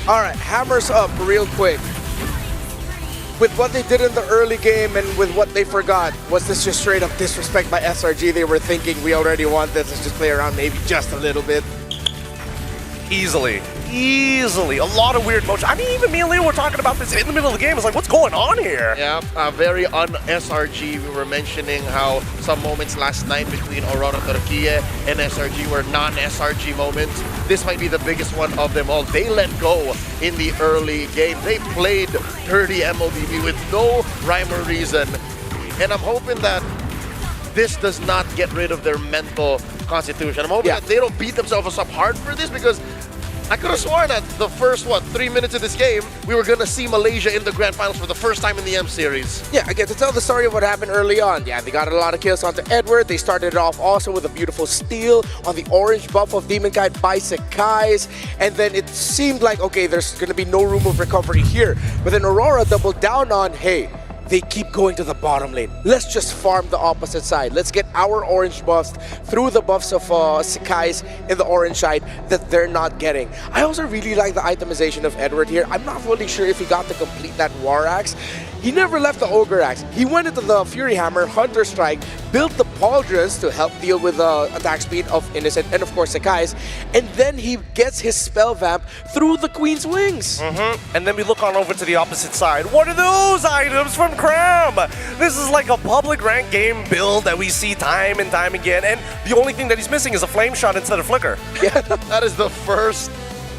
All right, hammers up real quick. With what they did in the early game and with what they forgot, was this just straight up disrespect by SRG? They were thinking, we already won this, let's just play around maybe just a little bit. Easily. A lot of weird motion. I mean, even me and Leo were talking about this in the middle of the game. It's like, what's going on here? Yeah, very un-SRG. We were mentioning how some moments last night between Aurora Turquía and SRG were non-SRG moments. This might be the biggest one of them all. They let go in the early game. They played dirty MLBB with no rhyme or reason. And I'm hoping that this does not get rid of their mental constitution. I'm hoping that they don't beat themselves up hard for this, because I could have sworn that the first, 3 minutes of this game, we were going to see Malaysia in the Grand Finals for the first time in the M Series. Yeah, again, to tell the story of what happened early on. Yeah, they got a lot of kills onto Edward. They started it off also with a beautiful steal on the orange buff of Demon Kite by Sekais. And then it seemed like, okay, there's going to be no room of recovery here. But then Aurora doubled down on, hey, they keep going to the bottom lane. Let's just farm the opposite side. Let's get our orange buffs through the buffs of Sekais in the orange side that they're not getting. I also really like the itemization of Edward here. I'm not really sure if he got to complete that War Axe. He never left the Ogre Axe. He went into the Fury Hammer, Hunter Strike, built the Pauldrons to help deal with the attack speed of Innocent and of course Sekais, and then he gets his Spell Vamp through the Queen's Wings. And then we look on over to the opposite side. What are those items from Cram? This is like a public rank game build that we see time and time again, and the only thing that he's missing is a Flame Shot instead of Flicker. Yeah, that is the first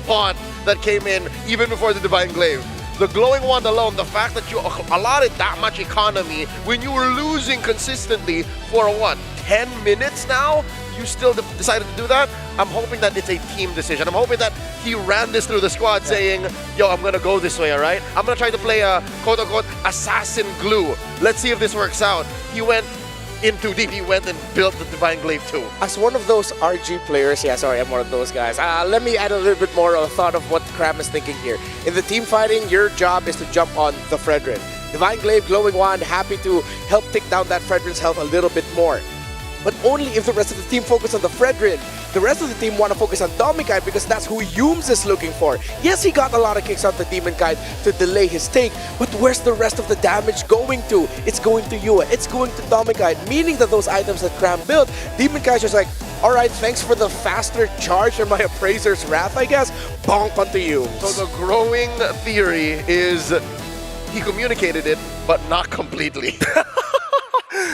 pawn that came in even before the Divine Glaive. The Glowing Wand alone, the fact that you allotted that much economy when you were losing consistently for 10 minutes now, you still decided to do that? I'm hoping that it's a team decision. I'm hoping that he ran this through the squad saying, yo, I'm gonna go this way, all right? I'm gonna try to play a quote-unquote assassin glue. Let's see if this works out. He went in too deep. He went and built the Divine Glaive too. As one of those RG players, yeah, sorry, I'm one of those guys. Let me add a little bit more of a thought of what Cram is thinking here. In the team fighting, your job is to jump on the Fredrin. Divine Glaive, Glowing Wand, happy to help take down that Fredrin's health a little bit more. But only if the rest of the team focus on the Fredrin. The rest of the team want to focus on Domikite because that's who Yums is looking for. Yes, he got a lot of kicks out the Demon Kite to delay his take, but where's the rest of the damage going to? It's going to Yua, it's going to Domikite, meaning that those items that Cram built, Demon Kite's just like, alright, thanks for the faster charge and my Appraiser's Wrath, I guess. Bonk onto Yums. So the growing theory is he communicated it, but not completely.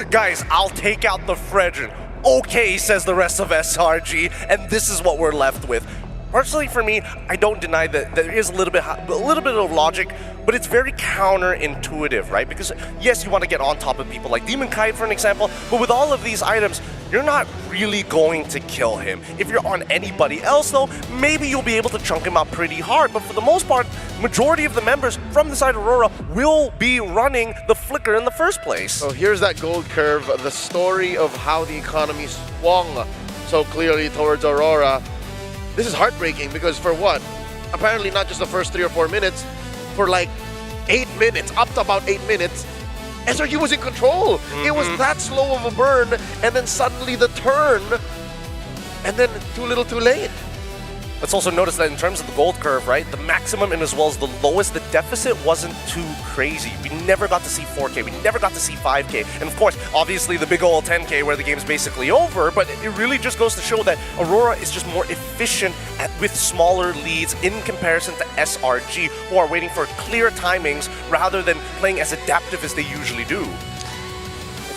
Guys, I'll take out the Fredrin. Okay, says the rest of SRG, and this is what we're left with. Personally, for me, I don't deny that there is a little bit of logic, but it's very counterintuitive, right? Because yes, you want to get on top of people like Demon Kite, for an example, but with all of these items, you're not really going to kill him. If you're on anybody else, though, maybe you'll be able to chunk him out pretty hard, but for the most part, majority of the members from the side of Aurora will be running the Flicker in the first place. So here's that gold curve, the story of how the economy swung so clearly towards Aurora. This is heartbreaking because for what? Apparently not just the first 3 or 4 minutes, for like 8 minutes, up to about 8 minutes, SRG was in control. It was that slow of a burn, and then suddenly the turn, and then too little too late. Let's also notice that in terms of the gold curve, right, the maximum and as well as the lowest, the deficit wasn't too crazy. We never got to see 4K, we never got to see 5K, and of course, obviously the big old 10K where the game's basically over, but it really just goes to show that Aurora is just more efficient with smaller leads in comparison to SRG, who are waiting for clear timings rather than playing as adaptive as they usually do.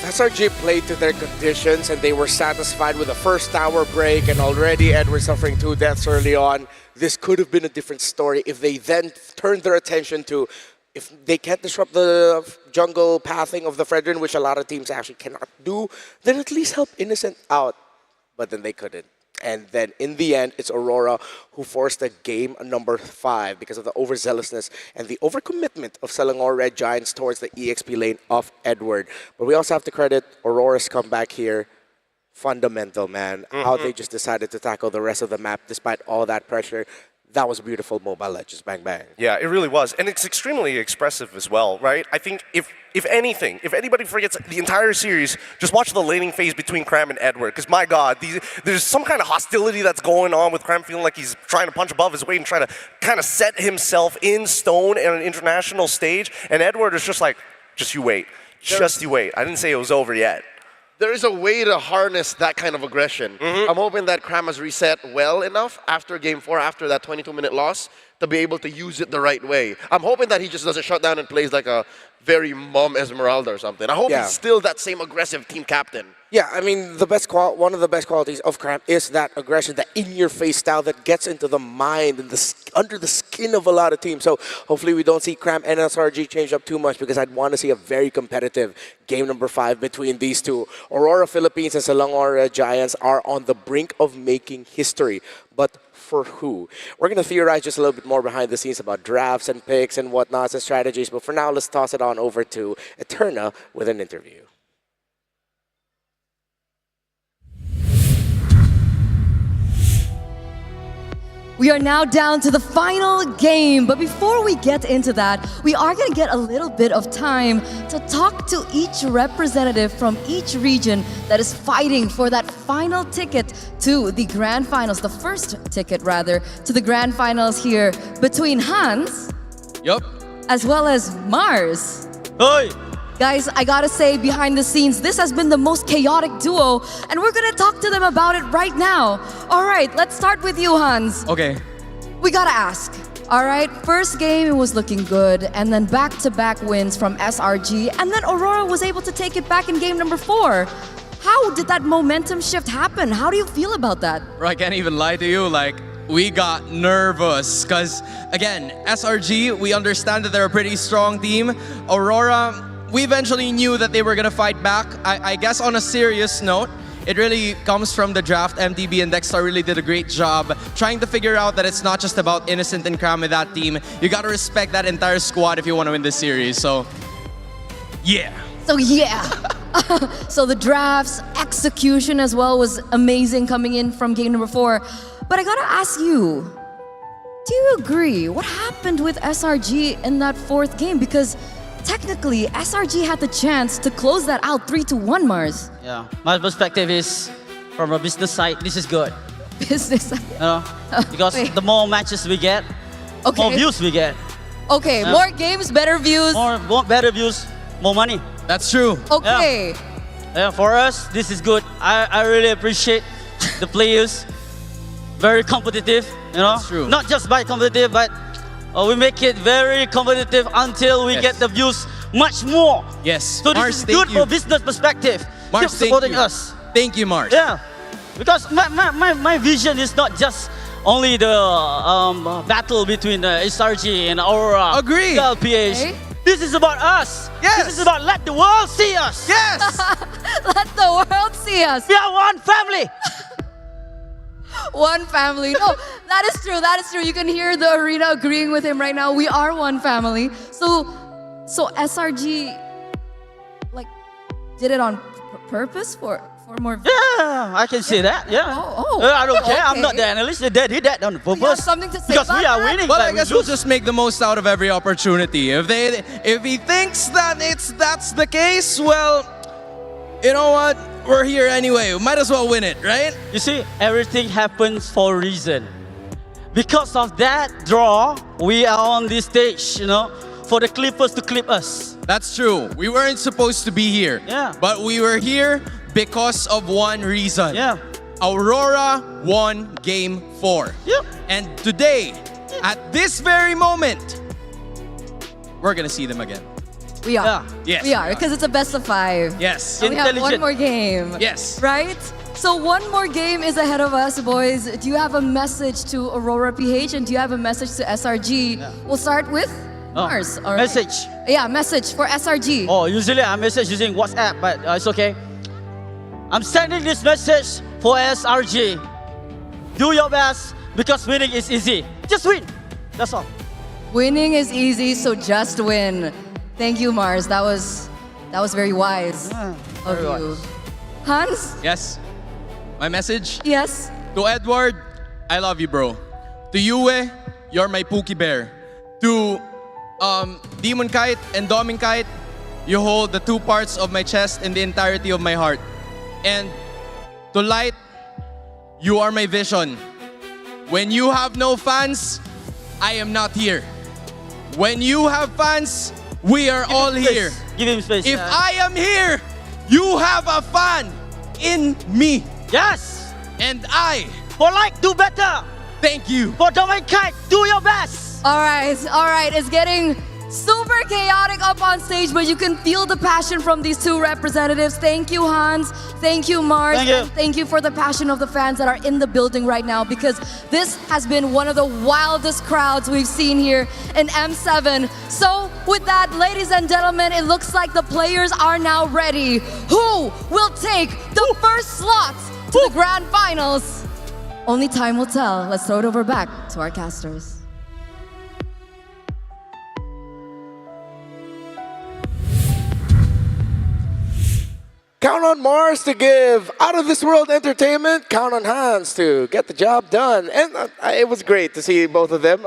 SRG played to their conditions and they were satisfied with the first tower break and already Edward suffering 2 deaths early on. This could have been a different story if they then turned their attention to, if they can't disrupt the jungle pathing of the Fredrin, which a lot of teams actually cannot do, then at least help Innocent out. But then they couldn't. And then in the end, it's Aurora who forced the game number 5 because of the overzealousness and the overcommitment of Selangor Red Giants towards the EXP lane of Edward. But we also have to credit Aurora's comeback here. Fundamental, man. How they just decided to tackle the rest of the map despite all that pressure. That was beautiful Mobile Legends. Bang, bang. Yeah, it really was. And it's extremely expressive as well, right? I think if anything, if anybody forgets the entire series, just watch the laning phase between Cram and Edward. Because my God, there's some kind of hostility that's going on with Cram feeling like he's trying to punch above his weight and trying to kind of set himself in stone at an international stage. And Edward is just like, just you wait. Just you wait. I didn't say it was over yet. There is a way to harness that kind of aggression. I'm hoping that Cram has reset well enough after Game 4, after that 22-minute loss, to be able to use it the right way. I'm hoping that he just doesn't shut down and plays like a very Mom Esmeralda or something. I hope he's still that same aggressive team captain. Yeah, I mean, one of the best qualities of Cram is that aggression, that in-your-face style that gets into the mind and under the skin of a lot of teams. So hopefully we don't see Cram and SRG change up too much because I'd want to see a very competitive game number 5 between these two. Aurora Philippines and Selangor Giants are on the brink of making history. But for who? We're going to theorize just a little bit more behind the scenes about drafts and picks and whatnots and strategies. But for now, let's toss it on over to Eterna with an interview. We are now down to the final game, but before we get into that, we are going to get a little bit of time to talk to each representative from each region that is fighting for that final ticket to the grand finals, the first ticket rather, to the grand finals here between Hans as well as Mars. Hey! Guys, I gotta say, behind the scenes, this has been the most chaotic duo, and we're gonna talk to them about it right now. All right, let's start with you, Hans. Okay. We gotta ask. All right, first game, it was looking good, and then back-to-back wins from SRG, and then Aurora was able to take it back in game number 4. How did that momentum shift happen? How do you feel about that? Bro, I can't even lie to you, like, we got nervous, because, again, SRG, we understand that they're a pretty strong team. Aurora, we eventually knew that they were going to fight back. I guess on a serious note, it really comes from the draft. MTB and Dexter really did a great job trying to figure out that it's not just about Innocent and Cram with that team. You got to respect that entire squad if you want to win this series. So, yeah. So, yeah. So the draft's execution as well was amazing coming in from game number 4. But I got to ask you, do you agree? What happened with SRG in that 4th game? Because technically, SRG had the chance to close that out 3-1, Mars. Yeah, my perspective is, from a business side, this is good. Business side? You know, because the more matches we get, more views we get. Okay, more games, better views. More better views, more money. That's true. Okay. Yeah, for us, this is good. I really appreciate the players. Very competitive, you know. That's true. Not just by competitive, but we make it very competitive until we get the views much more. Yes. So Mars, this is good for business perspective. Mars, Keep supporting us. Thank you, Mars. Yeah. Because my vision is not just only the battle between SRG and Aurora. Agree. LPH. Okay. This is about us. Yes. This is about let the world see us. Yes. Let the world see us. We are one family. One family. No, that is true. That is true. You can hear the arena agreeing with him right now. We are one family. So SRG, like, did it on purpose for 4 more. Yeah, I can say that. Yeah. I don't care. I'm not the analyst. They did that on purpose. You have something to say because about we are that? winning. Well, but I we guess we'll lose. just make the most out of every opportunity. If he thinks that that's the case, well, you know what? We're here anyway. We might as well win it, right? You see, everything happens for a reason. Because of that draw, we are on this stage, for the Clippers to clip us. That's true. We weren't supposed to be here. Yeah. But we were here because of one reason. Yeah. Aurora won Game 4. Yep. And today, at this very moment, we're gonna see them again. We are. Yes, We are, we are. because it's a best of 5. Yes. And we have one Intelligent. more game. Yes. Right? So one more game is ahead of us, boys. Do you have a message to Aurora PH and do you have a message to SRG? We'll start with Mars. All right. Message. Yeah, message for SRG. Oh, usually I message using WhatsApp, but it's okay. I'm sending this message for SRG. Do your best because winning is easy. Just win. That's all. Winning is easy, so just win. Thank you, Mars. That was very wise of you. Hans? Yes. My message? Yes. To Edward, I love you, bro. To Yue, you're my Pookie Bear. To Demon Kite and Doming Kite, you hold the 2 parts of my chest and the entirety of my heart. And to Light, you are my vision. When you have no fans, I am not here. When you have fans, we are all here. Give him space. If I am here, you have a fan in me. Yes. And I. For Light, do better. Thank you. For Dominic Kite, do your best. All right. It's getting super chaotic up on stage, but you can feel the passion from these 2 representatives. Thank you, Hans. Thank you, Mars. Thank you. And thank you for the passion of the fans that are in the building right now, because this has been one of the wildest crowds we've seen here in M7. So with that, ladies and gentlemen, it looks like the players are now ready. Who will take the first slots to the grand finals? Only time will tell. Let's throw it over back to our casters. Count on Mars to give out-of-this-world entertainment. Count on Hans to get the job done. And it was great to see both of them.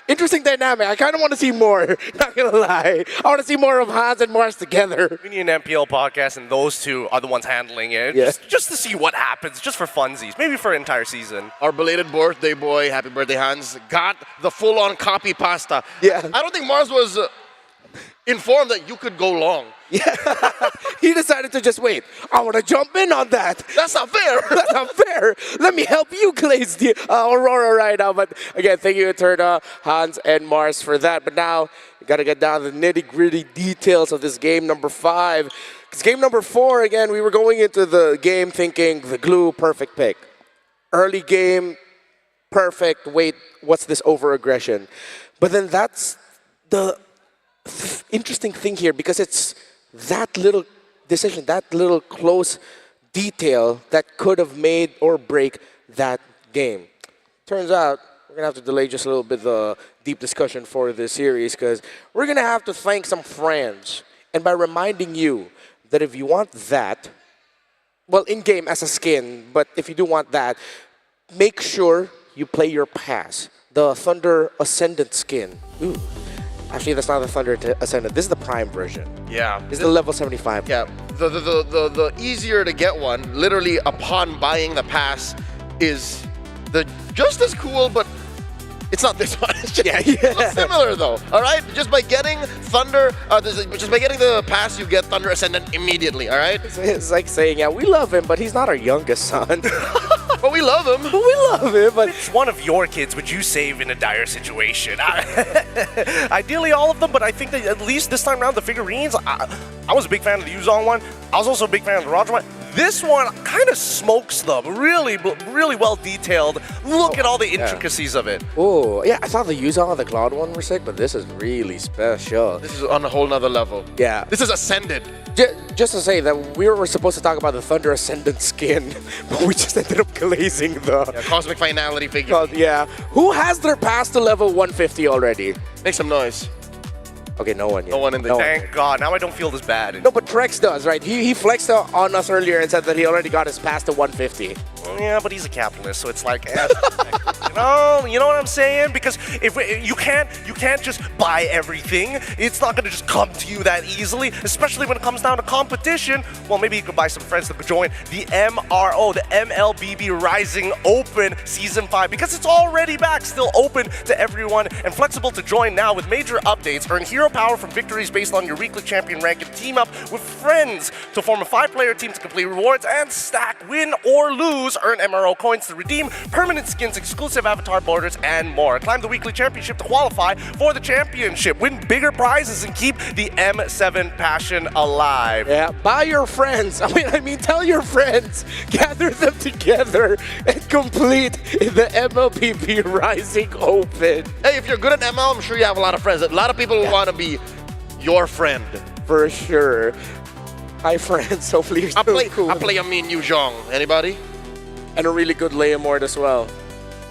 Interesting dynamic. I kind of want to see more, not going to lie. I want to see more of Hans and Mars together. We need an MPL podcast, and those 2 are the ones handling it. Yeah. Just to see what happens, just for funsies. Maybe for an entire season. Our belated birthday boy, happy birthday, Hans, got the full-on copy pasta. Yeah. I don't think Mars was informed that you could go long. He decided to just wait. I want to jump in on that. That's not fair. That's not fair. Let me help you glaze the Aurora right now. But again, thank you, Eterna, Hans, and Mars for that. But now, you got to get down to the nitty-gritty details of this game number 5. Because game number 4, again, we were going into the game thinking the glue, perfect pick. Early game, perfect. Wait, what's this over-aggression? But then that's the interesting thing here, because it's that little decision, that little close detail that could have made or break that game. Turns out we're going to have to delay just a little bit the deep discussion for this series, because we're going to have to thank some friends. And by reminding you that if you want that, well, in-game as a skin, but if you do want that, make sure you play your pass. The Thunder Ascendant skin. Ooh. Actually, that's not the Thunder Ascendant. This is the Prime version. Yeah. This is the level 75. Yeah. The easier to get one, literally upon buying the pass, is just as cool, but it's not this one. It's just it looks similar though. All right, just by getting Thunder, just by getting the pass, you get Thunder Ascendant immediately. All right. It's like saying, yeah, we love him, but he's not our youngest son. But we love him. We love him, but which one of your kids would you save in a dire situation? Ideally, all of them, but I think that at least this time around, the figurines, I was a big fan of the Yuzong one. I was also a big fan of the Roger one. This one kind of smokes them. Really, really well detailed. Look at all the intricacies of it. Oh, yeah, I thought the Yuzong and the Cloud one were sick, but this is really special. This is on a whole nother level. Yeah. This is Ascended. Just to say that we were supposed to talk about the Thunder Ascendant skin, but we just ended up glazing the Cosmic Finality figure. Yeah. Who has their pass to level 150 already? Make some noise. Okay, no one yet. No one in the Thank God. Now I don't feel this bad. No, but Trex does, right? He flexed on us earlier and said that he already got his pass to 150. Yeah, but he's a capitalist, so it's like, you know what I'm saying? Because if you can't just buy everything. It's not gonna just come to you that easily, especially when it comes down to competition. Well, maybe you could buy some friends to join the MRO, the MLBB Rising Open Season 5, because it's already back, still open to everyone and flexible to join now with major updates. Earn hero power from victories based on your weekly champion rank and team up with friends to form a 5-player team to complete rewards and stack, win or lose. Earn MRO coins to redeem permanent skins, exclusive avatar borders, and more. Climb the weekly championship to qualify for the championship. Win bigger prizes and keep the M7 passion alive. Yeah, buy your friends. I mean, tell your friends, gather them together and complete the MLBB Rising Open. Hey, if you're good at ML, I'm sure you have a lot of friends. A lot of people want to be your friend. For sure. Hi, friends. Hopefully you're still cool. I play a mean Yu Zhong. Anybody? And a really good Leomord as well.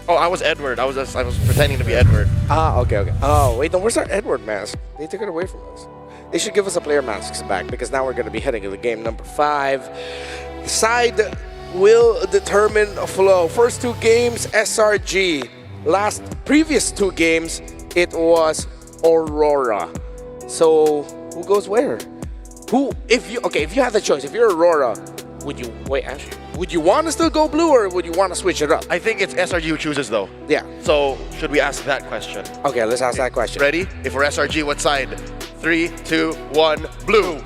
Oh, I was Edward. I was pretending to be Edward. Ah, okay. Oh, wait, no, where's our Edward mask? They took it away from us. They should give us a player masks back, because now we're going to be heading to the game number 5. The side will determine a flow. First 2 games, SRG. Previous 2 games, it was Aurora. So, who goes where? If you had the choice, if you're Aurora, would you want to still go blue, or would you want to switch it up? I think it's SRG who chooses, though. Yeah. So, should we ask that question? Okay, let's ask that question. Ready? If we're SRG, what side? 3, 2, 1, blue.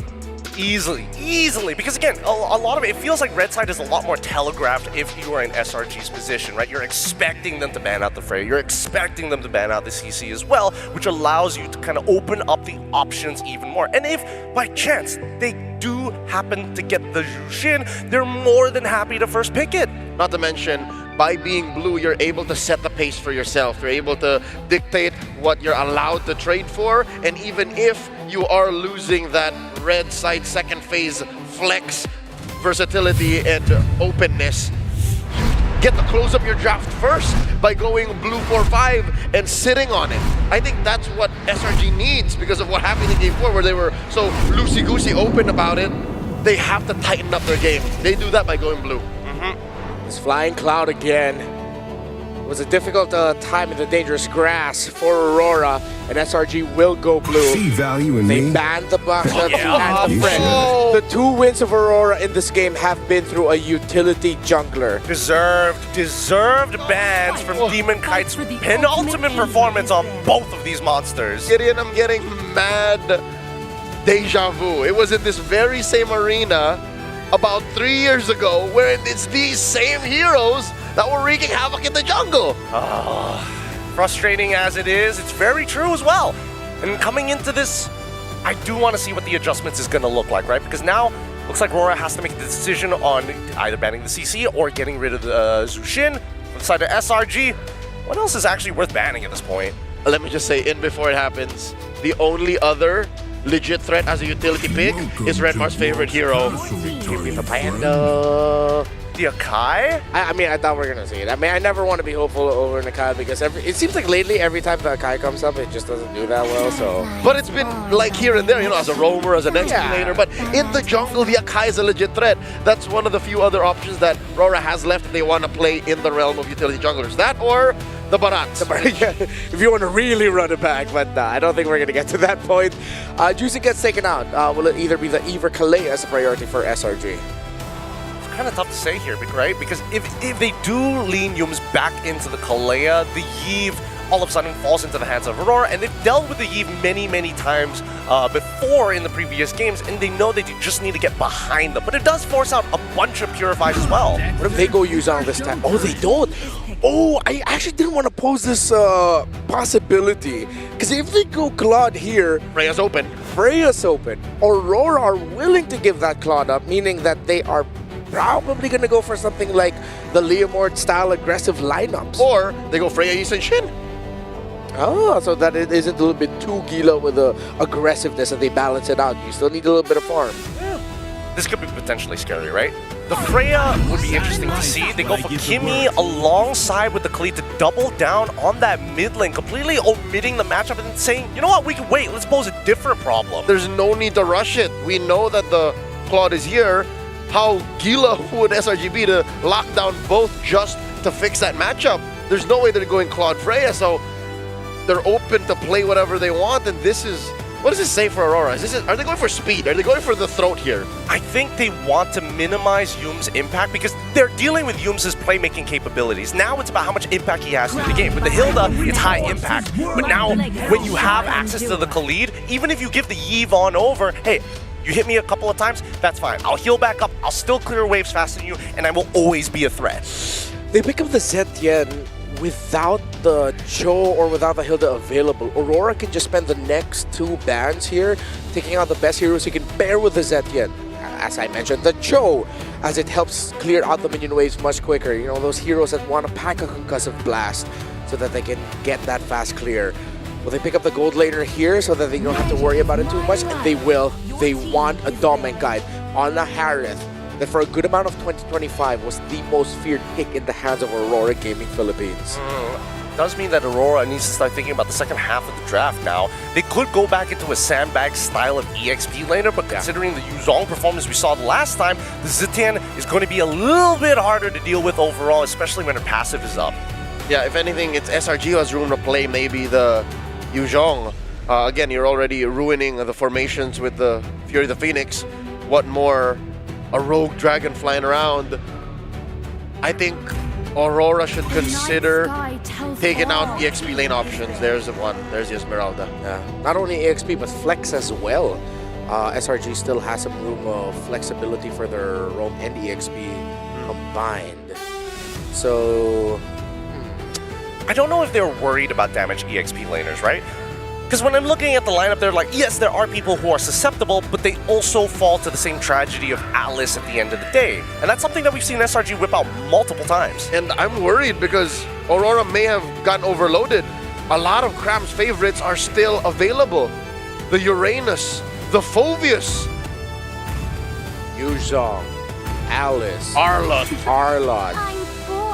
Easily, because again, a lot of it feels like red side is a lot more telegraphed if you are in SRG's position, right? You're expecting them to ban out the Freya, you're expecting them to ban out the CC as well, which allows you to kind of open up the options even more. And if by chance they do happen to get the Jushin, they're more than happy to first pick it. Not to mention, by being blue, you're able to set the pace for yourself. You're able to dictate what you're allowed to trade for, and even if you are losing that red side second phase flex, versatility, and openness, get to close up your draft first by going blue 4-5 and sitting on it. I think that's what SRG needs because of what happened in Game 4, where they were so loosey-goosey open about it. They have to tighten up their game. They do that by going blue. It's Flying Cloud again. It was a difficult time in the dangerous grass for Aurora, and SRG will go blue. See value in They me? banned the box and the friend. Oh. The 2 wins of Aurora in this game have been through a utility jungler. Deserved bans from Demon Kite's penultimate performance on both of these monsters. Gideon, I'm getting mad deja vu. It was in this very same arena about 3 years ago, where it's these same heroes that were wreaking havoc in the jungle. Frustrating as it is, it's very true as well. And coming into this, I do want to see what the adjustments is going to look like, right? Because now, looks like Aurora has to make a decision on either banning the CC or getting rid of the Zushin. On the side of SRG, what else is actually worth banning at this point? Let me just say, before it happens, the only other legit threat as a utility pick is Redmar's favorite hero. Give me the Panda. The Akai? I mean, I thought we were going to see it. I mean, I never want to be hopeful over an Akai because it seems like lately, every time the Akai comes up, it just doesn't do that well, so... But it's been like here and there, as a roamer, as an exterminator. But in the jungle, the Akai is a legit threat. That's one of the few other options that Aurora has left if they want to play in the realm of utility junglers. That or the Barats. If you want to really run it back, but I don't think we're going to get to that point. Juicy gets taken out. Will it either be the Eve or Kalei as a priority for SRG? Kind of tough to say here, right? Because if they do lean Yums back into the Kalea, the Yve all of a sudden falls into the hands of Aurora, and they've dealt with the Yve many times before in the previous games, and they know they just need to get behind them. But it does force out a bunch of Purifies as well. What if they go use on this time? Oh, they don't. Oh, I actually didn't want to pose this possibility, because if they go Claude here, Freya's open. Aurora are willing to give that Claude up, meaning that they are probably going to go for something like the Leomord style aggressive lineups. Or they go Freya, Ys, and Shin. Oh, so that it isn't a little bit too gila with the aggressiveness and they balance it out. You still need a little bit of farm. Yeah. this could be potentially scary, right? The Freya would be interesting to see. They go for Kimmy alongside with the Khalid to double down on that mid lane, completely omitting the matchup and saying, you know what, we can wait, let's pose a different problem. There's no need to rush it. We know that the Claude is here. How gila would SRG be to lock down both just to fix that matchup? There's no way they're going Claude Freya, so they're open to play whatever they want, and this is... What does this say for Aurora? Are they going for speed? Are they going for the throat here? I think they want to minimize Youm's impact because they're dealing with Youm's playmaking capabilities. Now it's about how much impact he has in the game. With the Hilda, it's high impact. But now, when you have access to the Khalid, even if you give the Yve on over, hey, you hit me a couple of times, that's fine. I'll heal back up, I'll still clear waves faster than you, and I will always be a threat. They pick up the Zetian without the Cho or without the Hilda available. Aurora can just spend the next 2 bans here, taking out the best heroes he can pair with the Zetian. As I mentioned, the Cho, as it helps clear out the minion waves much quicker. You know, those heroes that want to pack a concussive blast so that they can get that fast clear. Will they pick up the gold laner here so that they don't have to worry about it too much? And they will. They want a Dominant Guide on a Harith that for a good amount of 2025 was the most feared pick in the hands of Aurora Gaming Philippines. Does mean that Aurora needs to start thinking about the second half of the draft now. They could go back into a sandbag style of EXP laner, but considering the Yuzong performance we saw the last time, the Zetian is going to be a little bit harder to deal with overall, especially when her passive is up. Yeah, if anything, it's SRG who has room to play maybe the Yuzong. Again, you're already ruining the formations with the Fury the Phoenix. What more? A rogue dragon flying around. I think Aurora should consider taking out EXP lane options. There's the one. There's the Esmeralda. Yeah. Not only EXP, but Flex as well. SRG still has some room of flexibility for their roam and EXP combined. So... I don't know if they're worried about damaged EXP laners, right? Because when I'm looking at the lineup, they're like, yes, there are people who are susceptible, but they also fall to the same tragedy of Alice at the end of the day. And that's something that we've seen SRG whip out multiple times. And I'm worried because Aurora may have gotten overloaded. A lot of Cram's favorites are still available. The Uranus, the Phoveus, Yuzong, Alice, Arlott.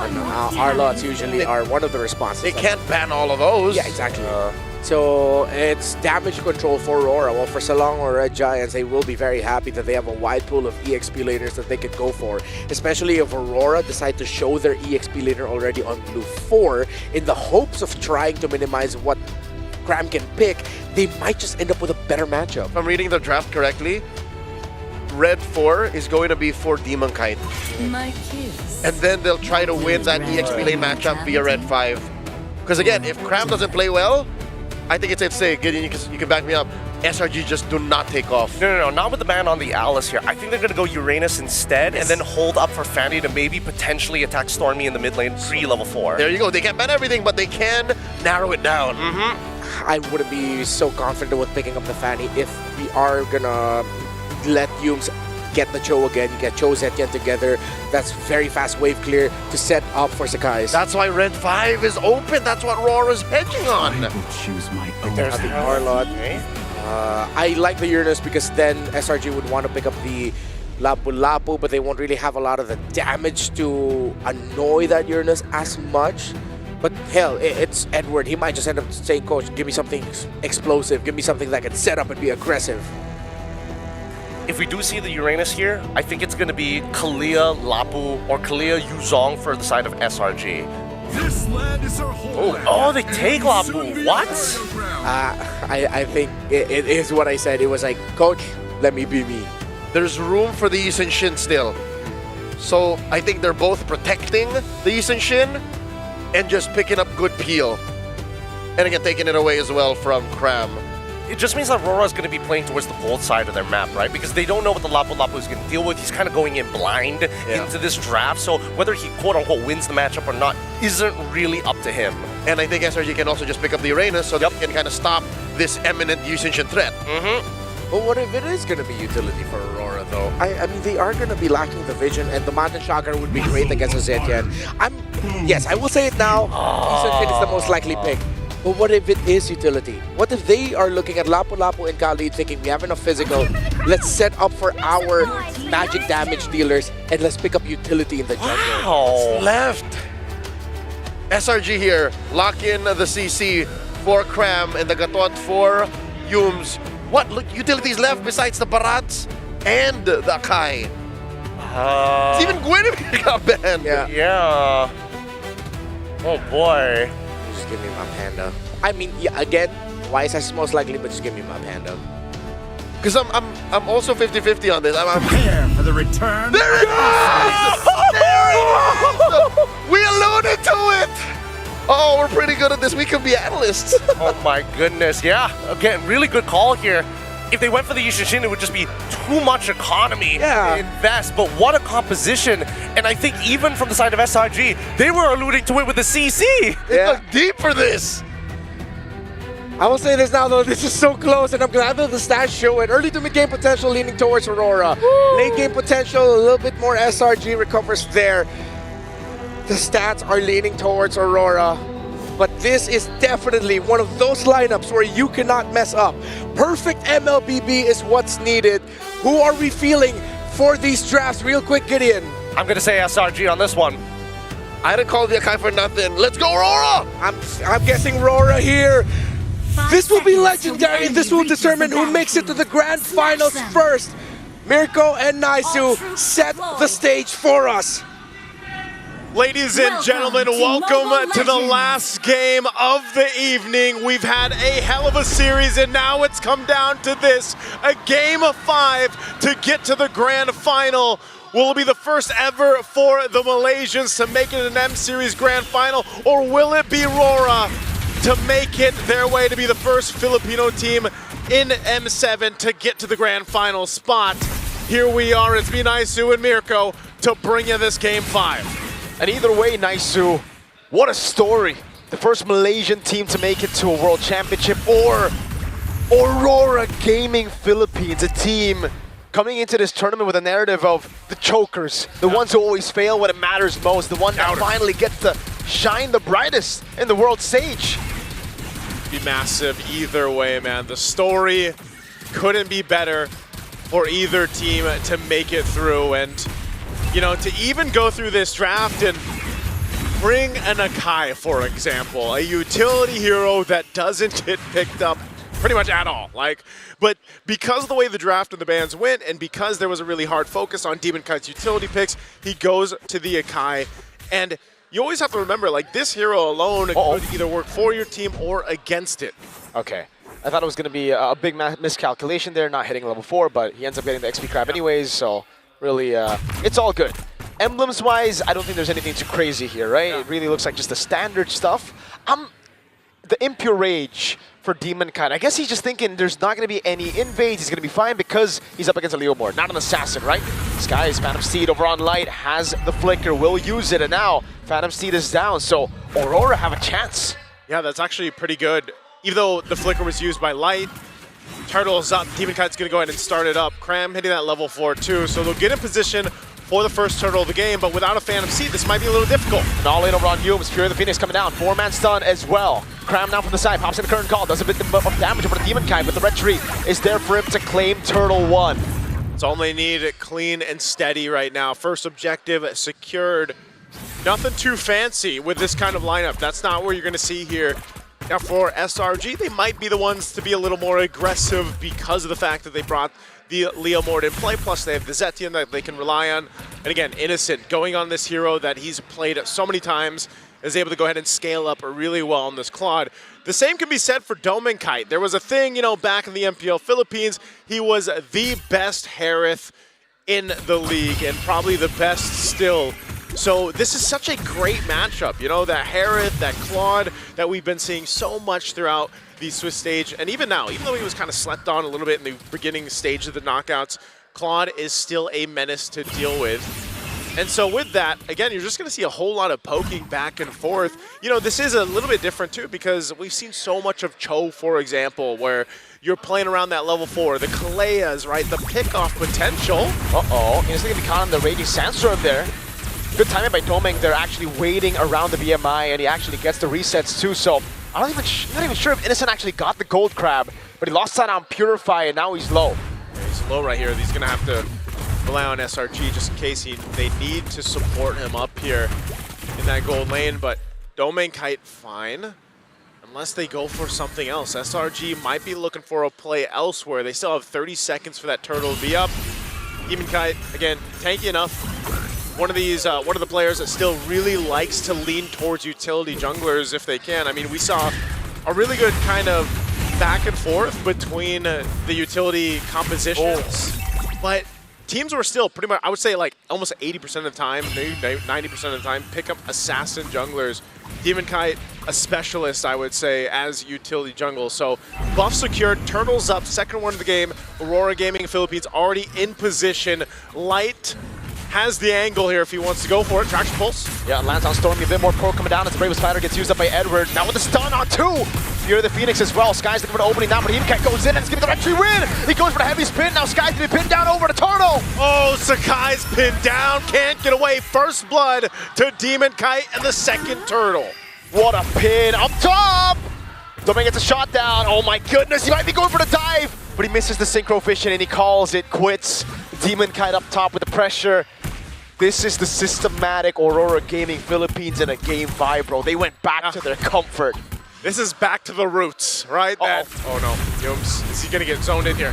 And Arlots usually are one of the responses. They can't ban all of those. Yeah, exactly. So it's damage control for Aurora. Well, for Salong or Red Giants, they will be very happy that they have a wide pool of EXP laners that they could go for. Especially if Aurora decide to show their EXP laner already on Blue 4 in the hopes of trying to minimize what Cram can pick, they might just end up with a better matchup. If I'm reading the draft correctly, Red 4 is going to be for Demon Kite. And then they'll try to win that EXP lane matchup via Red 5. Because again, if Cram doesn't play well, I think it's safe to say, Gideon, you can back me up, SRG just do not take off. No, not with the ban on the Alice here. I think they're going to go Uranus instead and then hold up for Fanny to maybe potentially attack Stormy in the mid lane pre-level 4. There you go. They can't ban everything, but they can narrow it down. I wouldn't be so confident with picking up the Fanny if we are going to let Youm's get the Cho again, get Cho Zetian together. That's very fast wave clear to set up for Sakai's. That's why Red 5 is open. That's what Rora's hedging on. There's the Arlott. I like the Uranus because then SRG would want to pick up the Lapu-Lapu, but they won't really have a lot of the damage to annoy that Uranus as much. But hell, it's Edward. He might just end up saying, Coach, give me something explosive. Give me something that can set up and be aggressive. If we do see the Uranus here, I think it's going to be Kalia Lapu or Kalia Yuzong for the side of SRG. This land is our home. Oh, they take Lapu. What? I think it is what I said. It was like, Coach, let me be me. There's room for the Yi Shin still. So I think they're both protecting the Yi Shin and just picking up good peel. And again, taking it away as well from Cram. It just means that Aurora is going to be playing towards the gold side of their map, right? Because they don't know what the Lapu-Lapu is going to deal with. He's kind of going in blind into this draft. So whether he quote-unquote wins the matchup or not isn't really up to him. And I think SRG can also just pick up the Uranus so they can kind of stop this imminent Yi Shin threat. But what if it is going to be utility for Aurora, though? I mean, they are going to be lacking the vision, and the Mountain Chakra would be great against a Zetian. Yes, I will say it now. Yi Shin is the most likely pick. But what if it is utility? What if they are looking at Lapu-Lapu and Khalid thinking we have enough physical, let's set up for our magic damage dealers and let's pick up utility in the jungle. Wow. Left. SRG here, lock in the CC for Cram and the Gatot for Yums. What utilities left besides the Barats and the Akai? Even Guinevere got banned. Yeah. Oh boy. Just give me my Panda. I mean, yeah, again, Wise is most likely, but just give me my Panda. Because I'm also 50-50 on this. I'm Prepare for the return. There it is! There it is! We alluded to it! Oh, we're pretty good at this. We could be analysts. Oh my goodness, yeah. Again, really good call here. If they went for the Yishishin, it would just be too much economy to invest. But what a composition. And I think even from the side of SRG, they were alluding to it with the CC. They look deep for this. I will say this now though, this is so close and I'm glad that the stats show it. Early to mid-game potential leaning towards Aurora. Late game potential, a little bit more SRG recovers there. The stats are leaning towards Aurora. But this is definitely one of those lineups where you cannot mess up. Perfect MLBB is what's needed. Who are we feeling for these drafts? Real quick, Gideon. I'm going to say SRG on this one. I didn't call the Akai for nothing. Let's go, Aurora! I'm guessing Aurora here. This will be legendary. This will determine who makes it to the grand finals first. Mirko and Naisu set the stage for us. Ladies and gentlemen, welcome to the last game of the evening. We've had a hell of a series, and now it's come down to this, a game of 5 to get to the grand final. Will it be the first ever for the Malaysians to make it an M-Series grand final, or will it be Aurora to make it their way to be the first Filipino team in M7 to get to the grand final spot? Here we are, it's me, Naisu, and Mirko to bring you this game 5. And either way, Naisu, what a story. The first Malaysian team to make it to a World Championship, or Aurora Gaming Philippines, a team coming into this tournament with a narrative of the chokers, the ones who always fail when it matters most, the one that finally gets to shine the brightest in the world stage. Be massive either way, man. The story couldn't be better for either team to make it through, and you know, to even go through this draft and bring an Akai, for example, a utility hero that doesn't get picked up pretty much at all. But because of the way the draft and the bans went, and because there was a really hard focus on Demon Kite's utility picks, he goes to the Akai. And you always have to remember, this hero alone could either work for your team or against it. Okay. I thought it was going to be a big miscalculation there, not hitting level 4, but he ends up getting the XP crab anyways, so really, it's all good. Emblems-wise, I don't think there's anything too crazy here, right? Yeah. It really looks like just the standard stuff. The Impure Rage for Demon Kite. I guess he's just thinking there's not going to be any invades. He's going to be fine because he's up against a Leomord, not an assassin, right? Sky's Phantom Steed over on Light has the Flicker, will use it, and now Phantom Steed is down, so Aurora have a chance. Yeah, that's actually pretty good. Even though the Flicker was used by Light, Turtle's up, Demon Kite's going to go ahead and start it up. Cram hitting that level 4 too, so they'll get in position for the first Turtle of the game, but without a Phantom Seed, this might be a little difficult. And all in over on Yums, Fury of the Phoenix coming down, 4-man stun as well. Cram now from the side, pops in the current call, does a bit of damage over the Demon Kite, but the red tree is there for him to claim Turtle 1. It's all they need, clean and steady right now. First objective secured. Nothing too fancy with this kind of lineup. That's not what you're going to see here. Now for SRG, they might be the ones to be a little more aggressive because of the fact that they brought the Leomord in play, plus they have the Zetian that they can rely on. And again, Innocent going on this hero that he's played so many times, is able to go ahead and scale up really well on this Claude. The same can be said for Demon Kite. There was a thing, back in the MPL Philippines, he was the best Harith in the league and probably the best still. So this is such a great matchup, that Harith, that Claude that we've been seeing so much throughout the Swiss stage. And even now, even though he was kind of slept on a little bit in the beginning stage of the knockouts, Claude is still a menace to deal with. And so with that, again, you're just going to see a whole lot of poking back and forth. This is a little bit different too because we've seen so much of Cho, for example, where you're playing around that level 4, the Kaleas, right? The pick-off potential. Uh-oh, he's going to be caught on the Raging Sandstorm there. Good timing by Doming. They're actually waiting around the BMI, and he actually gets the resets too. So I'm not even sure if Innocent actually got the gold crab, but he lost that on Purify and now he's low. Yeah, he's low right here. He's going to have to rely on SRG just in case they need to support him up here in that gold lane, but Domain Kite fine. Unless they go for something else. SRG might be looking for a play elsewhere. They still have 30 seconds for that turtle to be up. Demon Kite, again, tanky enough. One of the players that still really likes to lean towards utility junglers if they can. I mean, we saw a really good kind of back and forth between the utility compositions, but teams were still pretty much, I would say like almost 80% of the time, maybe 90% of the time, pick up assassin junglers. Demon Kite, a specialist, I would say, as utility jungle. So buff secured, turtles up, second one of the game. Aurora Gaming Philippines already in position. Light has the angle here if he wants to go for it. Traction pulse. Yeah, lands on Stormy, a bit more pro coming down as the Bravest Fighter gets used up by Edward. Now with the stun on 2. Fury of the Phoenix as well. Sky's looking for the opening now, but Demon Kite goes in and it's giving the victory win. He goes for the heavy spin. Now Sky's gonna be pinned down over the turtle. Oh, Sakai's pinned down, can't get away. First blood to Demon Kite and the second turtle. What a pin up top! Domain gets a shot down. Oh my goodness, he might be going for the dive, but he misses the synchro vision and he calls it quits. Demon Kite up top with the pressure. This is the systematic Aurora Gaming Philippines in a game 5, bro. They went back to their comfort. This is back to the roots, right? Oh no, Yums, is he gonna get zoned in here?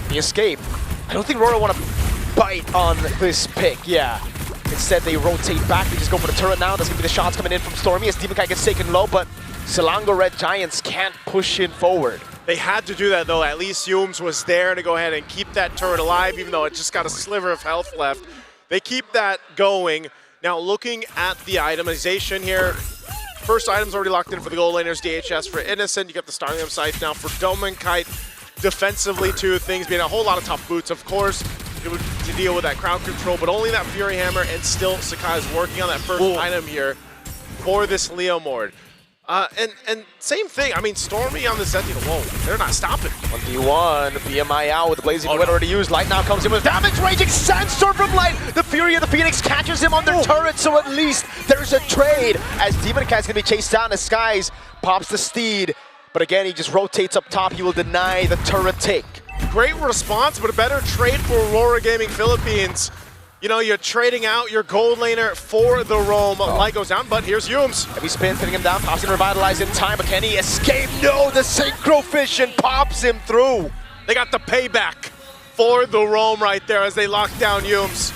The escape. I don't think Aurora want to bite on this pick, yeah. Instead, they rotate back. They just go for the turret now. That's going to be the shots coming in from Stormy as Demon Kite gets taken low, but Silango Red Giants can't push in forward. They had to do that, though. At least Yums was there to go ahead and keep that turret alive, even though it just got a sliver of health left. They keep that going. Now, looking at the itemization here, first item's already locked in for the gold laners, DHS for Innocent. You got the Starlium Scythe now for Domain Kite. Defensively, too, things being a whole lot of tough boots, of course, to deal with that crowd control, but only that Fury Hammer, and still Sakai is working on that first item here for this Leo Mord. And same thing, I mean, Stormy on the Zenthi, whoa, they're not stopping. 1v1, BMI out with the Blazing Wind already used. Light now comes in with damage, raging Sandstorm from Light. The Fury of the Phoenix catches him on their turret, so at least there's a trade as Demon Kite's gonna be chased down as Skies pops the Steed. But again, he just rotates up top. He will deny the turret take. Great response, but a better trade for Aurora Gaming Philippines. You know, you're trading out your gold laner for the roam. Light goes down, but here's Yums. Heavy spin, pinning him down, pops and revitalize in time, but can he escape? No, the synchro vision pops him through. They got the payback for the roam right there as they lock down Yums.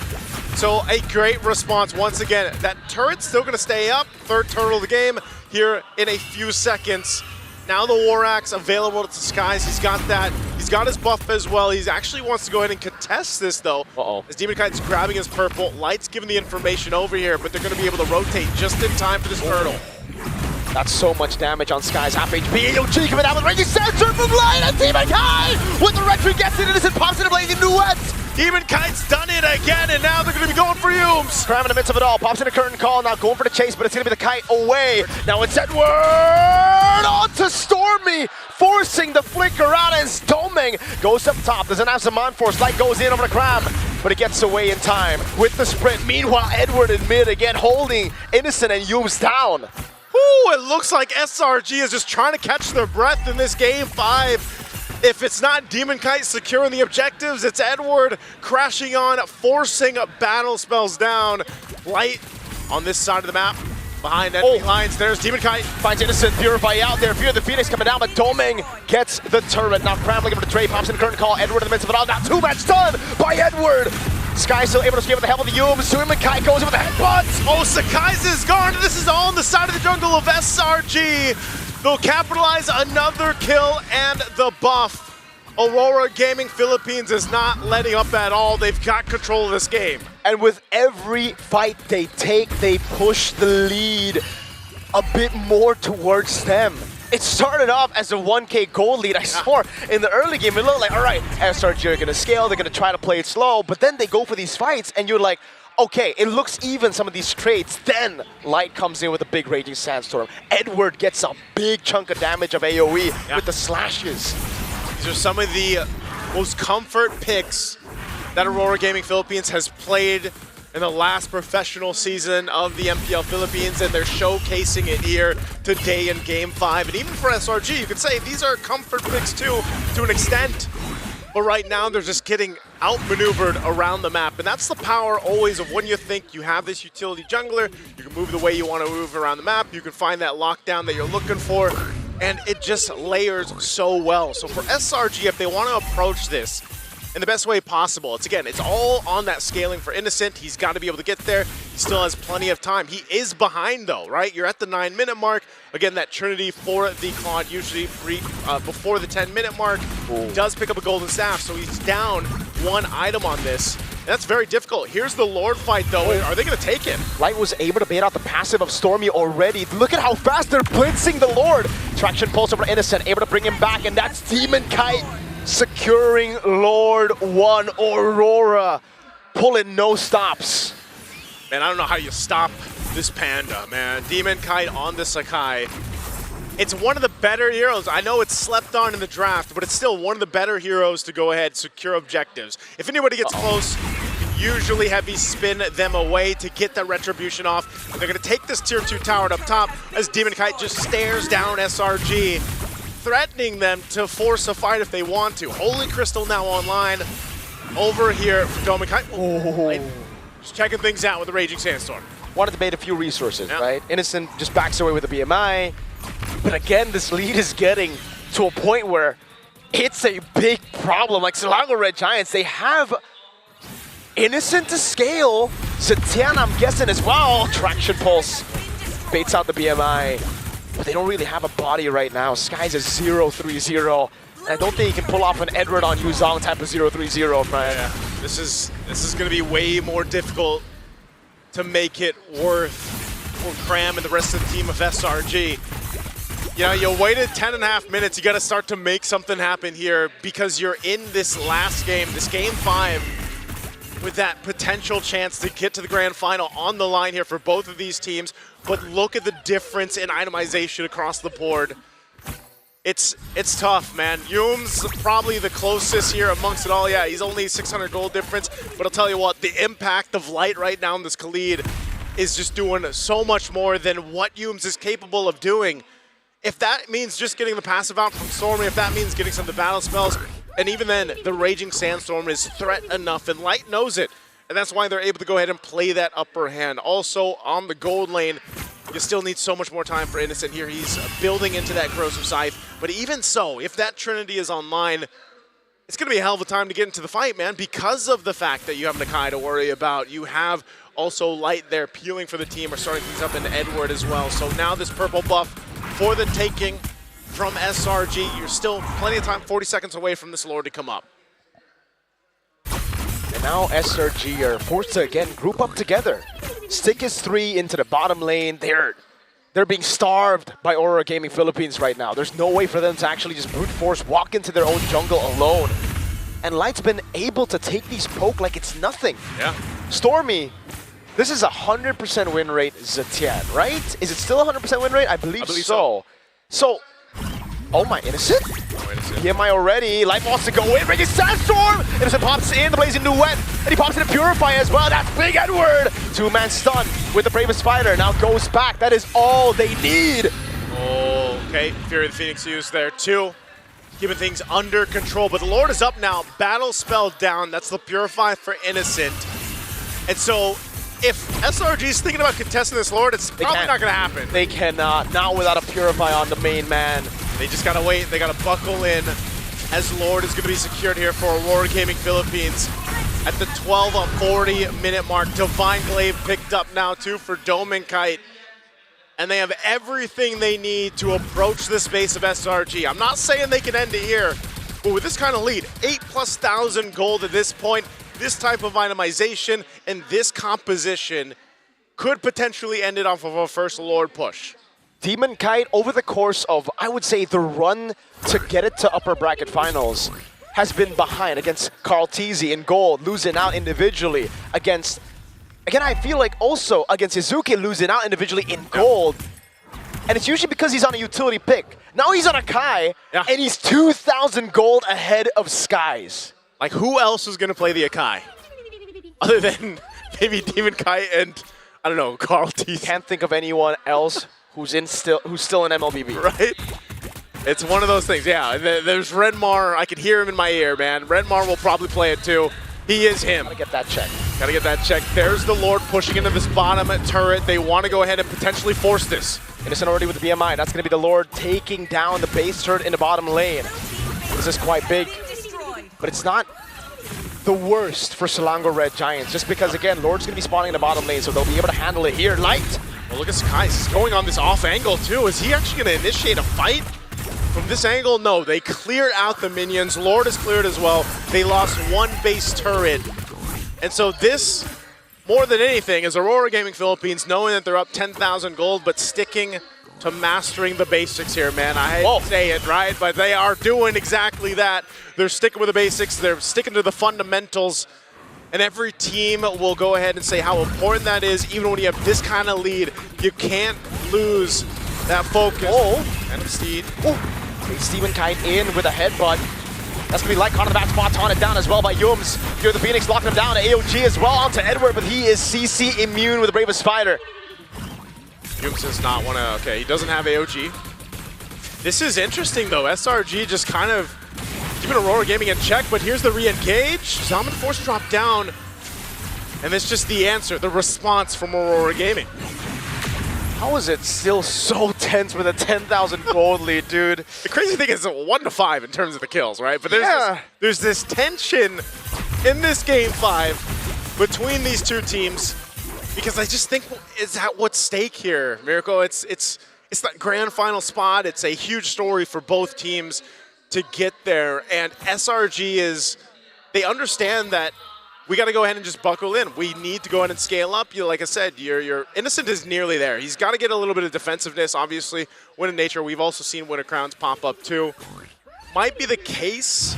So a great response once again. That turret's still gonna stay up. Third turtle of the game here in a few seconds. Now the War Axe available to Skies. He's got that. He's got his buff as well. He actually wants to go ahead and contest this though. As Demon Kite's grabbing his purple. Light's giving the information over here, but they're going to be able to rotate just in time for this turtle. That's so much damage on Sky's half HP. AOG coming out with Raging Sandstorm from Light, and Demon Kite with the retry gets it. Innocent pops it, Blazing Duet. Demon Kite's done it again, and now they're going to be going for Yums. Cram in the midst of it all, pops in a curtain call, now going for the chase, but it's going to be the Kite away. Now it's Edward onto Stormy, forcing the flicker out as Doming goes up top. Doesn't have some on-force. Light goes in over the Cram, but it gets away in time with the sprint. Meanwhile, Edward in mid again, holding Innocent and Yums down. Ooh, it looks like SRG is just trying to catch their breath in this game 5. If it's not Demon Kite securing the objectives, it's Edward crashing on, forcing battle spells down. Light on this side of the map, behind enemy lines. There's Demon Kite. Finds Innocent, Purify out there. Fear of the Phoenix coming down, but Doming gets the turret. Now Cram looking for the trade, pops in the curtain call. Edward in the midst of it all. Now 2-match done by Edward. Sky still able to escape with the help of the Yums. Demon Kite goes in with the headbutts. Oh, Sakai's is gone. This is all on the side of the jungle of SRG. They'll capitalize another kill and the buff. Aurora Gaming Philippines is not letting up at all. They've got control of this game. And with every fight they take, they push the lead a bit more towards them. It started off as a 1K gold lead. I swore in the early game, it looked like, all right, SRG are going to scale, they're going to try to play it slow, but then they go for these fights and you're like, okay, it looks even, some of these trades. Then Light comes in with a big Raging Sandstorm. Edward gets a big chunk of damage of AoE with the slashes. These are some of the most comfort picks that Aurora Gaming Philippines has played in the last professional season of the MPL Philippines, and they're showcasing it here. today in Game 5. And even for SRG, you could say these are comfort picks too, to an extent. But right now, they're just getting outmaneuvered around the map. And that's the power always of when you think you have this utility jungler, you can move the way you want to move around the map, you can find that lockdown that you're looking for, and it just layers so well. So for SRG, if they want to approach this in the best way possible, it's all on that scaling for Innocent. He's got to be able to get there. He still has plenty of time. He is behind though, right? You're at the 9-minute mark. Again, that Trinity for the Claude usually before the 10-minute mark. He does pick up a golden staff, so he's down 1 item on this. And that's very difficult. Here's the Lord fight though. Are they going to take it? Light was able to bait out the passive of Stormy already. Look at how fast they're blitzing the Lord. Traction pulse over to Innocent, able to bring him back, and that's Demon Kite securing Lord 1. Aurora pulling no stops. Man, I don't know how you stop this Panda, man. Demon Kite on the Sakai. It's one of the better heroes. I know it's slept on in the draft, but it's still one of the better heroes to go ahead, secure objectives. If anybody gets close, you can usually heavy spin them away to get that retribution off. And they're going to take this tier 2 tower up top as Demon Kite just stares down SRG, threatening them to force a fight if they want to. Holy Crystal now online over here for Demon Kite. Just checking things out with the Raging Sandstorm. Wanted to bait a few resources, right? Innocent just backs away with the BMI. But again, this lead is getting to a point where it's a big problem. Like Selangor Red Giants, they have Innocent to scale. Zetian, I'm guessing as well. Traction Pulse baits out the BMI. But they don't really have a body right now. Sky's a 0-3-0. And I don't think he can pull off an Edward on Yuzong type of 0-3-0, Brian. Yeah, this is going to be way more difficult to make it worth for Cram and the rest of the team of SRG. You know, you waited 10.5 minutes. You got to start to make something happen here because you're in this last game, this Game 5, with that potential chance to get to the grand final on the line here for both of these teams. But look at the difference in itemization across the board. It's tough, man. Youm's probably the closest here amongst it all. Yeah, he's only 600 gold difference, but I'll tell you what, the impact of Light right now in this Khalid is just doing so much more than what Youm's is capable of doing. If that means just getting the passive out from Stormy, if that means getting some of the battle spells, and even then, the Raging Sandstorm is threat enough, and Light knows it. And that's why they're able to go ahead and play that upper hand. Also, on the gold lane, you still need so much more time for Innocent here. He's building into that Corrosive Scythe. But even so, if that Trinity is online, it's going to be a hell of a time to get into the fight, man, because of the fact that you have Nakai to worry about. You have also Light there peeling for the team, or starting things up in Edward as well. So now this purple buff for the taking from SRG. You're still plenty of time, 40 seconds away from this Lord to come up. And now SRG are forced to, again, group up together. Stick is 3 into the bottom lane. They're being starved by Aurora Gaming Philippines right now. There's no way for them to actually just brute force walk into their own jungle alone. And Light's been able to take these poke like it's nothing. Yeah. Stormy, this is a 100% win rate Zetian, right? Is it still a 100% win rate? I believe so. So, oh my, Innocent? PMI already. Light wants to go in. Raging Sandstorm! Innocent pops in the Blazing Duet. And he pops in a Purify as well. That's Big Edward! 2-man stun with the Bravest Fighter. Now goes back. That is all they need. Oh, okay. Fury of the Phoenix used there too. Keeping things under control. But the Lord is up now. Battle spell down. That's the Purify for Innocent. And so, if SRG is thinking about contesting this Lord, it's probably not going to happen. They cannot. Not without a Purify on the main man. They just gotta wait, they gotta buckle in as Lord is gonna be secured here for Aurora Gaming Philippines. At the 12:40-minute mark, Divine Glaive picked up now too for Dome and Kite. And they have everything they need to approach the space of SRG. I'm not saying they can end it here, but with this kind of lead, 8,000+ gold at this point, this type of itemization and this composition could potentially end it off of a first Lord push. Demon Kite, over the course of, I would say, the run to get it to upper bracket finals, has been behind against Carl Teasy in gold, losing out individually against, again, I feel like also against Izuki, losing out individually in gold. And it's usually because he's on a utility pick. Now he's on a Kai, and he's 2,000 gold ahead of Skies. Like, who else is going to play the Akai? Other than maybe Demon Kite and, I don't know, Carl Teasy. Can't think of anyone else who's still in MLBB. Right? It's one of those things, yeah. There's Renmar. I can hear him in my ear, man. Renmar will probably play it too. He is him. Gotta get that check. Gotta get that check. There's the Lord pushing into this bottom turret. They want to go ahead and potentially force this. Innocent already with the BMI. That's gonna be the Lord taking down the base turret in the bottom lane. This is quite big, but it's not the worst for Selangor Red Giants, just because, again, Lord's gonna be spawning in the bottom lane, so they'll be able to handle it here. Light! Well, look at Sky. He's going on this off angle too. Is he actually gonna initiate a fight? From this angle, no. They cleared out the minions. Lord is cleared as well. They lost one base turret. And so this, more than anything, is Aurora Gaming Philippines knowing that they're up 10,000 gold, but sticking to mastering the basics here, man. I hate to say it, right? But they are doing exactly that. They're sticking with the basics. They're sticking to the fundamentals. And every team will go ahead and say how important that is. Even when you have this kind of lead, you can't lose that focus. And Steed. Steven Kite in with a headbutt. That's going to be Light caught on the back spot, taunted down as well by Yums. Here the Phoenix locking him down to AOG as well onto Edward, but he is CC immune with the Bravest Spider. Yums does not want to, okay, he doesn't have AOG. This is interesting though, SRG just kind of keeping Aurora Gaming in check, but here's the re-engage. Zaman Force dropped down, and it's just the answer, the response from Aurora Gaming. How is it still so tense with a 10,000 gold lead, dude? The crazy thing is 1 to 5 in terms of the kills, right? But there's this tension in this game 5 between these two teams, because I just think it's at what's stake here, Miracle. It's that grand final spot. It's a huge story for both teams to get there, and SRG they understand that we got to go ahead and just buckle in. We need to go ahead and scale up. Like I said, your Innocent is nearly there. He's got to get a little bit of defensive,ness obviously. Win of Nature, we've also seen Winter Crowns pop up too. Might be the case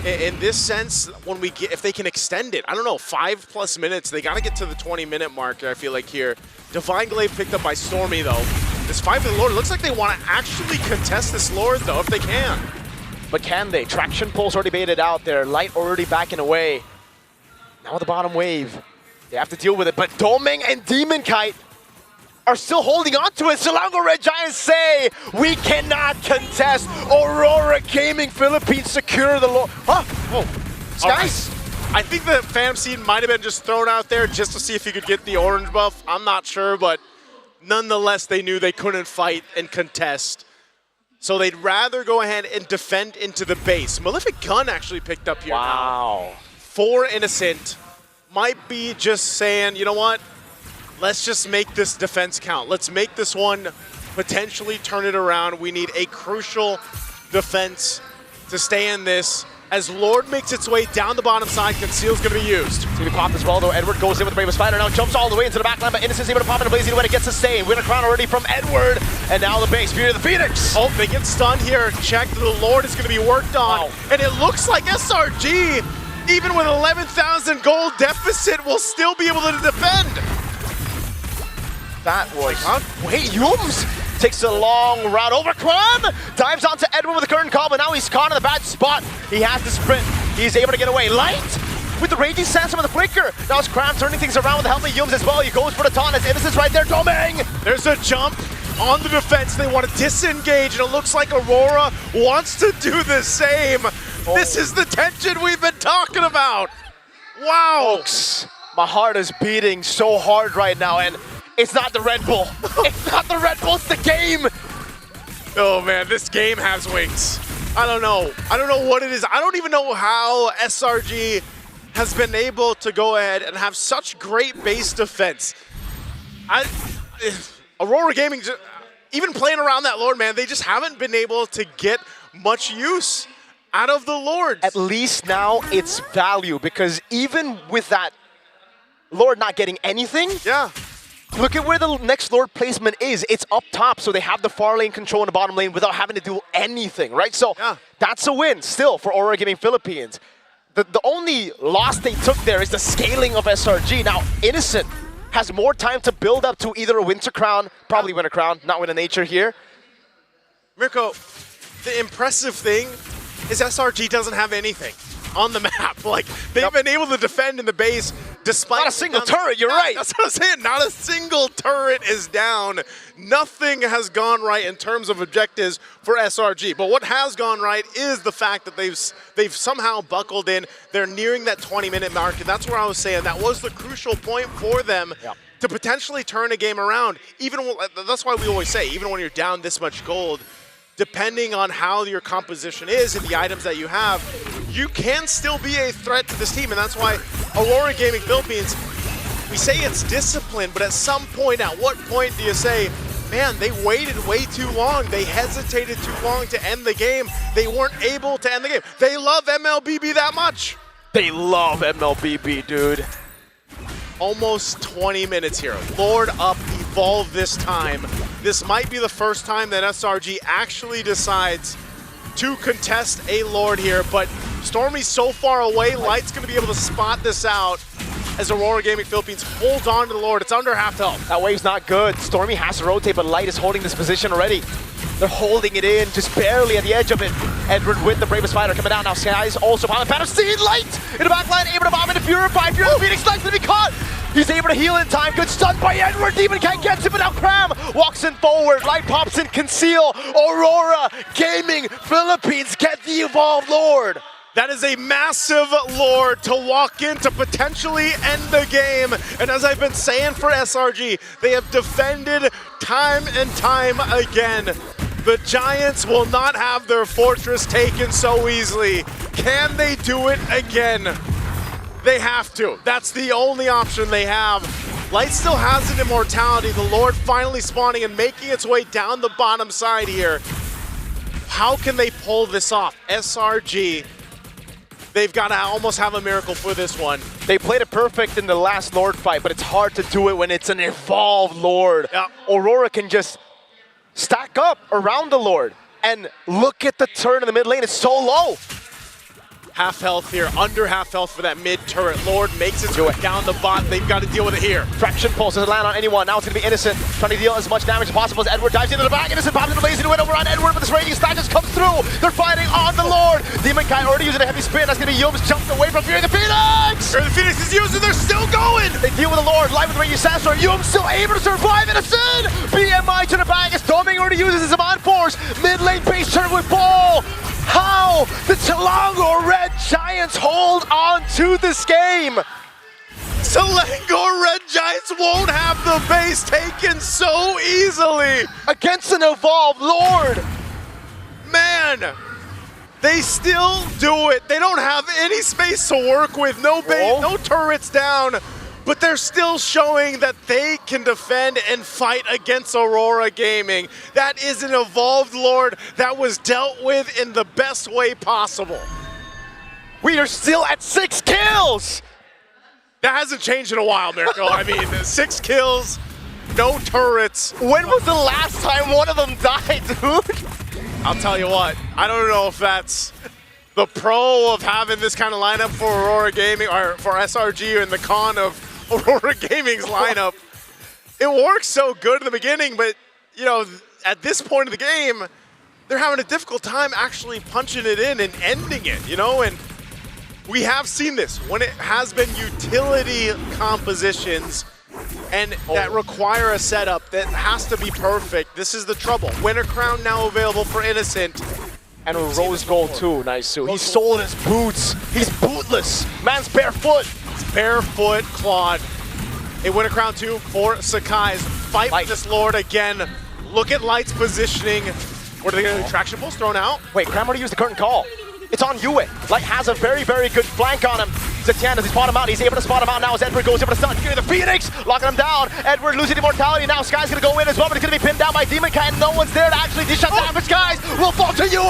in this sense when if they can extend it. I don't know, 5+ minutes. They got to get to the 20-minute mark, I feel like here. Divine Glaive picked up by Stormy though. This fight for the Lord, it looks like they want to actually contest this Lord though, if they can. But can they? Traction Pulse already baited out there. Light already backing away. Now the bottom wave, they have to deal with it, but Domeng and Demon Kite are still holding on to it. Selangor Red Giants say, we cannot contest. Aurora Gaming Philippines secure the Lord. Skies? I think the Phantom Seed might have been just thrown out there just to see if he could get the orange buff. I'm not sure, but nonetheless, they knew they couldn't fight and contest. So they'd rather go ahead and defend into the base. Malefic Gun actually picked up here. Wow. Now. For Innocent, might be just saying, you know what? Let's just make this defense count. Let's make this one potentially turn it around. We need a crucial defense to stay in this. As Lord makes its way down the bottom side, Conceal's going to be used. It's going to be popped as well, though. Edward goes in with the Bravest Spider, now jumps all the way into the back line, but Innocent's able to pop in a blazing when it gets sustained. Winter Crown already from Edward, and now the base. Beauty of the Phoenix. Oh, they get stunned here. Check, the Lord is going to be worked on. Wow. And it looks like SRG, even with 11,000 gold deficit, will still be able to defend. That was... Wait, Yums takes a long route over. Kram dives onto Edward with a curtain call, but now he's caught in a bad spot. He has the sprint. He's able to get away. Light with the Raging Sandstorm and the Flicker. Now it's Kram turning things around with the help of Yums as well. He goes for the taunt as Innocent's right there. Domeng! There's a jump on the defense. They want to disengage, and it looks like Aurora wants to do the same. Oh. This is the tension we've been talking about. Wow. Folks, my heart is beating so hard right now, and it's not the Red Bull. It's not the Red Bull, it's the game. Oh man, this game has wings. I don't know. I don't know what it is. I don't even know how SRG has been able to go ahead and have such great base defense. Aurora Gaming, even playing around that Lord, man, they just haven't been able to get much use out of the Lord. At least now it's value, because even with that Lord not getting anything, look at where the next Lord placement is. It's up top, so they have the far lane control in the bottom lane without having to do anything, right? So that's a win still for Aurora Gaming Philippines. The only loss they took there is the scaling of SRG. Now, Innocent has more time to build up to either a Winter Crown, probably Winter Crown, not Win of Nature here. Mirko, the impressive thing is SRG doesn't have anything. on the map. Like, they've been able to defend in the base despite... Not a single turret, you're right. That's what I'm saying. Not a single turret is down. Nothing has gone right in terms of objectives for SRG. But what has gone right is the fact that they've somehow buckled in. They're nearing that 20-minute mark, and that's where I was saying that was the crucial point for them to potentially turn a game around. That's why we always say, even when you're down this much gold, depending on how your composition is and the items that you have, you can still be a threat to this team. And that's why Aurora Gaming Philippines, we say it's discipline, but at some point, at what point do you say, man, they waited way too long. They hesitated too long to end the game. They weren't able to end the game. They love MLBB that much. They love MLBB, dude. Almost 20 minutes here. Lord up, evolve this time. This might be the first time that SRG actually decides to contest a Lord here, but Stormy's so far away, Light's gonna be able to spot this out as Aurora Gaming Philippines holds on to the Lord. It's under half health. That wave's not good. Stormy has to rotate, but Light is holding this position already. They're holding it in, just barely at the edge of it. Edward with the bravest fighter coming down now. Skies also behind the Phantom Steed. Light in the back line, able to bomb into Purify. Purify, Phoenix Light's gonna be caught. He's able to heal in time. Good stun by Edward. Demon can't get him, but now Cram walks in forward. Light pops in, conceal. Aurora Gaming Philippines get the evolved Lord. That is a massive Lord to walk in to potentially end the game. And as I've been saying for SRG, they have defended time and time again. The Giants will not have their fortress taken so easily. Can they do it again? They have to. That's the only option they have. Light still has an immortality. The Lord finally spawning and making its way down the bottom side here. How can they pull this off? SRG, they've got to almost have a miracle for this one. They played it perfect in the last Lord fight, but it's hard to do it when it's an evolved Lord. Yeah. Aurora can just stack up around the Lord. And look at the turn in the mid lane, it's so low. Half health here, under half health for that mid turret. Lord makes its way down the bot. They've got to deal with it here. Fraction pulse doesn't land on anyone. Now it's going to be Innocent, trying to deal as much damage as possible as Edward dives into the back. Innocent pops in the lazy win over on Edward, but this raging stack just comes through. They're fighting on the Lord. Demon Kai already using a heavy spin. That's going to be Yums jumped away from Fury the Phoenix. Fury the Phoenix is using, they're still going. They deal with the Lord, live with the raging sandstorm. Yums still able to survive. Innocent. BMI to the back as Doming already uses his Amon Force. Mid lane base turn with ball. How the Selangor Red Giants hold on to this game? Selangor Red Giants won't have the base taken so easily. Against an evolved Lord. Man, they still do it. They don't have any space to work with, no base, no turrets down, but they're still showing that they can defend and fight against Aurora Gaming. That is an evolved Lord that was dealt with in the best way possible. We are still at 6 kills! That hasn't changed in a while, Miracle. I mean, 6 kills, no turrets. When was the last time one of them died, dude? I'll tell you what, I don't know if that's the pro of having this kind of lineup for Aurora Gaming, or for SRG, and the con of Aurora Gaming's lineup. It works so good in the beginning, but you know, at this point of the game, they're having a difficult time actually punching it in and ending it, you know? And we have seen this when it has been utility compositions and that require a setup that has to be perfect. This is the trouble. Winter Crown now available for Innocent. And a rose gold too, nice Sue. He sold his boots. He's bootless. Man's barefoot. Barefoot Claude. A Winter Crown 2 for Sakai's. Fight with this Lord again. Look at Light's positioning. What are they going to do? Traction pulls thrown out? Wait, Cram already used the curtain call. It's on Yue. Light has a very, very good flank on him. Zetian, does he spot him out? He's able to spot him out now as Edward goes able to stun. Fury the Phoenix, locking him down. Edward losing immortality. Now Sky's going to go in as well, but he's going to be pinned down by Demon Kai, and no one's there to actually dish out damage. Skies will fall to Yue.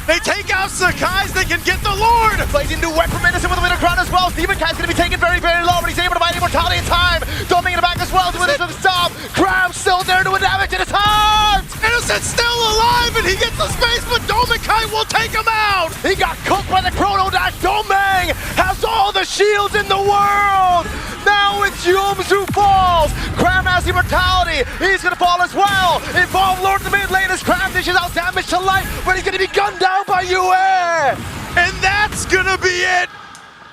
They take out Sakai's, they can get the Lord. Plays into Wet from Innocent with the Winter Crown as well. Demon Kai's going to be taken very, very low, but he's able to find immortality in time. Doming in the back as well, doing this with the stop. Cram still there doing damage in his heart. Innocent's still alive, and he gets the space, but Doming Kai will take him out. He got cooked by the Chrono Dash. Doming has all the shields in the world. Now it's Yums who falls. Cram has immortality. He's going to fall as well. Evolved Lord in the mid lane as Cram dishes out damage to Light, but he's going to be gunned down by Yue. And that's gonna be it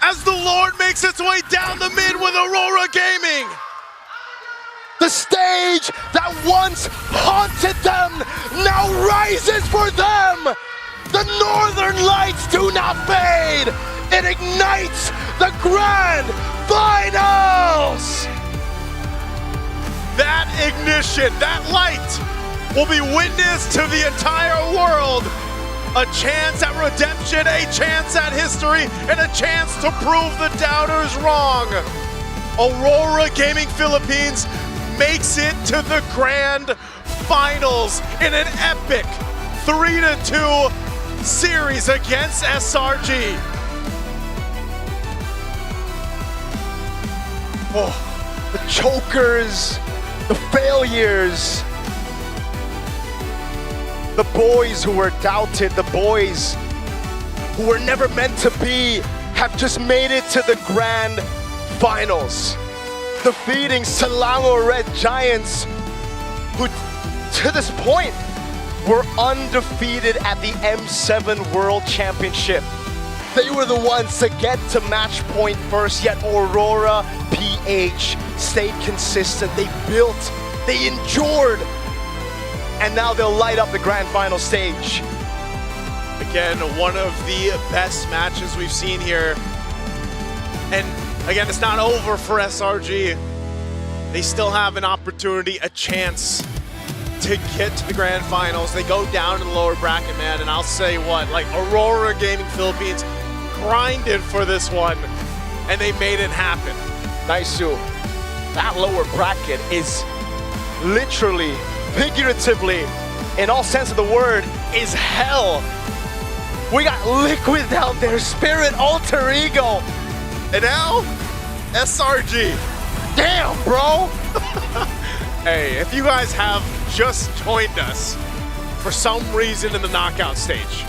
as the Lord makes its way down the mid with Aurora Gaming. The stage that once haunted them now rises for them. The Northern Lights do not fade. It ignites the grand finals. That ignition, that light will be witnessed to the entire world. A chance at redemption, a chance at history, and a chance to prove the doubters wrong. Aurora Gaming Philippines makes it to the grand finals in an epic 3-2 series against SRG. Oh, the chokers, the failures, the boys who were doubted, the boys who were never meant to be, have just made it to the grand finals. Defeating Selangor Red Giants, who to this point were undefeated at the M7 World Championship. They were the ones to get to match point first, yet Aurora PH stayed consistent. They built, they endured, and now they'll light up the grand final stage. Again, one of the best matches we've seen here. And again, it's not over for SRG. They still have an opportunity, a chance to get to the grand finals. They go down in the lower bracket, man, and I'll say what, like Aurora Gaming Philippines grinded for this one, and they made it happen. Naisu, that lower bracket is literally, figuratively, in all sense of the word, is hell. We got Liquid down there, Spirit, Alter Ego. And now, SRG. Damn, bro! Hey, if you guys have just joined us for some reason in the knockout stage,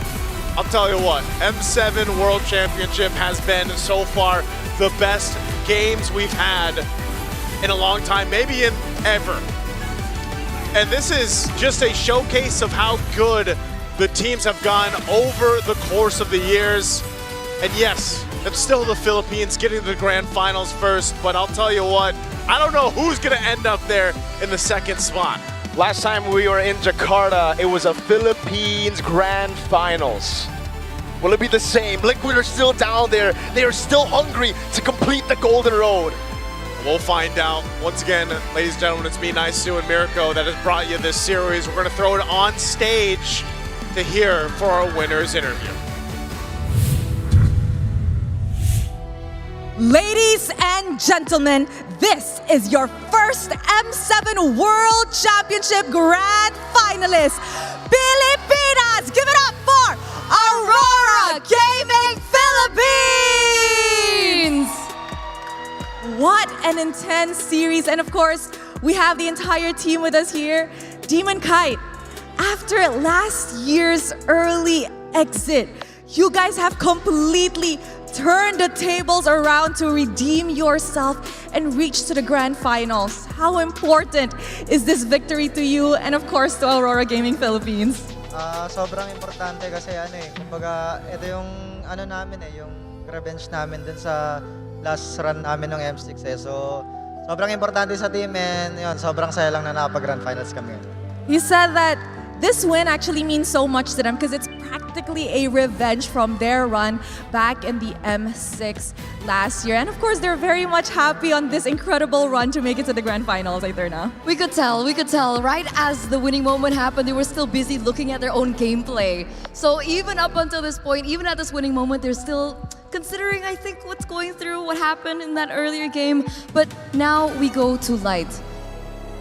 I'll tell you what, M7 World Championship has been so far the best games we've had in a long time, maybe in ever. And this is just a showcase of how good the teams have gone over the course of the years. And yes, it's still the Philippines getting to the grand finals first, but I'll tell you what, I don't know who's gonna end up there in the second spot. Last time we were in Jakarta, it was a Philippines grand finals. Will it be the same? Liquid are still down there. They are still hungry to complete the Golden Road. We'll find out. Once again, ladies and gentlemen, it's me, Naisu, and Mirko that has brought you this series. We're gonna throw it on stage to hear for our winner's interview. Ladies and gentlemen, this is your first M7 World Championship Grand Finalist, Pilipinas! Give it up for Aurora Gaming Philippines! What an intense series. And of course, we have the entire team with us here. Demon Kite, after last year's early exit, you guys have completely turned the tables around to redeem yourself and reach to the grand finals. How important is this victory to you and of course to Aurora Gaming Philippines? Sobrang importante kasi kumbaga ito yung namin yung revenge namin dun sa last run namin ng M6 So sobrang importante sa team and yun, sobrang saya lang na nakapag-grand finals kami. You said that this win actually means so much to them because it's practically a revenge from their run back in the M6 last year. And of course, they're very much happy on this incredible run to make it to the grand finals, Aeterna. We could tell. Right as the winning moment happened, they were still busy looking at their own gameplay. So even up until this point, even at this winning moment, they're still considering, I think, what's going through, what happened in that earlier game. But now we go to Light.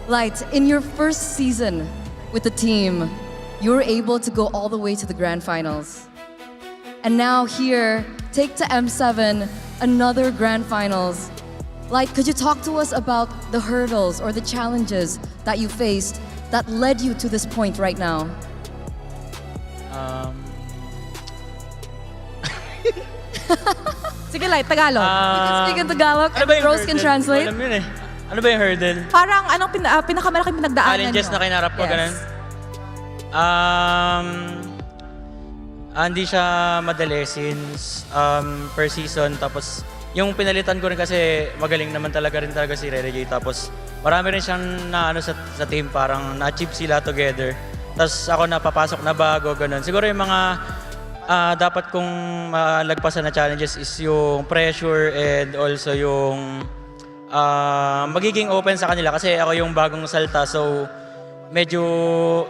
Light, in your first season with the team, you were able to go all the way to the grand finals. And now here, take to M7, another grand finals. Like, could you talk to us about the hurdles or the challenges that you faced that led you to this point right now? Sige, Light, Tagalog. You can speak in Tagalog and Rose can translate. Alam yun Ano ba yung hurdle? Parang anong pinakamalaking pinagdaanan Challenges nyo? na kinarap ko, Yes. ganun? Hindi siya madali since per season. Tapos yung pinalitan ko rin kasi magaling naman talaga si Rene J. Tapos marami rin siyang naano sa team, parang na-achieve sila together. Tapos ako napapasok na bago, ganun. Siguro yung mga dapat kong malagpasan na challenges is yung pressure and also yung magiging open sa kanila kasi ako yung bagong salta. So medyo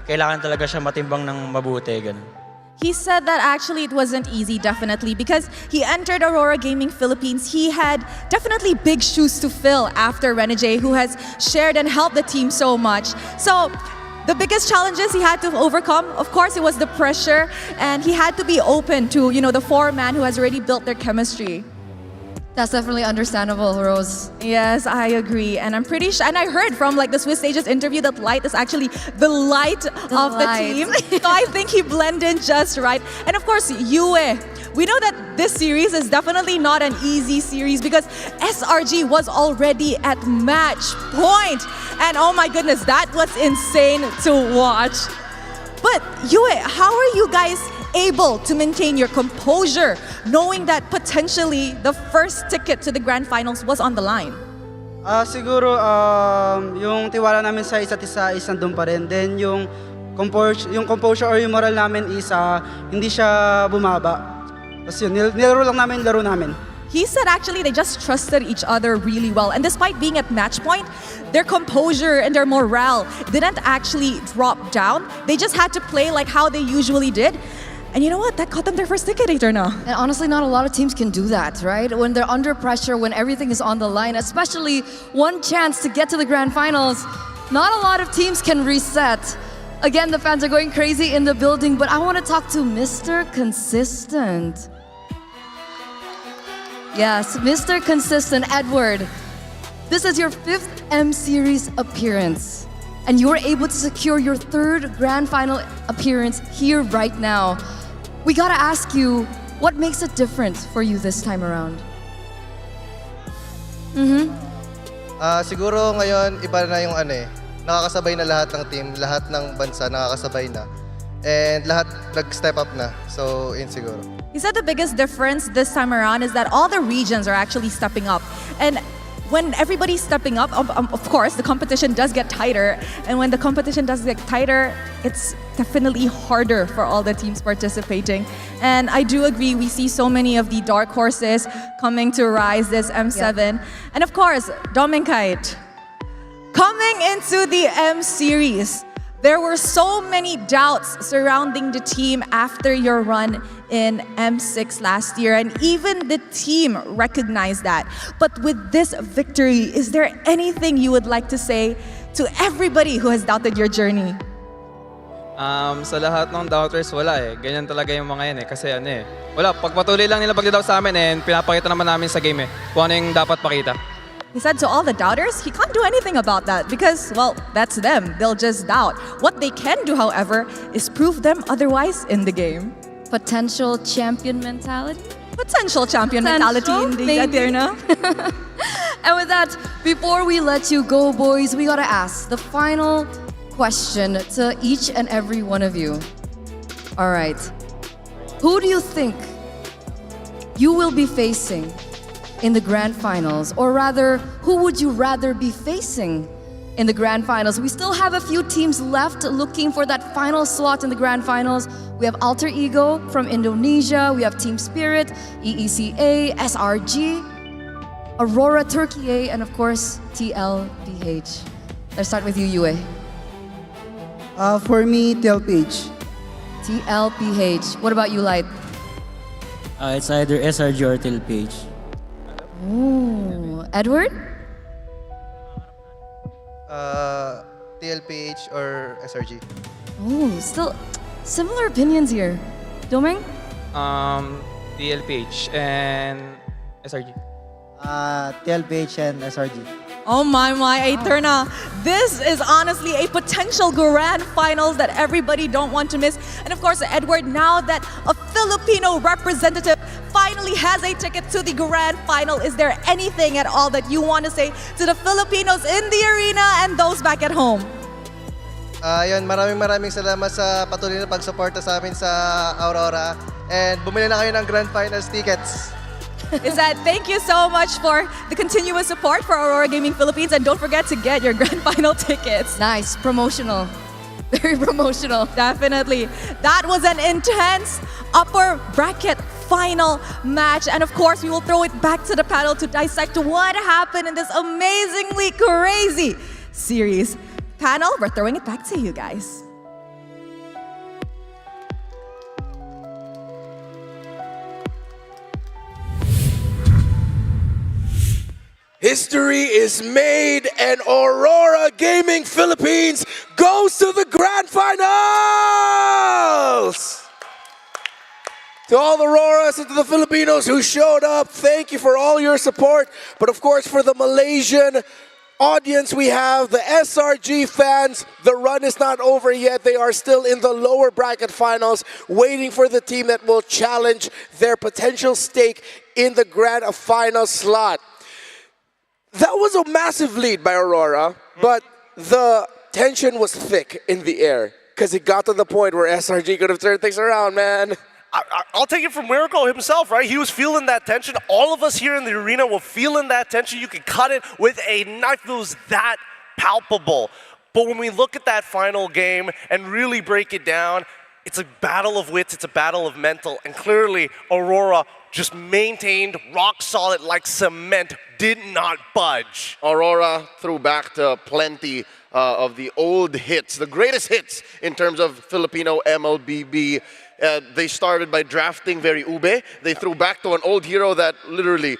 kailangan talaga siya matimbang ng mabuti, ganun. He said that actually it wasn't easy, definitely, because he entered Aurora Gaming Philippines. He had definitely big shoes to fill after Renegade, who has shared and helped the team so much. So the biggest challenges he had to overcome, of course, it was the pressure, and he had to be open to, the four-man who has already built their chemistry. That's definitely understandable, Rose. Yes, I agree. And I'm pretty sure, and I heard from the Swiss Stages interview that Light is actually the light of the team. So I think he blended in just right. And of course, Yue. We know that this series is definitely not an easy series because SRG was already at match point. And oh my goodness, that was insane to watch. But Yue, how are you guys able to maintain your composure knowing that potentially the first ticket to the grand finals was on the line? Siguro yung tiwala namin sa isa't isa is nandun pa rin. Then yung composure or yung moral namin is hindi siya bumaba. Tapos yun, nilaro lang namin yung laro namin. He said actually they just trusted each other really well. And despite being at match point, their composure and their morale didn't actually drop down. They just had to play like how they usually did. And you know what? That got them their first ticket, Eterna. And honestly, not a lot of teams can do that, right? When they're under pressure, when everything is on the line, especially one chance to get to the grand finals, not a lot of teams can reset. Again, the fans are going crazy in the building, but I want to talk to Mr. Consistent. Yes, Mr. Consistent, Edward. This is your 5th M Series appearance, and you were able to secure your 3rd grand final appearance here right now. We gotta ask you, what makes it different for you this time around? Siguro ngayon, iba na yung nakakasabay na lahat ng team, lahat ng bansa nakakasabay na. And lahat nag-step up na. So, yun siguro. He said the biggest difference this time around is that all the regions are actually stepping up. And when everybody's stepping up, of course, the competition does get tighter. And when the competition does get tighter, it's definitely harder for all the teams participating. And I do agree, we see so many of the dark horses coming to rise this M7. Yeah. And of course, Dominkite. Coming into the M Series, there were so many doubts surrounding the team after your run in M6 last year, and even the team recognized that. But with this victory, is there anything you would like to say to everybody who has doubted your journey? Sa lahat ng doubters, wala eh. Ganyan talaga yung mga yan eh. Kasi wala, pagpatuloy lang nila pagdadout sa amin and pinapakita naman namin sa game kung ano yung dapat pakita. He said to all the doubters, he can't do anything about that because, well, that's them. They'll just doubt. What they can do, however, is prove them otherwise in the game. Potential champion mentality? Potential champion mentality indeed, Eterna. And with that, before we let you go, boys, we gotta ask the final question to each and every one of you. All right. Who do you think you will be facing in the grand finals? Or rather, who would you rather be facing in the grand finals? We still have a few teams left looking for that final slot in the grand finals. We have Alter Ego from Indonesia, we have Team Spirit, EECA, SRG, Aurora Turkey A, and of course, TLPH. Let's start with you, Yue. For me, TLPH. TLPH. What about you, Light? It's either SRG or TLPH. Ooh. Edward? TLPH or SRG. Oh, still similar opinions here. Doming? TLPH and SRG. TLPH and SRG. Oh my, Eterna. This is honestly a potential grand finals that everybody don't want to miss. And of course, Edward, now that a Filipino representative finally has a ticket to the grand final, is there anything at all that you want to say to the Filipinos in the arena and those back at home? Yun, maraming salamat sa patuloy na pagsuporta sa amin sa Aurora. And bumili na kayo ng Grand Finals tickets. Is that thank you so much for the continuous support for Aurora Gaming Philippines, and don't forget to get your grand final tickets. Nice, promotional. Very promotional. Definitely. That was an intense upper bracket final match. And of course, we will throw it back to the panel to dissect what happened in this amazingly crazy series. Panel, we're throwing it back to you guys. History is made and Aurora Gaming Philippines goes to the grand finals! To all the Auroras and to the Filipinos who showed up, thank you for all your support. But of course, for the Malaysian audience, we have the SRG fans. The run is not over yet. They are still in the lower bracket finals, waiting for the team that will challenge their potential stake in the grand final slot. That was a massive lead by Aurora, but the tension was thick in the air because it got to the point where SRG could have turned things around, man. I'll take it from Miracle himself, right? He was feeling that tension. All of us here in the arena were feeling that tension. You could cut it with a knife. It was that palpable. But when we look at that final game and really break it down, it's a battle of wits, it's a battle of mental, and clearly Aurora just maintained rock solid like cement, did not budge. Aurora threw back to plenty of the old hits, the greatest hits in terms of Filipino MLBB. They started by drafting very ube. They threw back to an old hero that literally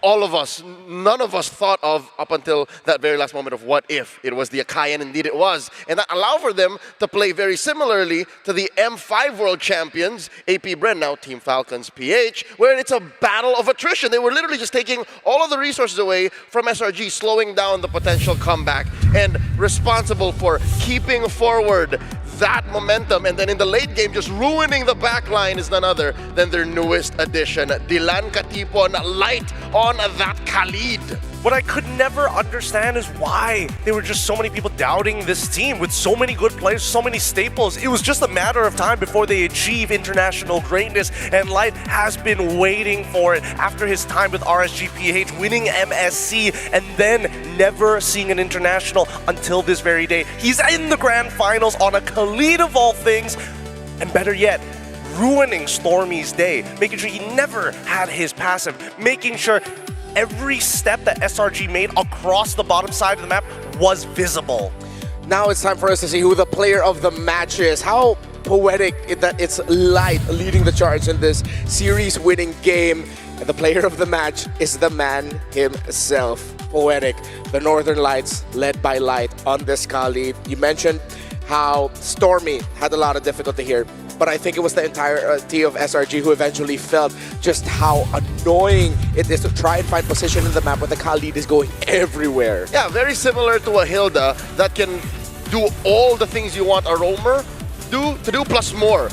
all of us, none of us thought of up until that very last moment of what if. It was the Akai, and indeed it was. And that allowed for them to play very similarly to the M5 World Champions, AP Bren, now Team Falcons PH, where it's a battle of attrition. They were literally just taking all of the resources away from SRG, slowing down the potential comeback, and responsible for keeping forward that momentum, and then in the late game, just ruining the back line is none other than their newest addition, Dilan Katipon, light on that Khalid. What I could never understand is why there were just so many people doubting this team with so many good players, so many staples. It was just a matter of time before they achieve international greatness, and Light has been waiting for it after his time with RSGPH, winning MSC, and then never seeing an international until this very day. He's in the grand finals on a Khalid of all things, and better yet, ruining Stormy's day, making sure he never had his passive, making sure every step that SRG made across the bottom side of the map was visible. Now it's time for us to see who the player of the match is. How poetic that it's Light leading the charge in this series-winning game. And the player of the match is the man himself. Poetic. The Northern Lights led by Light on this Khalid. You mentioned how Stormy had a lot of difficulty here, but I think it was the entirety of SRG who eventually felt just how annoying it is to try and find position in the map when the Khalid is going everywhere. Yeah, very similar to a Hilda that can do all the things you want a roamer to do plus more.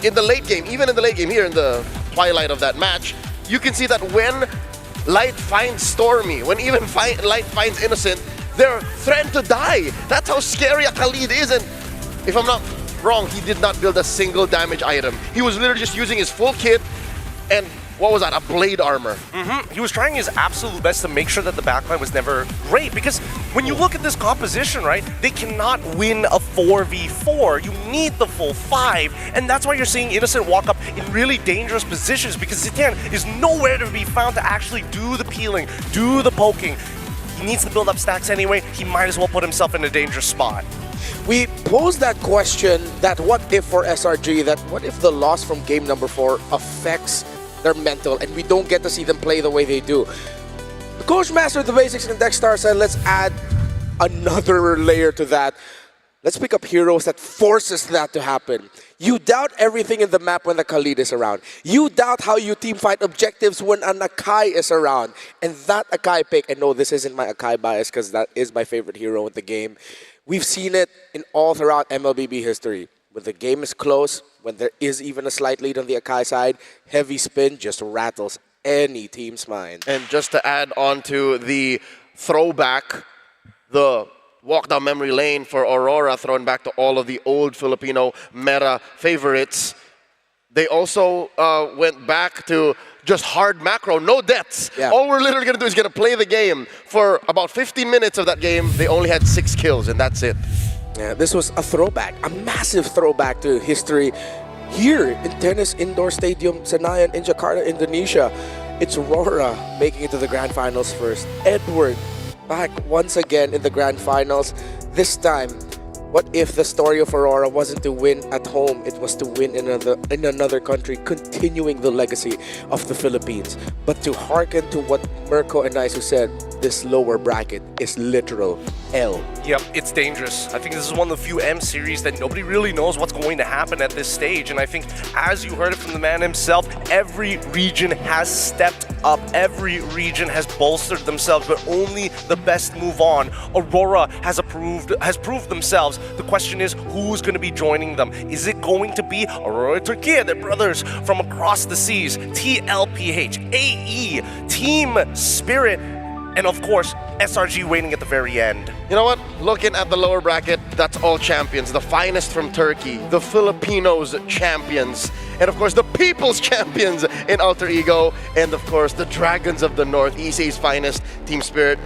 In the late game, even in the late game here in the twilight of that match, you can see that when Light finds Stormy, when even Light finds Innocent, they're threatened to die. That's how scary a Khalid is, and if I'm not wrong, he did not build a single damage item. He was literally just using his full kit and what was that, a blade armor. He was trying his absolute best to make sure that the backline was never great, because when you look at this composition, right, they cannot win a 4v4. You need the full 5, and that's why you're seeing Innocent walk up in really dangerous positions, because Zitan is nowhere to be found to actually do the peeling, do the poking. He needs to build up stacks anyway. He might as well put himself in a dangerous spot. We posed that question, that what if for SRG, that what if the loss from game number 4 affects their mental and we don't get to see them play the way they do. The coach mastered the basics in Dexstar said, let's add another layer to that. Let's pick up heroes that forces that to happen. You doubt everything in the map when the Khalid is around. You doubt how you team fight objectives when an Akai is around. And that Akai pick, and no, this isn't my Akai bias because that is my favorite hero in the game. We've seen it in all throughout MLBB history. When the game is close, when there is even a slight lead on the Akai side, heavy spin just rattles any team's mind. And just to add on to the throwback, the walk down memory lane for Aurora, throwing back to all of the old Filipino meta favorites. They also went back to just hard macro, no deaths. Yeah. All we're literally going to do is going to play the game. For about 15 minutes of that game, they only had 6 kills, and that's it. Yeah, this was a throwback, a massive throwback to history here in Tennis Indoor Stadium, Senayan in Jakarta, Indonesia. It's Aurora making it to the grand finals first. Edward back once again in the grand finals. This time, what if the story of Aurora wasn't to win at home, it was to win in another country, continuing the legacy of the Philippines. But to hearken to what Mirko and Naisu said, this lower bracket is literal L. Yep, it's dangerous. I think this is one of the few M series that nobody really knows what's going to happen at this stage. And I think, as you heard it from the man himself, every region has stepped up. Every region has bolstered themselves, but only the best move on. Aurora has proved themselves. The question is, who's going to be joining them? Is it going to be Aurora Turkey, their brothers from across the seas, TLPH, AE, Team Spirit, and of course, SRG waiting at the very end. You know what? Looking at the lower bracket, that's all champions. The finest from Turkey, the Filipinos champions, and of course the people's champions in Alter Ego, and of course the Dragons of the North, ECA's finest, Team Spirit.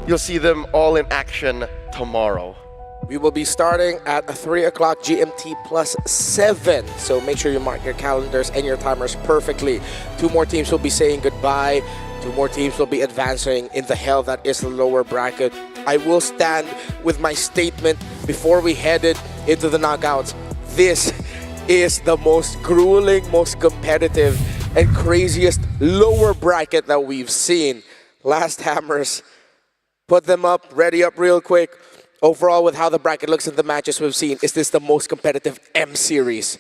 You'll see them all in action tomorrow. We will be starting at 3 o'clock GMT plus 7. So make sure you mark your calendars and your timers perfectly. 2 more teams will be saying goodbye. 2 more teams will be advancing in the hell that is the lower bracket. I will stand with my statement before we headed into the knockouts. This is the most grueling, most competitive, and craziest lower bracket that we've seen. Last hammers, put them up, ready up real quick. Overall, with how the bracket looks in the matches we've seen, is this the most competitive M series?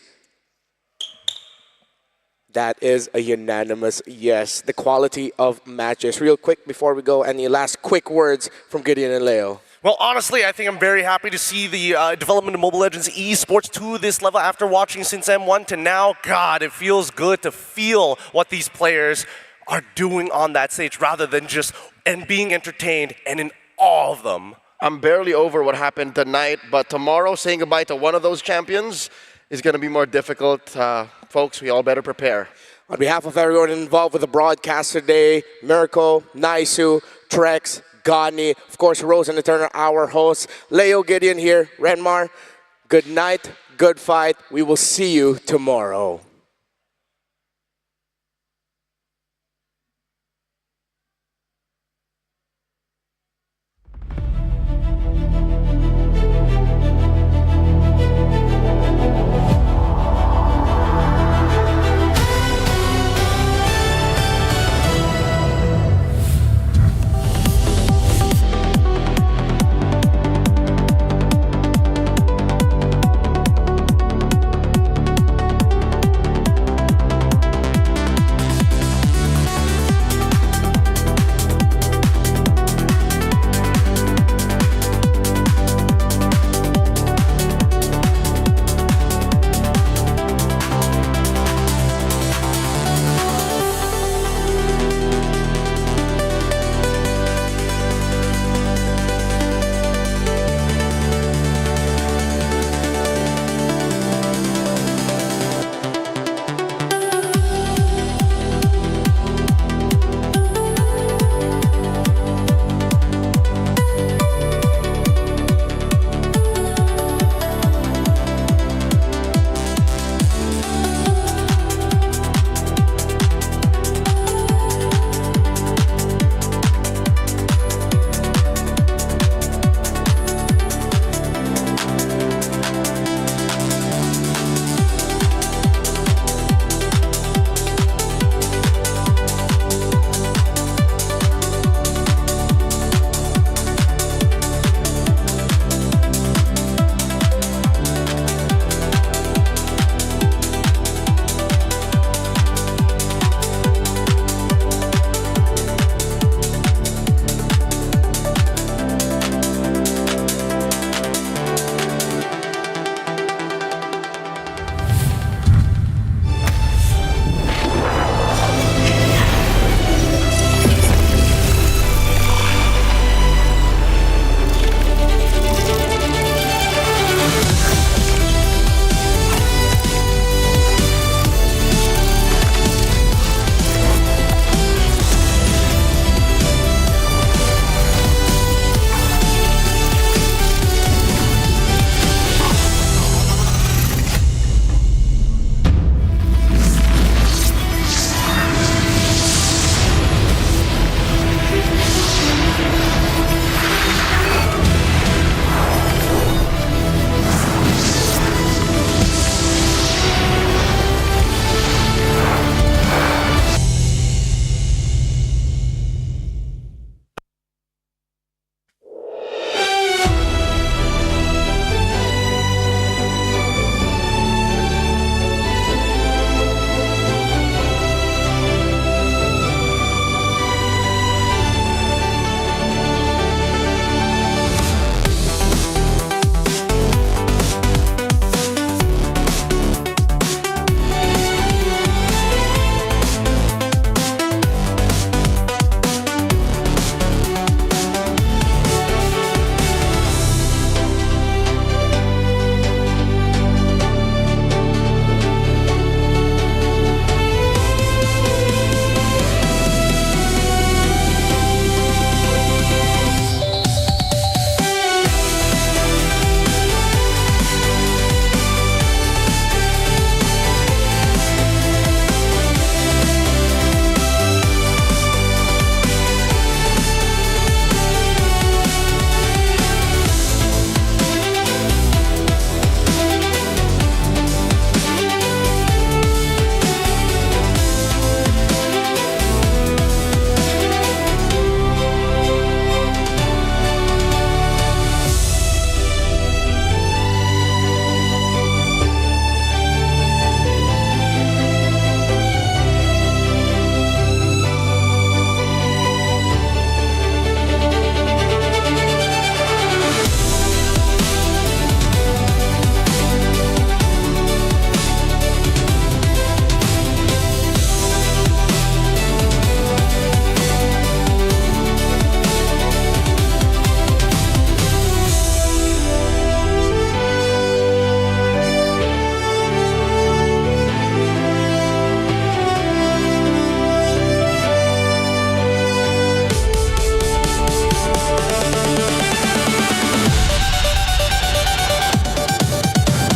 That is a unanimous yes. The quality of matches. Real quick before we go, any last quick words from Gideon and Leo? Well, honestly, I think I'm very happy to see the development of Mobile Legends esports to this level after watching since M1 to now. God, it feels good to feel what these players are doing on that stage rather than just being entertained and in awe of them. I'm barely over what happened tonight, but tomorrow saying goodbye to one of those champions is going to be more difficult. Folks, we all better prepare. On behalf of everyone involved with the broadcast today, Mirko, Naisu, Trex, Gani, of course, Rose and Eternal, our hosts, Leo, Gideon here, Renmar, good night, good fight. We will see you tomorrow.